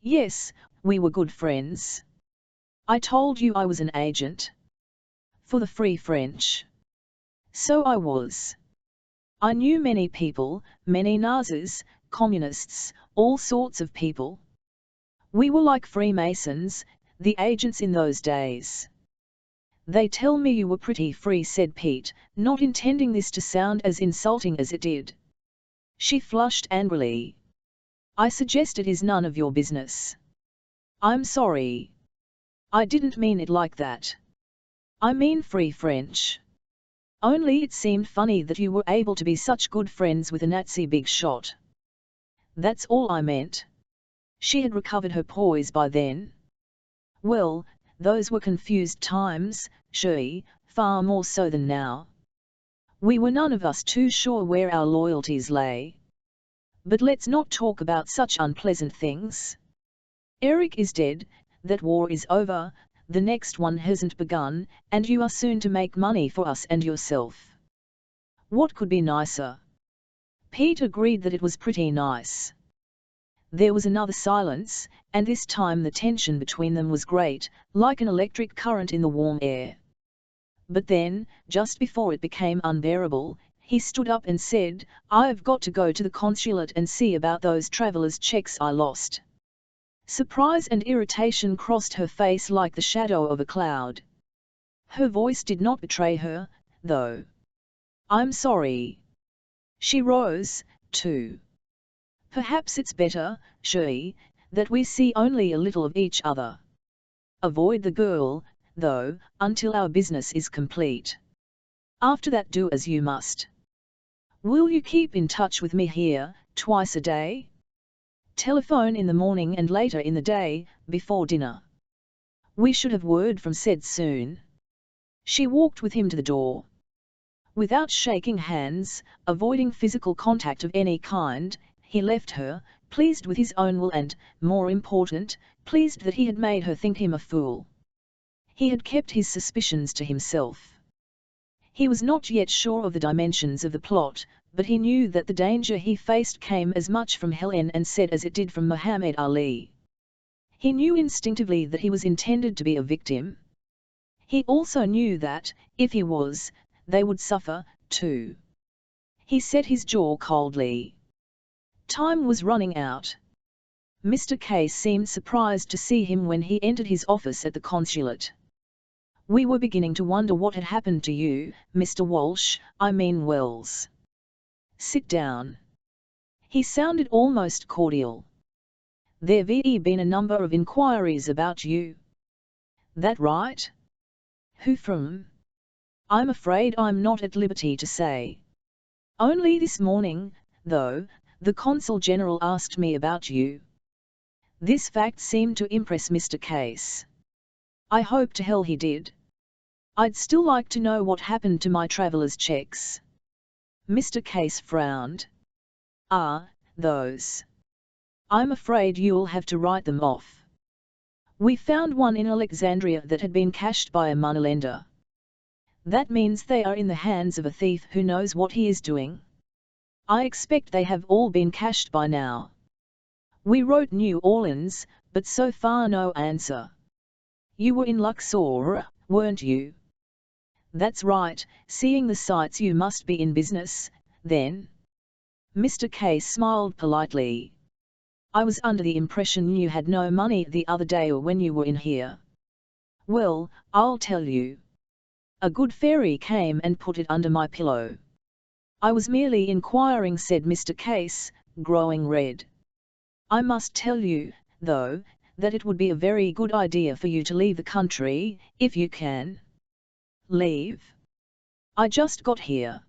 S1: "Yes, we were good friends. I told you I was an agent. For the Free French. So I was. I knew many people, many Nazis, communists, all sorts of people. We were like Freemasons, the agents in those days." "They tell me you were pretty free," said Pete, not intending this to sound as insulting as it did. She flushed angrily. "I suggest it is none of your business." "I'm sorry. I didn't mean it like that. I mean free French. Only it seemed funny that you were able to be such good friends with a Nazi big shot. That's all I meant." She had recovered her poise by then. "Well, those were confused times, Shui, far more so than now. We were none of us too sure where our loyalties lay. But let's not talk about such unpleasant things. Eric is dead, that war is over, the next one hasn't begun, and you are soon to make money for us and yourself. What could be nicer?" Pete agreed that it was pretty nice. There was another silence, and this time the tension between them was great, like an electric current in the warm air. But then, just before it became unbearable, he stood up and said, "I've got to go to the consulate and see about those travelers' checks I lost." Surprise and irritation crossed her face like the shadow of a cloud. Her voice did not betray her, though. I'm sorry. She rose, too. Perhaps it's better, Shui, that we see only a little of each other. Avoid the girl, though, until our business is complete. After that do as you must. Will you keep in touch with me here, twice a day? Telephone in the morning and later in the day, before dinner. We should have word from said soon. She walked with him to the door. Without shaking hands, avoiding physical contact of any kind, he left her, pleased with his own will and, more important, pleased that he had made her think him a fool. He had kept his suspicions to himself. He was not yet sure of the dimensions of the plot, but he knew that the danger he faced came as much from Helen and said as it did from Muhammad Ali. He knew instinctively that he was intended to be a victim. He also knew that, if he was, they would suffer, too. He set his jaw coldly. Time was running out. Mr. K seemed surprised to see him when he entered his office at the consulate. We were beginning to wonder what had happened to you, Mr. Walsh, I mean Wells. Sit down. He sounded almost cordial. There've been a number of inquiries about you. That right? Who from? I'm afraid I'm not at liberty to say. Only this morning, though, the Consul General asked me about you. This fact seemed to impress Mr. Case. I hope to hell he did. I'd still like to know what happened to my traveller's checks. Mr. Case frowned. Ah, those. I'm afraid you'll have to write them off. We found one in Alexandria that had been cashed by a moneylender. That means they are in the hands of a thief who knows what he is doing. I expect they have all been cashed by now. We wrote New Orleans, but so far no answer. You were in Luxor, weren't you? That's right, seeing the sights you must be in business, then. Mr. Case smiled politely. I was under the impression you had no money the other day or when you were in here. Well, I'll tell you. A good fairy came and put it under my pillow. I was merely inquiring, said Mr. Case, growing red. I must tell you, though, that it would be a very good idea for you to leave the country, if you can. Leave? I just got here.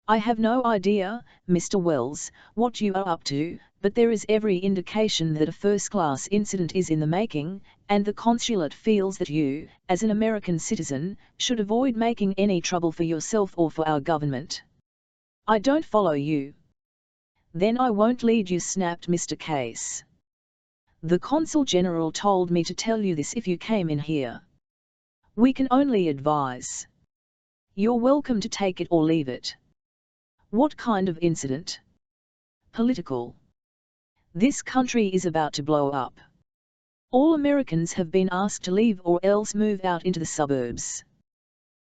S1: I have no idea, Mr. Wells, what you are up to, but there is every indication that a first-class incident is in the making, and the consulate feels that you, as an American citizen, should avoid making any trouble for yourself or for our government. I don't follow you. Then I won't lead you, snapped Mr. Case. The Consul General told me to tell you this if you came in here. We can only advise. You're welcome to take it or leave it. What kind of incident? Political. This country is about to blow up. All Americans have been asked to leave or else move out into the suburbs.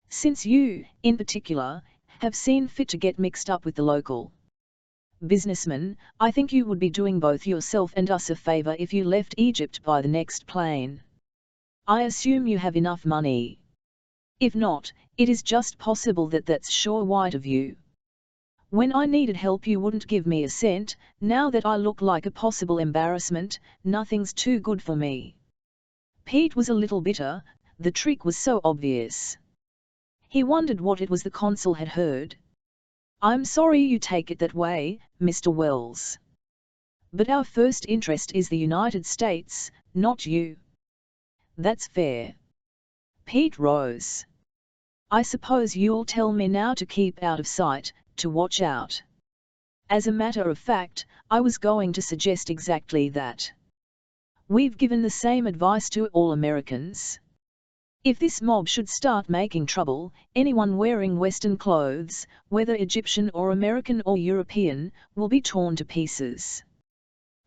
S1: Since you, in particular, have seen fit to get mixed up with the local businessmen, I think you would be doing both yourself and us a favor if you left Egypt by the next plane. I assume you have enough money. If not, it is just possible that that's sure white of you. When I needed help you wouldn't give me a cent, now that I look like a possible embarrassment, nothing's too good for me. Pete was a little bitter, the trick was so obvious. He wondered what it was the consul had heard. I'm sorry you take it that way, Mr. Wells. But our first interest is the United States, not you. That's fair. Pete rose. I suppose you'll tell me now to keep out of sight, to watch out. As a matter of fact, I was going to suggest exactly that. We've given the same advice to all Americans. If this mob should start making trouble, anyone wearing Western clothes, whether Egyptian or American or European, will be torn to pieces.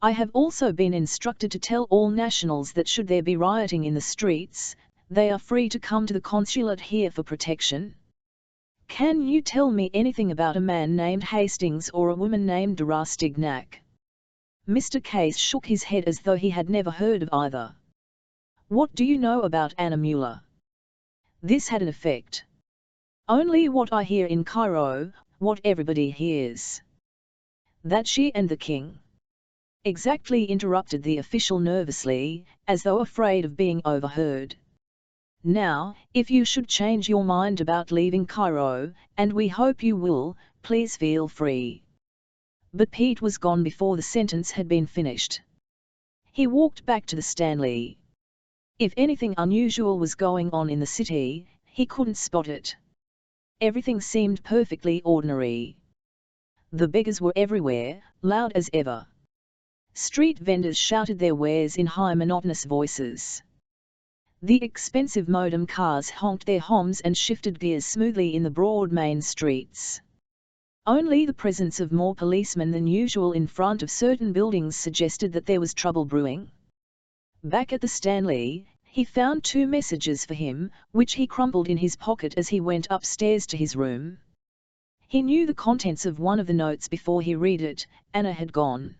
S1: I have also been instructed to tell all nationals that should there be rioting in the streets, they are free to come to the consulate here for protection. Can you tell me anything about a man named Hastings or a woman named Rastignac? Mr. Case shook his head as though he had never heard of either. What do you know about Anna Mueller? This had an effect. Only what I hear in Cairo, what everybody hears. That she and the king. Exactly, interrupted the official nervously, as though afraid of being overheard. Now, if you should change your mind about leaving Cairo, and we hope you will, please feel free. But Pete was gone before the sentence had been finished. He walked back to the Stanley. If anything unusual was going on in the city, he couldn't spot it. Everything seemed perfectly ordinary. The beggars were everywhere, loud as ever. Street vendors shouted their wares in high monotonous voices. The expensive modem cars honked their horns and shifted gears smoothly in the broad main streets. Only the presence of more policemen than usual in front of certain buildings suggested that there was trouble brewing. Back at the Stanley, he found 2 messages for him, which he crumpled in his pocket as he went upstairs to his room. He knew the contents of one of the notes before he read it. Anna had gone.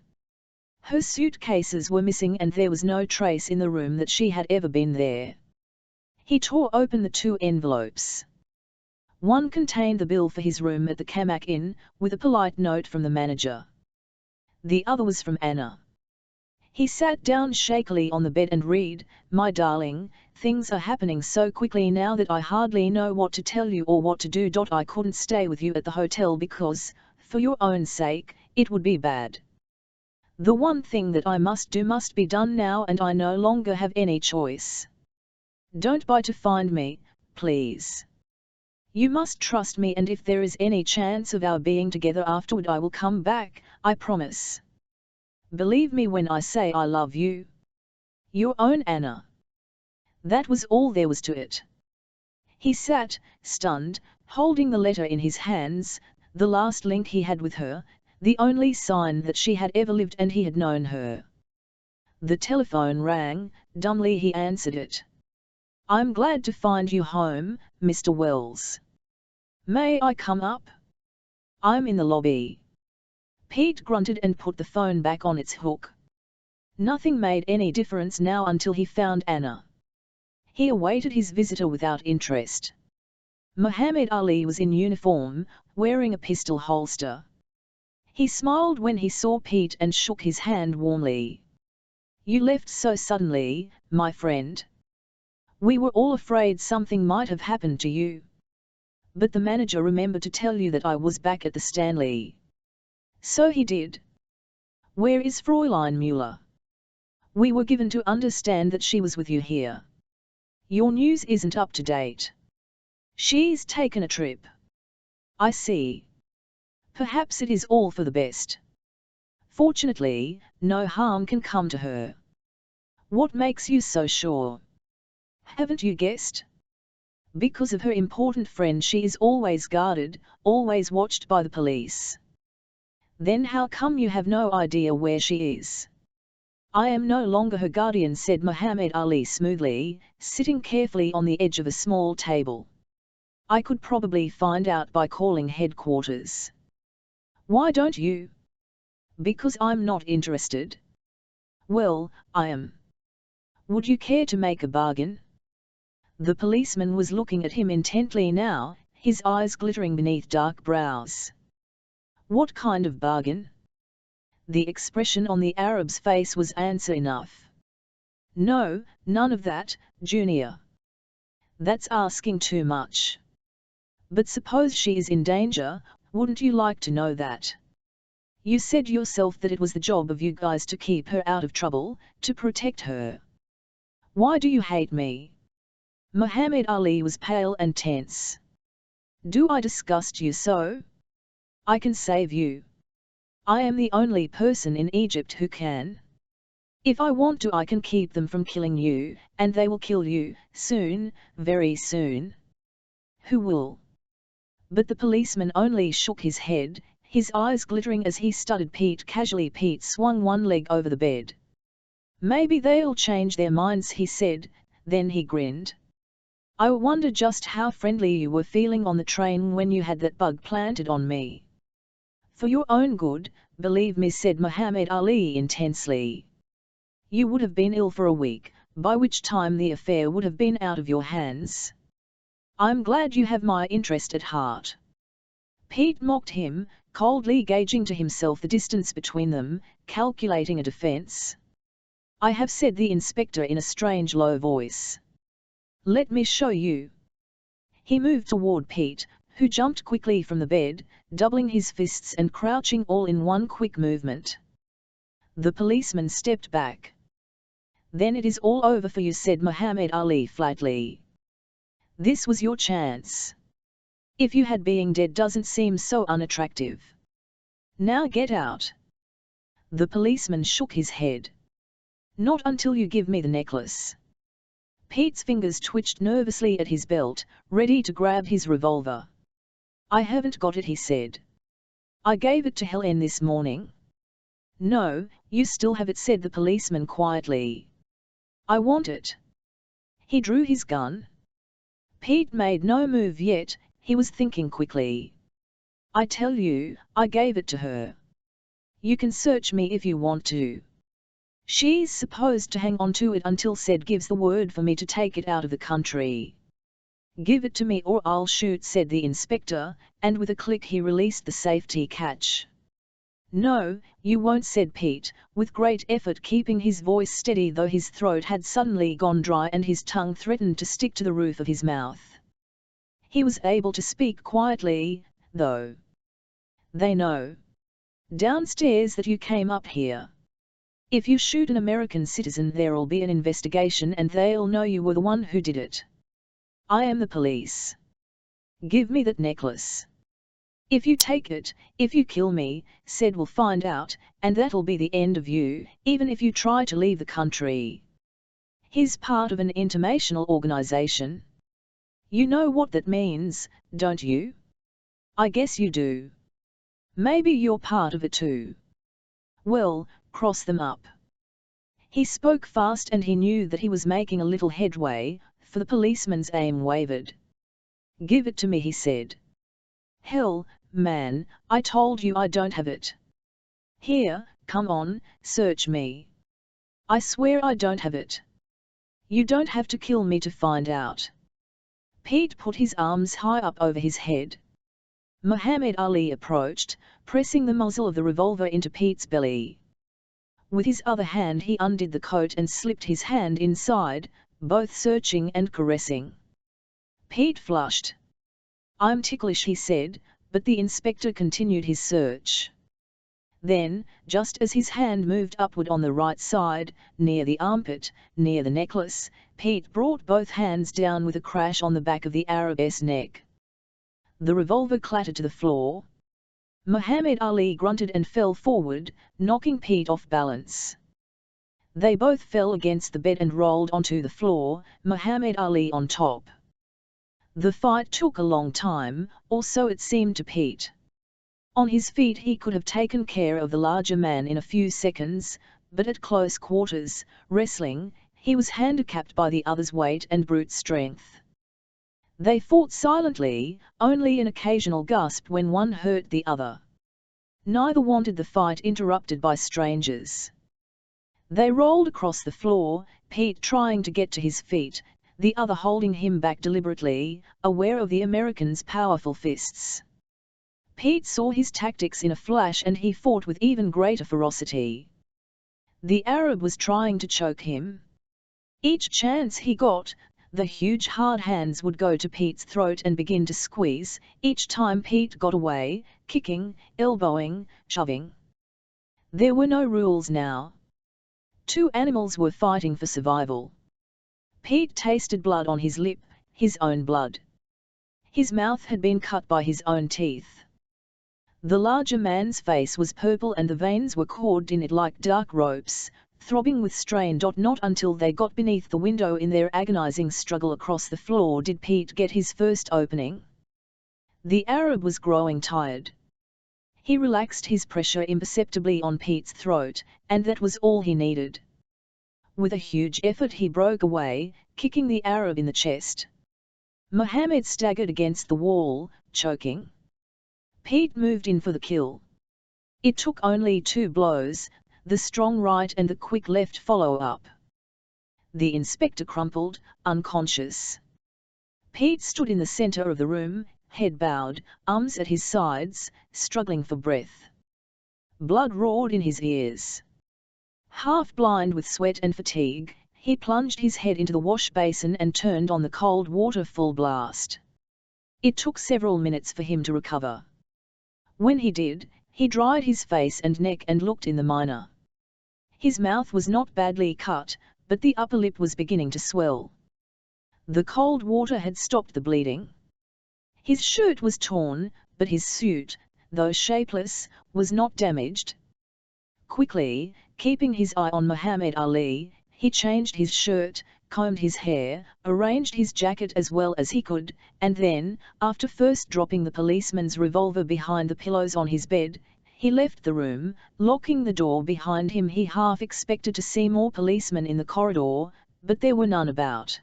S1: Her suitcases were missing and there was no trace in the room that she had ever been there. He tore open the 2 envelopes. One contained the bill for his room at the Kamak Inn, with a polite note from the manager. The other was from Anna. He sat down shakily on the bed and read, "My darling, things are happening so quickly now that I hardly know what to tell you or what to do. I couldn't stay with you at the hotel because, for your own sake, it would be bad. The one thing that I must do must be done now and I no longer have any choice. Don't bite to find me, please. You must trust me, and if there is any chance of our being together afterward I will come back, I promise. Believe me when I say I love you. Your own Anna." That was all there was to it. He sat, stunned, holding the letter in his hands, the last link he had with her, the only sign that she had ever lived and he had known her. The telephone rang. Dumbly he answered it. "I'm glad to find you home, Mr. Wells. May I come up? I'm in the lobby." Pete grunted and put the phone back on its hook. Nothing made any difference now until he found Anna. He awaited his visitor without interest. Muhammad Ali was in uniform, wearing a pistol holster. He smiled when he saw Pete and shook his hand warmly. "You left so suddenly, my friend. We were all afraid something might have happened to you. But the manager remembered to tell you that I was back at the Stanley." "So he did. Where is Fräulein Müller?" "We were given to understand that she was with you here. Your news isn't up to date." "She's taken a trip." "I see. Perhaps it is all for the best. Fortunately, no harm can come to her." "What makes you so sure?" "Haven't you guessed? Because of her important friend she is always guarded, always watched by the police." "Then how come you have no idea where she is?" "I am no longer her guardian," said Muhammad Ali smoothly, sitting carefully on the edge of a small table. "I could probably find out by calling headquarters." "Why don't you?" "Because I'm not interested." "Well, I am. Would you care to make a bargain?" The policeman was looking at him intently now, his eyes glittering beneath dark brows. "What kind of bargain?" The expression on the Arab's face was answer enough. "No, none of that, Junior. That's asking too much. But suppose she is in danger, wouldn't you like to know that? You said yourself that it was the job of you guys to keep her out of trouble, to protect her. Why do you hate me?" Muhammad Ali was pale and tense. "Do I disgust you so? I can save you. I am the only person in Egypt who can. If I want to I can keep them from killing you, and they will kill you, soon, very soon." "Who will?" But the policeman only shook his head, his eyes glittering as he studied Pete casually. Pete swung one leg over the bed. "Maybe they'll change their minds," he said, then he grinned. "I wonder just how friendly you were feeling on the train when you had that bug planted on me." "For your own good, believe me," said Muhammad Ali intensely. "You would have been ill for a week, by which time the affair would have been out of your hands." I'm glad you have my interest at heart. Pete mocked him, coldly gauging to himself the distance between them, calculating a defense. I have, said the inspector in a strange low voice. Let me show you. He moved toward Pete, who jumped quickly from the bed, doubling his fists and crouching all in one quick movement. The policeman stepped back. Then it is all over for you, said Muhammad Ali flatly. This was your chance. If you had, being dead doesn't seem so unattractive. Now get out. The policeman shook his head. Not until you give me the necklace. Pete's fingers twitched nervously at his belt, ready to grab his revolver. I haven't got it, he said. I gave it to Helen this morning. No, you still have it, said the policeman quietly. I want it. He drew his gun. Pete made no move yet, he was thinking quickly. I tell you, I gave it to her. You can search me if you want to. She's supposed to hang on to it until said gives the word for me to take it out of the country. Give it to me or I'll shoot, said the inspector, and with a click he released the safety catch. No, you won't, said Pete, with great effort keeping his voice steady though his throat had suddenly gone dry and his tongue threatened to stick to the roof of his mouth. He was able to speak quietly, though. They know. Downstairs that you came up here. If you shoot an American citizen there'll be an investigation and they'll know you were the one who did it. I am the police. Give me that necklace. If you take it, if you kill me, said we'll find out, and that'll be the end of you, even if you try to leave the country. He's part of an international organization. You know what that means, don't you? I guess you do. Maybe you're part of it too. Well, cross them up. He spoke fast and he knew that he was making a little headway, for the policeman's aim wavered. Give it to me, he said. Hell, man, I told you I don't have it. Here, come on, search me. I swear I don't have it. You don't have to kill me to find out. Pete put his arms high up over his head. Muhammad Ali approached, pressing the muzzle of the revolver into Pete's belly. With his other hand he undid the coat and slipped his hand inside, both searching and caressing. Pete flushed. I'm ticklish, he said, but the inspector continued his search. Then, just as his hand moved upward on the right side, near the armpit, near the necklace, Pete brought both hands down with a crash on the back of the Arab's neck. The revolver clattered to the floor. Muhammad Ali grunted and fell forward, knocking Pete off balance. They both fell against the bed and rolled onto the floor, Muhammad Ali on top. The fight took a long time, or so it seemed to Pete. On his feet he could have taken care of the larger man in a few seconds, but at close quarters, wrestling, he was handicapped by the other's weight and brute strength. They fought silently, only an occasional gasp when one hurt the other. Neither wanted the fight interrupted by strangers. They rolled across the floor, Pete trying to get to his feet, the other holding him back deliberately, aware of the American's powerful fists. Pete saw his tactics in a flash and he fought with even greater ferocity. The Arab was trying to choke him. Each chance he got, the huge hard hands would go to Pete's throat and begin to squeeze, each time Pete got away, kicking, elbowing, shoving. There were no rules now. Two animals were fighting for survival. Pete tasted blood on his lip, his own blood. His mouth had been cut by his own teeth. The larger man's face was purple and the veins were corded in it like dark ropes, throbbing with strain. Not until they got beneath the window in their agonizing struggle across the floor did Pete get his first opening. The Arab was growing tired. He relaxed his pressure imperceptibly on Pete's throat, and that was all he needed. With a huge effort he broke away, kicking the Arab in the chest. Muhammad staggered against the wall, choking. Pete moved in for the kill. It took only 2 blows, the strong right and the quick left follow-up. The inspector crumpled, unconscious. Pete stood in the center of the room, head bowed, arms at his sides, struggling for breath. Blood roared in his ears. Half blind with sweat and fatigue, he plunged his head into the wash basin and turned on the cold water full blast. It took several minutes for him to recover. When he did, he dried his face and neck and looked in the mirror. His mouth was not badly cut, but the upper lip was beginning to swell. The cold water had stopped the bleeding. His shirt was torn, but his suit, though shapeless, was not damaged. Quickly, keeping his eye on Muhammad Ali, he changed his shirt, combed his hair, arranged his jacket as well as he could, and then, after first dropping the policeman's revolver behind the pillows on his bed, he left the room, locking the door behind him. He half expected to see more policemen in the corridor, but there were none about.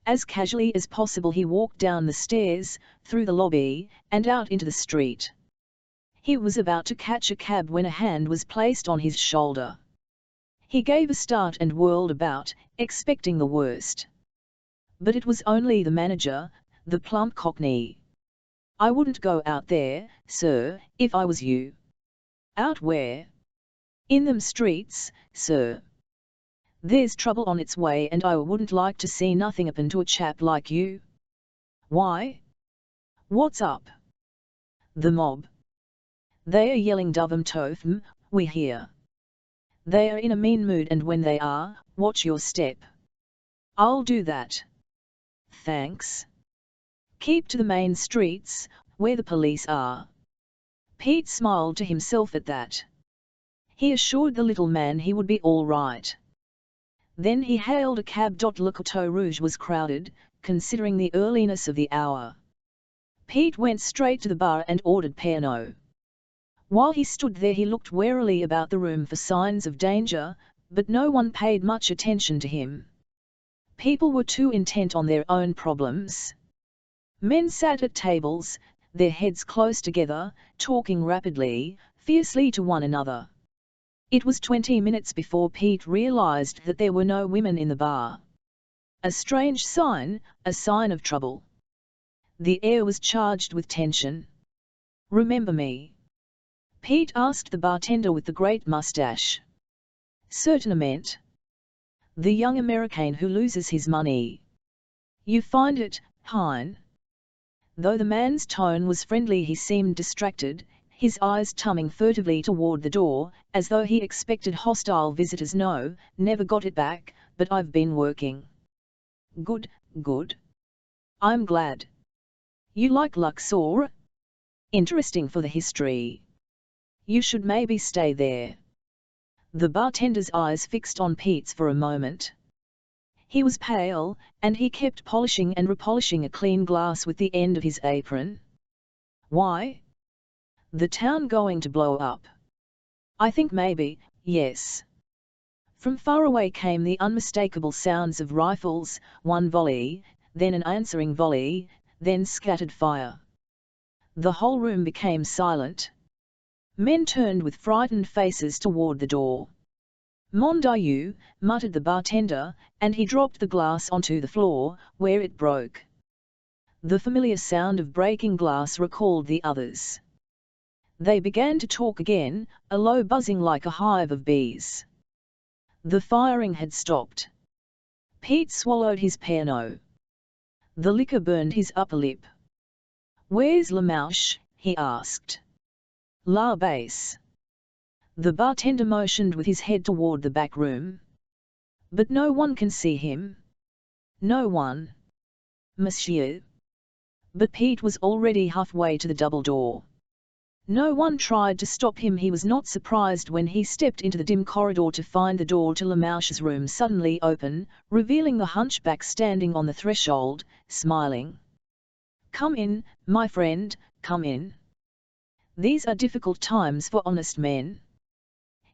S1: As casually as possible he walked down the stairs, through the lobby, and out into the street. He was about to catch a cab when a hand was placed on his shoulder. He gave a start and whirled about, expecting the worst. But it was only the manager, the plump cockney. "I wouldn't go out there, sir, if I was you." "Out where?" "In them streets, sir. There's trouble on its way and I wouldn't like to see nothing happen to a chap like you." "Why? What's up?" "The mob. They are yelling Dovem Tofm, we hear. They are in a mean mood and when they are, watch your step." "I'll do that. Thanks. Keep to the main streets, where the police are." Pete smiled to himself at that. He assured the little man he would be all right. Then he hailed a cab. Le Coteau Rouge was crowded, considering the earliness of the hour. Pete went straight to the bar and ordered Pernod. While he stood there he looked warily about the room for signs of danger, but no one paid much attention to him. People were too intent on their own problems. Men sat at tables, their heads close together, talking rapidly, fiercely to one another. It was 20 minutes before Pete realized that there were no women in the bar. A strange sign, a sign of trouble. The air was charged with tension. "Remember me?" Pete asked the bartender with the great mustache. "Certainement. The young American who loses his money. You find it, hein?" Though the man's tone was friendly he seemed distracted, his eyes turning furtively toward the door, as though he expected hostile visitors. "No, never got it back, but I've been working." "Good, good. I'm glad. You like Luxor? Interesting for the history. You should maybe stay there." The bartender's eyes fixed on Pete's for a moment. He was pale, and he kept polishing and repolishing a clean glass with the end of his apron. "Why? The town going to blow up?" "I think maybe, yes." From far away came the unmistakable sounds of rifles, one volley, then an answering volley, then scattered fire. The whole room became silent. Men turned with frightened faces toward the door. "Mon Dieu," muttered the bartender, and he dropped the glass onto the floor, where it broke. The familiar sound of breaking glass recalled the others. They began to talk again, a low buzzing like a hive of bees. The firing had stopped. Pete swallowed his Pernod. The liquor burned his upper lip. "Where's Lamouche?" he asked. "La base." The bartender motioned with his head toward the back room. "But no one can see him." "No one, monsieur." But Pete was already halfway to the double door. No one tried to stop him. He was not surprised when he stepped into the dim corridor to find the door to Lamouche's room suddenly open, revealing the hunchback standing on the threshold, smiling. "Come in, my friend, come in. These are difficult times for honest men."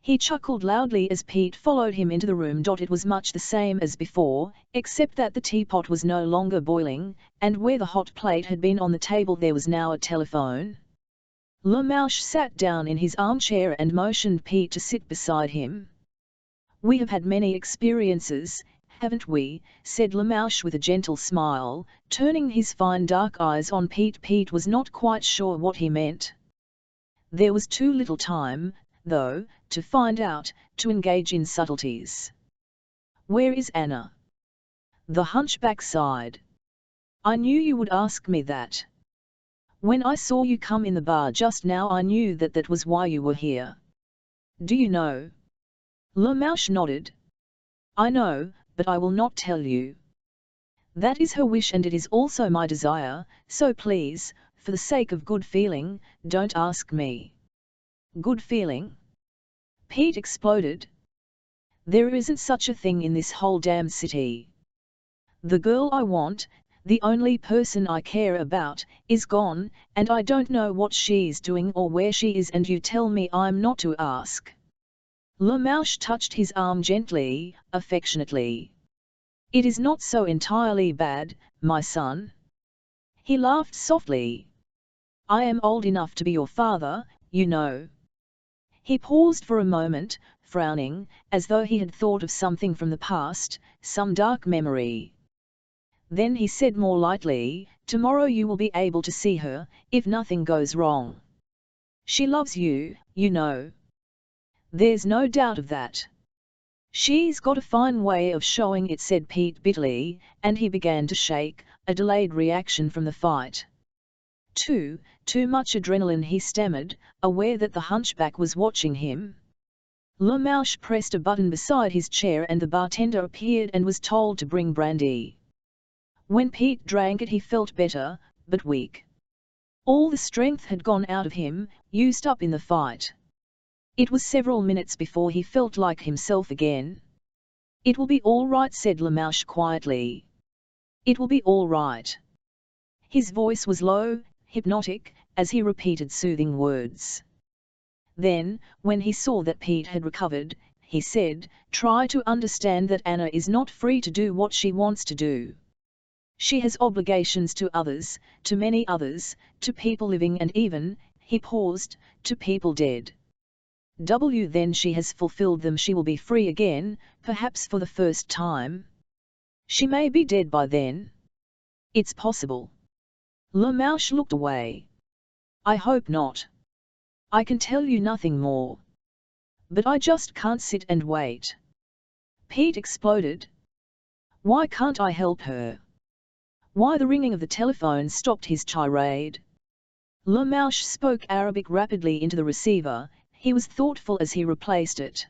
S1: He chuckled loudly as Pete followed him into the room. It was much the same as before, except that the teapot was no longer boiling, and where the hot plate had been on the table there was now a telephone. Lamouche sat down in his armchair and motioned Pete to sit beside him. "We have had many experiences," haven't we?" said Lamouche with a gentle smile, turning his fine dark eyes on Pete. Pete was not quite sure what he meant. There was too little time, though, to find out, to engage in subtleties. "Where is Anna?" The hunchback sighed. "I knew you would ask me that. When I saw you come in the bar just now I knew that that was why you were here." "Do you know?" Lamouche nodded. "I know, but I will not tell you. That is her wish and it is also my desire, so please, for the sake of good feeling, don't ask me." "Good feeling?" Pete exploded. "There isn't such a thing in this whole damn city. The girl I want, the only person I care about, is gone, and I don't know what she's doing or where she is and you tell me I'm not to ask." Lamouche touched his arm gently, affectionately. "It is not so entirely bad, my son." He laughed softly. "I am old enough to be your father, you know." He paused for a moment, frowning, as though he had thought of something from the past, some dark memory. Then he said more lightly, "Tomorrow you will be able to see her, if nothing goes wrong. She loves you, you know. There's no doubt of that." "She's got a fine way of showing it," said Pete bitterly, and he began to shake, a delayed reaction from the fight. Too much adrenaline," he stammered, aware that the hunchback was watching him. Lamouche pressed a button beside his chair and the bartender appeared and was told to bring brandy. When Pete drank it he felt better, but weak. All the strength had gone out of him, used up in the fight. It was several minutes before he felt like himself again. "It will be all right," said Lamouche quietly. "It will be all right." His voice was low, hypnotic, as he repeated soothing words. Then, when he saw that Pete had recovered, he said, "Try to understand that Anna is not free to do what she wants to do. She has obligations to others, to many others, to people living and even," he paused, "to people dead. Then she has fulfilled them, she will be free again, perhaps for the first time. She may be dead by then. It's possible." Lamouche looked away. "I hope not. I can tell you nothing more. But I just can't sit and wait." Pete exploded. "Why can't I help her?" Why the ringing of the telephone stopped his tirade. Lamouche spoke Arabic rapidly into the receiver. He was thoughtful as he replaced it.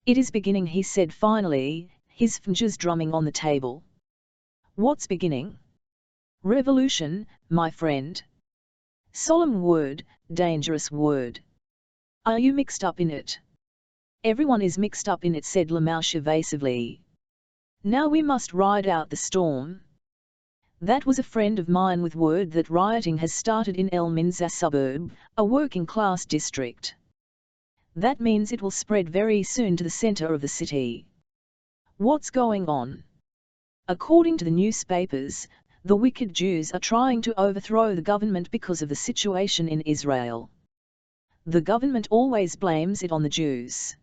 S1: "It is beginning," he said finally, his fingers drumming on the table. "What's beginning?" "Revolution, my friend." "Solemn word, dangerous word. Are you mixed up in it?" "Everyone is mixed up in it," said Lamouche evasively. "Now we must ride out the storm." "That was a friend of mine with word that rioting has started in El Minza suburb, a working-class district. That means it will spread very soon to the center of the city." "What's going on?" "According to the newspapers, the wicked Jews are trying to overthrow the government because of the situation in Israel. The government always blames it on the Jews.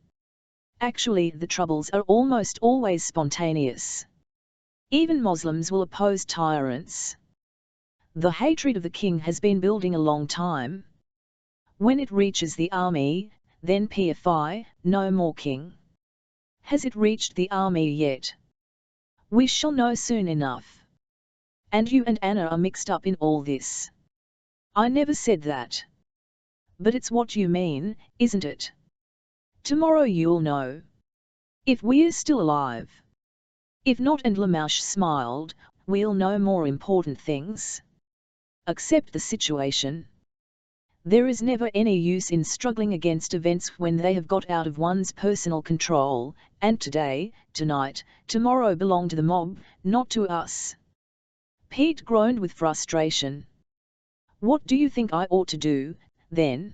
S1: Actually, the troubles are almost always spontaneous. Even Muslims will oppose tyrants. The hatred of the king has been building a long time. When it reaches the army, then PFI, no more king. Has it reached the army yet? We shall know soon enough. And you and Anna are mixed up in all this." "I never said that." "But it's what you mean, isn't it? Tomorrow you'll know. If we're still alive. If not," and Lamouche smiled, "we'll know more important things. Accept the situation. There is never any use in struggling against events when they have got out of one's personal control, and today, tonight, tomorrow belong to the mob, not to us." Pete groaned with frustration. "What do you think I ought to do, then?"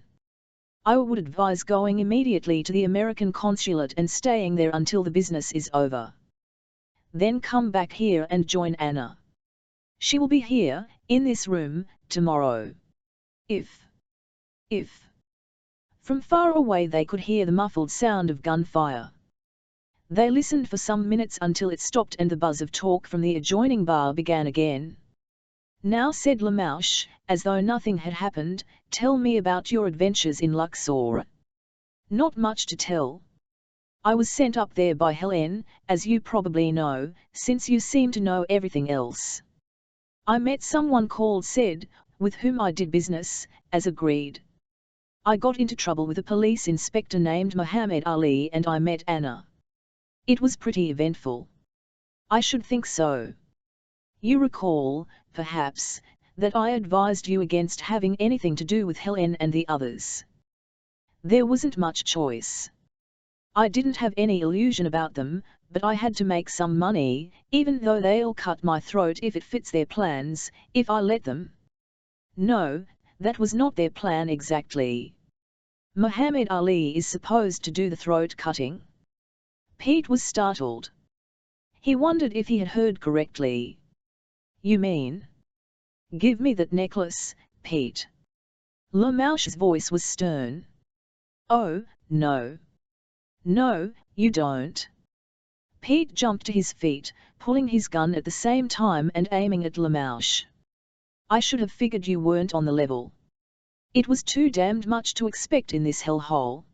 S1: "I would advise going immediately to the American consulate and staying there until the business is over. Then come back here and join Anna. She will be here, in this room, tomorrow. If. From far away they could hear the muffled sound of gunfire. They listened for some minutes until it stopped and the buzz of talk from the adjoining bar began again. "Now," said Lamouche, as though nothing had happened, "tell me about your adventures in Luxor." "Not much to tell. I was sent up there by Helen, as you probably know, since you seem to know everything else. I met someone called Sid, with whom I did business, as agreed. I got into trouble with a police inspector named Muhammad Ali and I met Anna. It was pretty eventful." "I should think so. You recall, perhaps, that I advised you against having anything to do with Helen and the others. There wasn't much choice. I didn't have any illusion about them, but I had to make some money, even though they'll cut my throat if it fits their plans, if I let them." "No, that was not their plan exactly. Muhammad Ali is supposed to do the throat cutting." Pete was startled. He wondered if he had heard correctly. "You mean? Give me that necklace, Pete." Lamouche's voice was stern. "Oh, no. No, you don't." Pete jumped to his feet, pulling his gun at the same time and aiming at Lamouche. "I should have figured you weren't on the level. It was too damned much to expect in this hellhole."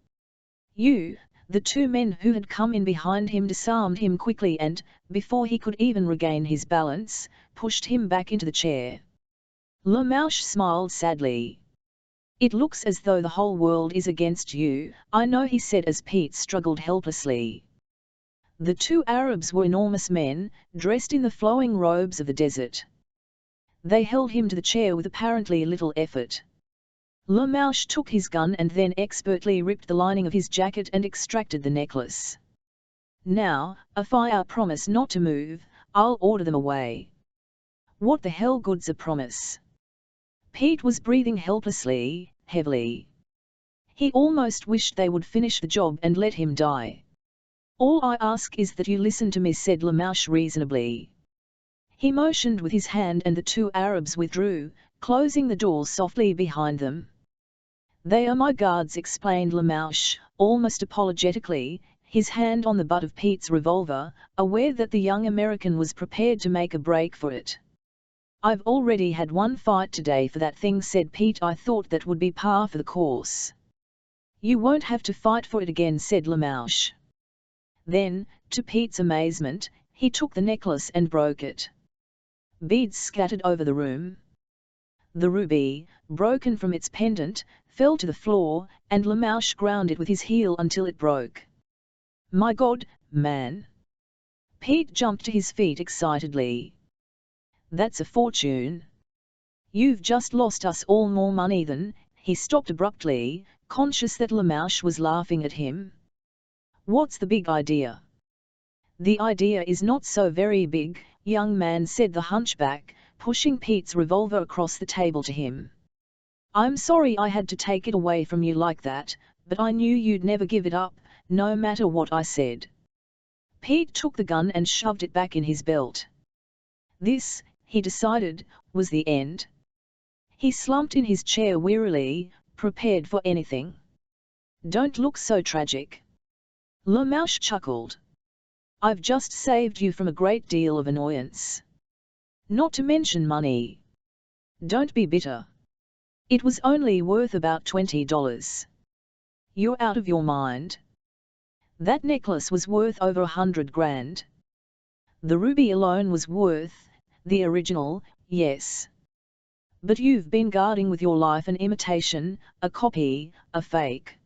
S1: "You..." The two men who had come in behind him disarmed him quickly and, before he could even regain his balance, pushed him back into the chair. Lamouche smiled sadly. "It looks as though the whole world is against you, I know," he said as Pete struggled helplessly. The two Arabs were enormous men, dressed in the flowing robes of the desert. They held him to the chair with apparently little effort. Lamouche took his gun and then expertly ripped the lining of his jacket and extracted the necklace. "Now, if I promise not to move, I'll order them away." "What the hell good's a promise?" Pete was breathing helplessly, heavily. He almost wished they would finish the job and let him die. "All I ask is that you listen to me," said Lamouche reasonably. He motioned with his hand and the two Arabs withdrew, closing the door softly behind them. "They are my guards," explained Lamouche, almost apologetically, his hand on the butt of Pete's revolver, aware that the young American was prepared to make a break for it. "I've already had one fight today for that thing," said Pete. "I thought that would be par for the course." "You won't have to fight for it again," said Lamouche. Then, to Pete's amazement, he took the necklace and broke it. Beads scattered over the room. The ruby, broken from its pendant, fell to the floor, and Lamouche ground it with his heel until it broke. "My God, man!" Pete jumped to his feet excitedly. "That's a fortune. You've just lost us all more money than..." He stopped abruptly, conscious that Lamouche was laughing at him. "What's the big idea?" "The idea is not so very big, young man," said the hunchback, pushing Pete's revolver across the table to him. "I'm sorry I had to take it away from you like that, but I knew you'd never give it up, no matter what I said." Pete took the gun and shoved it back in his belt. This, he decided, was the end. He slumped in his chair wearily, prepared for anything. "Don't look so tragic." Lamouche chuckled. "I've just saved you from a great deal of annoyance. Not to mention money. Don't be bitter. It was only worth about $20. You're out of your mind. That necklace was worth over 100 grand. The ruby alone was worth, the original, yes. But you've been guarding with your life an imitation, a copy, a fake."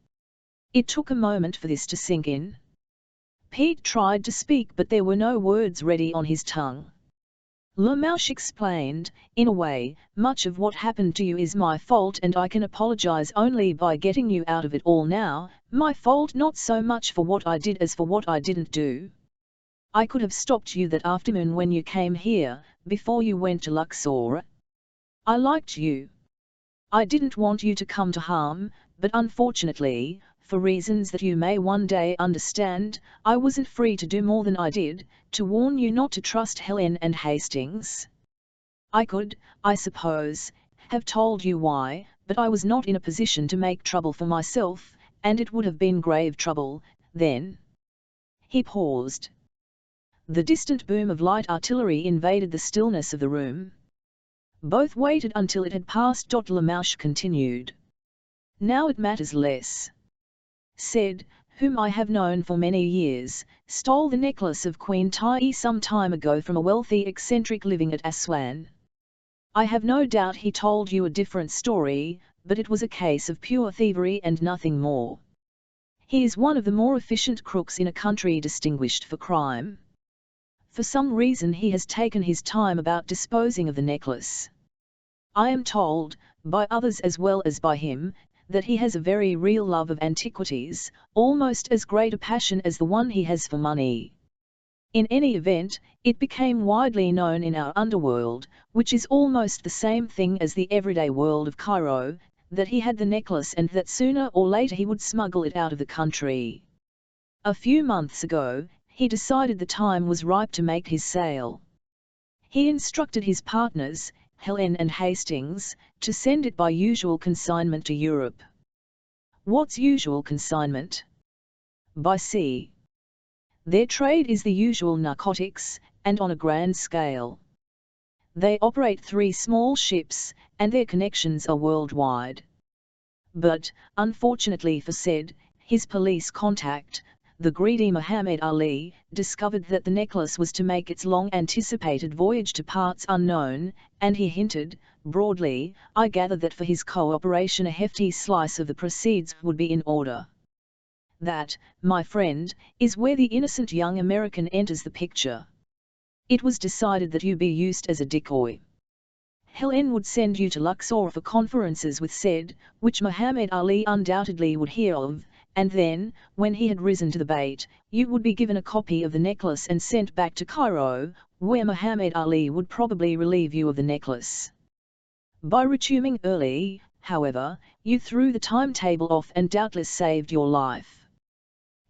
S1: It took a moment for this to sink in. Pete tried to speak but there were no words ready on his tongue. Lamouche explained, "In a way, much of what happened to you is my fault and I can apologize only by getting you out of it all now, my fault not so much for what I did as for what I didn't do. I could have stopped you that afternoon when you came here, before you went to Luxor. I liked you. I didn't want you to come to harm, but unfortunately, for reasons that you may one day understand, I wasn't free to do more than I did, to warn you not to trust Helen and Hastings. I could, I suppose, have told you why, but I was not in a position to make trouble for myself, and it would have been grave trouble, then." He paused. The distant boom of light artillery invaded the stillness of the room. Both waited until it had passed. Lamouche continued. Now it matters less. Said, whom I have known for many years, stole the necklace of Queen Tai some time ago from a wealthy eccentric living at Aswan. I have no doubt he told you a different story, but it was a case of pure thievery and nothing more. He is one of the more efficient crooks in a country distinguished for crime. For some reason he has taken his time about disposing of the necklace. I am told, by others as well as by him, that he has a very real love of antiquities, almost as great a passion as the one he has for money. In any event, it became widely known in our underworld, which is almost the same thing as the everyday world of Cairo, that he had the necklace and that sooner or later he would smuggle it out of the country. A few months ago, he decided the time was ripe to make his sale. He instructed his partners, Helen and Hastings, to send it by usual consignment to Europe. What's usual consignment? By sea. Their trade is the usual narcotics, and on a grand scale. They operate 3 small ships, and their connections are worldwide. But, unfortunately for Said, his police contact, the greedy Muhammad Ali, discovered that the necklace was to make its long-anticipated voyage to parts unknown, and he hinted, broadly, I gather that for his cooperation a hefty slice of the proceeds would be in order. That, my friend, is where the innocent young American enters the picture. It was decided that you be used as a decoy. Helen would send you to Luxor for conferences with Said, which Muhammad Ali undoubtedly would hear of, and then, when he had risen to the bait, you would be given a copy of the necklace and sent back to Cairo, where Muhammad Ali would probably relieve you of the necklace. By returning early, however, you threw the timetable off and doubtless saved your life.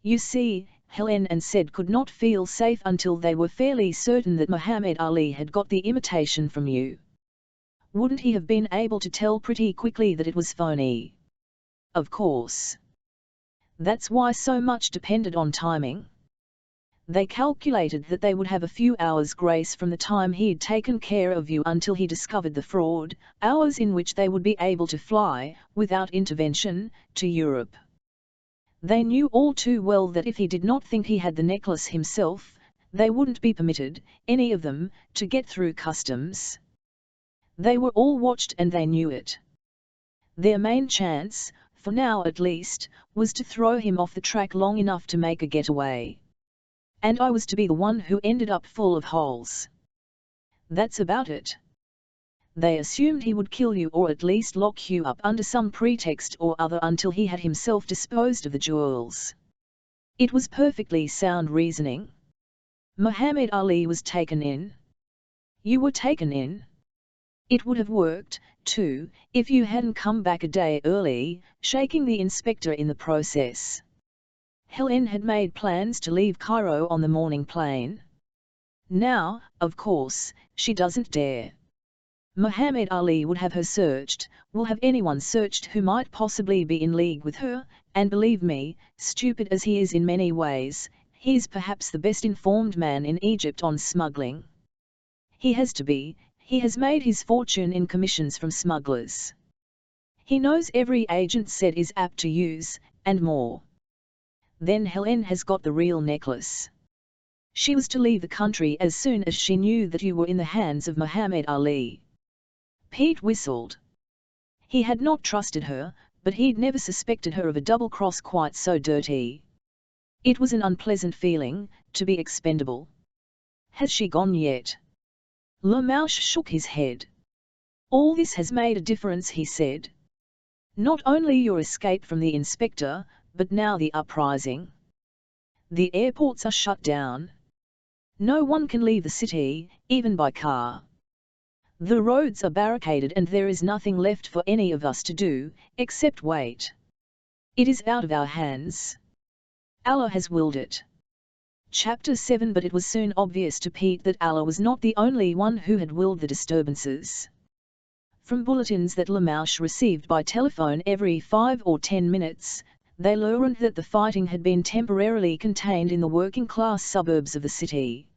S1: You see, Helen and Said could not feel safe until they were fairly certain that Muhammad Ali had got the imitation from you. Wouldn't he have been able to tell pretty quickly that it was phony? Of course. That's why so much depended on timing. They calculated that they would have a few hours grace from the time he'd taken care of you until he discovered the fraud, hours in which they would be able to fly, without intervention, to Europe. They knew all too well that if he did not think he had the necklace himself, they wouldn't be permitted, any of them, to get through customs. They were all watched and they knew it. Their main chance, for now at least, was to throw him off the track long enough to make a getaway. And I was to be the one who ended up full of holes. That's about it. They assumed he would kill you or at least lock you up under some pretext or other until he had himself disposed of the jewels. It was perfectly sound reasoning. Muhammad Ali was taken in. You were taken in. It would have worked, too, if you hadn't come back a day early, shaking the inspector in the process. Helen had made plans to leave Cairo on the morning plane. Now, of course, she doesn't dare. Muhammad Ali would have her searched, will have anyone searched who might possibly be in league with her, and believe me, stupid as he is in many ways, he is perhaps the best informed man in Egypt on smuggling. He has to be. He has made his fortune in commissions from smugglers. He knows every agent Said is apt to use, and more. Then Helen has got the real necklace. She was to leave the country as soon as she knew that you were in the hands of Muhammad Ali. Pete whistled. He had not trusted her, but he'd never suspected her of a double cross quite so dirty. It was an unpleasant feeling, to be expendable. Has she gone yet? Lamouche shook his head. All this has made a difference, he said. Not only your escape from the inspector, but now the uprising. The airports are shut down. No one can leave the city, even by car. The roads are barricaded and there is nothing left for any of us to do, except wait. It is out of our hands. Allah has willed it. Chapter 7. But it was soon obvious to Pete that Allah was not the only one who had willed the disturbances. From bulletins that Lamouche received by telephone every 5 or 10 minutes, They learned that the fighting had been temporarily contained in the working-class suburbs of the city.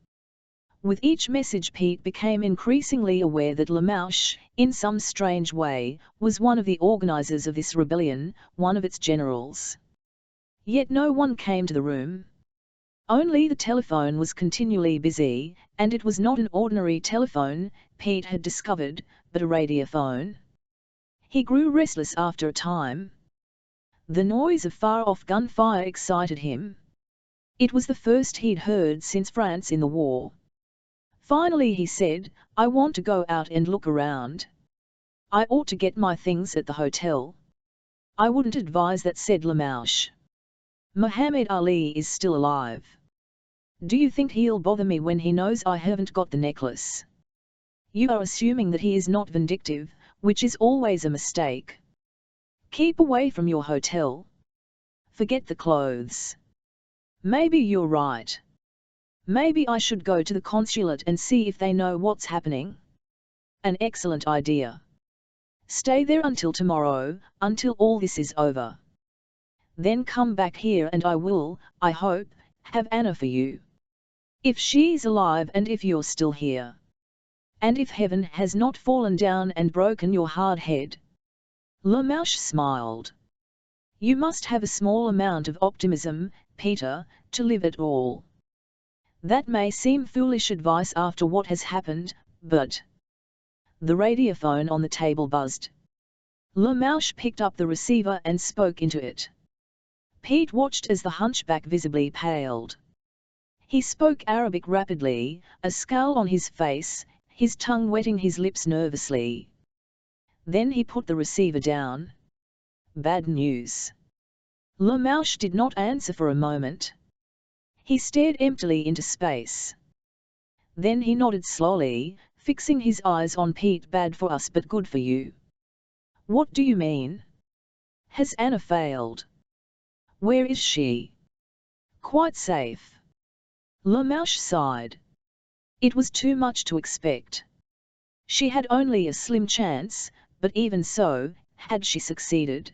S1: With each message, Pete became increasingly aware that Lamouche, in some strange way, was one of the organizers of this rebellion, one of its generals. Yet no one came to the room. Only the telephone was continually busy, and it was not an ordinary telephone, Pete had discovered, but a radiophone. He grew restless after a time. The noise of far-off gunfire excited him. It was the first he'd heard since France in the war. Finally he said, "I want to go out and look around. I ought to get my things at the hotel." "I wouldn't advise that," said Lamouche. "Muhammad Ali is still alive. Do you think he'll bother me when he knows I haven't got the necklace? You are assuming that he is not vindictive, which is always a mistake. Keep away from your hotel. Forget the clothes. Maybe you're right. Maybe I should go to the consulate and see if they know what's happening." "An excellent idea. Stay there until tomorrow, until all this is over. Then come back here and I will, I hope, have Anna for you. If she's alive and if you're still here. And if heaven has not fallen down and broken your hard head." Lamouche smiled. "You must have a small amount of optimism, Peter, to live at all. That may seem foolish advice after what has happened, but—" The radiophone on the table buzzed. Lamouche picked up the receiver and spoke into it. Pete watched as the hunchback visibly paled. He spoke Arabic rapidly, a scowl on his face, his tongue wetting his lips nervously. Then he put the receiver down. "Bad news." Lamouche did not answer for a moment. He stared emptily into space. Then he nodded slowly, fixing his eyes on Pete. "Bad for us but good for you." "What do you mean? Has Anna failed? Where is she?" "Quite safe." Lamouche sighed. It was too much to expect. She had only a slim chance, but even so, had she succeeded?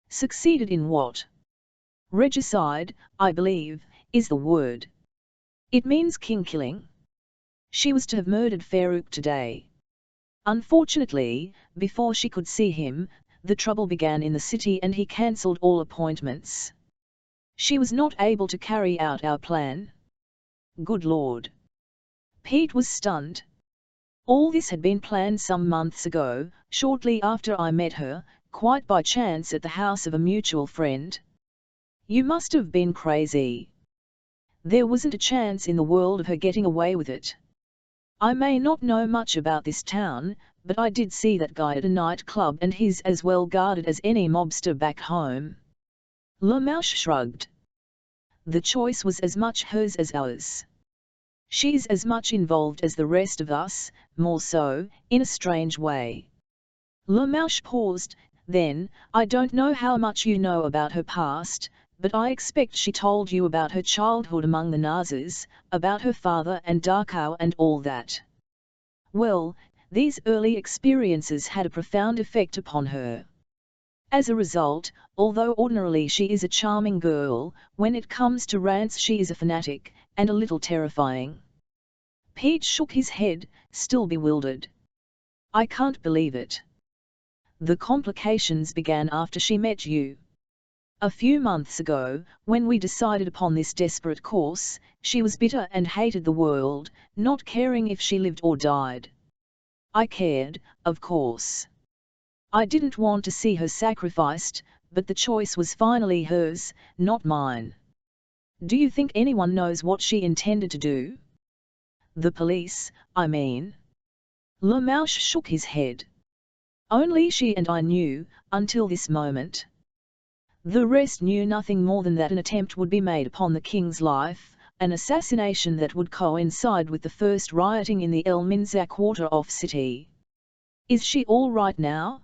S1: Succeeded in what? Regicide, I believe, is the word. It means king-killing. She was to have murdered Farouk today. Unfortunately, before she could see him, the trouble began in the city and he cancelled all appointments. She was not able to carry out our plan. Good Lord! Pete was stunned. All this had been planned some months ago, shortly after I met her, quite by chance at the house of a mutual friend. You must have been crazy. There wasn't a chance in the world of her getting away with it. I may not know much about this town, but I did see that guy at a nightclub and he's as well guarded as any mobster back home. Lamouche shrugged. The choice was as much hers as ours. She's as much involved as the rest of us, more so, in a strange way. Lamouche paused, then, "I don't know how much you know about her past, but I expect she told you about her childhood among the Nazis, about her father and Dachau and all that." "Well, these early experiences had a profound effect upon her. As a result, although ordinarily she is a charming girl, when it comes to rants she is a fanatic, and a little terrifying." Pete shook his head, still bewildered. "I can't believe it. The complications began after she met you. A few months ago, when we decided upon this desperate course, she was bitter and hated the world, not caring if she lived or died. I cared, of course. I didn't want to see her sacrificed, but the choice was finally hers, not mine. Do you think anyone knows what she intended to do? The police, I mean." Lamouche shook his head. "Only she and I knew, until this moment. The rest knew nothing more than that an attempt would be made upon the king's life, an assassination that would coincide with the first rioting in the El Minza quarter of city. Is she all right now?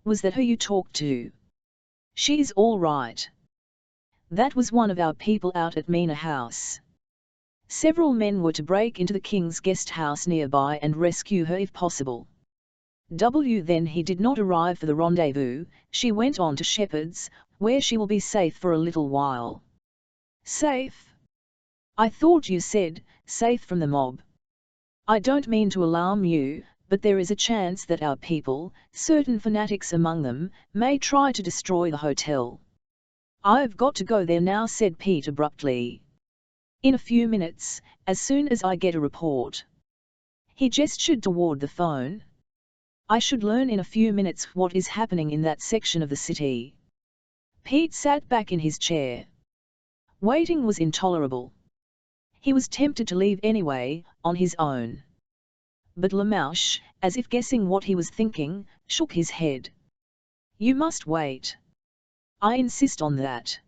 S1: Was that who you talked to?" "She's all right. That was one of our people out at Mina House. Several men were to break into the king's guest house nearby and rescue her if possible. Then he did not arrive for the rendezvous. She went on to Shepherd's, where she will be safe for a little while. Safe? I thought you said, safe from the mob. I don't mean to alarm you, but there is a chance that our people, certain fanatics among them, may try to destroy the hotel. I've got to go there now, said Pete abruptly. In a few minutes, as soon as I get a report. He gestured toward the phone. I should learn in a few minutes what is happening in that section of the city. Pete sat back in his chair. Waiting was intolerable. He was tempted to leave anyway, on his own. But Lamouche, as if guessing what he was thinking, shook his head. You must wait. I insist on that.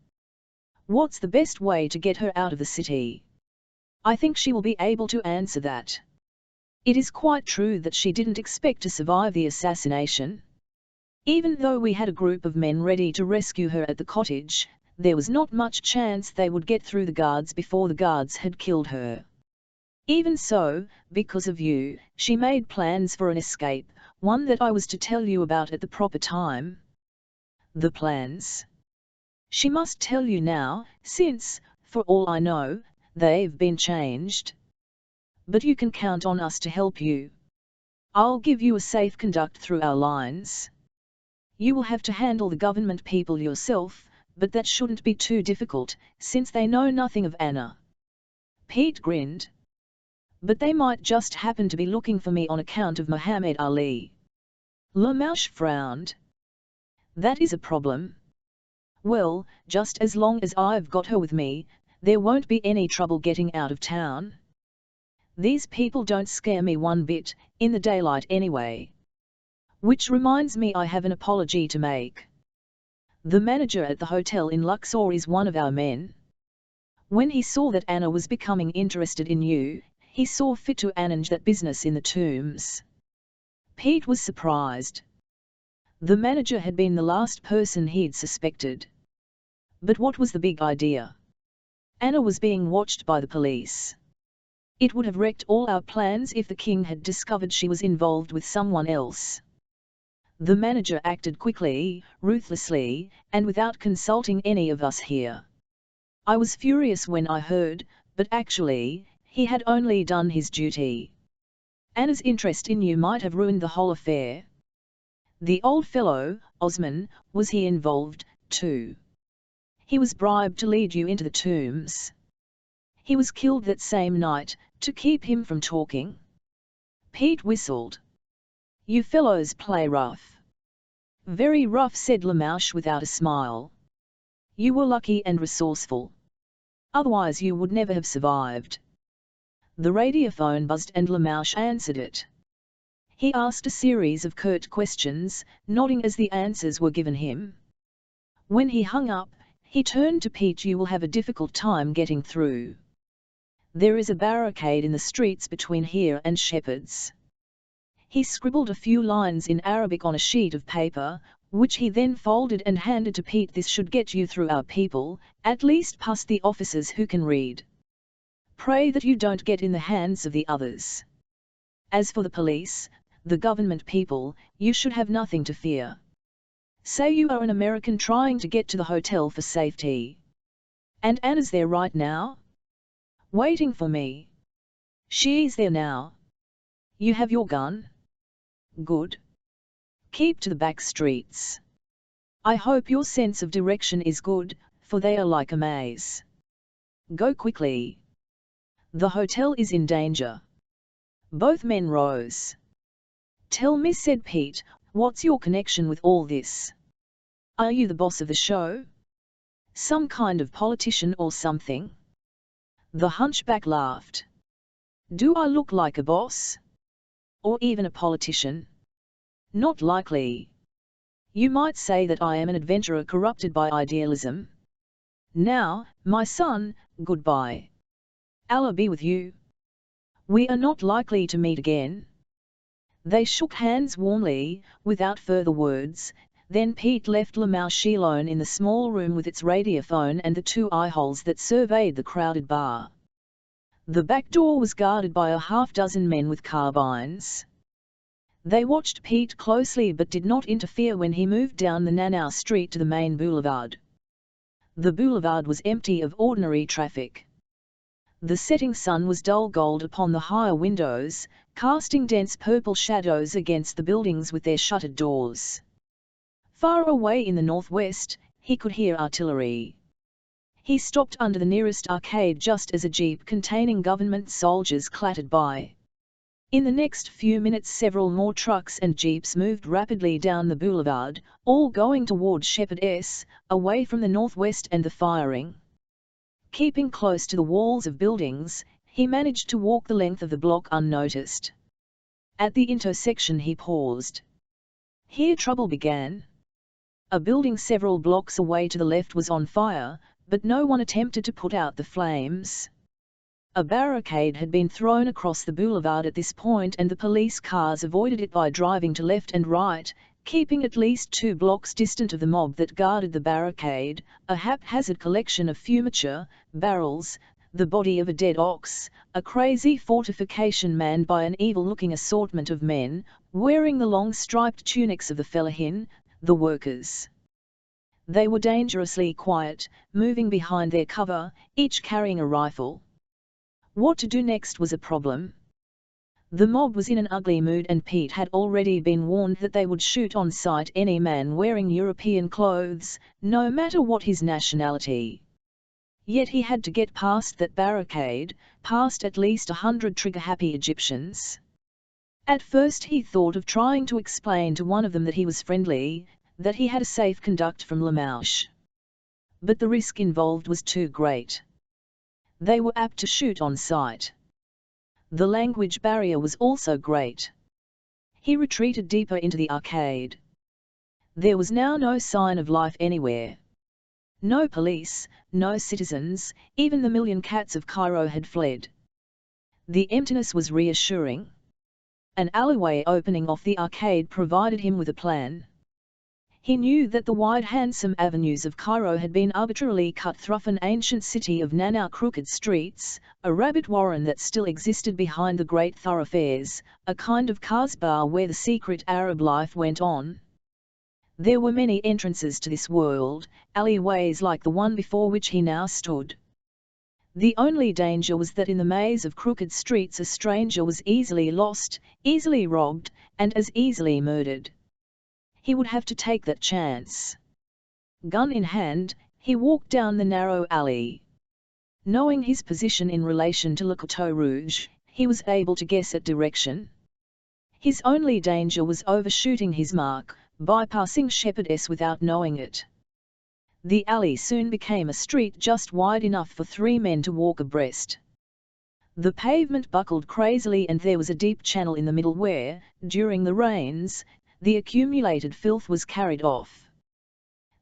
S1: What's the best way to get her out of the city? I think she will be able to answer that. It is quite true that she didn't expect to survive the assassination. Even though we had a group of men ready to rescue her at the cottage, there was not much chance they would get through the guards before the guards had killed her. Even so, because of you, she made plans for an escape, one that I was to tell you about at the proper time. The plans? She must tell you now, since, for all I know, they've been changed. But you can count on us to help you. I'll give you a safe conduct through our lines. You will have to handle the government people yourself, but that shouldn't be too difficult, since they know nothing of Anna. Pete grinned. But they might just happen to be looking for me on account of Muhammad Ali. Lamouche frowned. That is a problem. Well, just as long as I've got her with me, there won't be any trouble getting out of town. These people don't scare me one bit, in the daylight anyway. Which reminds me I have an apology to make. The manager at the hotel in Luxor is one of our men. When he saw that Anna was becoming interested in you, he saw fit to arrange that business in the tombs. Pete was surprised. The manager had been the last person he'd suspected. But what was the big idea? Anna was being watched by the police. It would have wrecked all our plans if the king had discovered she was involved with someone else. The manager acted quickly, ruthlessly, and without consulting any of us here. I was furious when I heard, but actually, he had only done his duty. Anna's interest in you might have ruined the whole affair. The old fellow, Osman, was he involved, too? He was bribed to lead you into the tombs. He was killed that same night, to keep him from talking. Pete whistled. You fellows play rough. Very rough, said Lamouche without a smile. You were lucky and resourceful. Otherwise you would never have survived. The radiophone buzzed and Lamouche answered it. He asked a series of curt questions, nodding as the answers were given him. When he hung up, he turned to Pete. You will have a difficult time getting through. There is a barricade in the streets between here and Shepherd's. He scribbled a few lines in Arabic on a sheet of paper, which he then folded and handed to Pete. This should get you through our people, at least past the officers who can read. Pray that you don't get in the hands of the others. As for the police, the government people, you should have nothing to fear. Say you are an American trying to get to the hotel for safety. And Anna's there right now? Waiting for me. She's there now. You have your gun? Good. Keep to the back streets. I hope your sense of direction is good, for they are like a maze. Go quickly. The hotel is in danger. Both men rose. Tell me, said Pete, what's your connection with all this? Are you the boss of the show? Some kind of politician or something? The hunchback laughed. Do I look like a boss? Or even a politician? Not likely. You might say that I am an adventurer corrupted by idealism. Now, my son, goodbye. Allah be with you. We are not likely to meet again. They shook hands warmly, without further words. Then Pete left Lamouche alone in the small room with its radiophone and the two eyeholes that surveyed the crowded bar. The back door was guarded by a half-dozen men with carbines. They watched Pete closely but did not interfere when he moved down the Nanau Street to the main boulevard. The boulevard was empty of ordinary traffic. The setting sun was dull gold upon the higher windows, casting dense purple shadows against the buildings with their shuttered doors. Far away in the northwest, he could hear artillery. He stopped under the nearest arcade just as a jeep containing government soldiers clattered by. In the next few minutes several more trucks and jeeps moved rapidly down the boulevard, all going toward Shepherd S, away from the northwest and the firing. Keeping close to the walls of buildings, he managed to walk the length of the block unnoticed. At the intersection he paused. Here trouble began. A building several blocks away to the left was on fire, but no one attempted to put out the flames. A barricade had been thrown across the boulevard at this point and the police cars avoided it by driving to left and right, keeping at least 2 blocks distant of the mob that guarded the barricade, a haphazard collection of furniture, barrels, the body of a dead ox, a crazy fortification manned by an evil-looking assortment of men, wearing the long striped tunics of the fellahin, the workers. They were dangerously quiet, moving behind their cover, each carrying a rifle. What to do next was a problem. The mob was in an ugly mood and Pete had already been warned that they would shoot on sight any man wearing European clothes, no matter what his nationality. Yet he had to get past that barricade, past at least 100 trigger-happy Egyptians. At first he thought of trying to explain to one of them that he was friendly, that he had a safe conduct from Lamouche. But the risk involved was too great. They were apt to shoot on sight. The language barrier was also great. He retreated deeper into the arcade. There was now no sign of life anywhere. No police, no citizens, even the million cats of Cairo had fled. The emptiness was reassuring. An alleyway opening off the arcade provided him with a plan. He knew that the wide handsome avenues of Cairo had been arbitrarily cut through an ancient city of Nanau crooked streets, a rabbit warren that still existed behind the great thoroughfares, a kind of Kasbah where the secret Arab life went on. There were many entrances to this world, alleyways like the one before which he now stood. The only danger was that in the maze of crooked streets a stranger was easily lost, easily robbed, and as easily murdered. He would have to take that chance. Gun in hand, he walked down the narrow alley. Knowing his position in relation to Le Coteau Rouge, he was able to guess at direction. His only danger was overshooting his mark, bypassing Shepherd S without knowing it. The alley soon became a street just wide enough for 3 men to walk abreast. The pavement buckled crazily and there was a deep channel in the middle where, during the rains, the accumulated filth was carried off.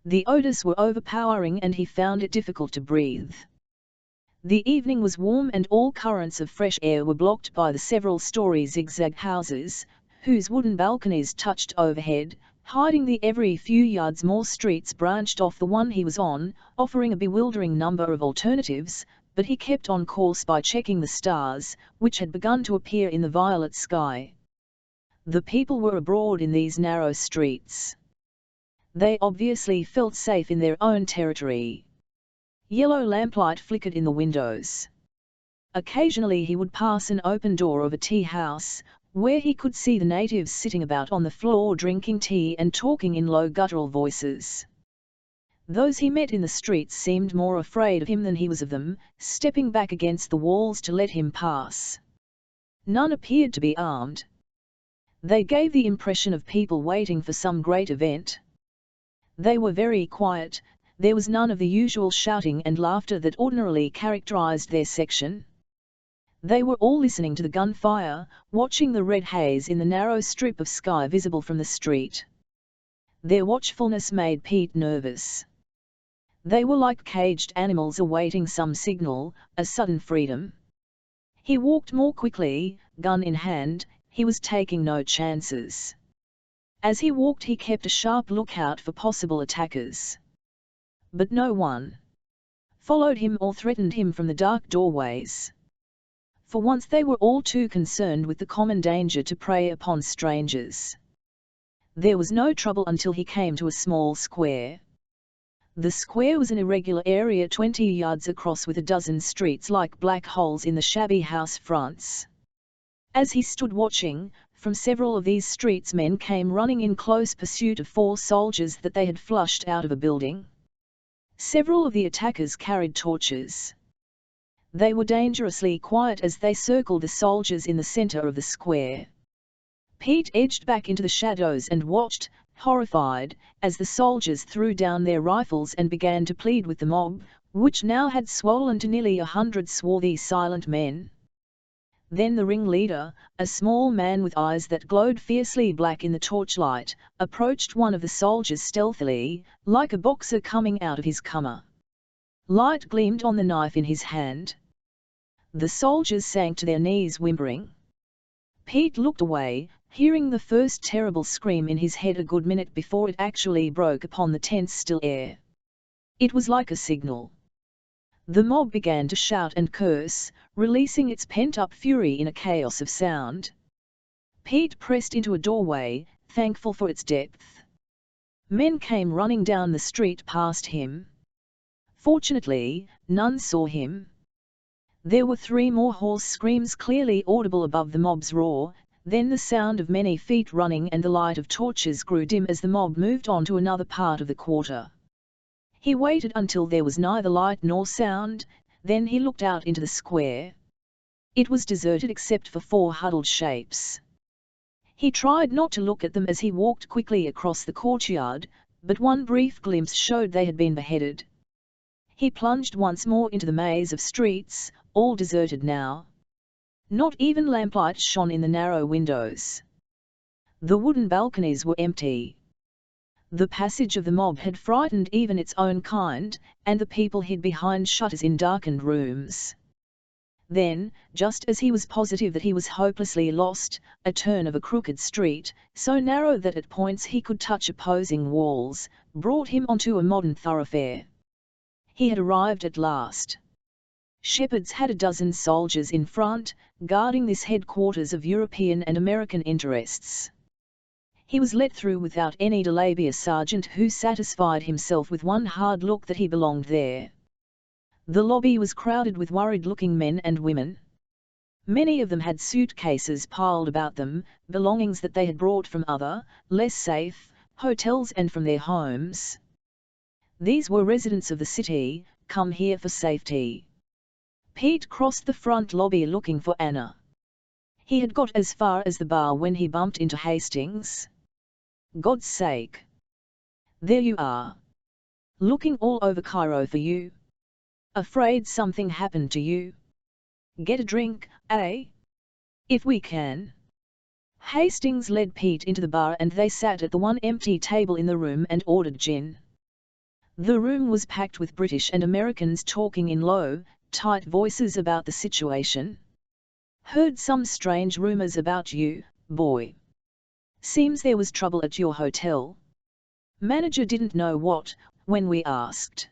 S1: The odors were overpowering and he found it difficult to breathe. The evening was warm and all currents of fresh air were blocked by the several-story zigzag houses, whose wooden balconies touched overhead, hiding the every few yards more streets branched off the one he was on, offering a bewildering number of alternatives, but he kept on course by checking the stars, which had begun to appear in the violet sky. The people were abroad in these narrow streets. They obviously felt safe in their own territory. Yellow lamplight flickered in the windows. Occasionally he would pass an open door of a tea house, where he could see the natives sitting about on the floor drinking tea and talking in low guttural voices. Those he met in the streets seemed more afraid of him than he was of them, stepping back against the walls to let him pass. None appeared to be armed. They gave the impression of people waiting for some great event. They were very quiet, there was none of the usual shouting and laughter that ordinarily characterized their section. They were all listening to the gunfire, watching the red haze in the narrow strip of sky visible from the street. Their watchfulness made Pete nervous. They were like caged animals awaiting some signal, a sudden freedom. He walked more quickly, gun in hand. He was taking no chances. As he walked he kept a sharp lookout for possible attackers. But no one followed him or threatened him from the dark doorways. For once they were all too concerned with the common danger to prey upon strangers. There was no trouble until he came to a small square. The square was an irregular area 20 yards across with a dozen streets like black holes in the shabby house fronts. As he stood watching, from several of these streets men came running in close pursuit of 4 soldiers that they had flushed out of a building. Several of the attackers carried torches. They were dangerously quiet as they circled the soldiers in the center of the square. Pete edged back into the shadows and watched, horrified, as the soldiers threw down their rifles and began to plead with the mob, which now had swollen to nearly 100 swarthy silent men. Then the ringleader, a small man with eyes that glowed fiercely black in the torchlight, approached one of the soldiers stealthily, like a boxer coming out of his cummer. Light gleamed on the knife in his hand. The soldiers sank to their knees whimpering. Pete looked away, hearing the first terrible scream in his head a good minute before it actually broke upon the tense still air. It was like a signal. The mob began to shout and curse, releasing its pent-up fury in a chaos of sound. Pete pressed into a doorway, thankful for its depth. Men came running down the street past him. Fortunately, none saw him. There were 3 more hoarse screams clearly audible above the mob's roar, then the sound of many feet running and the light of torches grew dim as the mob moved on to another part of the quarter. He waited until there was neither light nor sound, then he looked out into the square. It was deserted except for 4 huddled shapes. He tried not to look at them as he walked quickly across the courtyard, but one brief glimpse showed they had been beheaded. He plunged once more into the maze of streets, all deserted now. Not even lamplight shone in the narrow windows. The wooden balconies were empty. The passage of the mob had frightened even its own kind, and the people hid behind shutters in darkened rooms. Then, just as he was positive that he was hopelessly lost, a turn of a crooked street, so narrow that at points he could touch opposing walls, brought him onto a modern thoroughfare. He had arrived at last. Shepherds had a dozen soldiers in front, guarding this headquarters of European and American interests. He was let through without any delay by a sergeant who satisfied himself with one hard look that he belonged there. The lobby was crowded with worried-looking men and women. Many of them had suitcases piled about them, belongings that they had brought from other, less safe, hotels and from their homes. These were residents of the city, come here for safety. Pete crossed the front lobby looking for Anna. He had got as far as the bar when he bumped into Hastings. God's sake! There you are. Looking all over Cairo for you. Afraid something happened to you? Get a drink, eh? If we can. Hastings led Pete into the bar and they sat at the one empty table in the room and ordered gin. The room was packed with British and Americans talking in low, tight voices about the situation. Heard some strange rumors about you, boy. Seems there was trouble at your hotel. Manager didn't know what, when we asked.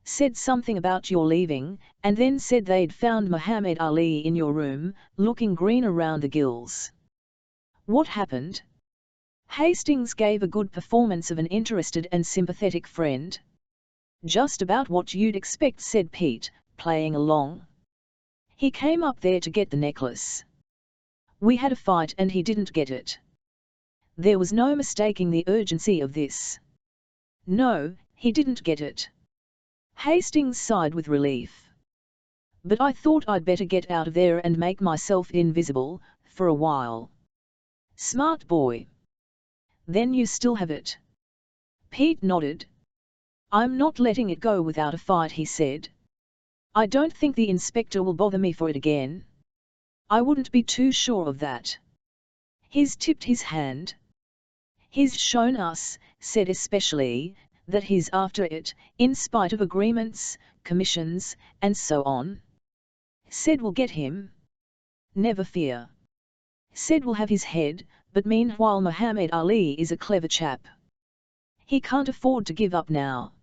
S1: Said something about your leaving, and then said they'd found Muhammad Ali in your room, looking green around the gills. What happened? Hastings gave a good performance of an interested and sympathetic friend. Just about what you'd expect, said Pete, playing along. He came up there to get the necklace. We had a fight and he didn't get it. There was no mistaking the urgency of this. No, he didn't get it. Hastings sighed with relief. But I thought I'd better get out of there and make myself invisible, for a while. Smart boy. Then you still have it? Pete nodded. I'm not letting it go without a fight, he said. I don't think the inspector will bother me for it again. I wouldn't be too sure of that. He's tipped his hand. He's shown us, said especially, that he's after it, in spite of agreements, commissions, and so on. Said we'll get him. Never fear. Said we'll have his head, but meanwhile Muhammad Ali is a clever chap. He can't afford to give up now.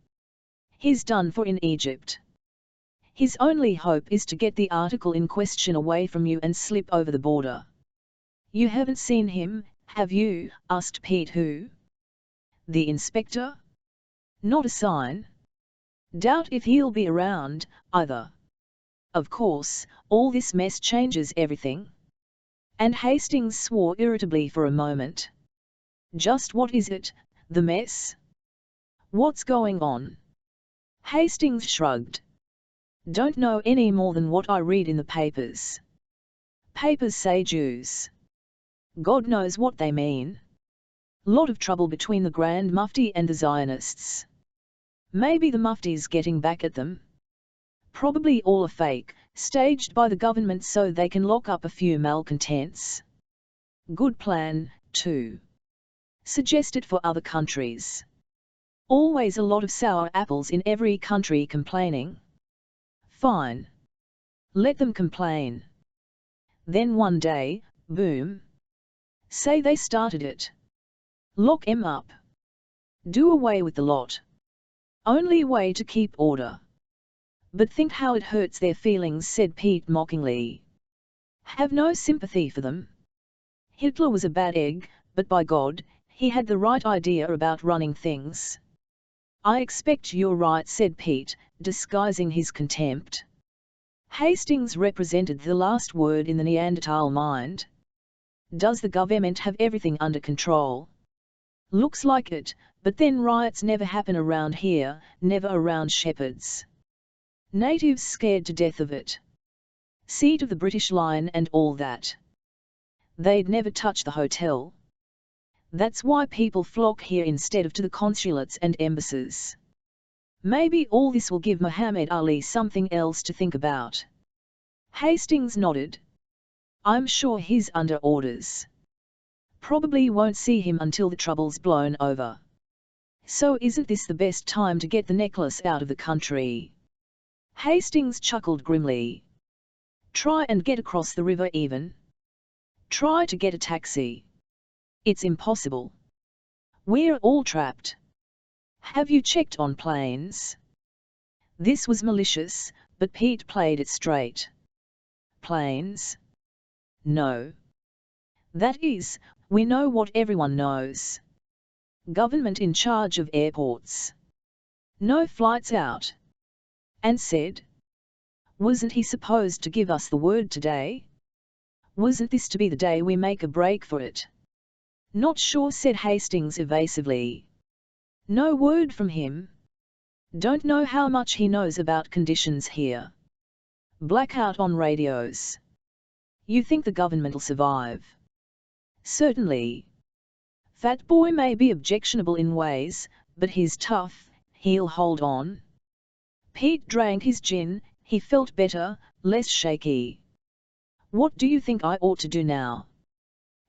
S1: He's done for in Egypt. His only hope is to get the article in question away from you and slip over the border. You haven't seen him, have you? Asked Pete. Who? The inspector? Not a sign. Doubt if he'll be around, either. Of course, all this mess changes everything. And Hastings swore irritably for a moment. Just what is it, the mess? What's going on? Hastings shrugged. Don't know any more than what I read in the papers. Papers say Jews. God knows what they mean. Lot of trouble between the Grand Mufti and the Zionists. Maybe the Mufti's getting back at them. Probably all a fake, staged by the government so they can lock up a few malcontents. Good plan, too. Suggest it for other countries. Always a lot of sour apples in every country complaining. Fine. Let them complain. Then one day, boom. Say they started it. Lock 'em up. Do away with the lot. Only way to keep order. But think how it hurts their feelings, said Pete mockingly. Have no sympathy for them. Hitler was a bad egg, but by God, he had the right idea about running things. I expect you're right, said Pete, disguising his contempt. Hastings represented the last word in the Neanderthal mind. Does the government have everything under control? Looks like it, but then riots never happen around here, never around Shepherds. Natives scared to death of it. Seat of the British line and all that. They'd never touch the hotel. That's why people flock here instead of to the consulates and embassies. Maybe all this will give Muhammad Ali something else to think about. Hastings nodded. I'm sure he's under orders. Probably won't see him until the trouble's blown over. So isn't this the best time to get the necklace out of the country? Hastings chuckled grimly. Try and get across the river even. Try to get a taxi. It's impossible. We're all trapped. Have you checked on planes? This was malicious, but Pete played it straight. Planes? No. That is, we know what everyone knows. Government in charge of airports. No flights out. And said? Wasn't he supposed to give us the word today? Wasn't this to be the day we make a break for it? Not sure, said Hastings evasively. No word from him. Don't know how much he knows about conditions here. Blackout on radios. You think the government'll survive? Certainly. Fat boy may be objectionable in ways, but he's tough, he'll hold on. Pete drank his gin, he felt better, less shaky. What do you think I ought to do now?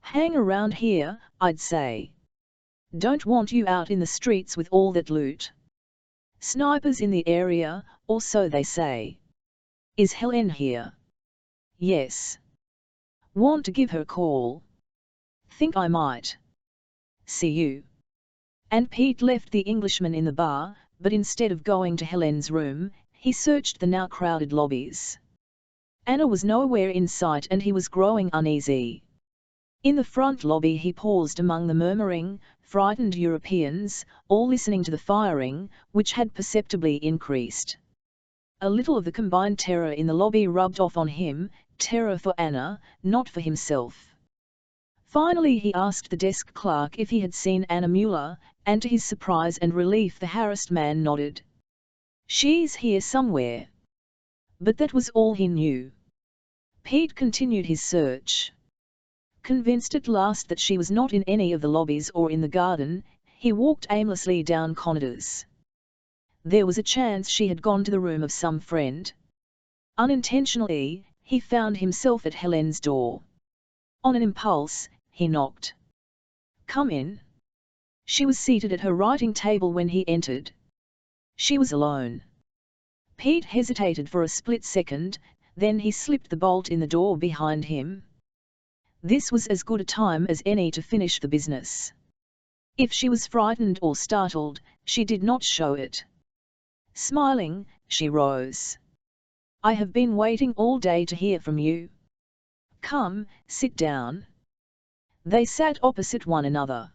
S1: Hang around here, I'd say. Don't want you out in the streets with all that loot. Snipers in the area, or so they say. Is Helen here? Yes. Want to give her a call? Think I might. See you. And Pete left the Englishman in the bar, but instead of going to Helen's room, he searched the now crowded lobbies. Anna was nowhere in sight and he was growing uneasy. In the front lobby he paused among the murmuring, frightened Europeans, all listening to the firing, which had perceptibly increased. A little of the combined terror in the lobby rubbed off on him, terror for Anna, not for himself. Finally he asked the desk clerk if he had seen Anna Mueller, and to his surprise and relief the harassed man nodded. She's here somewhere. But that was all he knew. Pete continued his search. Convinced at last that she was not in any of the lobbies or in the garden, he walked aimlessly down corridors. There was a chance she had gone to the room of some friend. Unintentionally, he found himself at Helen's door. On an impulse, he knocked. Come in. She was seated at her writing table when he entered. She was alone. Pete hesitated for a split second, then he slipped the bolt in the door behind him. This was as good a time as any to finish the business. If she was frightened or startled, she did not show it. Smiling, she rose. I have been waiting all day to hear from you. Come, sit down. They sat opposite one another.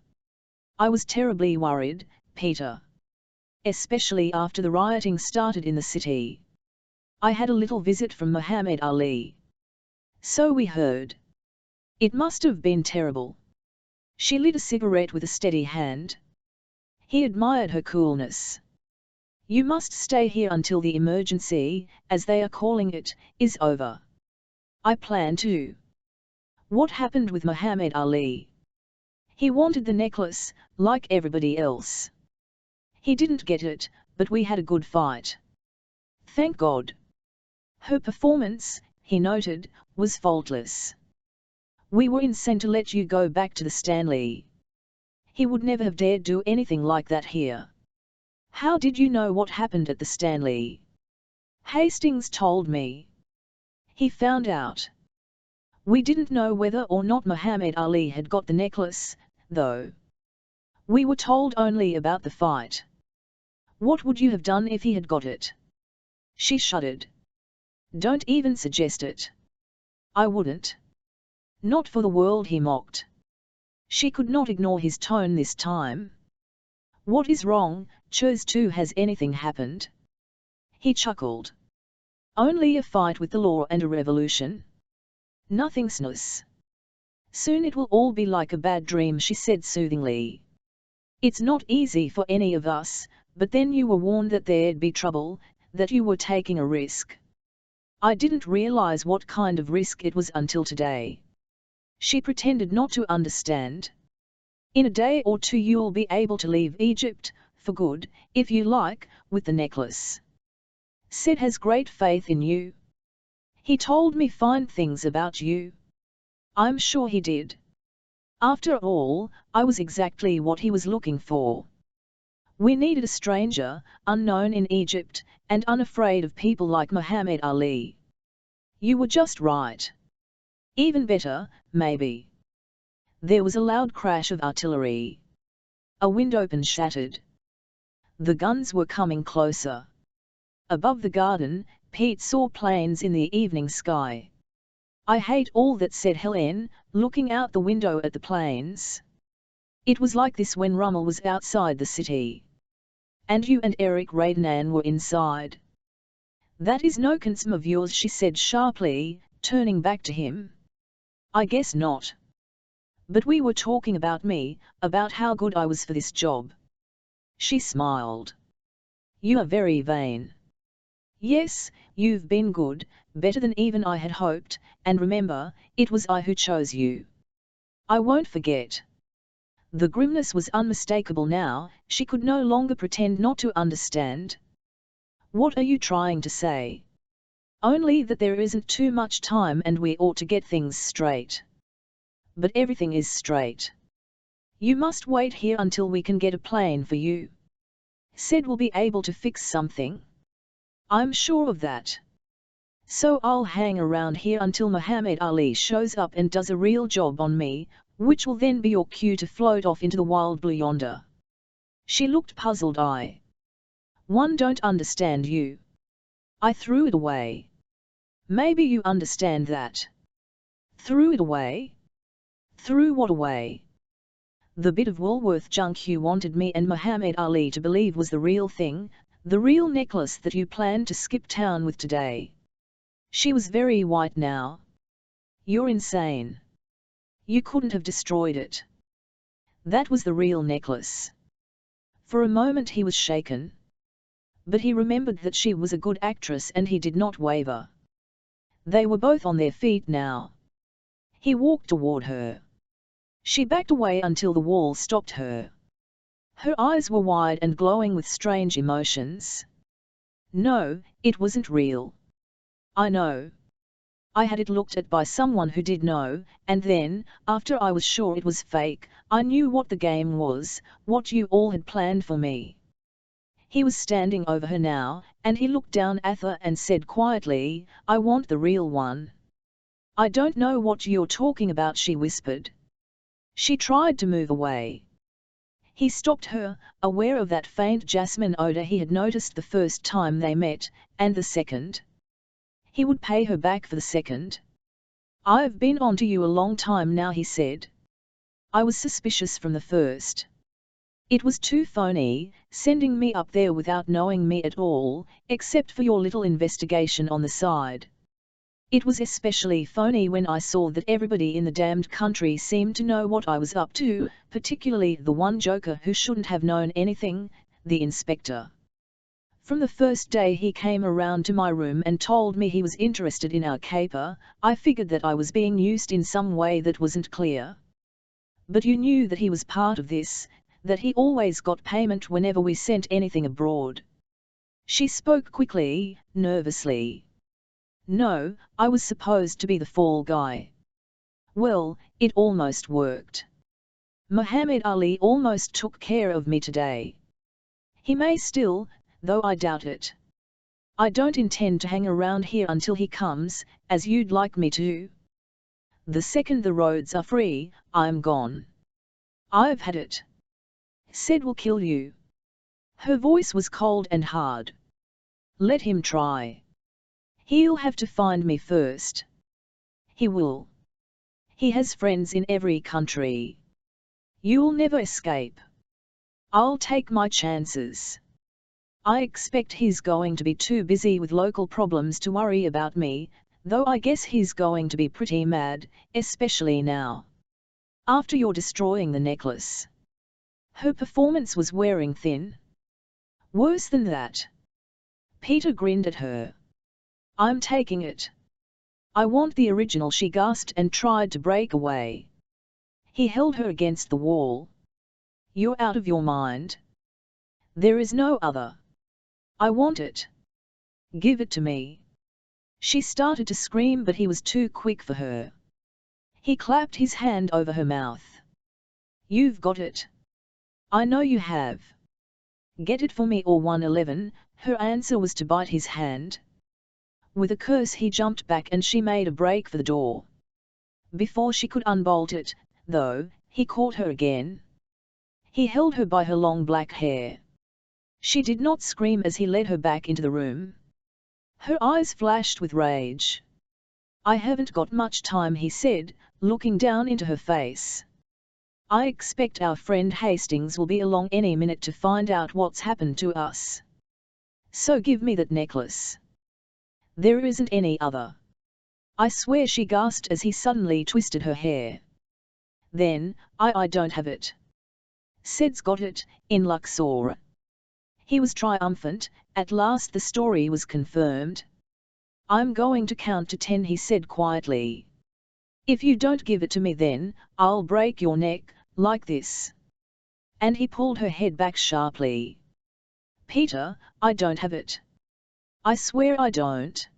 S1: I was terribly worried, Peter. Especially after the rioting started in the city. I had a little visit from Muhammad Ali. So we heard. It must have been terrible. She lit a cigarette with a steady hand. He admired her coolness. You must stay here until the emergency, as they are calling it, is over. I plan to. What happened with Muhammad Ali? He wanted the necklace, like everybody else. He didn't get it, but we had a good fight. Thank God. Her performance, he noted, was faultless. We were insane to let you go back to the Stanley. He would never have dared do anything like that here. How did you know what happened at the Stanley? Hastings told me. He found out. We didn't know whether or not Muhammad Ali had got the necklace, though. We were told only about the fight. What would you have done if he had got it? She shuddered. Don't even suggest it. I wouldn't. Not for the world, he mocked. She could not ignore his tone this time. What is wrong, Chose 2? Has anything happened? He chuckled. Only a fight with the law and a revolution. Nothing snus. Soon it will all be like a bad dream, she said soothingly. It's not easy for any of us, but then you were warned that there'd be trouble, that you were taking a risk. I didn't realize what kind of risk it was until today. She pretended not to understand. In a day or two you'll be able to leave Egypt, for good, if you like, with the necklace. Sid has great faith in you. He told me fine things about you. I'm sure he did. After all, I was exactly what he was looking for. We needed a stranger, unknown in Egypt, and unafraid of people like Muhammad Ali. You were just right. Even better, maybe. There was a loud crash of artillery. A window-pane shattered. The guns were coming closer. Above the garden, Pete saw planes in the evening sky. I hate all that, said Helen, looking out the window at the planes. It was like this when Rummel was outside the city. And you and Eric Radenan were inside. That is no concern of yours, she said sharply, turning back to him. I guess not. But we were talking about me, about how good I was for this job. She smiled. You are very vain. Yes, you've been good, better than even I had hoped, and remember, it was I who chose you. I won't forget. The grimness was unmistakable now, she could no longer pretend not to understand. What are you trying to say? Only that there isn't too much time and we ought to get things straight. But everything is straight. You must wait here until we can get a plane for you. Sid will be able to fix something. I'm sure of that. So I'll hang around here until Muhammad Ali shows up and does a real job on me, which will then be your cue to float off into the wild blue yonder. She looked puzzled. One don't understand you. I threw it away. Maybe you understand that. Threw it away? Threw what away? The bit of Woolworth junk you wanted me and Muhammad Ali to believe was the real thing, the real necklace that you planned to skip town with today. She was very white now. You're insane. You couldn't have destroyed it. That was the real necklace. For a moment he was shaken. But he remembered that she was a good actress and he did not waver. They were both on their feet now. He walked toward her. She backed away until the wall stopped her. Her eyes were wide and glowing with strange emotions. No, it wasn't real. I know. I had it looked at by someone who did know, and then, after I was sure it was fake, I knew what the game was, what you all had planned for me. He was standing over her now, and he looked down at her and said quietly, I want the real one. I don't know what you're talking about, she whispered. She tried to move away. He stopped her, aware of that faint jasmine odor he had noticed the first time they met, and the second. He would pay her back for the second. "I've been on to you a long time now," he said. "I was suspicious from the first. It was too phony, sending me up there without knowing me at all, except for your little investigation on the side. It was especially phony when I saw that everybody in the damned country seemed to know what I was up to, particularly the one joker who shouldn't have known anything, the inspector. From the first day he came around to my room and told me he was interested in our caper, I figured that I was being used in some way that wasn't clear. But you knew that he was part of this, that he always got payment whenever we sent anything abroad." She spoke quickly, nervously. "No, I was supposed to be the fall guy. Well, it almost worked. Muhammad Ali almost took care of me today. He may still, though I doubt it. I don't intend to hang around here until he comes, as you'd like me to. The second the roads are free, I'm gone. I've had it. Said will kill you." Her voice was cold and hard. "Let him try. He'll have to find me first. He will. He has friends in every country. You'll never escape. I'll take my chances. I expect he's going to be too busy with local problems to worry about me, though I guess he's going to be pretty mad, especially now. After you're destroying the necklace." Her performance was wearing thin. "Worse than that." Peter grinned at her. "I'm taking it. I want the original," she gasped and tried to break away. He held her against the wall. "You're out of your mind. There is no other. I want it. Give it to me." She started to scream, but he was too quick for her. He clapped his hand over her mouth. "You've got it. I know you have. Get it for me or 111, her answer was to bite his hand. With a curse he jumped back and she made a break for the door. Before she could unbolt it, though, he caught her again. He held her by her long black hair. She did not scream as he led her back into the room. Her eyes flashed with rage. "I haven't got much time," he said, looking down into her face. "I expect our friend Hastings will be along any minute to find out what's happened to us. So give me that necklace. There isn't any other. I swear," she gasped as he suddenly twisted her hair. Then, I don't have it. Said's got it, in Luxor." He was triumphant, at last the story was confirmed. "I'm going to count to 10, he said quietly. "If you don't give it to me then, I'll break your neck, like this." And he pulled her head back sharply. "Peter, I don't have it. I swear I don't.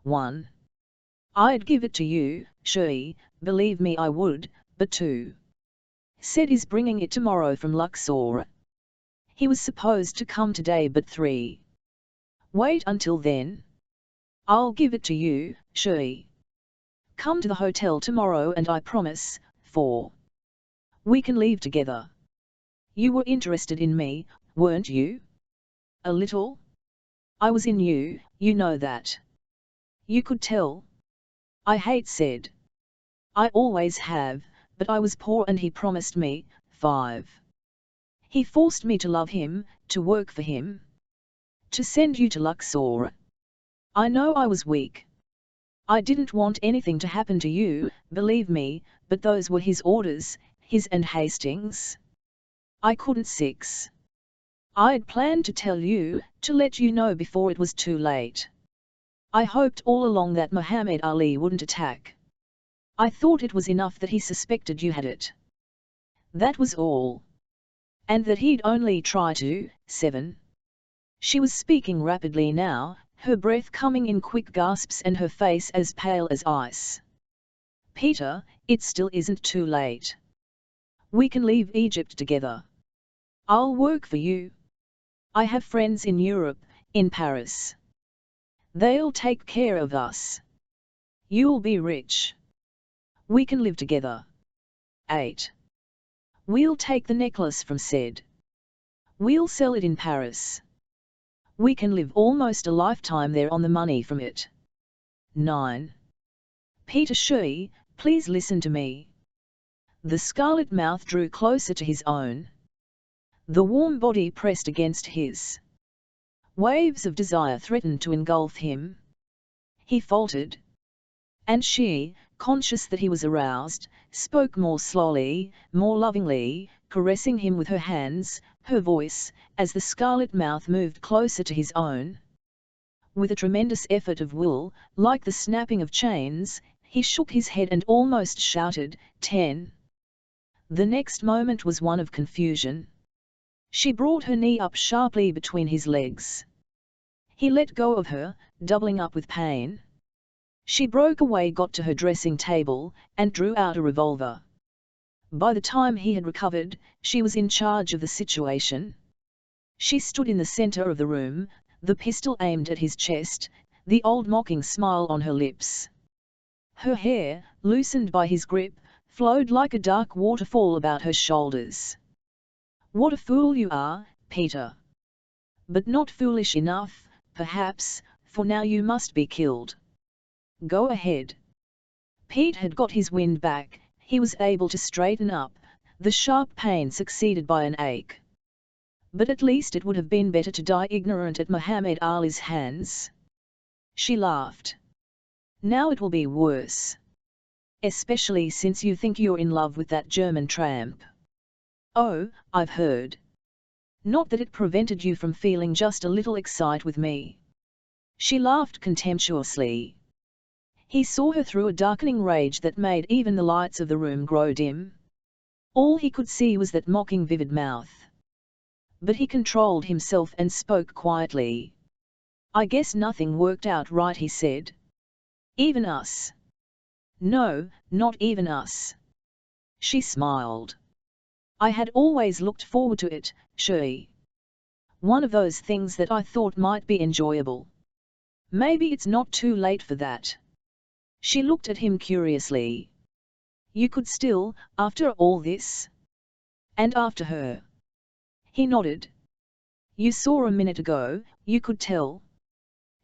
S1: 1. I'd give it to you, sure, believe me I would, but 2. Said is bringing it tomorrow from Luxor. He was supposed to come today, but 3. Wait until then. I'll give it to you, sure. Come to the hotel tomorrow and I promise, 4. We can leave together. You were interested in me, weren't you? A little? I was in you, you know that. You could tell. I hate Said. I always have, but I was poor and he promised me, 5. He forced me to love him, to work for him. To send you to Luxor. I know I was weak. I didn't want anything to happen to you, believe me, but those were his orders, his and Hastings. I couldn't. 6. I'd planned to tell you, to let you know before it was too late. I hoped all along that Muhammad Ali wouldn't attack. I thought it was enough that he suspected you had it. That was all. And that he'd only try to. 7. She was speaking rapidly now, her breath coming in quick gasps and her face as pale as ice. Peter, it still isn't too late. We can leave Egypt together. I'll work for you. I have friends in Europe, in Paris. They'll take care of us. You'll be rich. We can live together. 8. We'll take the necklace from Said. We'll sell it in Paris. We can live almost a lifetime there on the money from it. 9. Peter Shui, please listen to me. The scarlet mouth drew closer to his own. The warm body pressed against his. Waves of desire threatened to engulf him. He faltered. And she, conscious that he was aroused, spoke more slowly, more lovingly, caressing him with her hands, her voice, as the scarlet mouth moved closer to his own. With a tremendous effort of will, like the snapping of chains, he shook his head and almost shouted, 10. The next moment was one of confusion. She brought her knee up sharply between his legs. He let go of her, doubling up with pain. She broke away, got to her dressing table, and drew out a revolver. By the time he had recovered, she was in charge of the situation. She stood in the center of the room, the pistol aimed at his chest, the old mocking smile on her lips. Her hair, loosened by his grip, flowed like a dark waterfall about her shoulders. What a fool you are, Peter. But not foolish enough, perhaps, for now you must be killed. Go ahead. Pete had got his wind back, he was able to straighten up, the sharp pain succeeded by an ache. But at least it would have been better to die ignorant at Muhammad Ali's hands. She laughed. Now it will be worse. Especially since you think you're in love with that German tramp. Oh, I've heard. Not that it prevented you from feeling just a little excited with me. She laughed contemptuously. He saw her through a darkening rage that made even the lights of the room grow dim. All he could see was that mocking vivid mouth. But he controlled himself and spoke quietly. I guess nothing worked out right, he said. Even us. No, not even us. She smiled. I had always looked forward to it, Shui. One of those things that I thought might be enjoyable. Maybe it's not too late for that. She looked at him curiously. You could still, after all this? And after her? He nodded. You saw a minute ago, you could tell.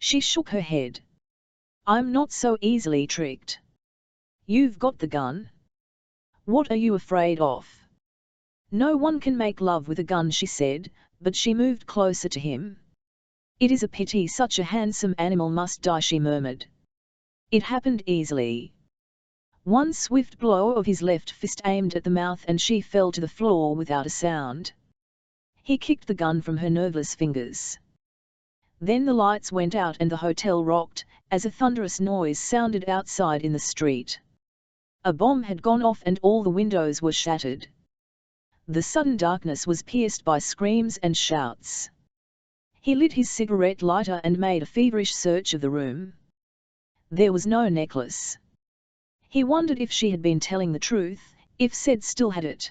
S1: She shook her head. I'm not so easily tricked. You've got the gun. What are you afraid of? No one can make love with a gun, she said, but she moved closer to him. It is a pity such a handsome animal must die, she murmured. It happened easily. One swift blow of his left fist aimed at the mouth and she fell to the floor without a sound. He kicked the gun from her nerveless fingers. Then the lights went out and the hotel rocked, as a thunderous noise sounded outside in the street. A bomb had gone off and all the windows were shattered. The sudden darkness was pierced by screams and shouts. He lit his cigarette lighter and made a feverish search of the room. There was no necklace. He wondered if she had been telling the truth, if Sid still had it.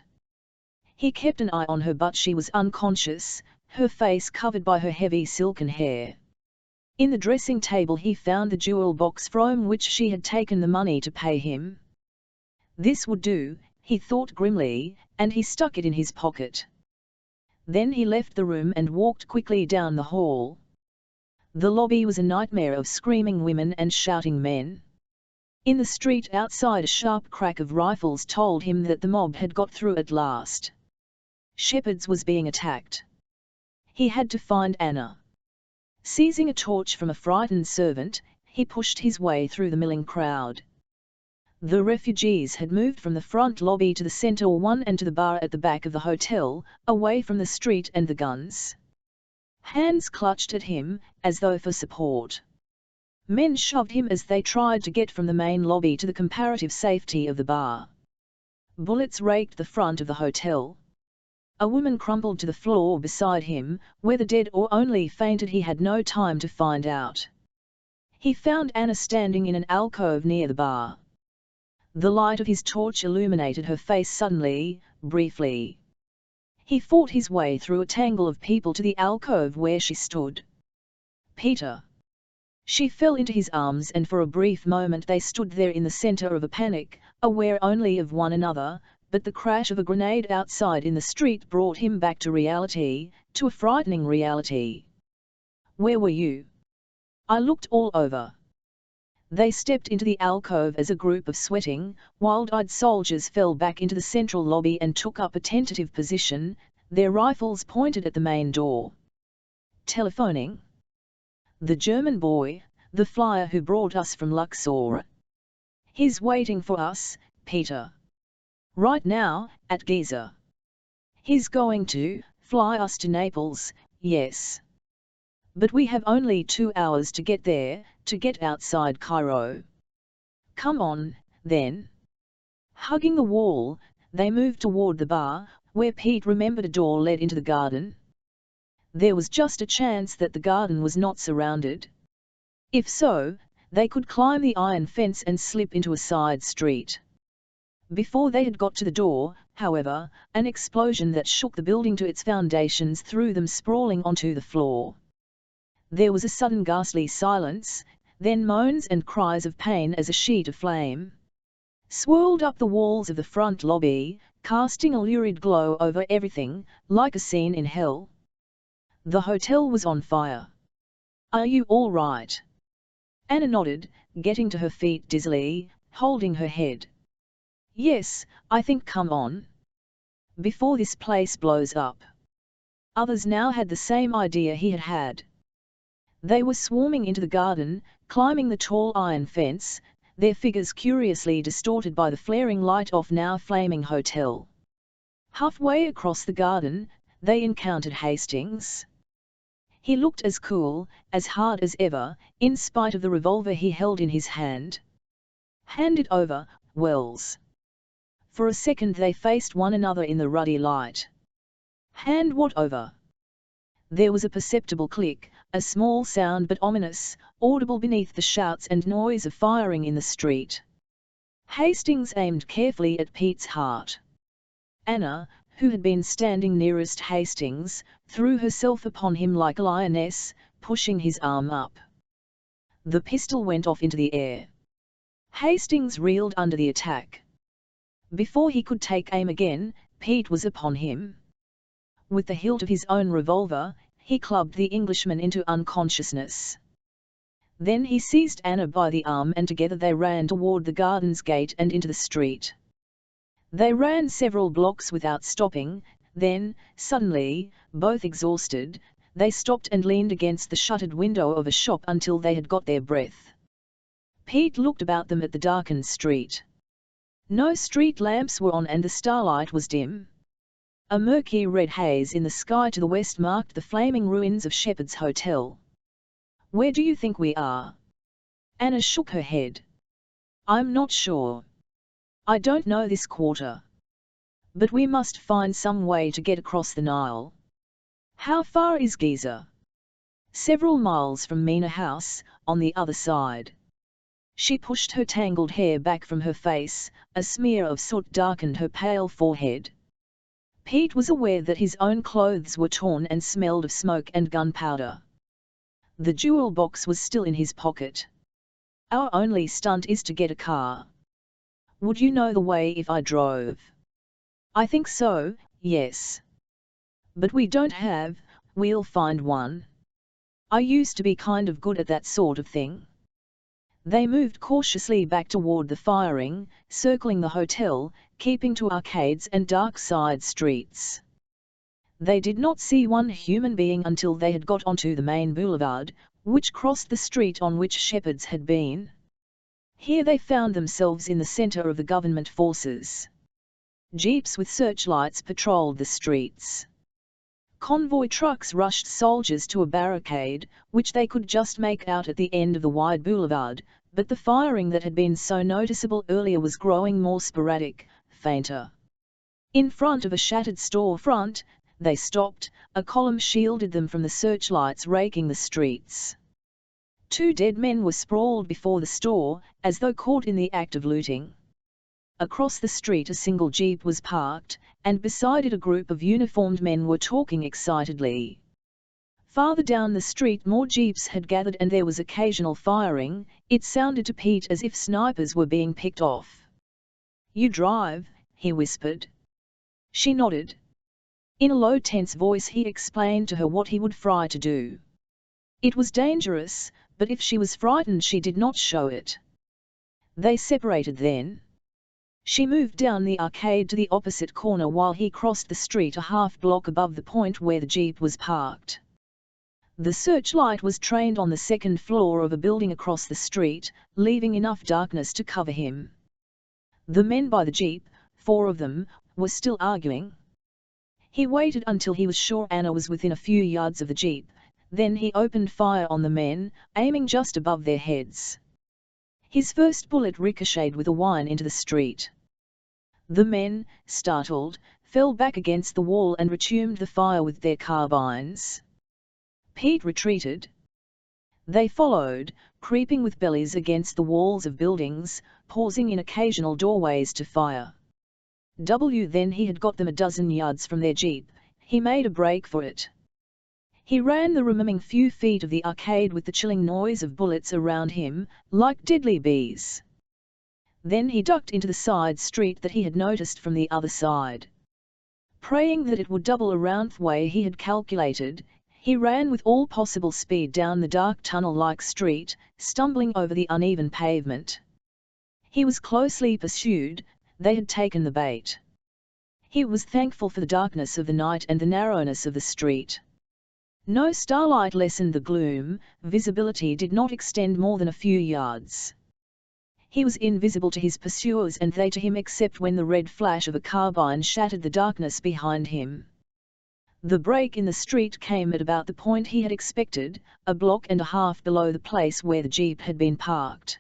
S1: He kept an eye on her, but she was unconscious, her face covered by her heavy silken hair. In the dressing table he found the jewel box from which she had taken the money to pay him. This would do, he thought grimly, and he stuck it in his pocket. Then he left the room and walked quickly down the hall. The lobby was a nightmare of screaming women and shouting men. In the street outside a sharp crack of rifles told him that the mob had got through at last. Shepherd's was being attacked. He had to find Anna. Seizing a torch from a frightened servant, he pushed his way through the milling crowd. The refugees had moved from the front lobby to the center one and to the bar at the back of the hotel, away from the street and the guns. Hands clutched at him, as though for support. Men shoved him as they tried to get from the main lobby to the comparative safety of the bar. Bullets raked the front of the hotel. A woman crumpled to the floor beside him, whether dead or only fainted he had no time to find out. He found Anna standing in an alcove near the bar. The light of his torch illuminated her face suddenly, briefly. He fought his way through a tangle of people to the alcove where she stood. Peter. She fell into his arms and for a brief moment they stood there in the center of a panic, aware only of one another, but the crash of a grenade outside in the street brought him back to reality, to a frightening reality. Where were you? I looked all over. They stepped into the alcove as a group of sweating, wild-eyed soldiers fell back into the central lobby and took up a tentative position, their rifles pointed at the main door. Telephoning. The German boy, the flyer who brought us from Luxor. He's waiting for us, Peter. Right now, at Giza. He's going to fly us to Naples, yes. But we have only 2 hours to get there, to get outside Cairo. Come on, then. Hugging the wall, they moved toward the bar, where Pete remembered a door led into the garden. There was just a chance that the garden was not surrounded. If so, they could climb the iron fence and slip into a side street. Before they had got to the door, however, an explosion that shook the building to its foundations threw them sprawling onto the floor. There was a sudden ghastly silence, then moans and cries of pain as a sheet of flame swirled up the walls of the front lobby, casting a lurid glow over everything, like a scene in hell. The hotel was on fire. "Are you all right?" Anna nodded, getting to her feet dizzily, holding her head. "Yes, I think come on. Before this place blows up." Others now had the same idea he had had. They were swarming into the garden, climbing the tall iron fence, their figures curiously distorted by the flaring light of now flaming hotel. Halfway across the garden, they encountered Hastings. He looked as cool, as hard as ever, in spite of the revolver he held in his hand. "Hand it over, Wells." For a second they faced one another in the ruddy light. "Hand what over?" There was a perceptible click, a small sound but ominous, audible beneath the shouts and noise of firing in the street. Hastings aimed carefully at Pete's heart. Anna, who had been standing nearest Hastings, threw herself upon him like a lioness, pushing his arm up. The pistol went off into the air. Hastings reeled under the attack. Before he could take aim again, Pete was upon him. With the hilt of his own revolver, he clubbed the Englishman into unconsciousness. Then he seized Anna by the arm and together they ran toward the garden's gate and into the street. They ran several blocks without stopping, then, suddenly, both exhausted, they stopped and leaned against the shuttered window of a shop until they had got their breath. Pete looked about them at the darkened street. No street lamps were on and the starlight was dim. A murky red haze in the sky to the west marked the flaming ruins of Shepherd's Hotel. "Where do you think we are?" Anna shook her head. "I'm not sure. I don't know this quarter. But we must find some way to get across the Nile." "How far is Giza?" "Several miles from Mina House, on the other side." She pushed her tangled hair back from her face, a smear of soot darkened her pale forehead. Pete was aware that his own clothes were torn and smelled of smoke and gunpowder. The jewel box was still in his pocket. "Our only stunt is to get a car. Would you know the way if I drove?" "I think so, yes. But we don't have, we'll find one. I used to be kind of good at that sort of thing." They moved cautiously back toward the firing, circling the hotel, keeping to arcades and dark side streets. They did not see one human being until they had got onto the main boulevard, which crossed the street on which Shepherd's had been. Here they found themselves in the center of the government forces. Jeeps with searchlights patrolled the streets. Convoy trucks rushed soldiers to a barricade, which they could just make out at the end of the wide boulevard, but the firing that had been so noticeable earlier was growing more sporadic, fainter. In front of a shattered storefront, they stopped, a column shielded them from the searchlights raking the streets. 2 dead men were sprawled before the store, as though caught in the act of looting. Across the street a single jeep was parked, and beside it a group of uniformed men were talking excitedly. Farther down the street more jeeps had gathered and there was occasional firing. It sounded to Pete as if snipers were being picked off. "You drive," he whispered. She nodded. In a low tense voice he explained to her what he would try to do. It was dangerous, but if she was frightened she did not show it. They separated then. She moved down the arcade to the opposite corner while he crossed the street a half-block above the point where the jeep was parked. The searchlight was trained on the second floor of a building across the street, leaving enough darkness to cover him. The men by the jeep, 4 of them, were still arguing. He waited until he was sure Anna was within a few yards of the jeep, then he opened fire on the men, aiming just above their heads. His first bullet ricocheted with a whine into the street. The men, startled, fell back against the wall and resumed the fire with their carbines. Pete retreated. They followed, creeping with bellies against the walls of buildings, pausing in occasional doorways to fire. Then he had got them a dozen yards from their jeep. He made a break for it. He ran the remaining few feet of the arcade with the chilling noise of bullets around him, like deadly bees. Then he ducked into the side street that he had noticed from the other side. Praying that it would double around the way he had calculated, he ran with all possible speed down the dark tunnel-like street, stumbling over the uneven pavement. He was closely pursued. They had taken the bait. He was thankful for the darkness of the night and the narrowness of the street. No starlight lessened the gloom, visibility did not extend more than a few yards. He was invisible to his pursuers and they to him except when the red flash of a carbine shattered the darkness behind him. The break in the street came at about the point he had expected, a block and a half below the place where the jeep had been parked.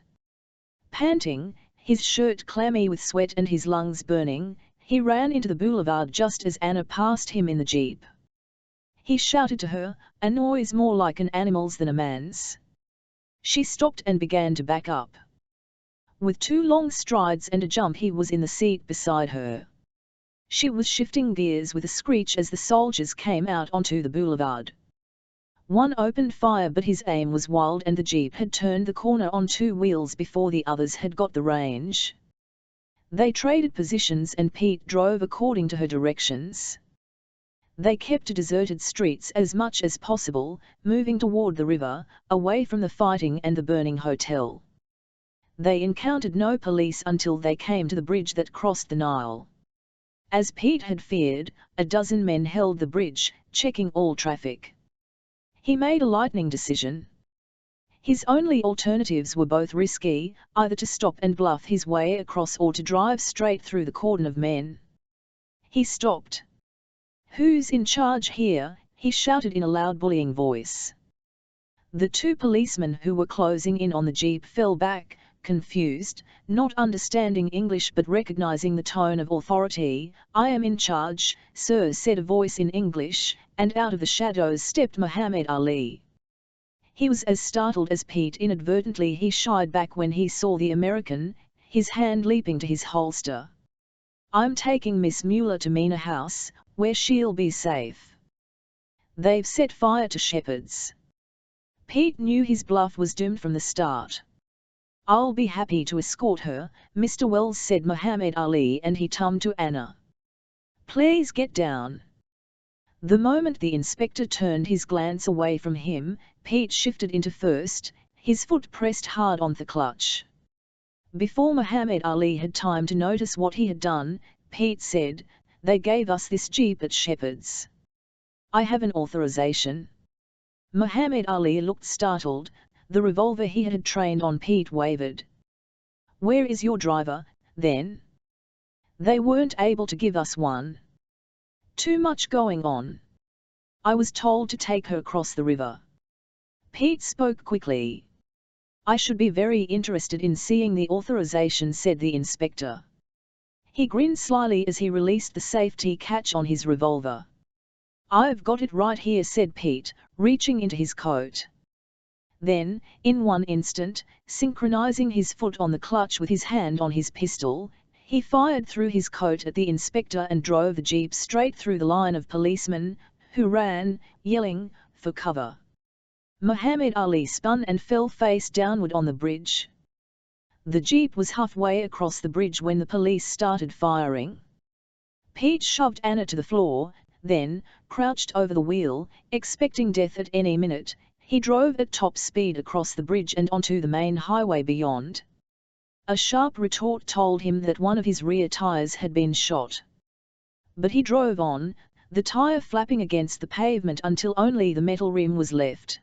S1: Panting, his shirt clammy with sweat and his lungs burning, he ran into the boulevard just as Anna passed him in the jeep. He shouted to her, a noise more like an animal's than a man's. She stopped and began to back up. With 2 long strides and a jump he was in the seat beside her. She was shifting gears with a screech as the soldiers came out onto the boulevard. One opened fire but his aim was wild and the jeep had turned the corner on 2 wheels before the others had got the range. They traded positions and Pete drove according to her directions. They kept to deserted streets as much as possible, moving toward the river, away from the fighting and the burning hotel. They encountered no police until they came to the bridge that crossed the Nile. As Pete had feared, a dozen men held the bridge, checking all traffic. He made a lightning decision. His only alternatives were both risky, either to stop and bluff his way across or to drive straight through the cordon of men. He stopped. "Who's in charge here?" he shouted in a loud bullying voice. The 2 policemen who were closing in on the jeep fell back, confused, not understanding English but recognizing the tone of authority. "I am in charge, sir," said a voice in English, and out of the shadows stepped Muhammad Ali. He was as startled as Pete. Inadvertently he shied back when he saw the American, his hand leaping to his holster. "I'm taking Miss Mueller to Mina House, where she'll be safe. They've set fire to Shepherd's." Pete knew his bluff was doomed from the start. "I'll be happy to escort her, Mr. Wells," said Muhammad Ali, and he turned to Anna. "Please get down." The moment the inspector turned his glance away from him, Pete shifted into first, his foot pressed hard on the clutch. Before Muhammad Ali had time to notice what he had done, Pete said, "They gave us this jeep at Shepherd's. I have an authorization." Muhammad Ali looked startled. The revolver he had trained on Pete wavered. "Where is your driver, then?" "They weren't able to give us one. Too much going on. I was told to take her across the river." Pete spoke quickly. "I should be very interested in seeing the authorization," said the inspector. He grinned slyly as he released the safety catch on his revolver. "I've got it right here," said Pete, reaching into his coat. Then, in one instant, synchronizing his foot on the clutch with his hand on his pistol, he fired through his coat at the inspector and drove the jeep straight through the line of policemen, who ran, yelling, for cover. Muhammad Ali spun and fell face downward on the bridge. The jeep was halfway across the bridge when the police started firing. Pete shoved Anna to the floor, then, crouched over the wheel, expecting death at any minute, He drove at top speed across the bridge and onto the main highway beyond. A sharp retort told him that one of his rear tires had been shot. But he drove on, the tire flapping against the pavement until only the metal rim was left.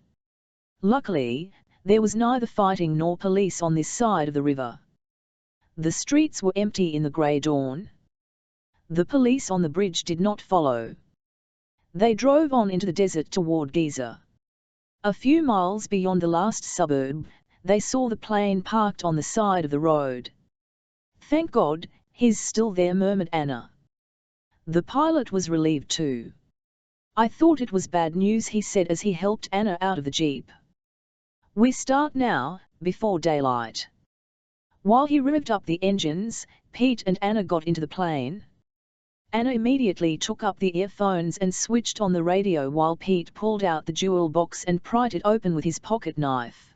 S1: Luckily, there was neither fighting nor police on this side of the river. The streets were empty in the grey dawn. The police on the bridge did not follow. They drove on into the desert toward Giza. A few miles beyond the last suburb, they saw the plane parked on the side of the road. "Thank God, he's still there," murmured Anna. The pilot was relieved too. "I thought it was bad news," he said as he helped Anna out of the jeep. "We start now, before daylight." While he revved up the engines, Pete and Anna got into the plane. Anna immediately took up the earphones and switched on the radio while Pete pulled out the jewel box and pried it open with his pocket knife.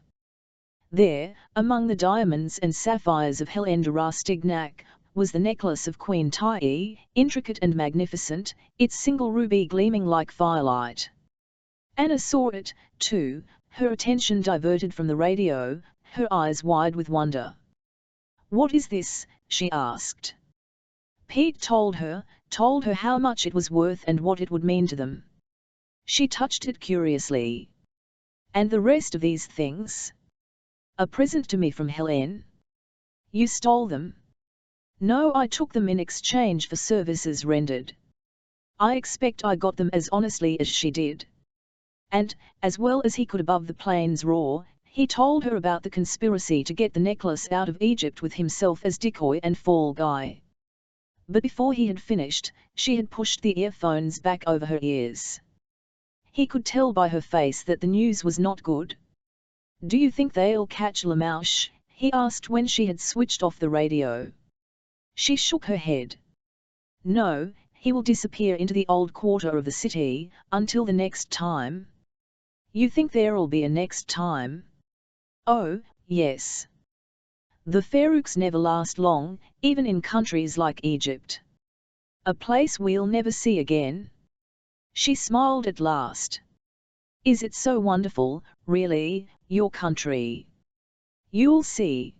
S1: There, among the diamonds and sapphires of Hélène de Rastignac, was the necklace of Queen Tyee, intricate and magnificent, its single ruby gleaming like firelight. Anna saw it, too, her attention diverted from the radio, her eyes wide with wonder. "What is this?" she asked. Pete told her how much it was worth and what it would mean to them. She touched it curiously. "And the rest of these things?" "A present to me from Hélène." "You stole them?" "No, I took them in exchange for services rendered. I expect I got them as honestly as she did." And, as well as he could above the plane's roar, he told her about the conspiracy to get the necklace out of Egypt with himself as decoy and fall guy. But before he had finished, she had pushed the earphones back over her ears. He could tell by her face that the news was not good. "Do you think they'll catch Lamouche?" he asked when she had switched off the radio. She shook her head. "No, he will disappear into the old quarter of the city, until the next time." "You think there'll be a next time?" "Oh, yes. The Farouks never last long, even in countries like Egypt. A place we'll never see again." She smiled at last. "Is it so wonderful, really, your country?" "You'll see."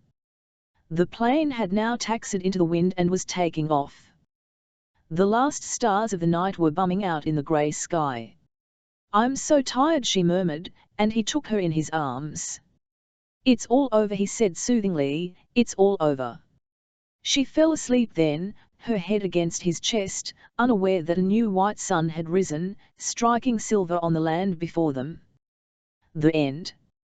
S1: The plane had now taxied into the wind and was taking off. The last stars of the night were bumming out in the grey sky. "I'm so tired," she murmured, and he took her in his arms. "It's all over," he said soothingly, "it's all over." She fell asleep then, her head against his chest, unaware that a new white sun had risen, striking silver on the land before them. The end.